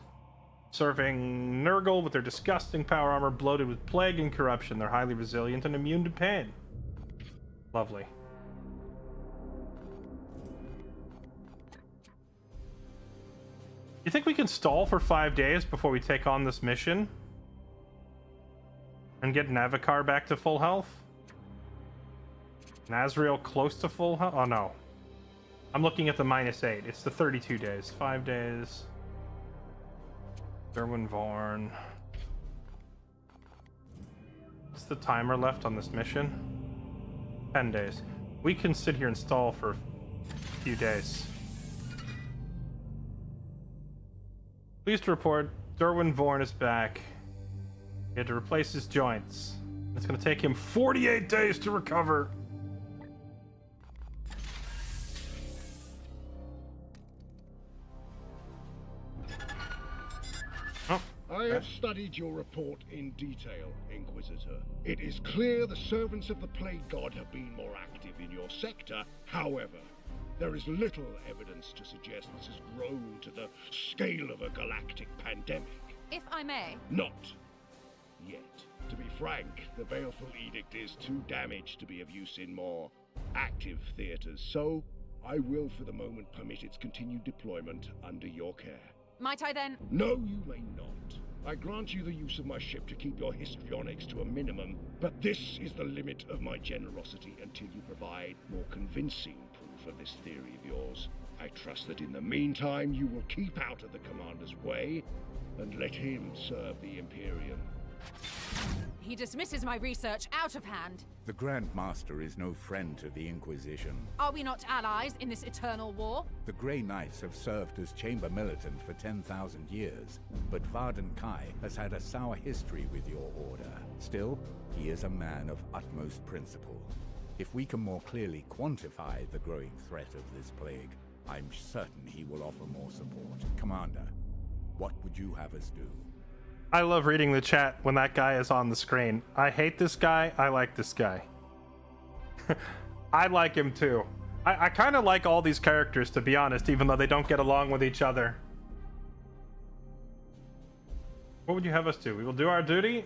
A: serving Nurgle with their disgusting power armor bloated with plague and corruption. They're highly resilient and immune to pain. Lovely. You think we can stall for 5 days before we take on this mission? And get Navikar back to full health? Nazriel close to full health? Oh no. I'm looking at the -8. It's the 32 days. 5 days. Derwin Vorn. What's the timer left on this mission? 10 days. We can sit here and stall for a few days. Pleased to report, Derwin Vorn is back. He had to replace his joints. It's going to take him 48 days to recover. Oh,
M: I have studied your report in detail, Inquisitor. It is clear the servants of the Plague God have been more active in your sector. However, there is little evidence to suggest this has grown to the scale of a galactic pandemic.
I: If I may.
M: Not yet. To be frank, the Baleful Edict is too damaged to be of use in more active theaters, so I will for the moment permit its continued deployment under your care.
I: Might I then?
M: No, you may not. I grant you the use of my ship to keep your histrionics to a minimum, but this is the limit of my generosity until you provide more convincing proof of this theory of yours. I trust that in the meantime you will keep out of the Commander's way and let him serve the Imperium.
I: He dismisses my research out of hand.
E: The Grand Master is no friend to the Inquisition.
I: Are we not allies in this eternal war?
E: The Grey Knights have served as Chamber Militant for 10,000 years, but Varden Kai has had a sour history with your order. Still, he is a man of utmost principle. If we can more clearly quantify the growing threat of this plague, I'm certain he will offer more support. Commander, what would you have us do?
A: I love reading the chat when that guy is on the screen. I hate this guy. I like this guy. I like him too. I kind of like all these characters, to be honest, even though they don't get along with each other. What would you have us do? We will do our duty,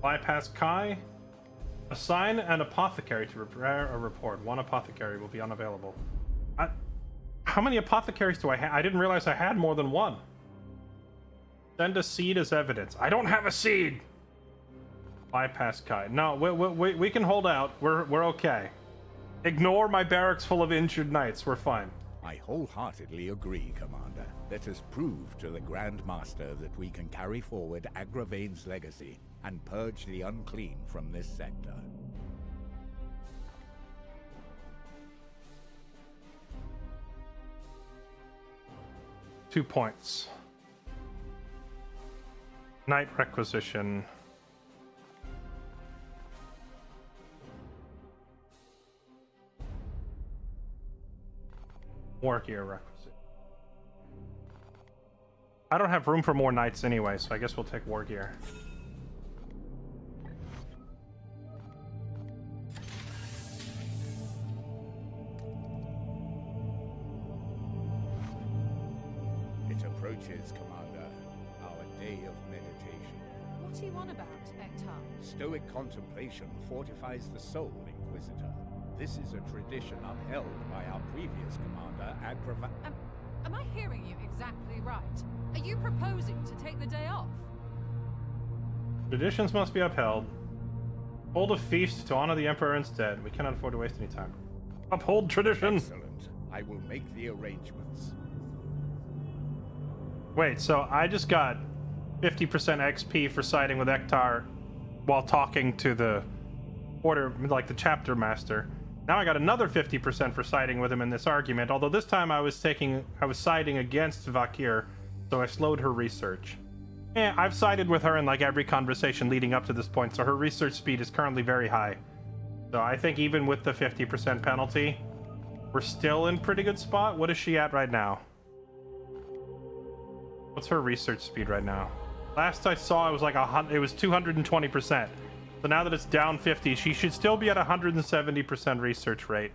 A: bypass Kai, assign an apothecary to prepare a report. One apothecary will be unavailable. How many apothecaries do I have? I didn't realize I had more than one. Send a seed as evidence. I don't have a seed! Bypass Kai. No, we can hold out. We're okay. Ignore my barracks full of injured knights. We're fine.
E: I wholeheartedly agree, Commander. Let us prove to the Grand Master that we can carry forward Agravain's legacy and purge the unclean from this sector.
A: Two points. Knight requisition. War gear requisition. I don't have room for more knights anyway, so I guess we'll take war gear.
E: It approaches, Commander. Our day of meditation.
I: What do you want about, Ektar?
E: Stoic contemplation fortifies the soul, Inquisitor. This is a tradition upheld by our previous commander,
I: Am I hearing you exactly right? Are you proposing to take the day off?
A: Traditions must be upheld. Hold a feast to honor the Emperor instead. We cannot afford to waste any time. Uphold tradition!
E: Excellent. I will make the arrangements.
A: Wait, so I just got 50% XP for siding with Ektar while talking to the order, like the chapter master. Now I got another 50% for siding with him in this argument, although this time I was siding against Vakir, so I slowed her research. I've sided with her in like every conversation leading up to this point, so her research speed is currently very high. So I think even with the 50% penalty, we're still in pretty good spot. What is she at right now? What's her research speed right now? Last I saw it was like it was 220%. So now that it's down 50, she should still be at 170% research rate.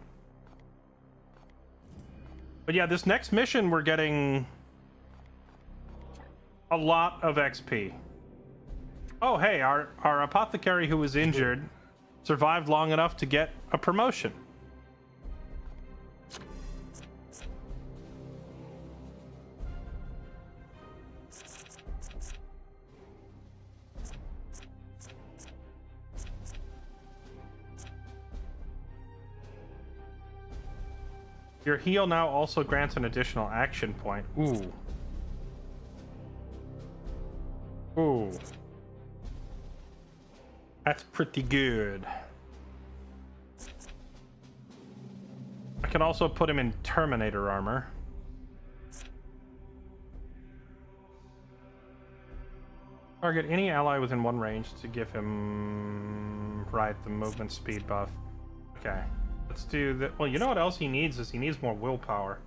A: But yeah, this next mission we're getting a lot of XP. Oh hey, our apothecary who was injured survived long enough to get a promotion. Your heal now also grants an additional action point. Ooh. Ooh. That's pretty good. I can also put him in Terminator armor. Target any ally within one range to give him... Right, the movement speed buff. Okay. Let's do that. Well, you know what else he needs is he needs more willpower.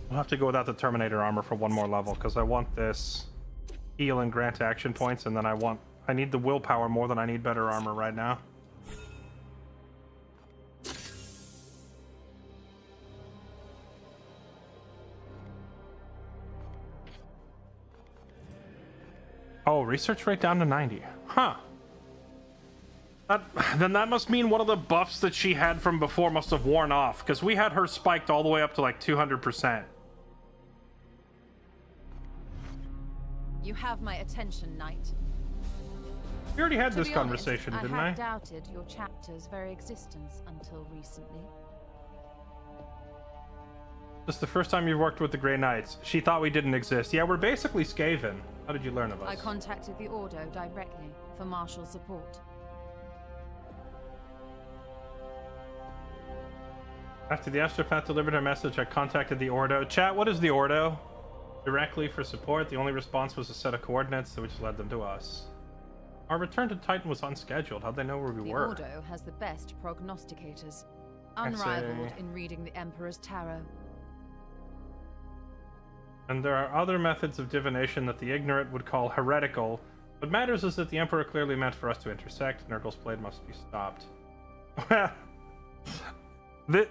A: We'll have to go without the Terminator armor for one more level because I want this heal and grant action points, and then I need the willpower more than I need better armor right now. Oh, research rate down to 90. Huh. Then that must mean one of the buffs that she had from before must have worn off, because we had her spiked all the way up to like 200%.
I: You have my attention, Knight.
A: We already had this conversation, didn't I?
I: I had doubted your chapter's very existence until recently.
A: This is the first time you've worked with the Grey Knights. She thought we didn't exist. Yeah, we're basically Skaven. How did you learn of us?
I: I contacted the Ordo directly for martial support.
A: After the astropath delivered her message, I contacted the Ordo. Chat, what is the Ordo? Directly for support. The only response was a set of coordinates, which led them to us. Our return to Titan was unscheduled. How'd they know where we were?
I: The Ordo has the best prognosticators, unrivaled in reading the Emperor's tarot.
A: And there are other methods of divination that the ignorant would call heretical. What matters is that the Emperor clearly meant for us to intersect. Nurgle's blade must be stopped.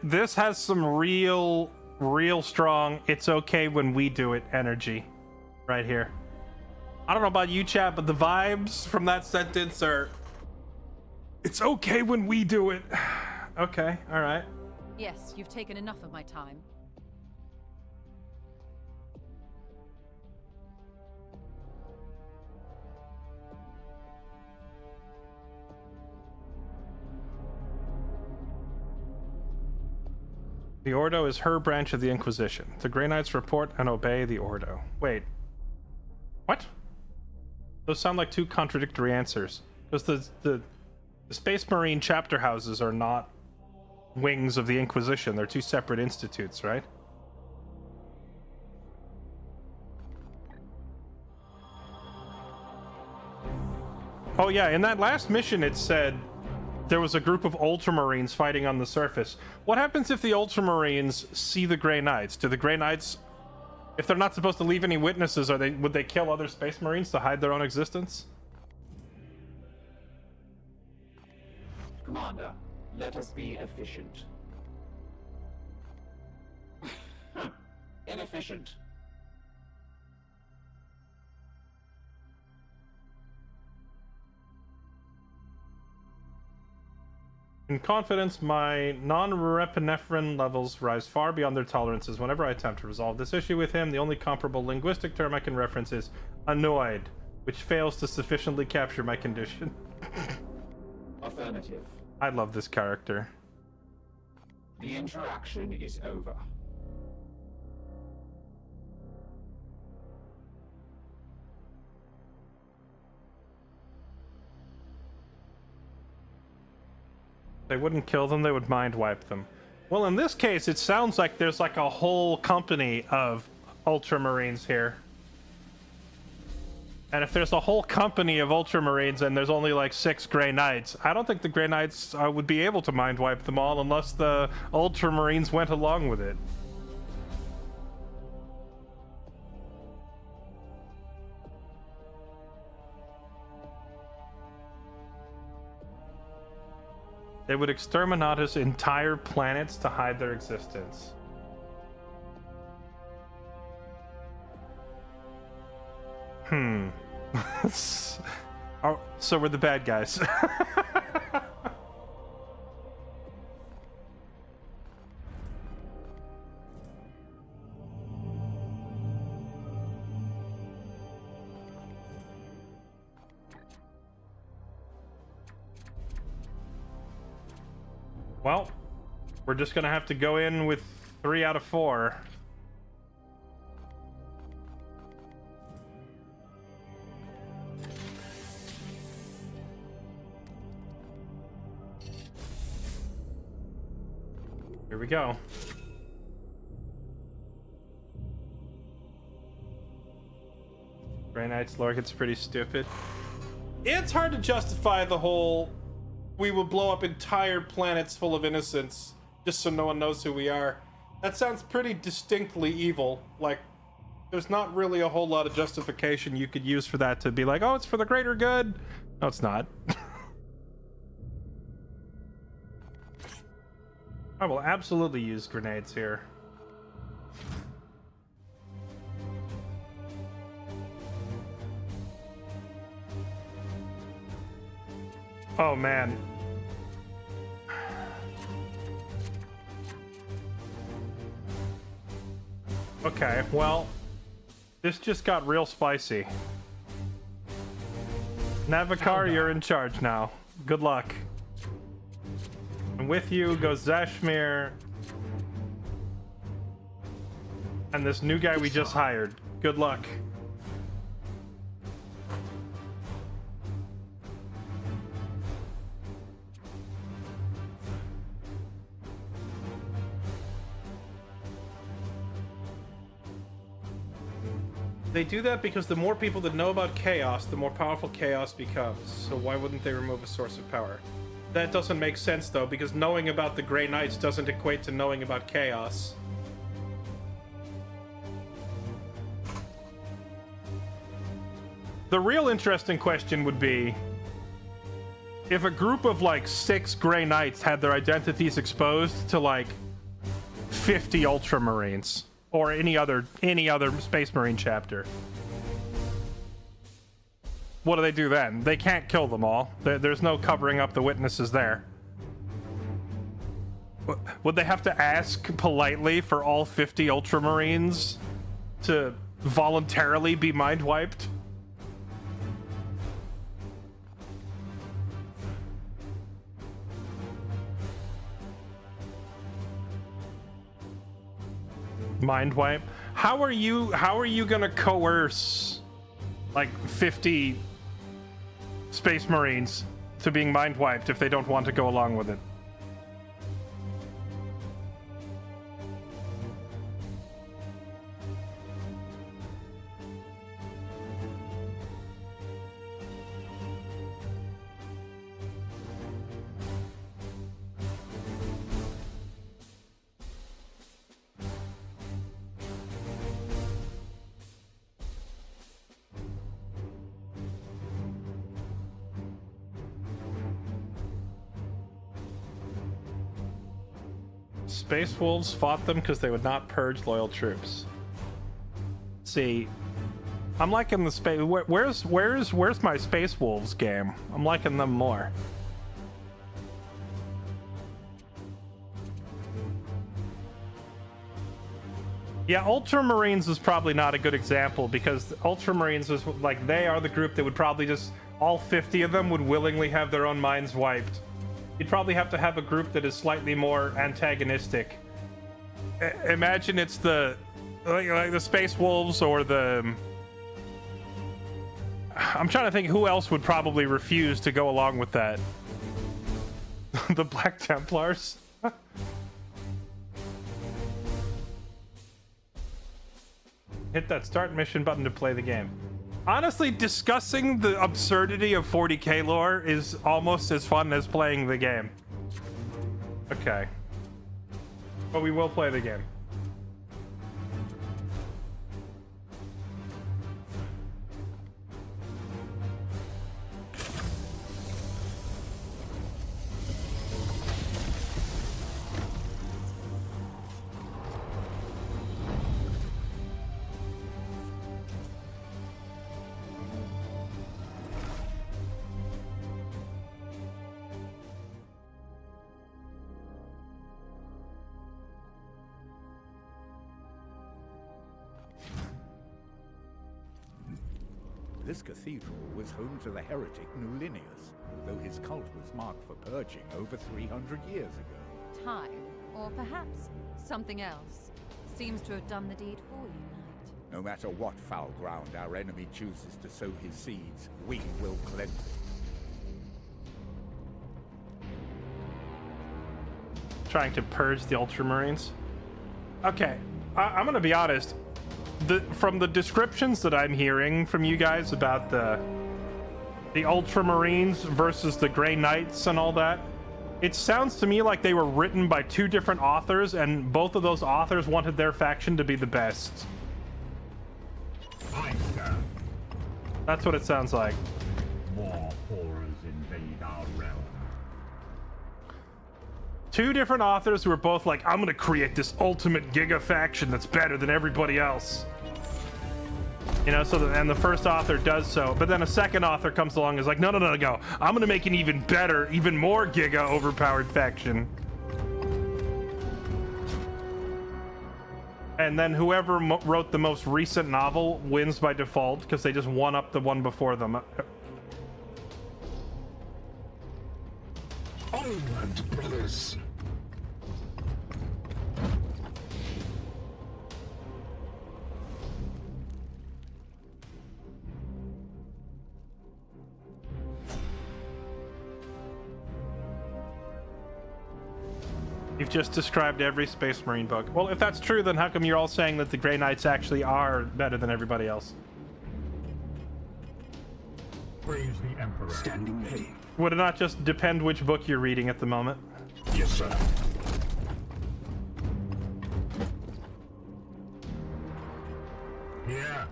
A: This has some real strong, it's okay when we do it energy right here. I don't know about you, chat, but the vibes from that sentence are, it's okay when we do it. Okay, all right.
I: Yes, you've taken enough of my time.
A: The Ordo is her branch of the Inquisition. The Grey Knights report and obey the Ordo. Wait. What? Those sound like two contradictory answers. Because the Space Marine chapter houses are not wings of the Inquisition. They're two separate institutes, right? Oh yeah, in that last mission it said there was a group of Ultramarines fighting on the surface. What happens if the Ultramarines see the Grey Knights? Do the Grey Knights, if they're not supposed to leave any witnesses, would they kill other Space Marines to hide their own existence?
H: Commander, let us be efficient. Inefficient.
A: In confidence, my non-repinephrine levels rise far beyond their tolerances whenever I attempt to resolve this issue with him. The only comparable linguistic term I can reference is annoyed, which fails to sufficiently capture my condition.
H: Affirmative.
A: I love this character.
H: The interaction is over.
A: They wouldn't kill them, they would mind wipe them. Well, in this case, it sounds like there's like a whole company of Ultramarines here. And if there's a whole company of Ultramarines and there's only like 6 Grey Knights, I don't think the Grey Knights would be able to mind wipe them all unless the Ultramarines went along with it. They would exterminate entire planets to hide their existence. Oh, so we're the bad guys. Well, we're just gonna have to go in with 3 out of 4. Here we go. Grey Knight's lore gets pretty stupid. It's hard to justify the whole we will blow up entire planets full of innocents just so no one knows who we are. That sounds pretty distinctly evil. Like, there's not really a whole lot of justification you could use for that to be like, oh, it's for the greater good. No, it's not. I will absolutely use grenades here. Oh, man. Okay, well, this just got real spicy. Navikar, you're in charge now. Good luck. And with you goes Zashmir. And this new guy we just hired. Good luck. They do that because the more people that know about chaos, the more powerful chaos becomes. So why wouldn't they remove a source of power? That doesn't make sense though, because knowing about the Grey Knights doesn't equate to knowing about chaos. The real interesting question would be, if a group of like 6 Grey Knights had their identities exposed to like 50 Ultramarines. Or any other Space Marine chapter. What do they do then? They can't kill them all. There's no covering up the witnesses there. Would they have to ask politely for all 50 Ultramarines to voluntarily be mind wiped? Mind wipe? How are you gonna coerce like 50 Space Marines to being mind wiped if they don't want to go along with it? Space Wolves fought them because they would not purge loyal troops. See, I'm liking the space. Where's my Space Wolves game? I'm liking them more. Yeah, Ultramarines is probably not a good example because Ultramarines is like, they are the group that would probably just, all 50 of them would willingly have their own minds wiped. You'd probably have to have a group that is slightly more antagonistic. Imagine it's the like the Space Wolves or the... I'm trying to think who else would probably refuse to go along with that. The Black Templars? Hit that start mission button to play the game. Honestly, discussing the absurdity of 40k lore is almost as fun as playing the game. Okay. But we will play the game.
E: This cathedral was home to the heretic Nulinius, though his cult was marked for purging over 300 years ago.
I: Time, or perhaps something else, seems to have done the deed for you, Knight.
E: No matter what foul ground our enemy chooses to sow his seeds, we will cleanse it.
A: Trying to purge the Ultramarines. Okay, I'm gonna be honest. From the descriptions that I'm hearing from you guys about the Ultramarines versus the Grey Knights and all that, it sounds to me like they were written by 2 different authors, and both of those authors wanted their faction to be the best. That's what it sounds like.
N: More horrors invade our realm.
A: 2 different authors who are both like, I'm gonna create this ultimate giga faction that's better than everybody else. You know, and the first author does so, but then a second author comes along and is like, no, I'm gonna make an even better, even more giga overpowered faction. And then whoever wrote the most recent novel wins by default because they just one-up the one before them.
B: Onward, brothers.
A: You've just described every Space Marine book. Well, if that's true, then how come you're all saying that the Grey Knights actually are better than everybody else?
N: Praise the Emperor.
L: Standing ready.
A: Would it not just depend which book you're reading at the moment?
L: Yes, sir.
N: Yeah.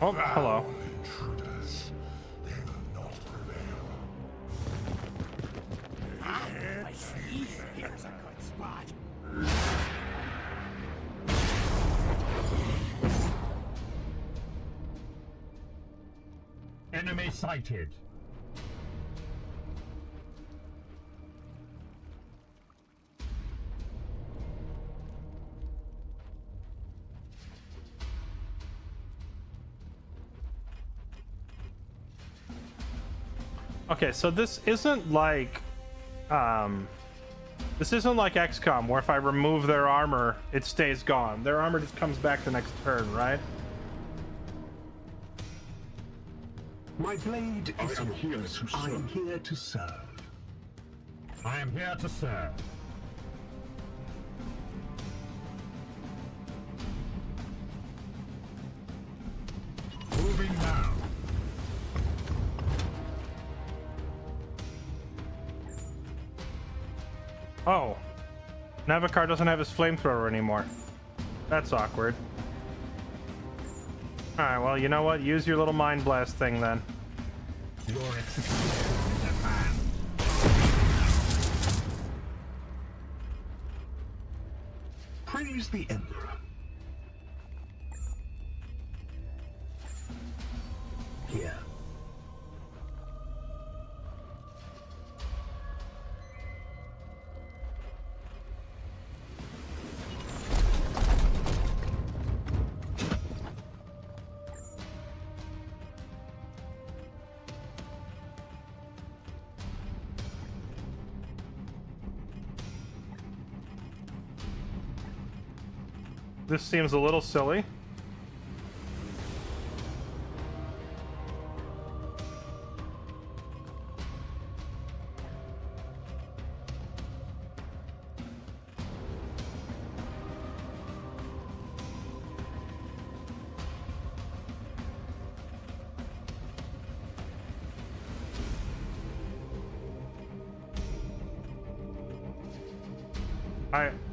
A: Oh, hello.
B: Intruders, they will not prevail.
K: I see. Here's a good spot.
N: Enemy sighted.
A: Okay, so this isn't like XCOM, where if I remove their armor, it stays gone. Their armor just comes back the next turn, right?
L: My blade is yours. I am here to serve.
N: I am here to serve. Moving now.
A: Oh. Navikar doesn't have his flamethrower anymore. That's awkward. Alright, well, you know what? Use your little Mind Blast thing, then.
N: Your execution is at hand.
L: Praise the Emperor. Here.
A: This seems a little silly.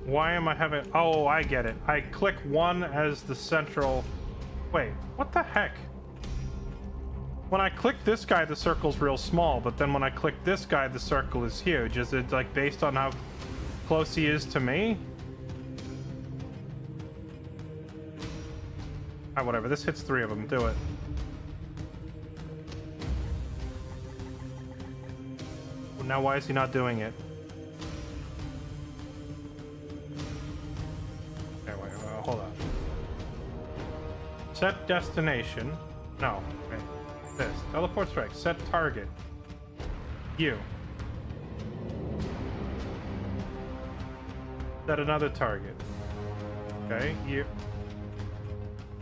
A: Why am I having... Oh, I get it. I click one as the central... Wait, what the heck? When I click this guy, the circle's real small, but then when I click this guy, the circle is huge. Is it, like, based on how close he is to me? Ah, whatever. This hits 3 of them. Do it. Well, now why is he not doing it? Hold on. Set destination. No. Wait. This. Teleport strike. Set target. You. Set another target. Okay. You.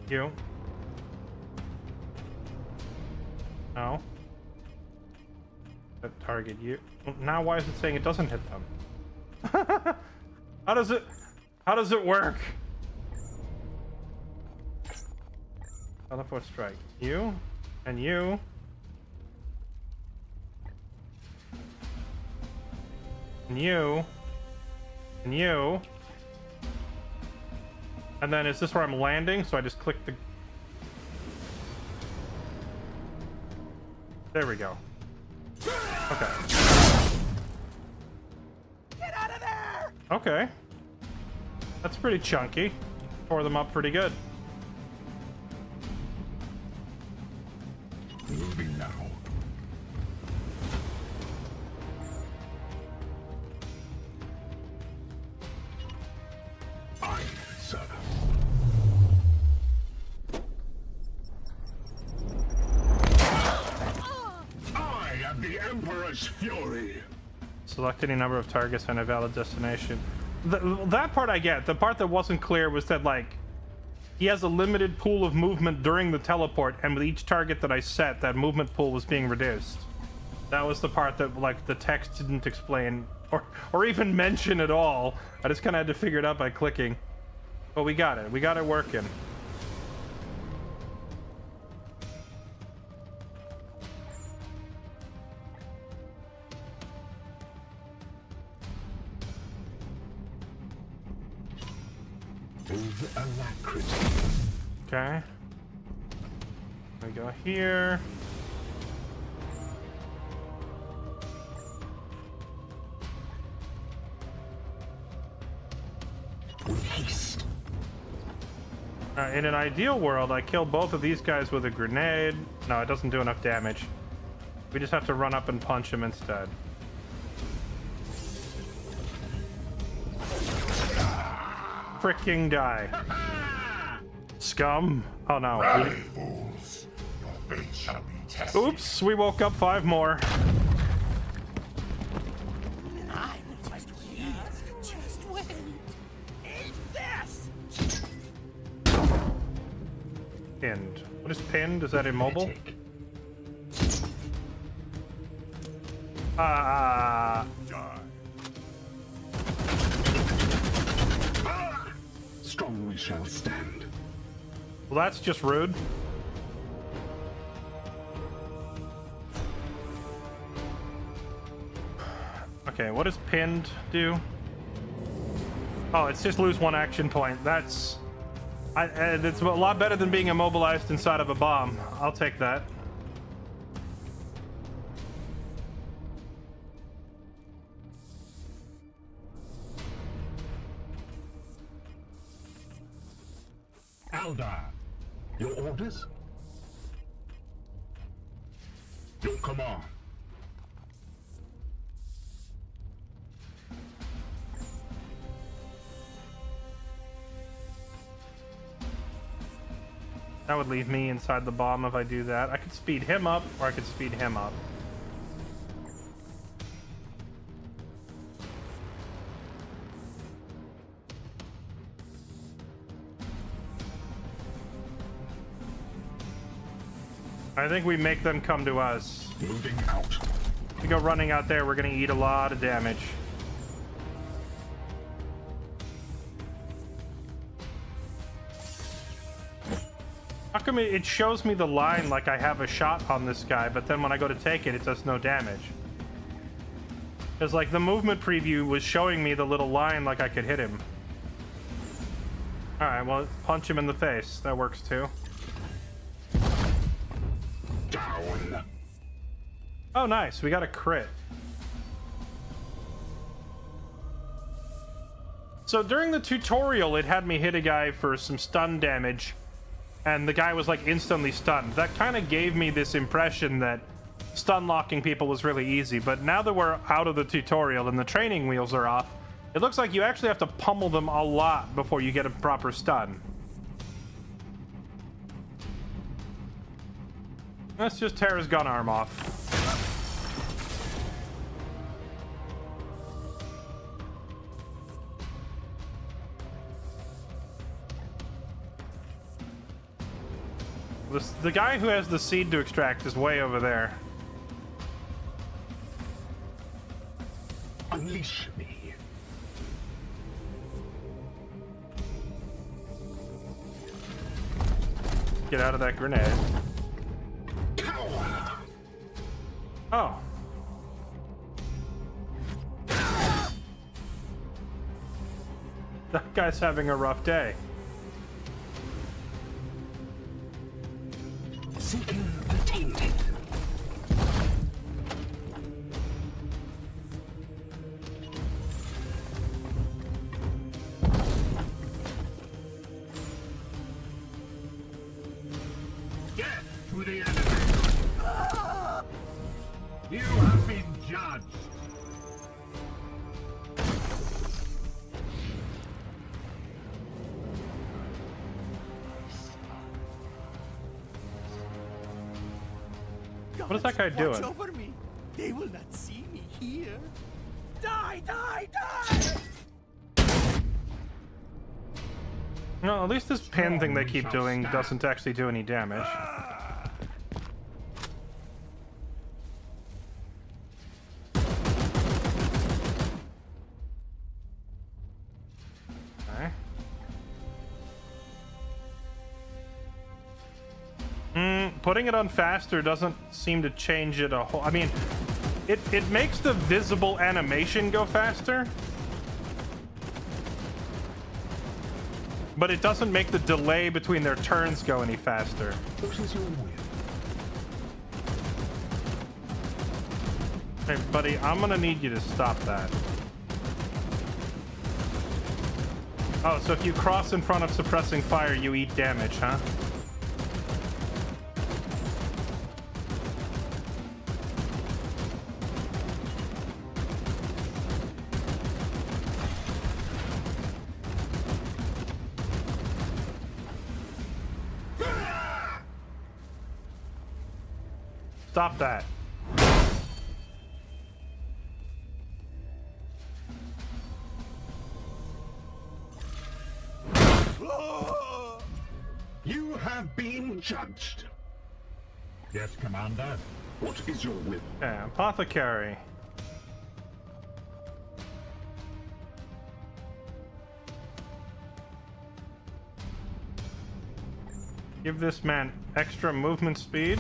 A: You. No. Set target. You. Well, now why is it saying it doesn't hit them? How does it work? Teleport strike. You and you. And you. And you. And then is this where I'm landing? So I just click the... There we go. Okay.
K: Get out of there!
A: Okay. That's pretty chunky. Tore them up pretty good.
L: Moving now. Aye, sir.
B: I am the Emperor's fury.
A: Select any number of targets on a valid destination. That part I get. The part that wasn't clear was that, like, he has a limited pool of movement during the teleport, and with each target that I set, that movement pool was being reduced. That was the part that, like, the text didn't explain or even mention at all. I just kind of had to figure it out by clicking. But we got it. We got it working.
B: With alacrity.
A: Okay. We go here.
B: With haste.
A: In an ideal world, I kill both of these guys with a grenade. No, it doesn't do enough damage. We just have to run up and punch him instead. Freaking die. Scum. Oh no.
B: Rally, fools. Your fate shall be tested.
A: Oops, we woke up 5 more.
K: I will just wait. Just wait. Eat this!
A: Pinned. What is pinned? Is that immobile?
B: Strong we shall stand.
A: Well, that's just rude. Okay, what does pinned do? Oh, it's just lose 1 action point. That's... it's a lot better than being immobilized inside of a bomb. I'll take that.
L: Eldar, your orders? Your command.
A: That would leave me inside the bomb if I do that. I could speed him up, or I could speed him up. I think we make them come to us.
B: Moving out.
A: If we go running out there, we're gonna eat a lot of damage. How come it shows me the line like I have a shot on this guy, but then when I go to take it, it does no damage? Because, like, the movement preview was showing me the little line like I could hit him. Alright, well, punch him in the face. That works, too.
B: Down.
A: Oh, nice. We got a crit. So, during the tutorial, it had me hit a guy for some stun damage, and the guy was, like, instantly stunned. That kind of gave me this impression that stun locking people was really easy, but now that we're out of the tutorial and the training wheels are off, it looks like you actually have to pummel them a lot before you get a proper stun. Let's just tear his gun arm off. The guy who has the seed to extract is way over there.
B: Unleash me.
A: Get out of that grenade. Oh. That guy's having a rough day.
B: Seeking the tainted.
L: Get to the enemy. You have been judged.
A: What is that guy doing?
K: Watch over me. They will not see me here. Die, die, die!
A: No, at least this pin thing they keep doing doesn't actually do any damage. putting it on faster doesn't seem to change it a whole... I mean, it makes the visible animation go faster, but it doesn't make the delay between their turns go any faster.
B: What is your will?
A: Hey, buddy, I'm gonna need you to stop that. Oh, so if you cross in front of suppressing fire, you eat damage, huh? Stop that.
L: You have been judged. Yes, Commander.
B: What is your will?
A: Okay, Apothecary. Give this man extra movement speed.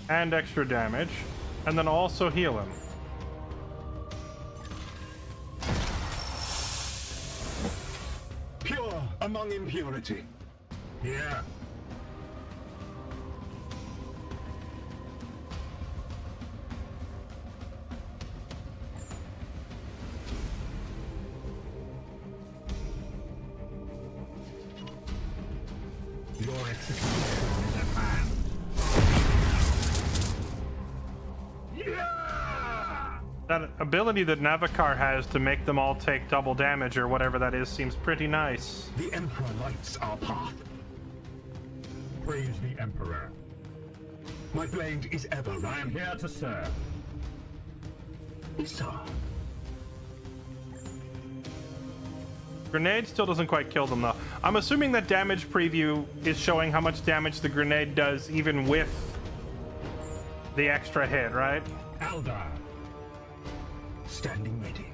A: And extra damage. And then also heal him.
L: Pure among impurity. Here. Your execution is at hand. Yeah!
A: That ability that Navikar has to make them all take double damage or whatever that is seems pretty nice.
L: The Emperor lights our path. Praise the Emperor. My blade is ever ready. I am here to serve.
B: Sir.
A: Grenade still doesn't quite kill them though. I'm assuming that damage preview is showing how much damage the grenade does even with the extra hit, right?
L: Eldar.
B: Standing ready.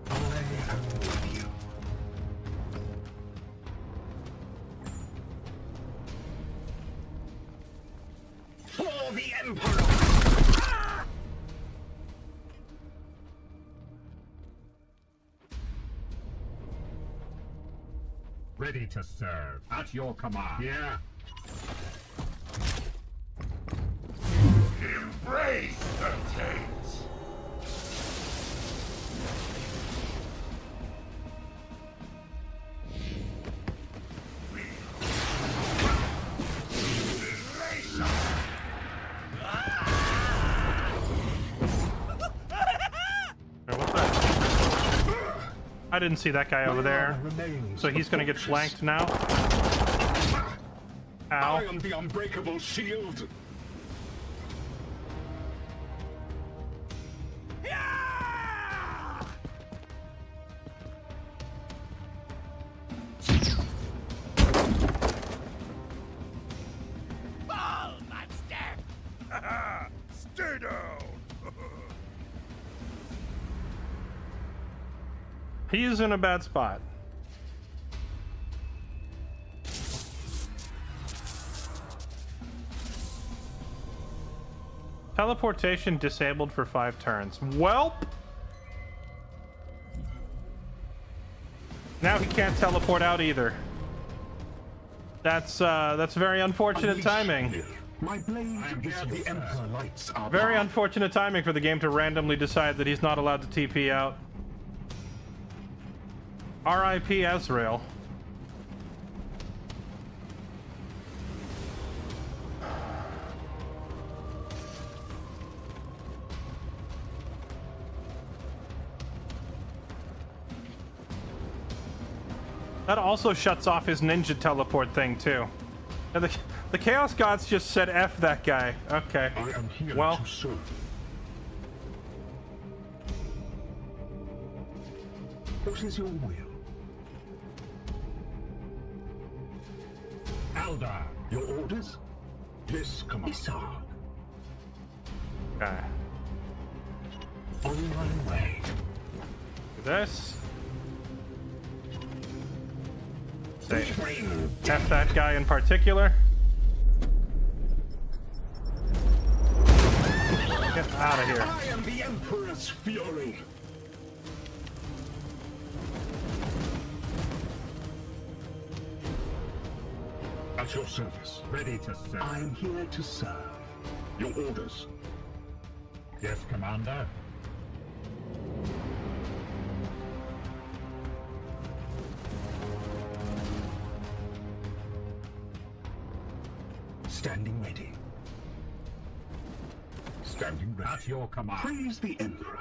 B: I am with you.
L: For the Emperor! Ready to serve. At your command. Yeah.
B: Embrace the taint.
A: I didn't see that guy over there. So he's gonna get flanked now. Ow.
L: I am the unbreakable shield.
K: Fall, monster! Stay down!
A: He's in a bad spot. Teleportation disabled for 5 turns. Welp! Now he can't teleport out either. That's very unfortunate timing.
B: My blade is the Emperor lights our
A: Very
B: path.
A: unfortunate timing for the game to randomly decide that he's not allowed to TP out. R.I.P. Ezreal. That also shuts off his ninja teleport thing too. And the Chaos Gods just said F that guy. Okay.
B: I am here
A: Well,
B: to serve. What is your will?
L: Eldar.
B: Your orders?
L: Yes, Commander.
B: Sir.
A: okay.
L: On my way.
A: Do this. Say, F that guy in particular. Get out of here.
L: I am the Emperor's fury. At your service. Ready to serve.
B: I am here to serve.
L: Your orders. Yes, Commander.
B: Standing ready.
L: Standing ready. At your command.
B: Praise the Emperor.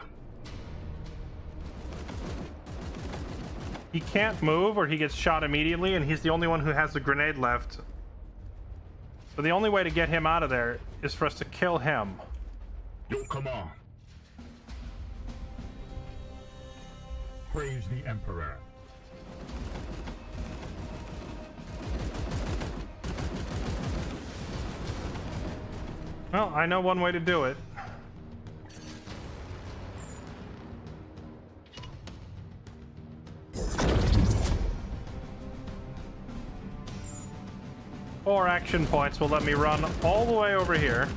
A: He can't move or he gets shot immediately, and he's the only one who has the grenade left. So the only way to get him out of there is for us to kill him.
L: Your command. Praise the Emperor.
A: Well, I know one way to do it. Four action points will let me run all the way over here.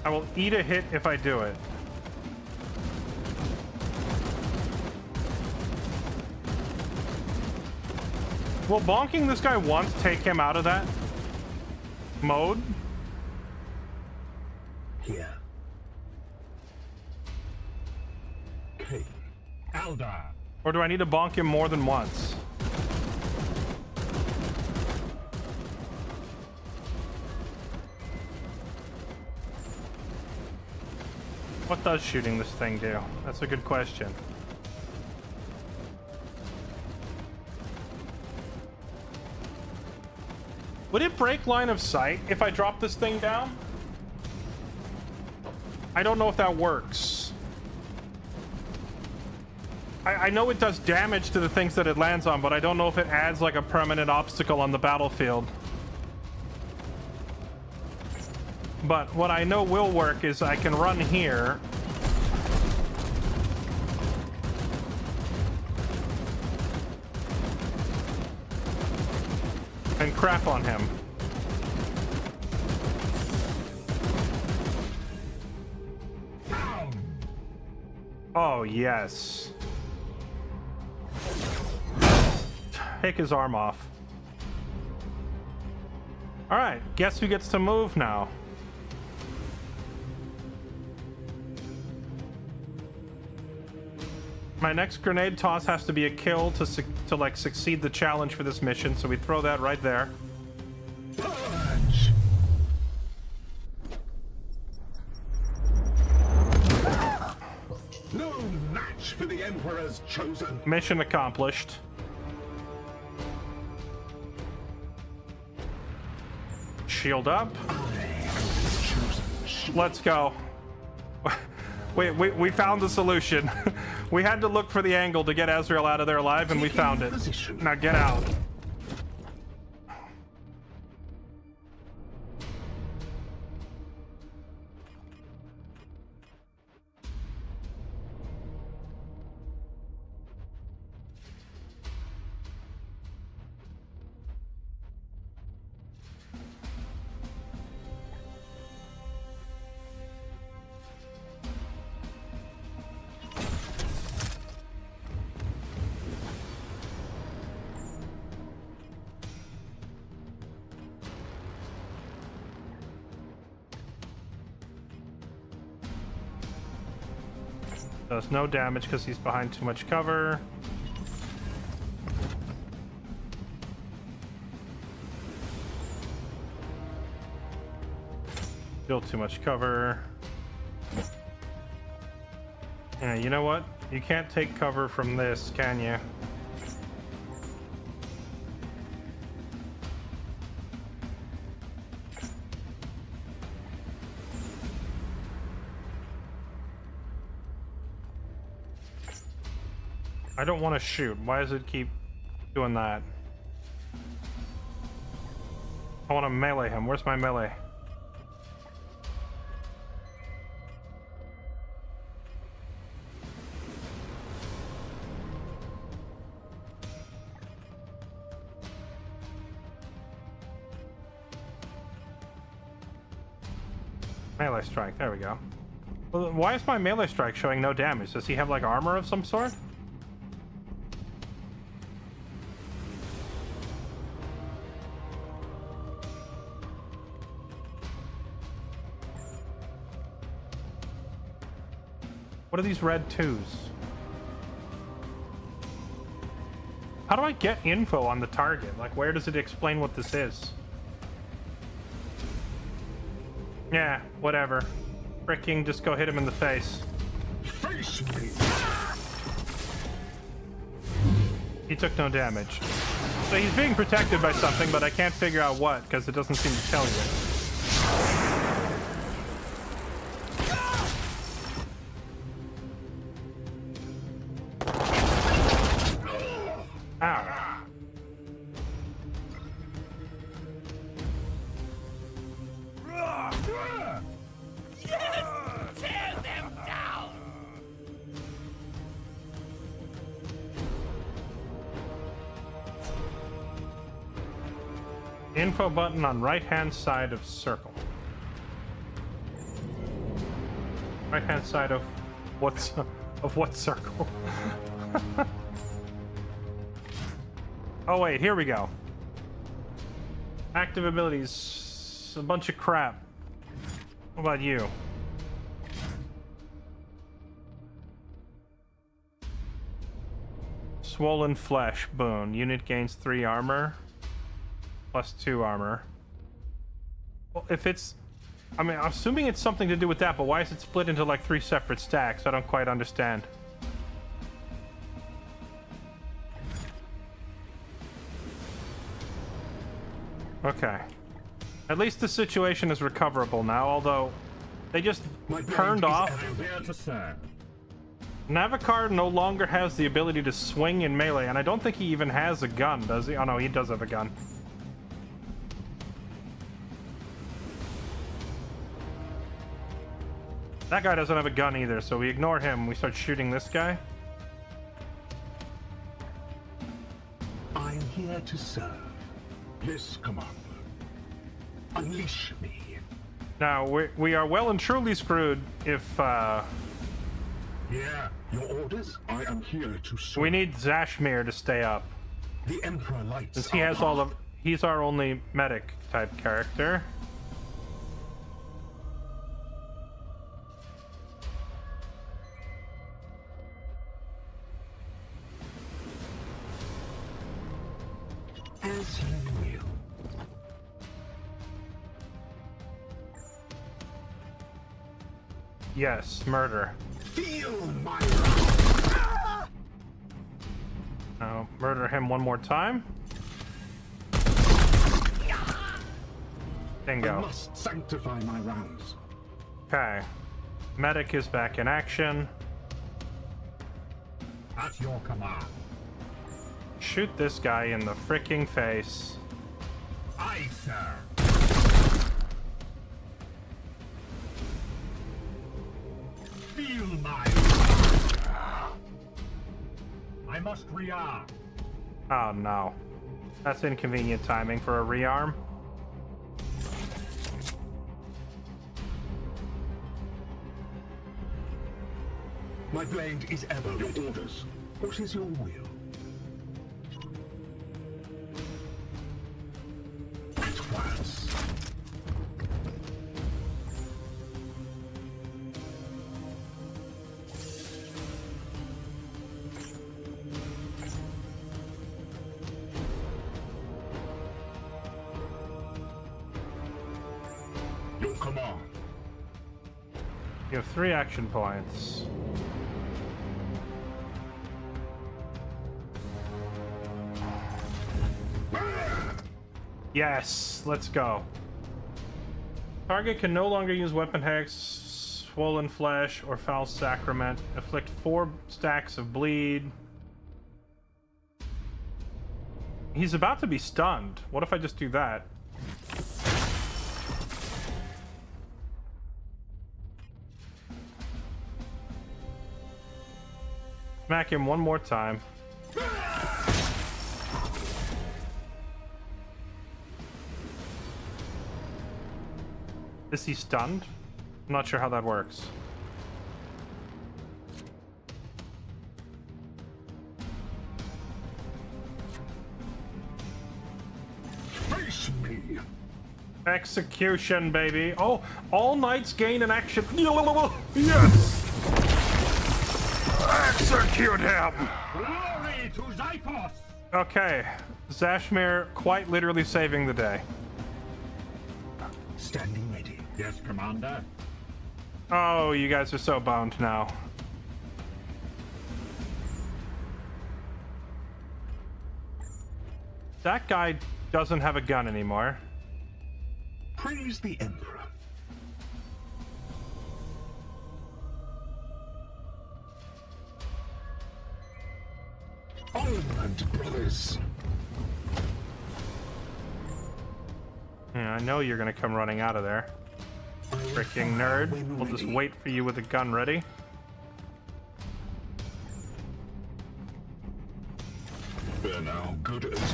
A: I will eat a hit if I do it. Will bonking this guy once take him out of that mode?
B: Here.
L: Kane. Eldar.
A: Or do I need to bonk him more than once? What does shooting this thing do? That's a good question. Would it break line of sight if I drop this thing down? I don't know if that works. I know it does damage to the things that it lands on, but I don't know if it adds like a permanent obstacle on the battlefield. But what I know will work is I can run here. And crap on him. Oh, yes. Take his arm off. All right, guess who gets to move now? My next grenade toss has to be a kill to like succeed the challenge for this mission, so we throw that right there.
L: Purge. No match for the Emperor's chosen.
A: Mission accomplished. Shield up. Let's go. We found the solution. We had to look for the angle to get Azrael out of there alive, and we found it. Now get out. Does no damage because he's behind too much cover. Still too much cover. Yeah, you know what? You can't take cover from this, can you? I don't want to shoot. Why does it keep doing that? I want to melee him. Where's my melee? Melee strike, there we go. Well, why is my melee strike showing no damage? Does he have like armor of some sort? What are these red twos? How do I get info on the target? Like, where does it explain what this is? Yeah, whatever. Fricking just go hit him in the face.
L: Face me!
A: He took no damage. So he's being protected by something, but I can't figure out what, because it doesn't seem to tell you. Ow.
K: Yes! Tear them down!
A: Info button on right-hand side of circle. Right-hand side of what circle? Oh wait, here we go. Active abilities, a bunch of crap. What about you? Swollen flesh, boon. Unit gains 3 armor. Plus 2 armor. Well, if it's... I mean, I'm assuming it's something to do with that, but why is it split into like 3 separate stacks? I don't quite understand. Okay. At least the situation is recoverable now, although they just turned off. Navikar no longer has the ability to swing in melee, and I don't think he even has a gun, does he? Oh no, he does have a gun. That guy doesn't have a gun either, so we ignore him. We start shooting this guy.
L: I'm here to serve. Yes, Commander. Unleash me.
A: Now, we are well and truly screwed if,
L: Yeah, your orders? I am here to serve.
A: We need Zashmir to stay up.
L: The Emperor lights.
A: Since he has all of... He's our only medic type character.
L: As you will.
A: Yes, murder.
L: Feel my
A: Now, murder him one more time. Bingo.
L: I must sanctify my rounds.
A: Okay. Medic is back in action.
N: At your command.
A: Shoot this guy in the fricking face.
N: Aye, sir. Feel my... I must rearm.
A: Oh no. That's inconvenient timing for a rearm.
L: My blade is ever ready. Your orders. What is your will? At once. Your command.
A: You have 3 action points. Yes, let's go. Target can no longer use Weapon Hex, Swollen Flesh, or Foul Sacrament. Inflict 4 stacks of bleed. He's about to be stunned. What if I just do that? Smack him one more time. Is he stunned? I'm not sure how that works.
L: Face me!
A: Execution, baby. Oh, all knights gain an action. Yes! Execute him!
L: Glory to Zyphos!
A: Okay, Zashmir quite literally saving the day.
L: Standing ready. Yes, Commander.
A: Oh, you guys are so boned now. That guy doesn't have a gun anymore.
L: Praise the Emperor. Onward, brothers.
A: Yeah, I know you're gonna come running out of there. Freaking nerd. We'll just wait for you with a gun ready.
L: They're now good as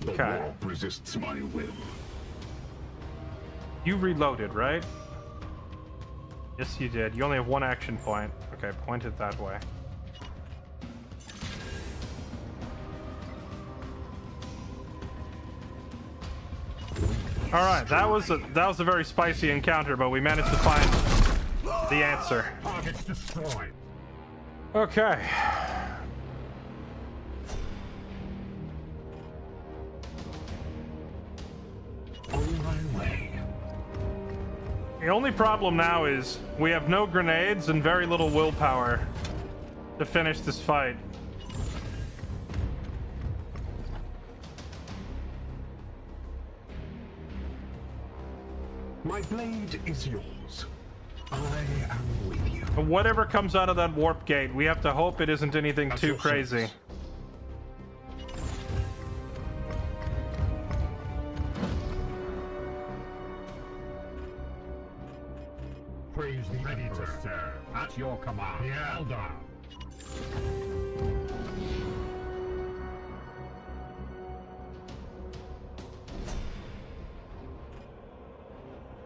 L: the warp resists my will.
A: You reloaded, right? Yes, you did. You only have one action point. Okay, point it that way. All right, that was a very spicy encounter, but we managed to find the answer.
L: Targets destroyed.
A: Okay.
L: On my way.
A: The only problem now is we have no grenades and very little willpower to finish this fight.
L: My blade is yours. I am with you.
A: Whatever comes out of that warp gate, we have to hope it isn't anything too crazy.
L: Praise the ready to serve. At your command. The Elder.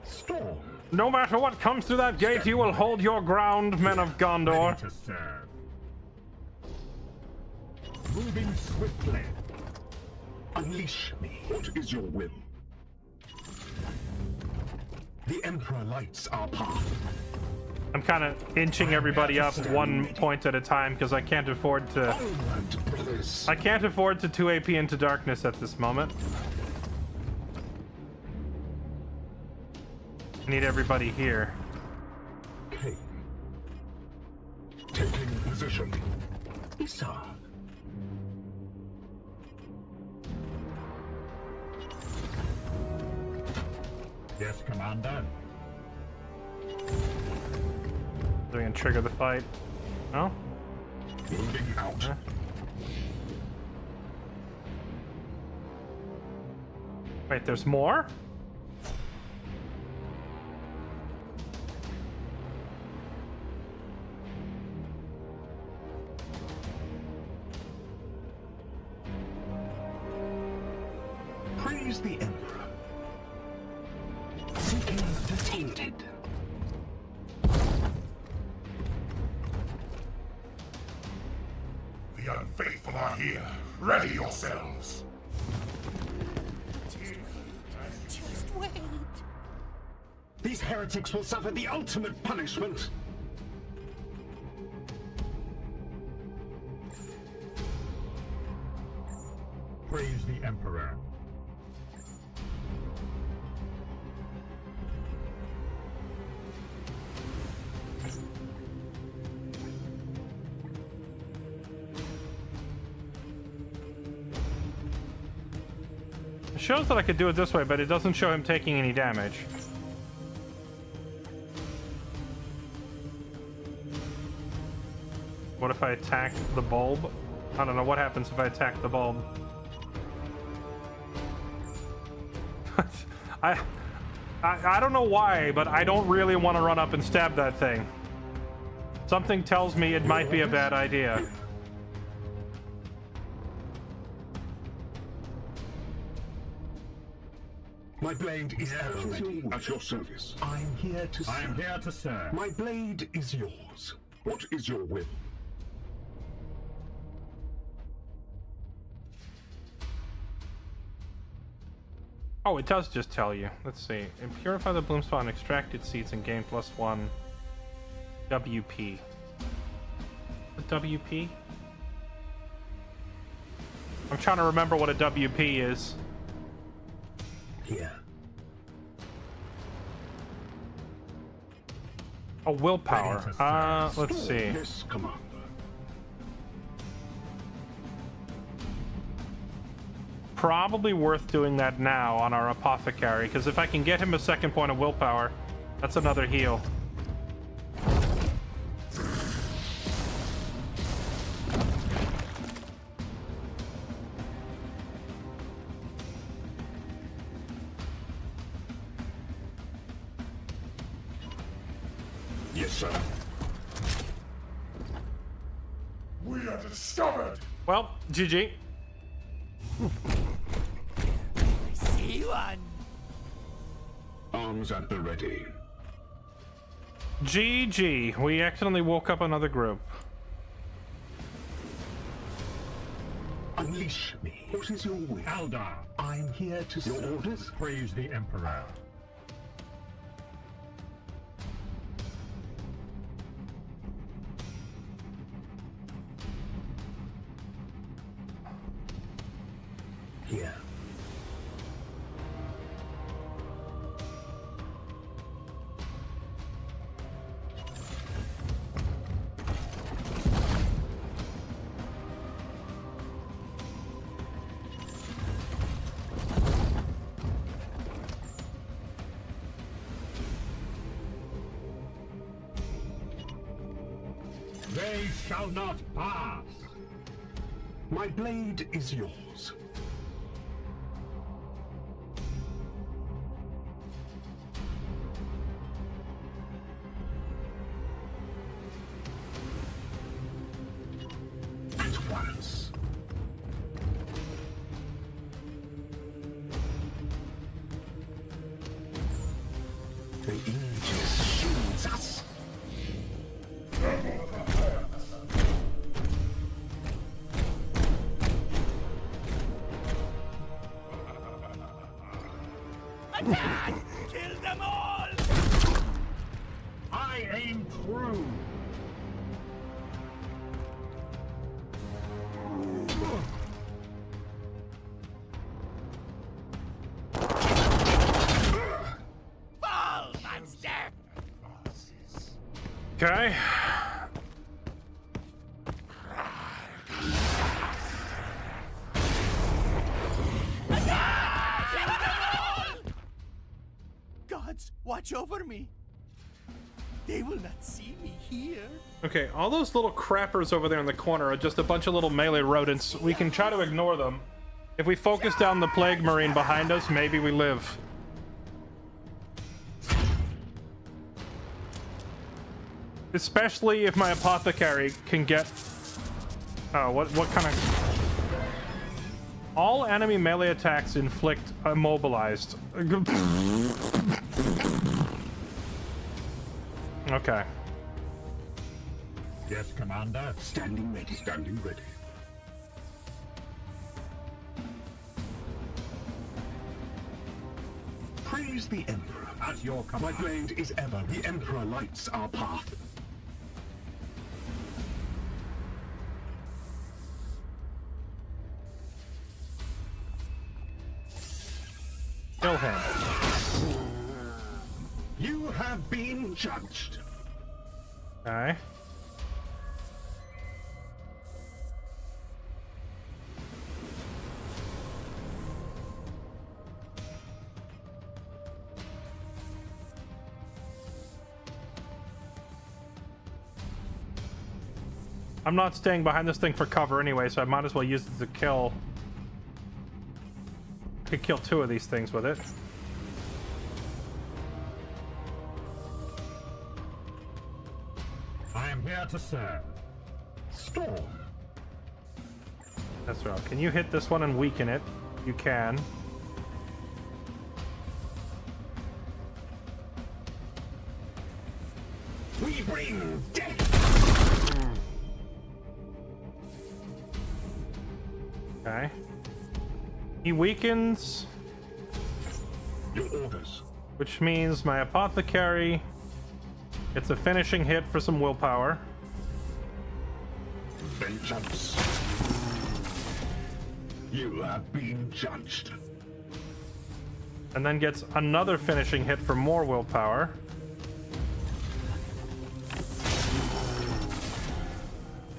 L: Storm.
A: No matter what comes through that gate, you will hold your ground, men of Gondor.
L: Ready to serve. Moving swiftly. Unleash me. What is your will? The Emperor lights our path.
A: I'm kind of inching everybody up one point at a time because I can't afford to. I can't afford to 2 AP into darkness at this moment. I need everybody here.
L: Kane. Taking position. Issa. Yes, Commander.
A: So we can trigger the fight. No?
L: Moving out.
A: Huh? Wait, there's more?
L: Praise the Emperor. Seeking the tainted.
B: The unfaithful are here. Ready yourselves.
K: Just wait.
L: These heretics will suffer the ultimate punishment. Praise the Emperor.
A: It shows that I could do it this way, but it doesn't show him taking any damage. What if I attack the bulb? I don't know what happens if I attack the bulb. I don't know why, but I don't really want to run up and stab that thing. Something tells me it might be a bad idea.
B: My blade is ever ready. At your service.
L: I am here to serve.
B: My blade is yours. What is your will?
A: Oh, it does just tell you. Let's see. And purify the bloom spawn, extracted seeds, and gain +1 WP. What WP? I'm trying to remember what a WP is.
B: Here.
A: Oh, willpower. Let's see.
B: Yes, Commander.
A: Probably worth doing that now on our apothecary, because if I can get him a second point of willpower, that's another heal.
B: Yes, sir. We are discovered.
A: Well, GG.
K: I see one.
B: Arms at the ready.
A: GG. We accidentally woke up another group.
B: Unleash me. What is your will?
L: Aldar,
B: I'm here to
L: your
B: serve.
L: orders praise the Emperor.
B: Here.
L: They shall not pass.
B: My blade is yours. At once. The Aegis shields us.
K: Attack! Kill them all!
L: I aim true.
K: Fall, monster!
A: Okay.
K: Gods, watch over me. They will not see me here.
A: Okay, all those little crappers over there in the corner are just a bunch of little melee rodents. We can try to ignore them. If we focus down the Plague Marine behind us, maybe we live. Especially if my apothecary can get... Oh, what kind of... All enemy melee attacks inflict immobilized. Okay.
L: Yes, Commander.
B: Standing ready. Standing ready. Praise the Emperor.
L: At your command.
B: My blade is ever. The Emperor lights our path.
A: Kill him.
B: You have been judged.
A: Okay. I'm not staying behind this thing for cover anyway, so I might as well use it to kill. I could kill two of these things with it.
L: I am
N: here to serve. Storm.
A: That's right. Can you hit this one and weaken it? You can.
L: We bring death.
A: Okay. He weakens.
L: Your orders.
A: Which means my apothecary gets a finishing hit for some willpower.
L: Vengeance. You have been judged.
A: And then gets another finishing hit for more willpower.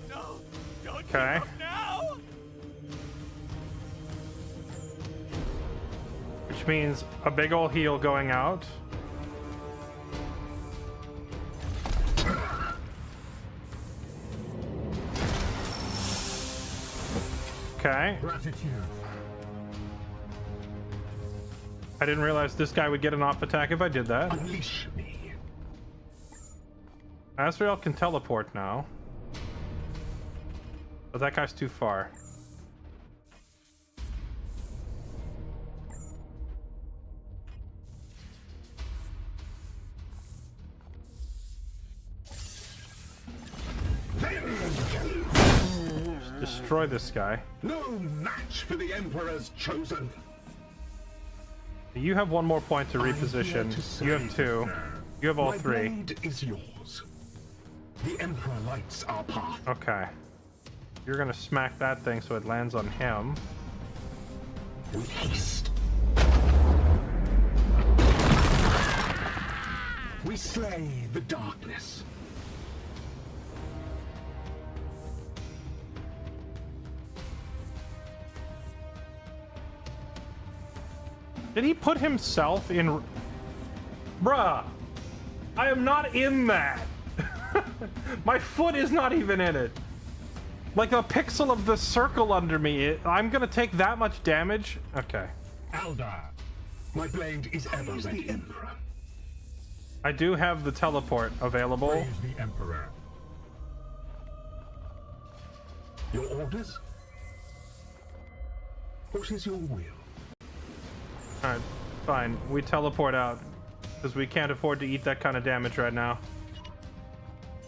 K: No, don't
A: Okay.
K: give up now.
A: Which means a big ol' heal going out. Okay.
N: Gratitude.
A: I didn't realize this guy would get an off attack if I did that.
L: Unleash me.
A: Azrael can teleport now. But that guy's too far. Destroy this guy.
L: No match for the Emperor's chosen.
A: You have one more point to reposition. You have two. You have all
L: My
A: three.
L: blade is yours. The Emperor lights our path.
A: Okay. You're gonna smack that thing so it lands on him.
L: With haste. We slay the darkness.
A: Did he put himself in... Bruh! I am not in that! My foot is not even in it! Like a pixel of the circle under me. I'm gonna take that much damage? Okay.
N: Eldar.
L: My blade is ever ready. Emperor.
A: I do have the teleport available.
N: Praise the Emperor.
L: Your orders? What is your will?
A: Alright, fine. We teleport out. Because we can't afford to eat that kind of damage right now.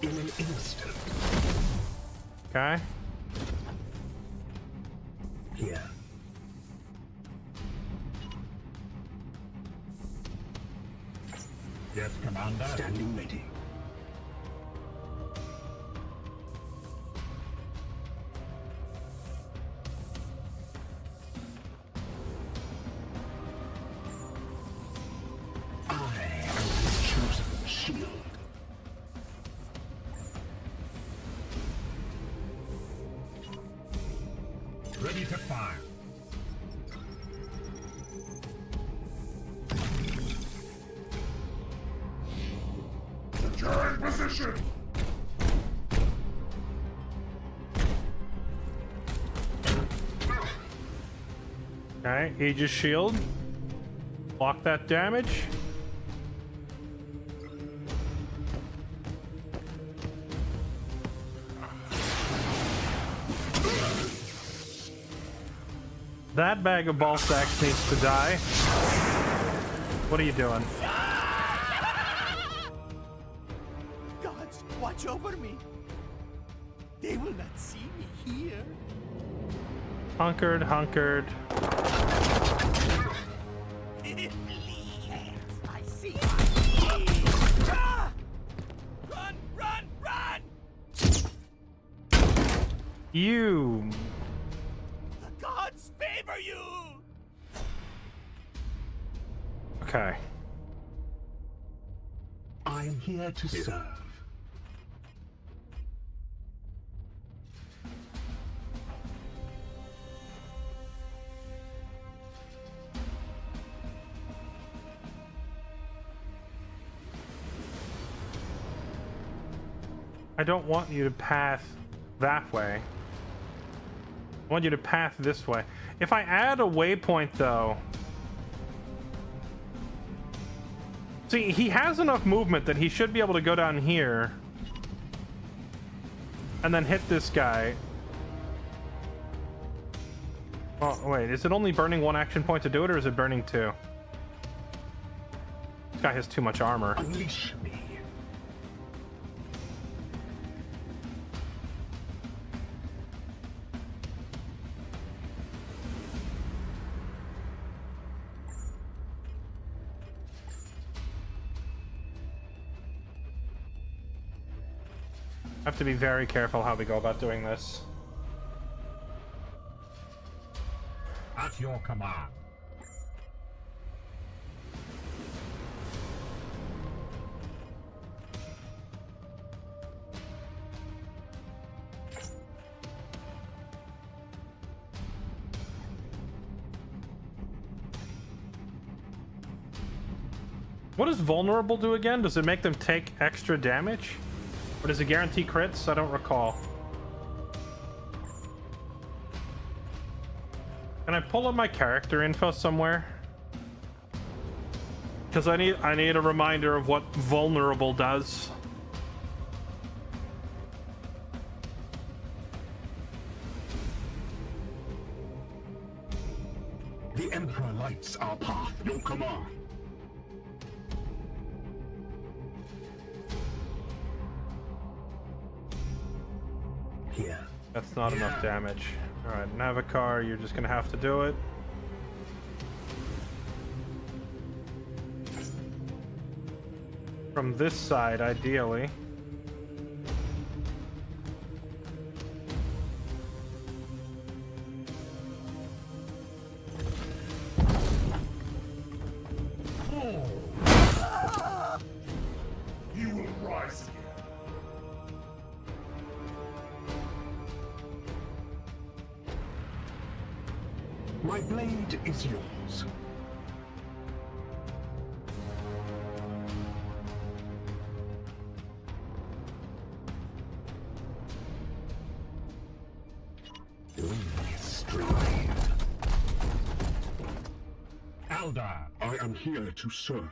L: In an instant.
A: Okay.
L: Here.
N: Yes, Commander.
L: Standing ready. I am his chosen shield.
N: Ready to fire.
B: Secure position.
A: Okay, Aegis Shield. Block that damage. That bag of ball sacks needs to die. What are you doing?
K: Gods, watch over me. They will not see me here.
A: Hunkered, hunkered.
K: I see. Ah! Run, run, run!
A: You.
K: The gods favor you.
A: Okay.
L: I am here to serve.
A: I don't want you to path that way. I want you to path this way. If I add a waypoint, though... See, he has enough movement that he should be able to go down here. and then hit this guy. Oh, wait, is it only burning 1 action point to do it, or is it burning 2? This guy has too much armor.
L: Unleash me.
A: I have to be very careful how we go about doing this.
L: At your command.
A: What does vulnerable do again? Does it make them take extra damage? Or does it guarantee crits? I don't recall. Can I pull up my character info somewhere? Because I need a reminder of what vulnerable does.
L: The Emperor lights our path. Your command. Here.
A: That's not enough damage. Alright, Navicar, you're just gonna have to do it. From this side, ideally.
B: You will rise again.
L: My blade is yours. Eldar, I am here to serve.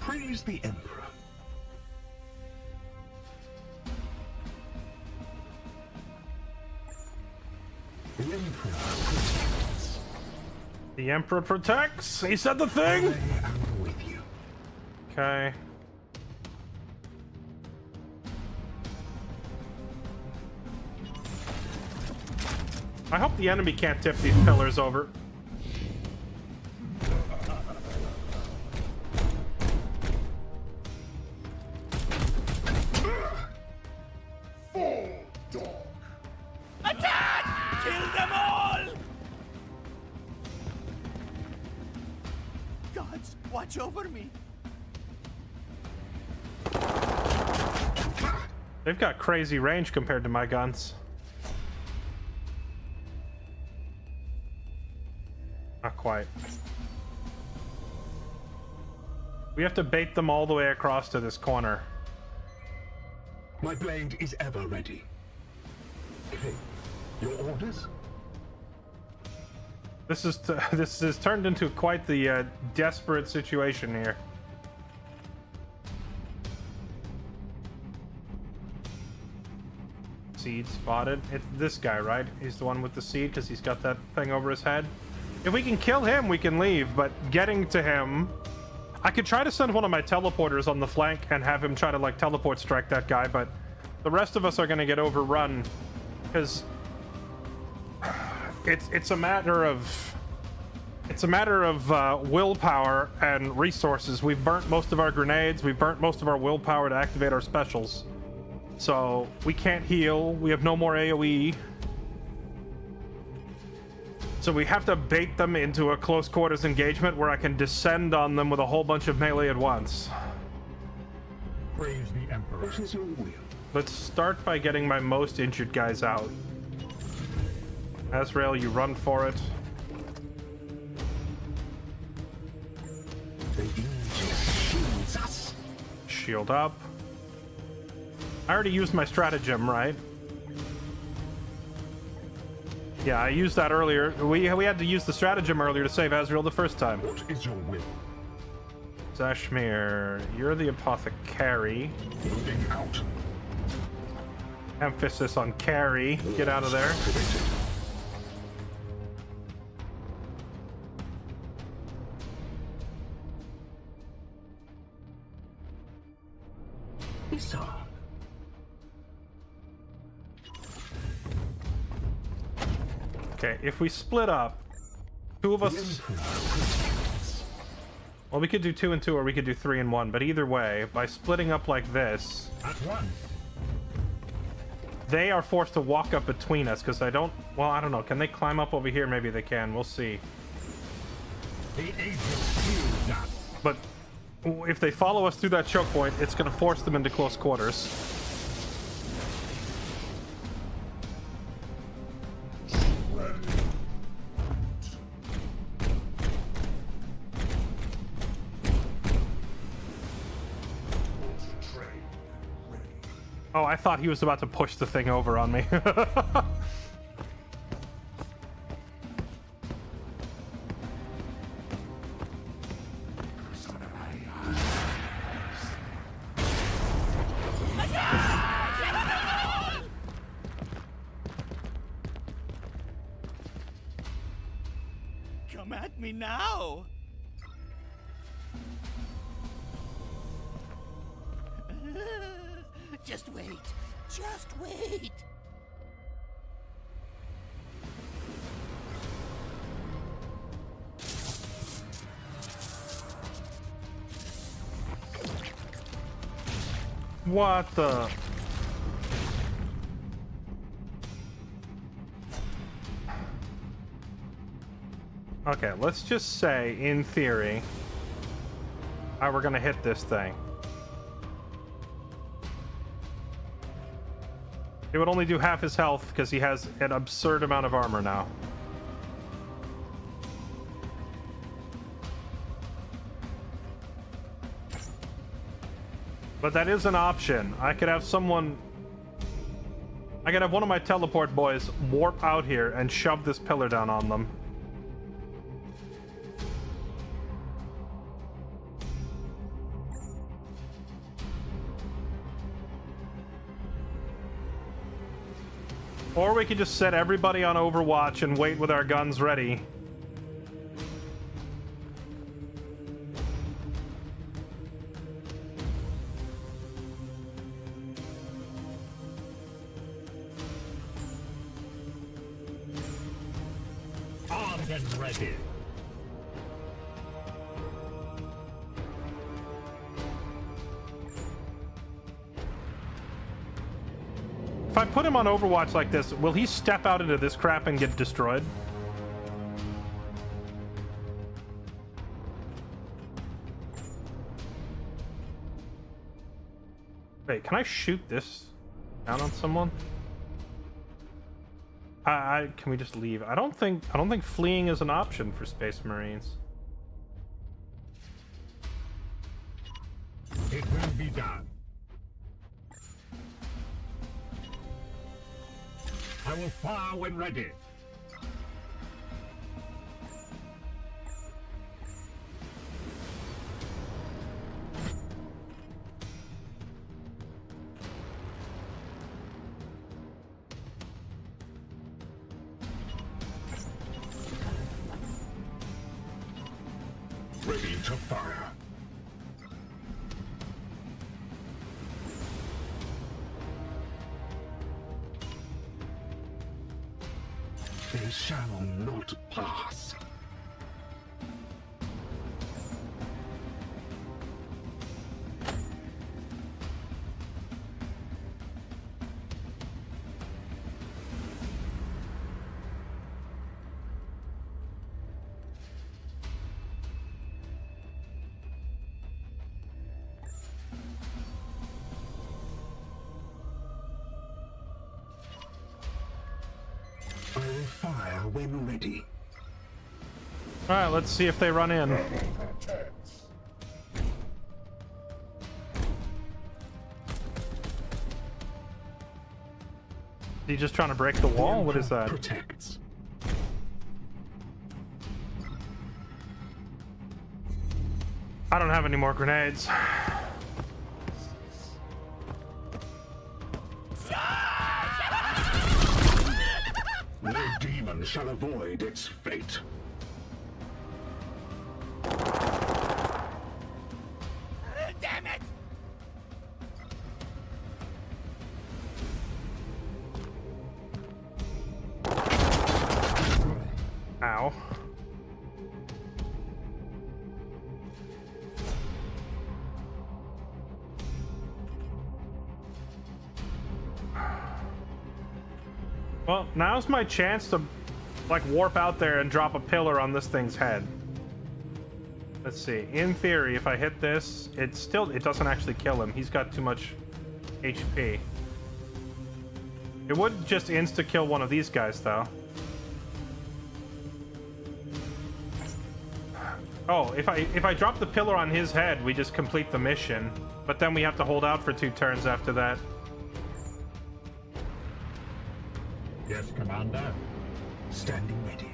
L: Praise the Emperor. The Emperor protects.
A: The Emperor protects? He said the thing?
L: I am with you.
A: Okay. I hope the enemy can't tip these pillars over.
K: Attack! Kill them all! Gods, watch over me.
A: They've got crazy range compared to my guns. Not quite. We have to bait them all the way across to this corner.
L: My blade is ever ready. Okay, your orders?
A: This is turned into quite the desperate situation here. Seed spotted. It's this guy, right? He's the one with the seed because he's got that thing over his head. If we can kill him, we can leave, but getting to him... I could try to send one of my teleporters on the flank and have him try to, like, teleport strike that guy, but the rest of us are going to get overrun, because it's a matter of... It's a matter of willpower and resources. We've burnt most of our grenades, we've burnt most of our willpower to activate our specials. So, we can't heal, we have no more AoE. So we have to bait them into a close quarters engagement where I can descend on them with a whole bunch of melee at once.
L: Praise the Emperor. What is your will?
A: Let's start by getting my most injured guys out. Azrael, you run for it.
L: The Aegis shields us.
A: Shield up. I already used my stratagem, right? Yeah, I used that earlier. We had to use the stratagem earlier to save Azrael the first time.
L: What is your will?
A: Zashmir, you're the apothecary.
L: Moving out.
A: Emphasis on carry. Get out of there.
L: Bizarre.
A: Okay, if we split up, two of us. Well, we could do 2 and 2, or we could do 3 and 1. But either way, by splitting up like this,
L: At once.
A: they are forced to walk up between us. Because I don't. Well, I don't know. Can they climb up over here? Maybe they can. We'll see.
L: The agents killed us.
A: But if they follow us through that choke point, it's going to force them into close quarters. Oh, I thought he was about to push the thing over on me.
K: Come at me now! Just wait. Just wait.
A: What the? Okay, let's just say, in theory, we're gonna hit this thing. It would only do half his health because he has an absurd amount of armor now. But that is an option. I could have someone... I could have one of my teleport boys warp out here and shove this pillar down on them. Or we could just set everybody on Overwatch and wait with our guns ready.
L: Armed and ready.
A: If I put him on Overwatch like this, will he step out into this crap and get destroyed? Wait, can I shoot this down on someone? Can we just leave? I don't think fleeing is an option for Space Marines.
L: It will be done. I will fire when ready. Ready to fire. They shall not pass. I will fire when ready.
A: Alright, let's see if they run in. He just trying to break the wall? What is that?
L: Protects.
A: I don't have any more grenades.
L: No demon shall avoid its fate.
K: Damn it!
A: Ow. Well, now's my chance to, like, warp out there and drop a pillar on this thing's head. Let's see. In theory, if I hit this, it doesn't actually kill him. He's got too much HP. It would just insta-kill one of these guys, though. Oh, if I drop the pillar on his head, we just complete the mission. But then we have to hold out for 2 turns after that.
N: Yes, Commander.
L: Standing ready.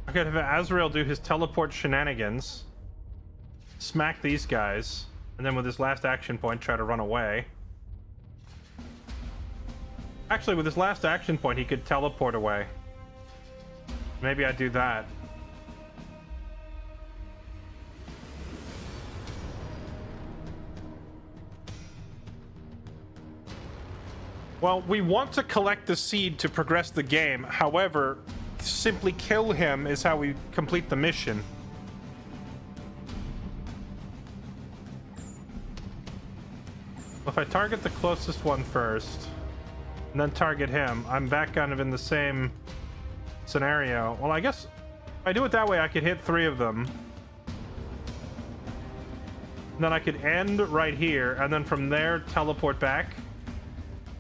A: I could have Azrael do his teleport shenanigans, smack these guys, and then with his last action point try to run away. Actually, with his last action point, he could teleport away. Maybe I do that. Well, we want to collect the seed to progress the game. However, simply kill him is how we complete the mission. If I target the closest one first, and then target him, I'm back kind of in the same scenario. Well, I guess if I do it that way, I could hit 3 of them. And then I could end right here, and then from there, teleport back.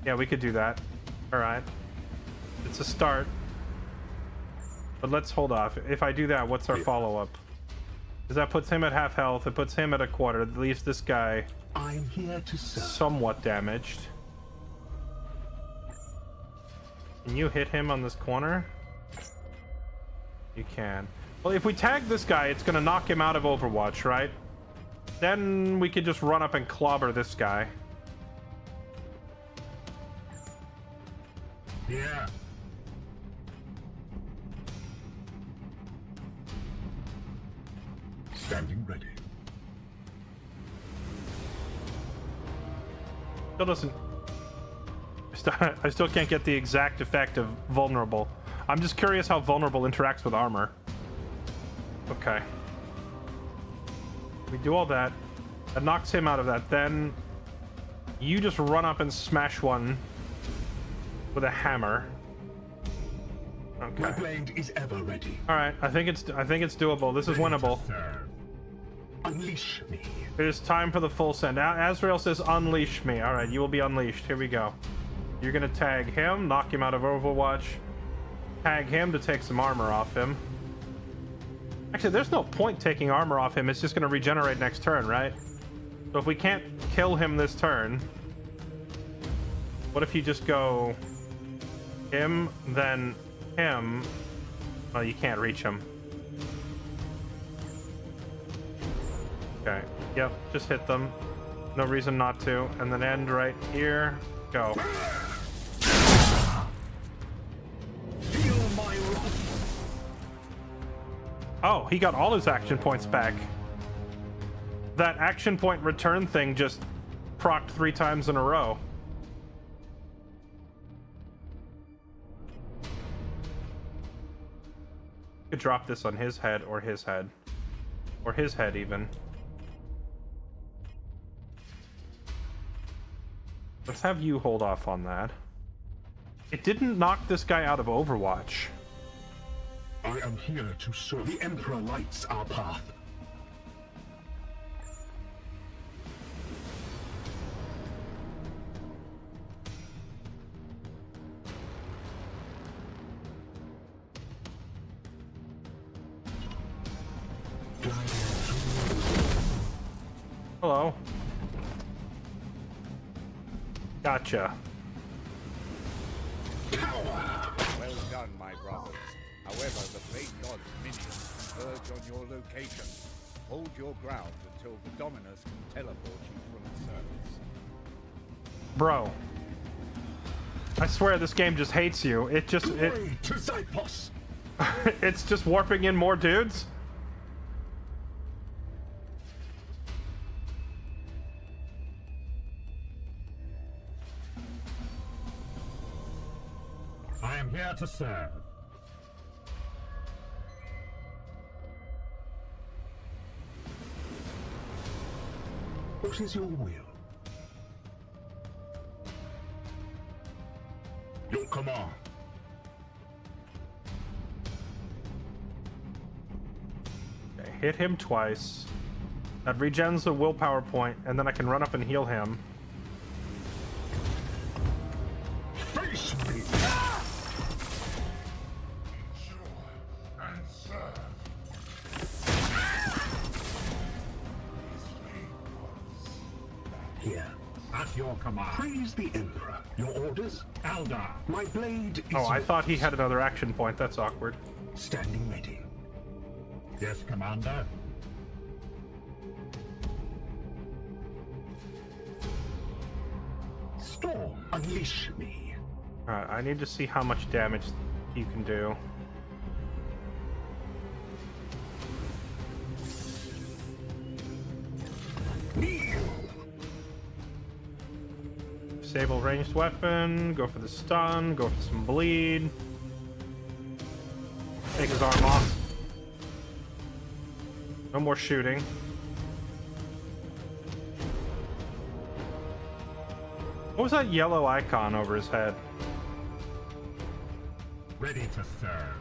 A: Yeah, we could do that. Alright. It's a start. But let's hold off. If I do that, what's our follow-up? Because that puts him at half health, it puts him at a quarter, it leaves this guy
L: I'm here to serve.
A: Somewhat damaged. Can you hit him on this corner? You can. Well, if we tag this guy, it's gonna knock him out of Overwatch, right? Then we could just run up and clobber this guy.
N: Yeah.
L: Standing ready.
A: Still doesn't... I still can't get the exact effect of vulnerable. I'm just curious how vulnerable interacts with armor. Okay. We do all that. That knocks him out of that. Then you just run up and smash one with a hammer. Okay.
L: My blade is ever ready.
A: All right. I think it's doable. This is winnable.
L: Unleash me.
A: It is time for the full send. Azrael says, "Unleash me." All right, you will be unleashed. Here we go. You're gonna tag him, knock him out of Overwatch. Tag him to take some armor off him. Actually, there's no point taking armor off him. It's just gonna regenerate next turn, right? So if we can't kill him this turn, what if you just go him, then him? Well, you can't reach him. Okay. Yep, just hit them. No reason not to. And then end right here. Go.
L: Feel my wrath.
A: Oh, he got all his action points back. That action point return thing just procced 3 times in a row. Could drop this on his head or his head. Or his head even. Let's have you hold off on that. It didn't knock this guy out of Overwatch.
L: I am here to serve. The Emperor lights our path.
A: Hello. Gotcha.
E: Well done, my brothers. However, the Blade God's minions converge on your location. Hold your ground until the Dominus can teleport you from the surface.
A: Bro. I swear this game just hates you. It just... it's just warping in more dudes?
N: I am here to serve.
B: What is your will?
N: Your command.
A: Okay, hit him twice. That regens a willpower point, and then I can run up and heal him.
N: Face me! Here, at your command.
B: Praise the Emperor. Your orders?
N: Eldar.
B: My blade is...
A: Oh, I thought he had another action point. That's awkward.
B: Standing ready.
N: Yes, Commander.
B: Storm, unleash me.
A: Alright, I need to see how much damage you can do. Disable ranged weapon, go for the stun, go for some bleed. Take his arm off. No more shooting. What was that yellow icon over his head?
N: Ready to serve.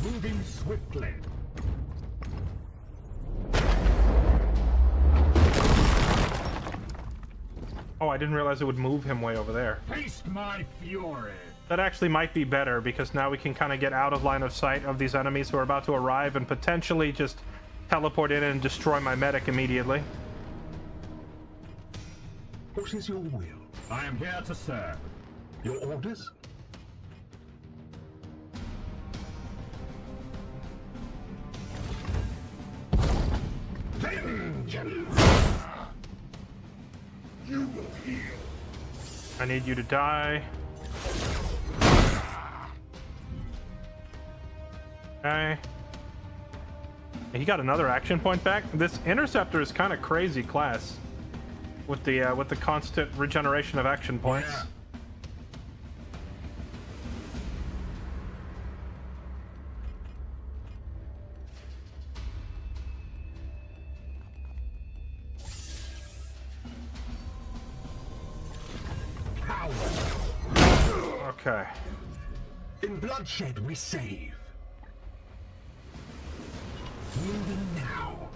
N: Moving swiftly.
A: Oh, I didn't realize it would move him way over there.
N: Taste my fury.
A: That actually might be better, because now we can kind of get out of line of sight of these enemies who are about to arrive and potentially just teleport in and destroy my medic immediately.
B: What is your will?
N: I am here to serve.
B: Your orders? Vengeance!
F: You will heal.
A: I need you to die. Okay. He got another action point back. This interceptor is kind of crazy class with the constant regeneration of action points.
N: Yeah.
A: Okay.
B: In bloodshed we save. Moving now.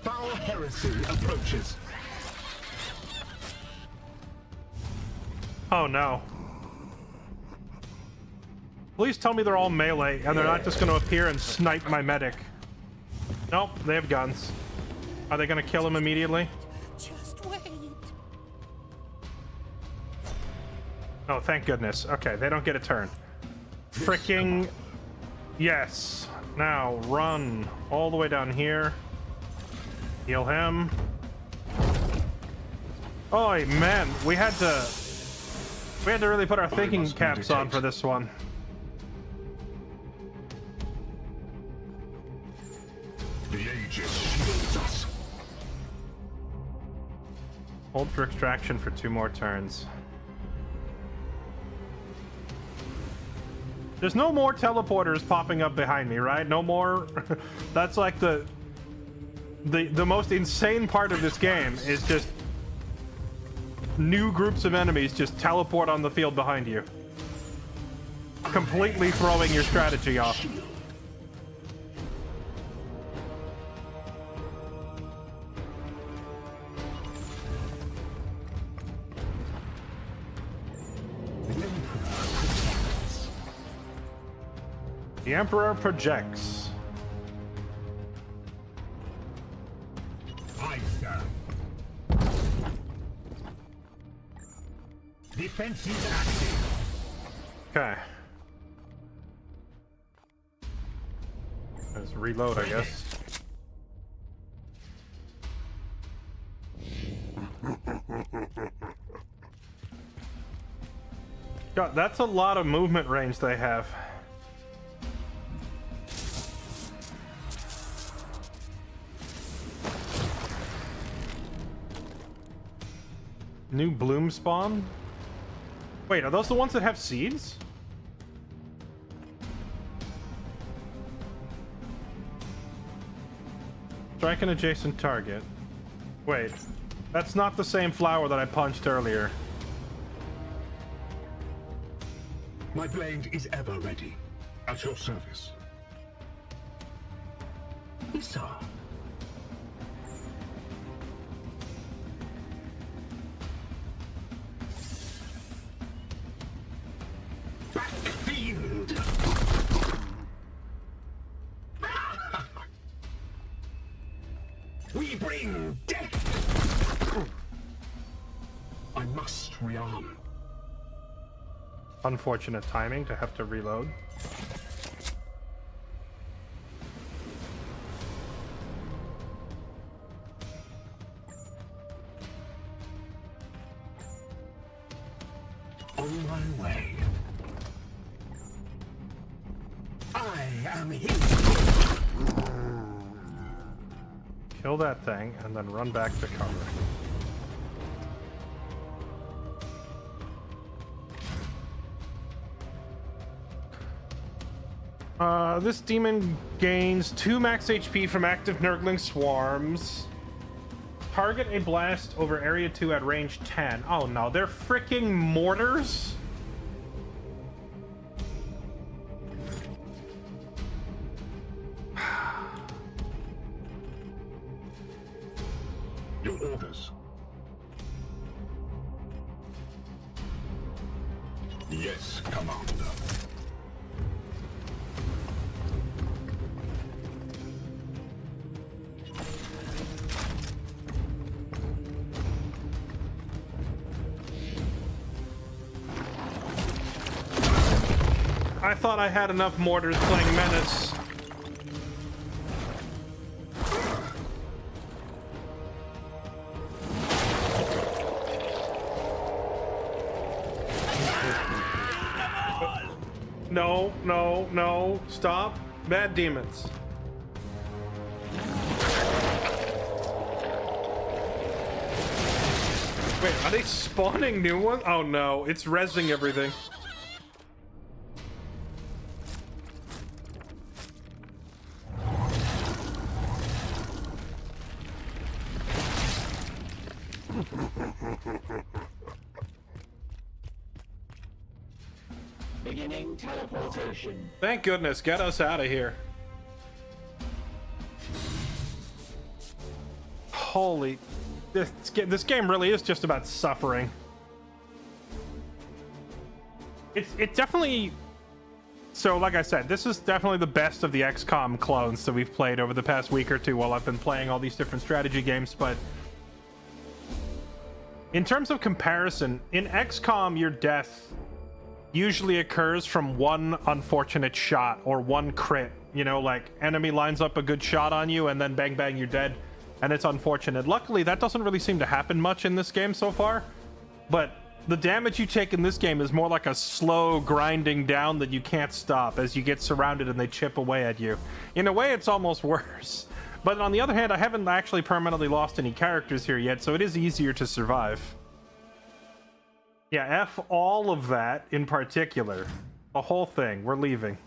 B: Foul heresy approaches.
A: Oh no. Please tell me they're all melee and they're not just going to appear and snipe my medic. Nope, they have guns. Are they going to kill him immediately?
K: Just wait.
A: Oh, thank goodness. Okay, they don't get a turn. Freaking yes. Now run all the way down here. Heal him. Oh man, we had to really put our thinking caps on for this one.
B: The Aegis shields us.
A: Hold for extraction for 2 more turns. There's no more teleporters popping up behind me, right? No more. That's like the most insane part of this game is just new groups of enemies just teleport on the field behind you. completely throwing your strategy off. The Emperor projects.
L: Aye, sir. Defense is active.
A: Okay. Let's reload, I guess. God, that's a lot of movement range they have. New bloom spawn? Wait, are those the ones that have seeds? Strike an adjacent target. Wait, that's not the same flower that I punched earlier.
L: My blade is ever ready. At your service. Yes, sir. Backfield! We bring death! I must rearm.
A: Unfortunate timing to have to reload.
L: On my way. I am here.
A: Kill that thing and then run back to cover. This demon gains 2 max HP from active Nurgling swarms. Target a blast over area 2 at range 10. Oh no, they're freaking mortars?
L: Your orders. Yes, Commander.
A: I thought I had enough mortars playing Menace. No, no, no. Stop. Bad demons. Wait, are they spawning new ones? Oh no, it's rezzing everything.
H: Beginning teleportation.
A: Thank goodness, get us out of here. Holy, this game really is just about suffering. It definitely, so like I said, this is definitely the best of the XCOM clones that we've played over the past week or two while I've been playing all these different strategy games, but in terms of comparison, in XCOM your death usually occurs from one unfortunate shot or one crit. You know, like enemy lines up a good shot on you and then bang bang you're dead, and it's unfortunate. Luckily that doesn't really seem to happen much in this game so far, but the damage you take in this game is more like a slow grinding down that you can't stop as you get surrounded and they chip away at you. In a way it's almost worse, but on the other hand I haven't actually permanently lost any characters here yet, so it is easier to survive. Yeah, F all of that in particular. The whole thing. We're leaving.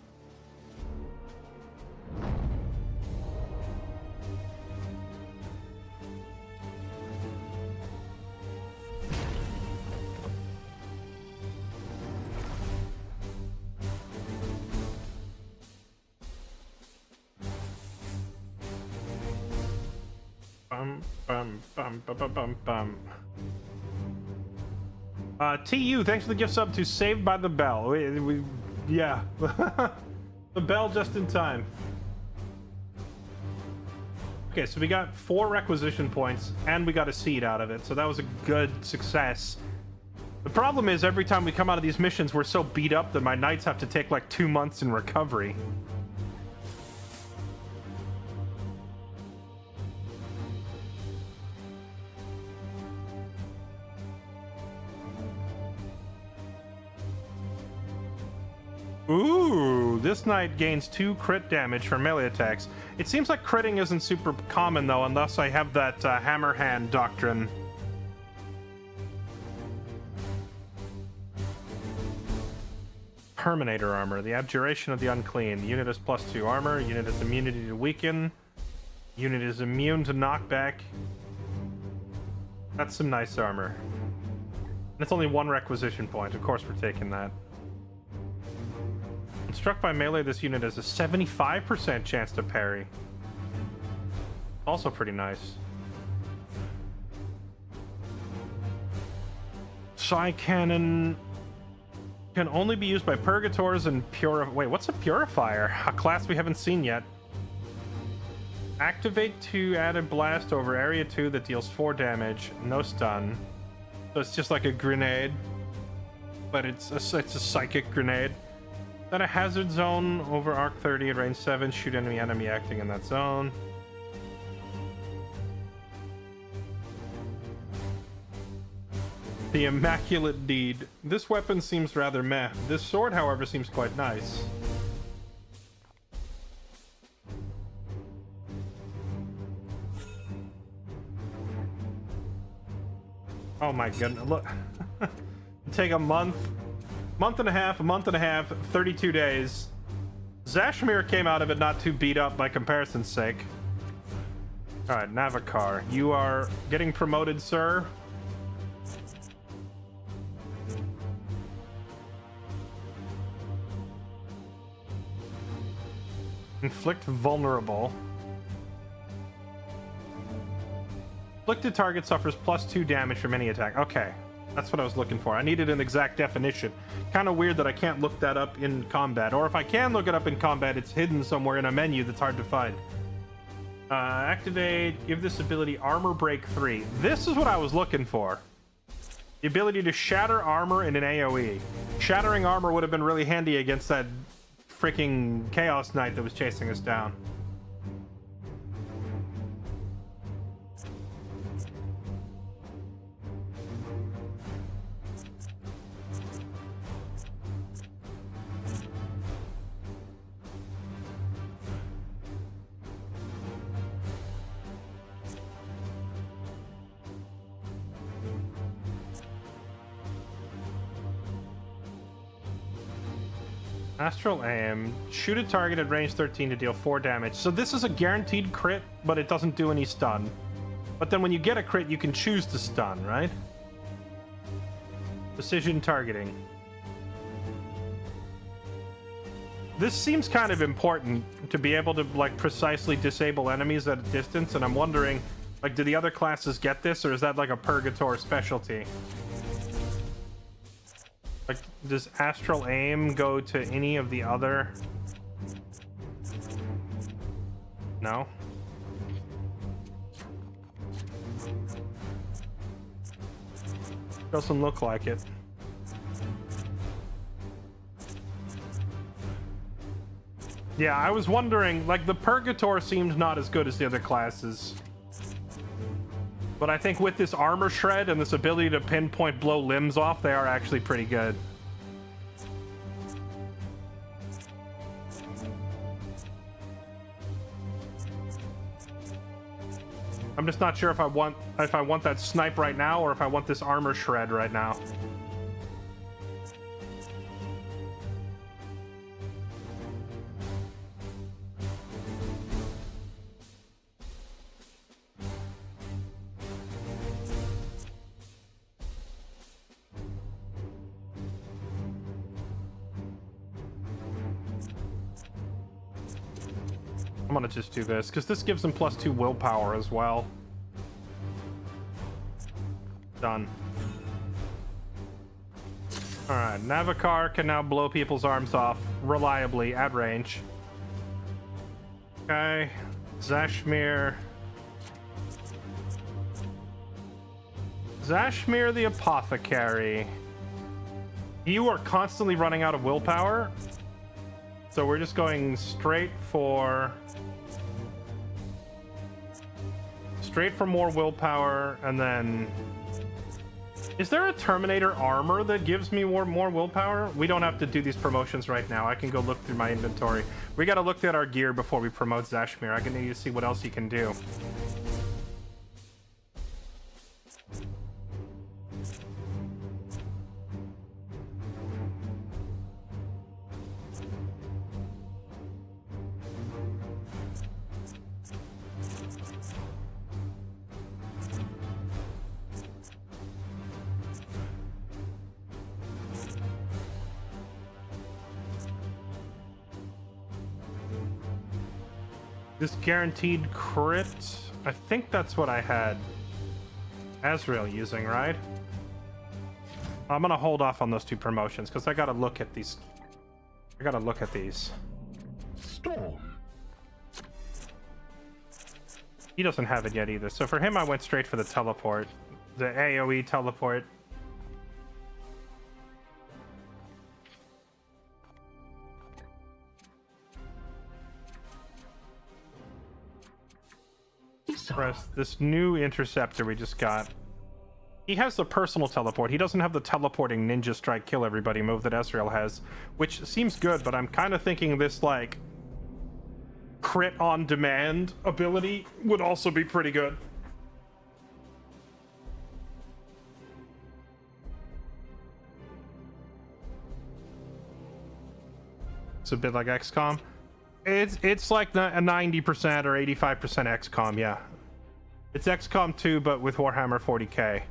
A: TU, thanks for the gift sub to Saved by the Bell. Yeah. The bell just in time. Okay, so we got 4 requisition points, and we got a seed out of it, so that was a good success. The problem is, every time we come out of these missions, we're so beat up that my knights have to take like 2 months in recovery. Ooh, this knight gains 2 crit damage for melee attacks. It seems like critting isn't super common, though, unless I have that hammer hand doctrine. Terminator armor. The abjuration of the unclean. The unit is +2 armor. Unit has immunity to weaken. Unit is immune to knockback. That's some nice armor. And it's only 1 requisition point. Of course we're taking that. When struck by melee, this unit has a 75% chance to parry. Also pretty nice. Psi Cannon can only be used by Purgators and Wait, what's a Purifier? A class we haven't seen yet. Activate to add a blast over area 2 that deals 4 damage, no stun. So it's just like a grenade, but it's a psychic grenade. Then a hazard zone over arc 30 at range 7. Shoot enemy acting in that zone. The Immaculate Deed. This weapon seems rather meh. This sword, however, seems quite nice. Oh my goodness, look. Take a month and a half, 32 days. Zashmir came out of it not too beat up by comparison's sake. Alright, Navikar. You are getting promoted, sir. Inflict vulnerable. Afflicted target suffers +2 damage from any attack. Okay, that's what I was looking for. I needed an exact definition. Kind of weird that I can't look that up in combat. Or if I can look it up in combat, it's hidden somewhere in a menu that's hard to find. Activate, give this ability Armor Break 3. This is what I was looking for. The ability to shatter armor in an AoE. Shattering armor would have been really handy against that freaking Chaos Knight that was chasing us down. Astral Aim. Shoot a target at range 13 to deal 4 damage. So this is a guaranteed crit, but it doesn't do any stun. But then when you get a crit, you can choose to stun, right? Precision targeting. This seems kind of important to be able to, like, precisely disable enemies at a distance, and I'm wondering, like, do the other classes get this, or is that like a Purgator specialty? Like, does Astral Aim go to any of the other? No? Doesn't look like it. Yeah, I was wondering, like, the Purgator seems not as good as the other classes. But I think with this armor shred and this ability to pinpoint blow limbs off, they are actually pretty good. I'm just not sure if I want that snipe right now or if I want this armor shred right now. I'm gonna just do this, because this gives them +2 willpower as well. Done. Alright, Navikar can now blow people's arms off reliably at range. Okay. Zashmir. Zashmir the Apothecary. You are constantly running out of willpower. So we're just going straight for more willpower, and then is there a Terminator armor that gives me more willpower? We don't have to do these promotions right now. I can go look through my inventory. We got to look at our gear before we promote Zashmir. I need to see what else he can do. This guaranteed crit, I think that's what I had Azrael using, right? I'm gonna hold off on those two promotions because I gotta look at these.
L: Storm.
A: He doesn't have it yet either. So for him, I went straight for the teleport, the AoE teleport. Press this new interceptor we just got. He has the personal teleport. He doesn't have the teleporting ninja strike kill everybody move that Ezreal has, which seems good, but I'm kind of thinking this like crit on demand ability would also be pretty good. It's a bit like XCOM. It's like a 90% or 85% XCOM, yeah. It's XCOM 2, but with Warhammer 40k.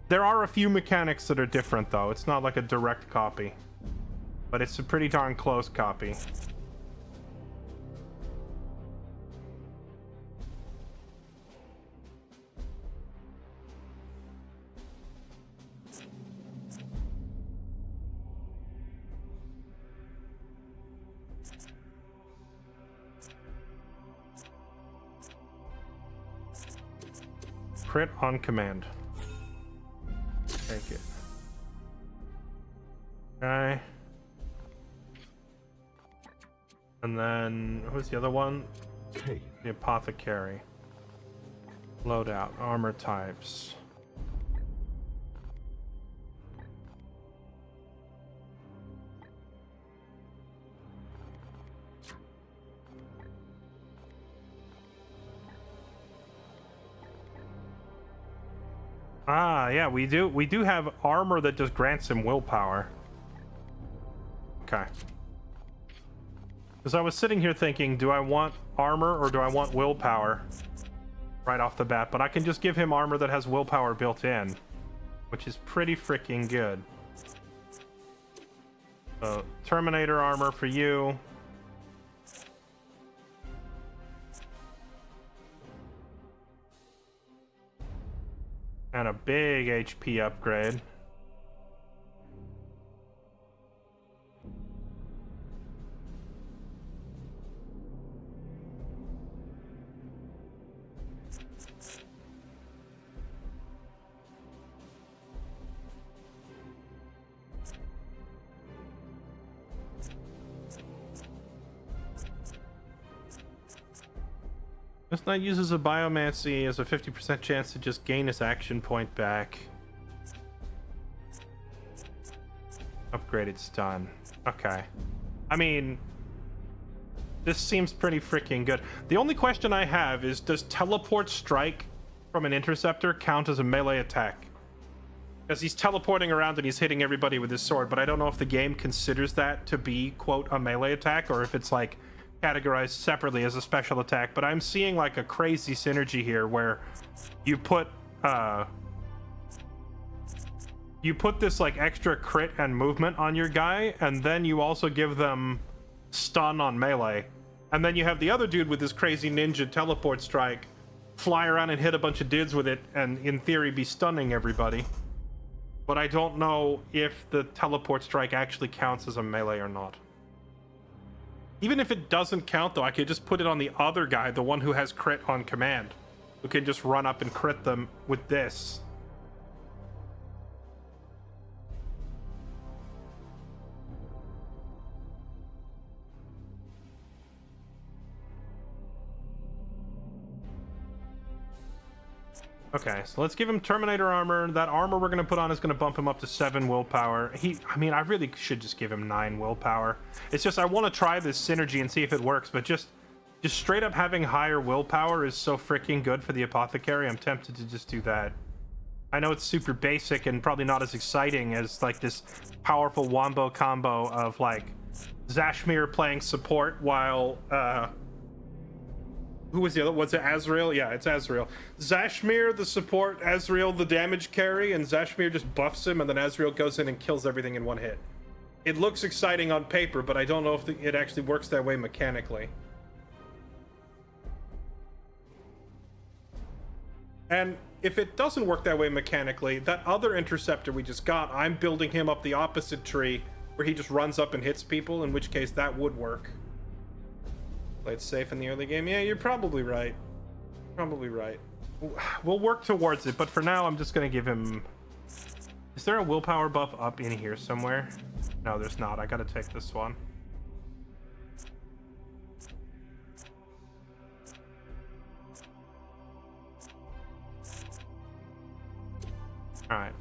A: There are a few mechanics that are different, though. It's not like a direct copy. But it's a pretty darn close copy. Crit on command. Take it. Okay. And then, who's the other one?
L: Okay.
A: The Apothecary. Loadout, armor types. Ah, yeah, we do have armor that just grants him willpower. Okay. Because I was sitting here thinking, do I want armor or do I want willpower right off the bat? But I can just give him armor that has willpower built in, which is pretty freaking good. So, Terminator armor for you. And a big HP upgrade. This knight uses a biomancy as a 50% chance to just gain his action point back. Upgraded stun. Okay. I mean, this seems pretty freaking good. The only question I have is, does teleport strike from an interceptor count as a melee attack? Because he's teleporting around and he's hitting everybody with his sword, but I don't know if the game considers that to be, quote, a melee attack, or if it's like categorized separately as a special attack. But I'm seeing like a crazy synergy here where you put this like extra crit and movement on your guy, and then you also give them stun on melee, and then you have the other dude with this crazy ninja teleport strike fly around and hit a bunch of dudes with it and in theory be stunning everybody. but I don't know if the teleport strike actually counts as a melee or not. Even if it doesn't count, though, I could just put it on the other guy, the one who has crit on command, who can just run up and crit them with this. Okay, so let's give him Terminator armor. That armor we're gonna put on is gonna bump him up to 7 willpower. I mean, I really should just give him 9 willpower. It's just, I want to try this synergy and see if it works, but just straight up having higher willpower is so freaking good for the apothecary. I'm tempted to just do that. I know it's super basic and probably not as exciting as like this powerful wombo combo of like Zashmir playing support while who was the other? Was it Azrael? Yeah, it's Azrael. Zashmir, the support, Azrael, the damage carry, and Zashmir just buffs him, and then Azrael goes in and kills everything in one hit. It looks exciting on paper, but I don't know if it actually works that way mechanically. And if it doesn't work that way mechanically, that other interceptor we just got, I'm building him up the opposite tree, where he just runs up and hits people, in which case that would work. Play it safe in the early game. Yeah, you're probably right. Probably right. We'll work towards it, but for now, I'm just gonna give him... Is there a willpower buff up in here somewhere? No, there's not. I gotta take this one. Alright.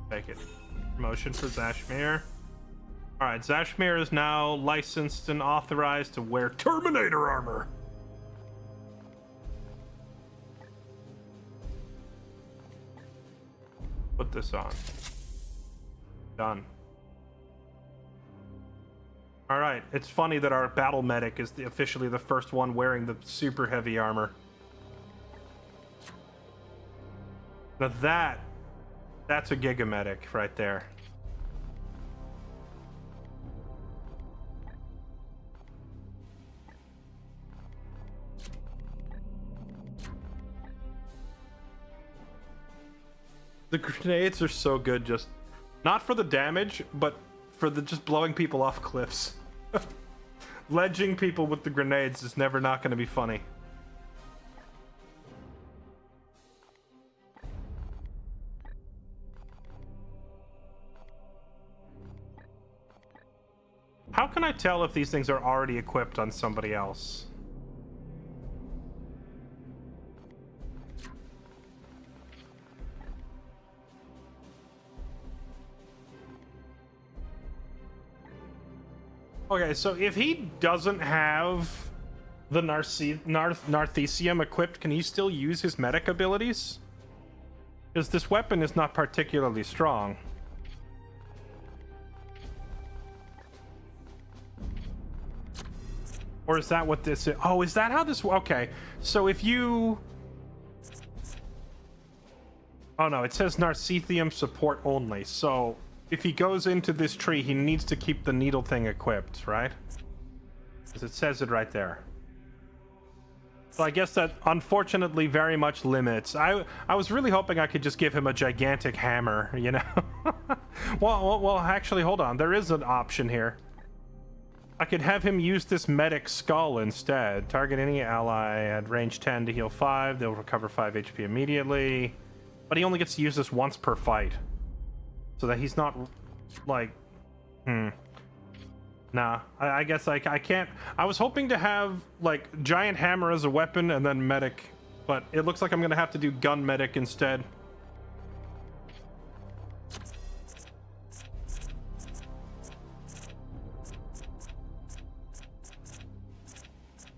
A: Take it. Promotion for Zashmir. Alright, Zashmir is now licensed and authorized to wear Terminator armor. Put this on. Done. Alright, it's funny that our battle medic is officially the first one wearing the super heavy armor. Now that's a gigamedic right there. The grenades are so good, just not for the damage, but for the just blowing people off cliffs. Ledging people with the grenades is never not going to be funny. How can I tell if these things are already equipped on somebody else? Okay, so if he doesn't have the Narthesium equipped, can he still use his medic abilities? Because this weapon is not particularly strong. Or is that what this is? Oh, is that how this... Okay, so if you... Oh no, it says Narthesium support only, so... If he goes into this tree, he needs to keep the needle thing equipped, right? Because it says it right there. So I guess that, unfortunately, very much limits. I was really hoping I could just give him a gigantic hammer, you know? well, actually, hold on. There is an option here. I could have him use this medic skull instead. Target any ally at range 10 to heal 5. They'll recover 5 HP immediately. But he only gets to use this once per fight. So that he's not, like, Nah, I guess I can't. I was hoping to have, like, giant hammer as a weapon and then medic. But it looks like I'm going to have to do gun medic instead.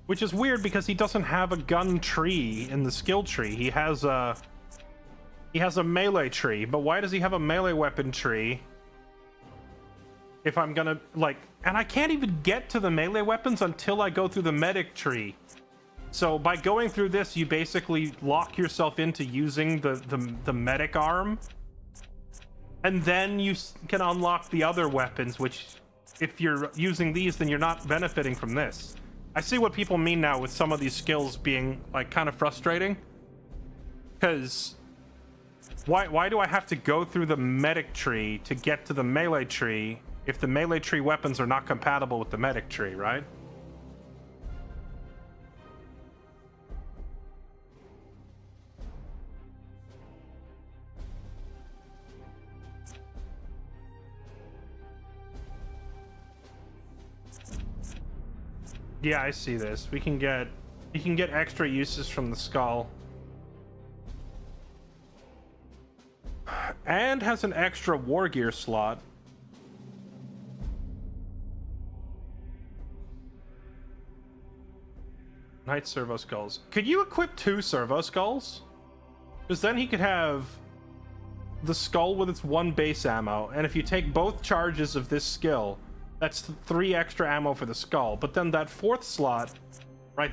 A: Which is weird because he doesn't have a gun tree in the skill tree. He has a melee tree, but why does he have a melee weapon tree? If I'm gonna, like, and I can't even get to the melee weapons until I go through the medic tree. So by going through this, you basically lock yourself into using the medic arm. And then you can unlock the other weapons, which if you're using these, then you're not benefiting from this. I see what people mean now with some of these skills being, like, kind of frustrating. Because Why do I have to go through the medic tree to get to the melee tree if the melee tree weapons are not compatible with the medic tree, right? Yeah, I see this. We can get extra uses from the skull. And has an extra war gear slot. Knight servo skulls. Could you equip 2 servo skulls? Because then he could have the skull with its 1 base ammo, and if you take both charges of this skill, that's 3 extra ammo for the skull. But then that 4th slot right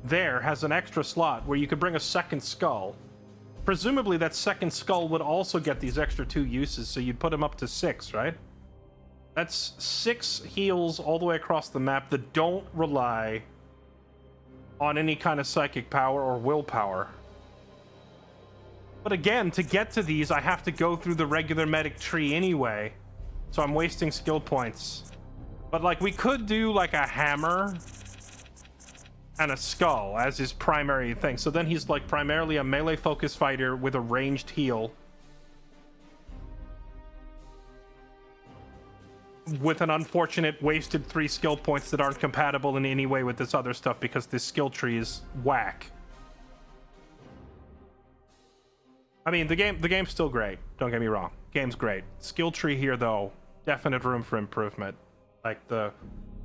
A: there has an extra slot where you could bring a 2nd skull. Presumably that 2nd skull would also get these extra 2 uses, so you'd put him up to 6, right? That's 6 heals all the way across the map that don't rely on any kind of psychic power or willpower. But again, to get to these, I have to go through the regular medic tree anyway, so I'm wasting skill points. But like, we could do like a hammer and a skull as his primary thing, so then he's like primarily a melee focus fighter with a ranged heal with an unfortunate wasted 3 skill points that aren't compatible in any way with this other stuff because this skill tree is whack. I mean, the game's still great, don't get me wrong. Game's great. Skill tree here though, definite room for improvement. Like the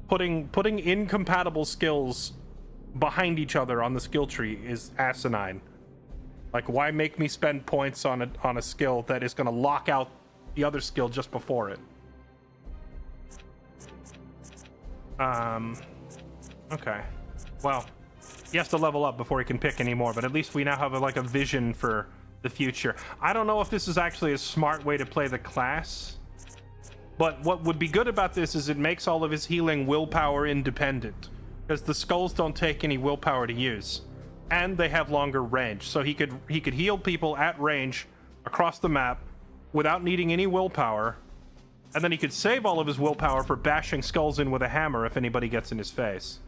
A: putting incompatible skills behind each other on the skill tree is asinine. Like, why make me spend points on a skill that is going to lock out the other skill just before it? Okay. Well, he has to level up before he can pick anymore, but at least we now have a vision for the future. I don't know if this is actually a smart way to play the class, but what would be good about this is it makes all of his healing willpower independent, because the skulls don't take any willpower to use, and they have longer range, so he could heal people at range across the map without needing any willpower, and then he could save all of his willpower for bashing skulls in with a hammer if anybody gets in his face.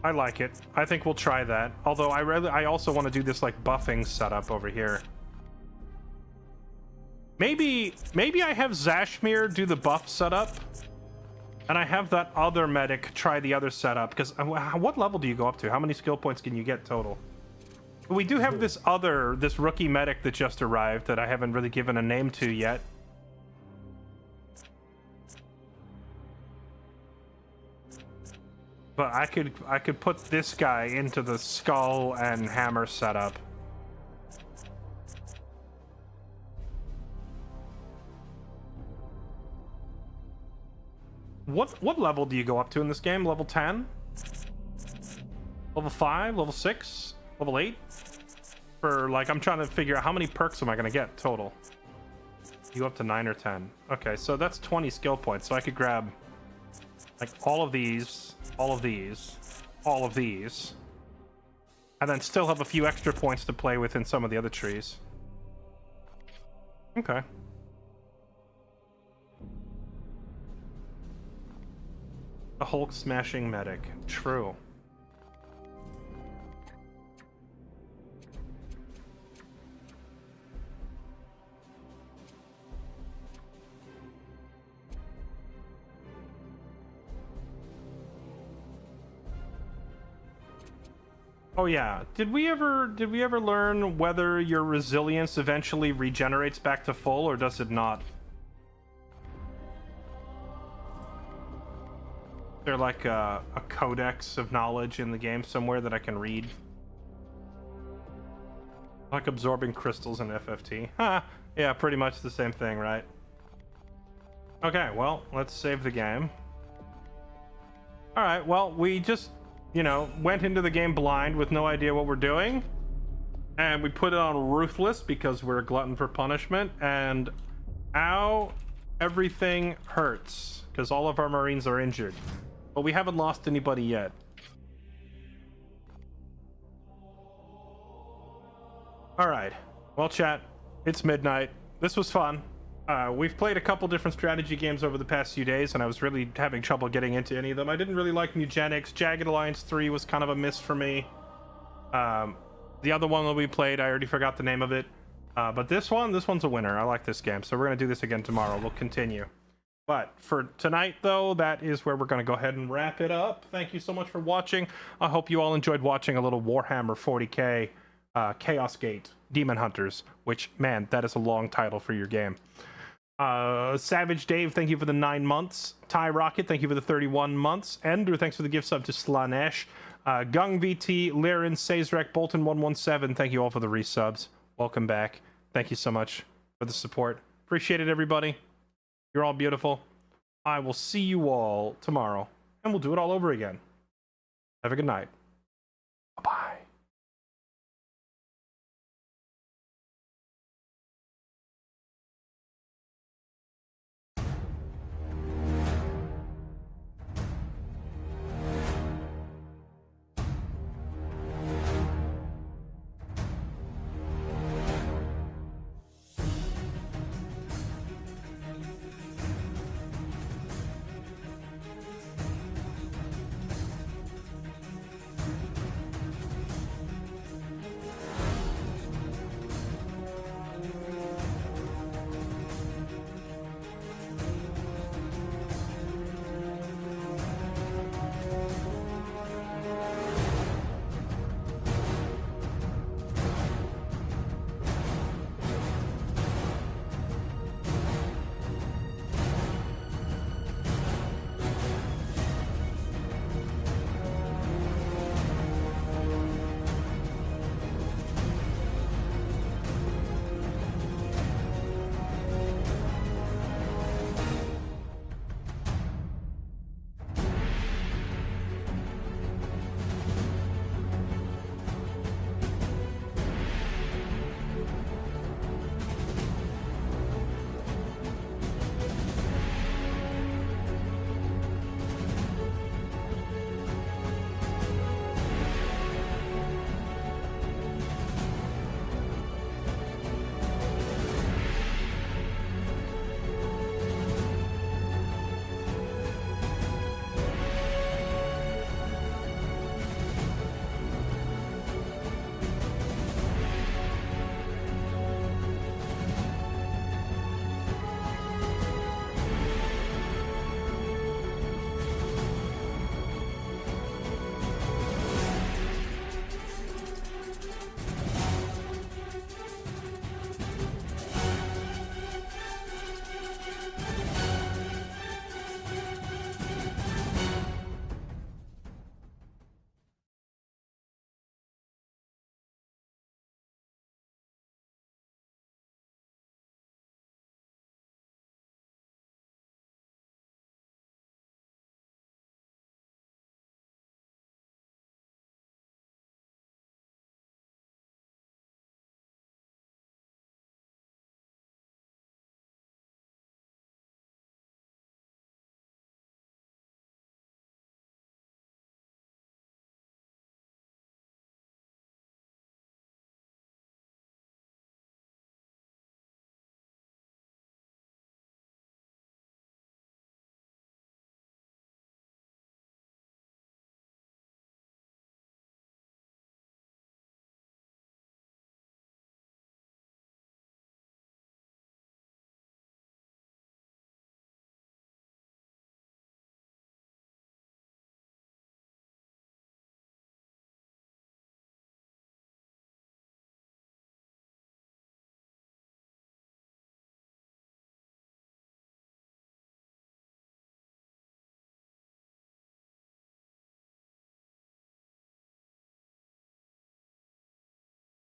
A: I like it. I think we'll try that. Although I also want to do this like buffing setup over here. Maybe I have Zashmir do the buff setup, and I have that other medic try the other setup, because what level do you go up to? How many skill points can you get total? We do have this rookie medic that just arrived that I haven't really given a name to yet. But I could put this guy into the skull and hammer setup. What level do you go up to in this game? Level 10? Level 5? Level 6? Level 8? For like, I'm trying to figure out how many perks am I gonna get total. You go up to 9 or 10. Okay, so that's 20 skill points. So I could grab like all of these, all of these, all of these, and then still have a few extra points to play with in some of the other trees. Okay. A Hulk smashing medic. True. Oh yeah, did we ever learn whether your resilience eventually regenerates back to full, or does it not? Is there like a codex of knowledge in the game somewhere that I can read? Like absorbing crystals in FFT. Huh, yeah, pretty much the same thing, right? Okay, well, let's save the game. Alright, well, we just, you know, went into the game blind with no idea what we're doing, and we put it on ruthless because we're a glutton for punishment, and ow, everything hurts because all of our Marines are injured, but we haven't lost anybody yet. All right. Well, chat, it's midnight. This was fun. We've played a couple different strategy games over the past few days, and I was really having trouble getting into any of them. I didn't really like Nugenics. Jagged Alliance 3 was kind of a miss for me. The other one that we played, I already forgot the name of it. But this one's a winner. I like this game, so we're going to do this again tomorrow. We'll continue. But for tonight, though, that is where we're going to go ahead and wrap it up. Thank you so much for watching. I hope you all enjoyed watching a little Warhammer 40k Chaos Gate Daemonhunters, which, man, that is a long title for your game. Savage Dave, thank you for the 9 months. Ty Rocket, thank you for the 31 months. Ender, thanks for the gift sub to Slanesh. Gung VT, Lirin, Sazrek, Bolton117, thank you all for the resubs. Welcome back. Thank you so much for the support. Appreciate it, everybody. You're all beautiful. I will see you all tomorrow, and we'll do it all over again. Have a good night.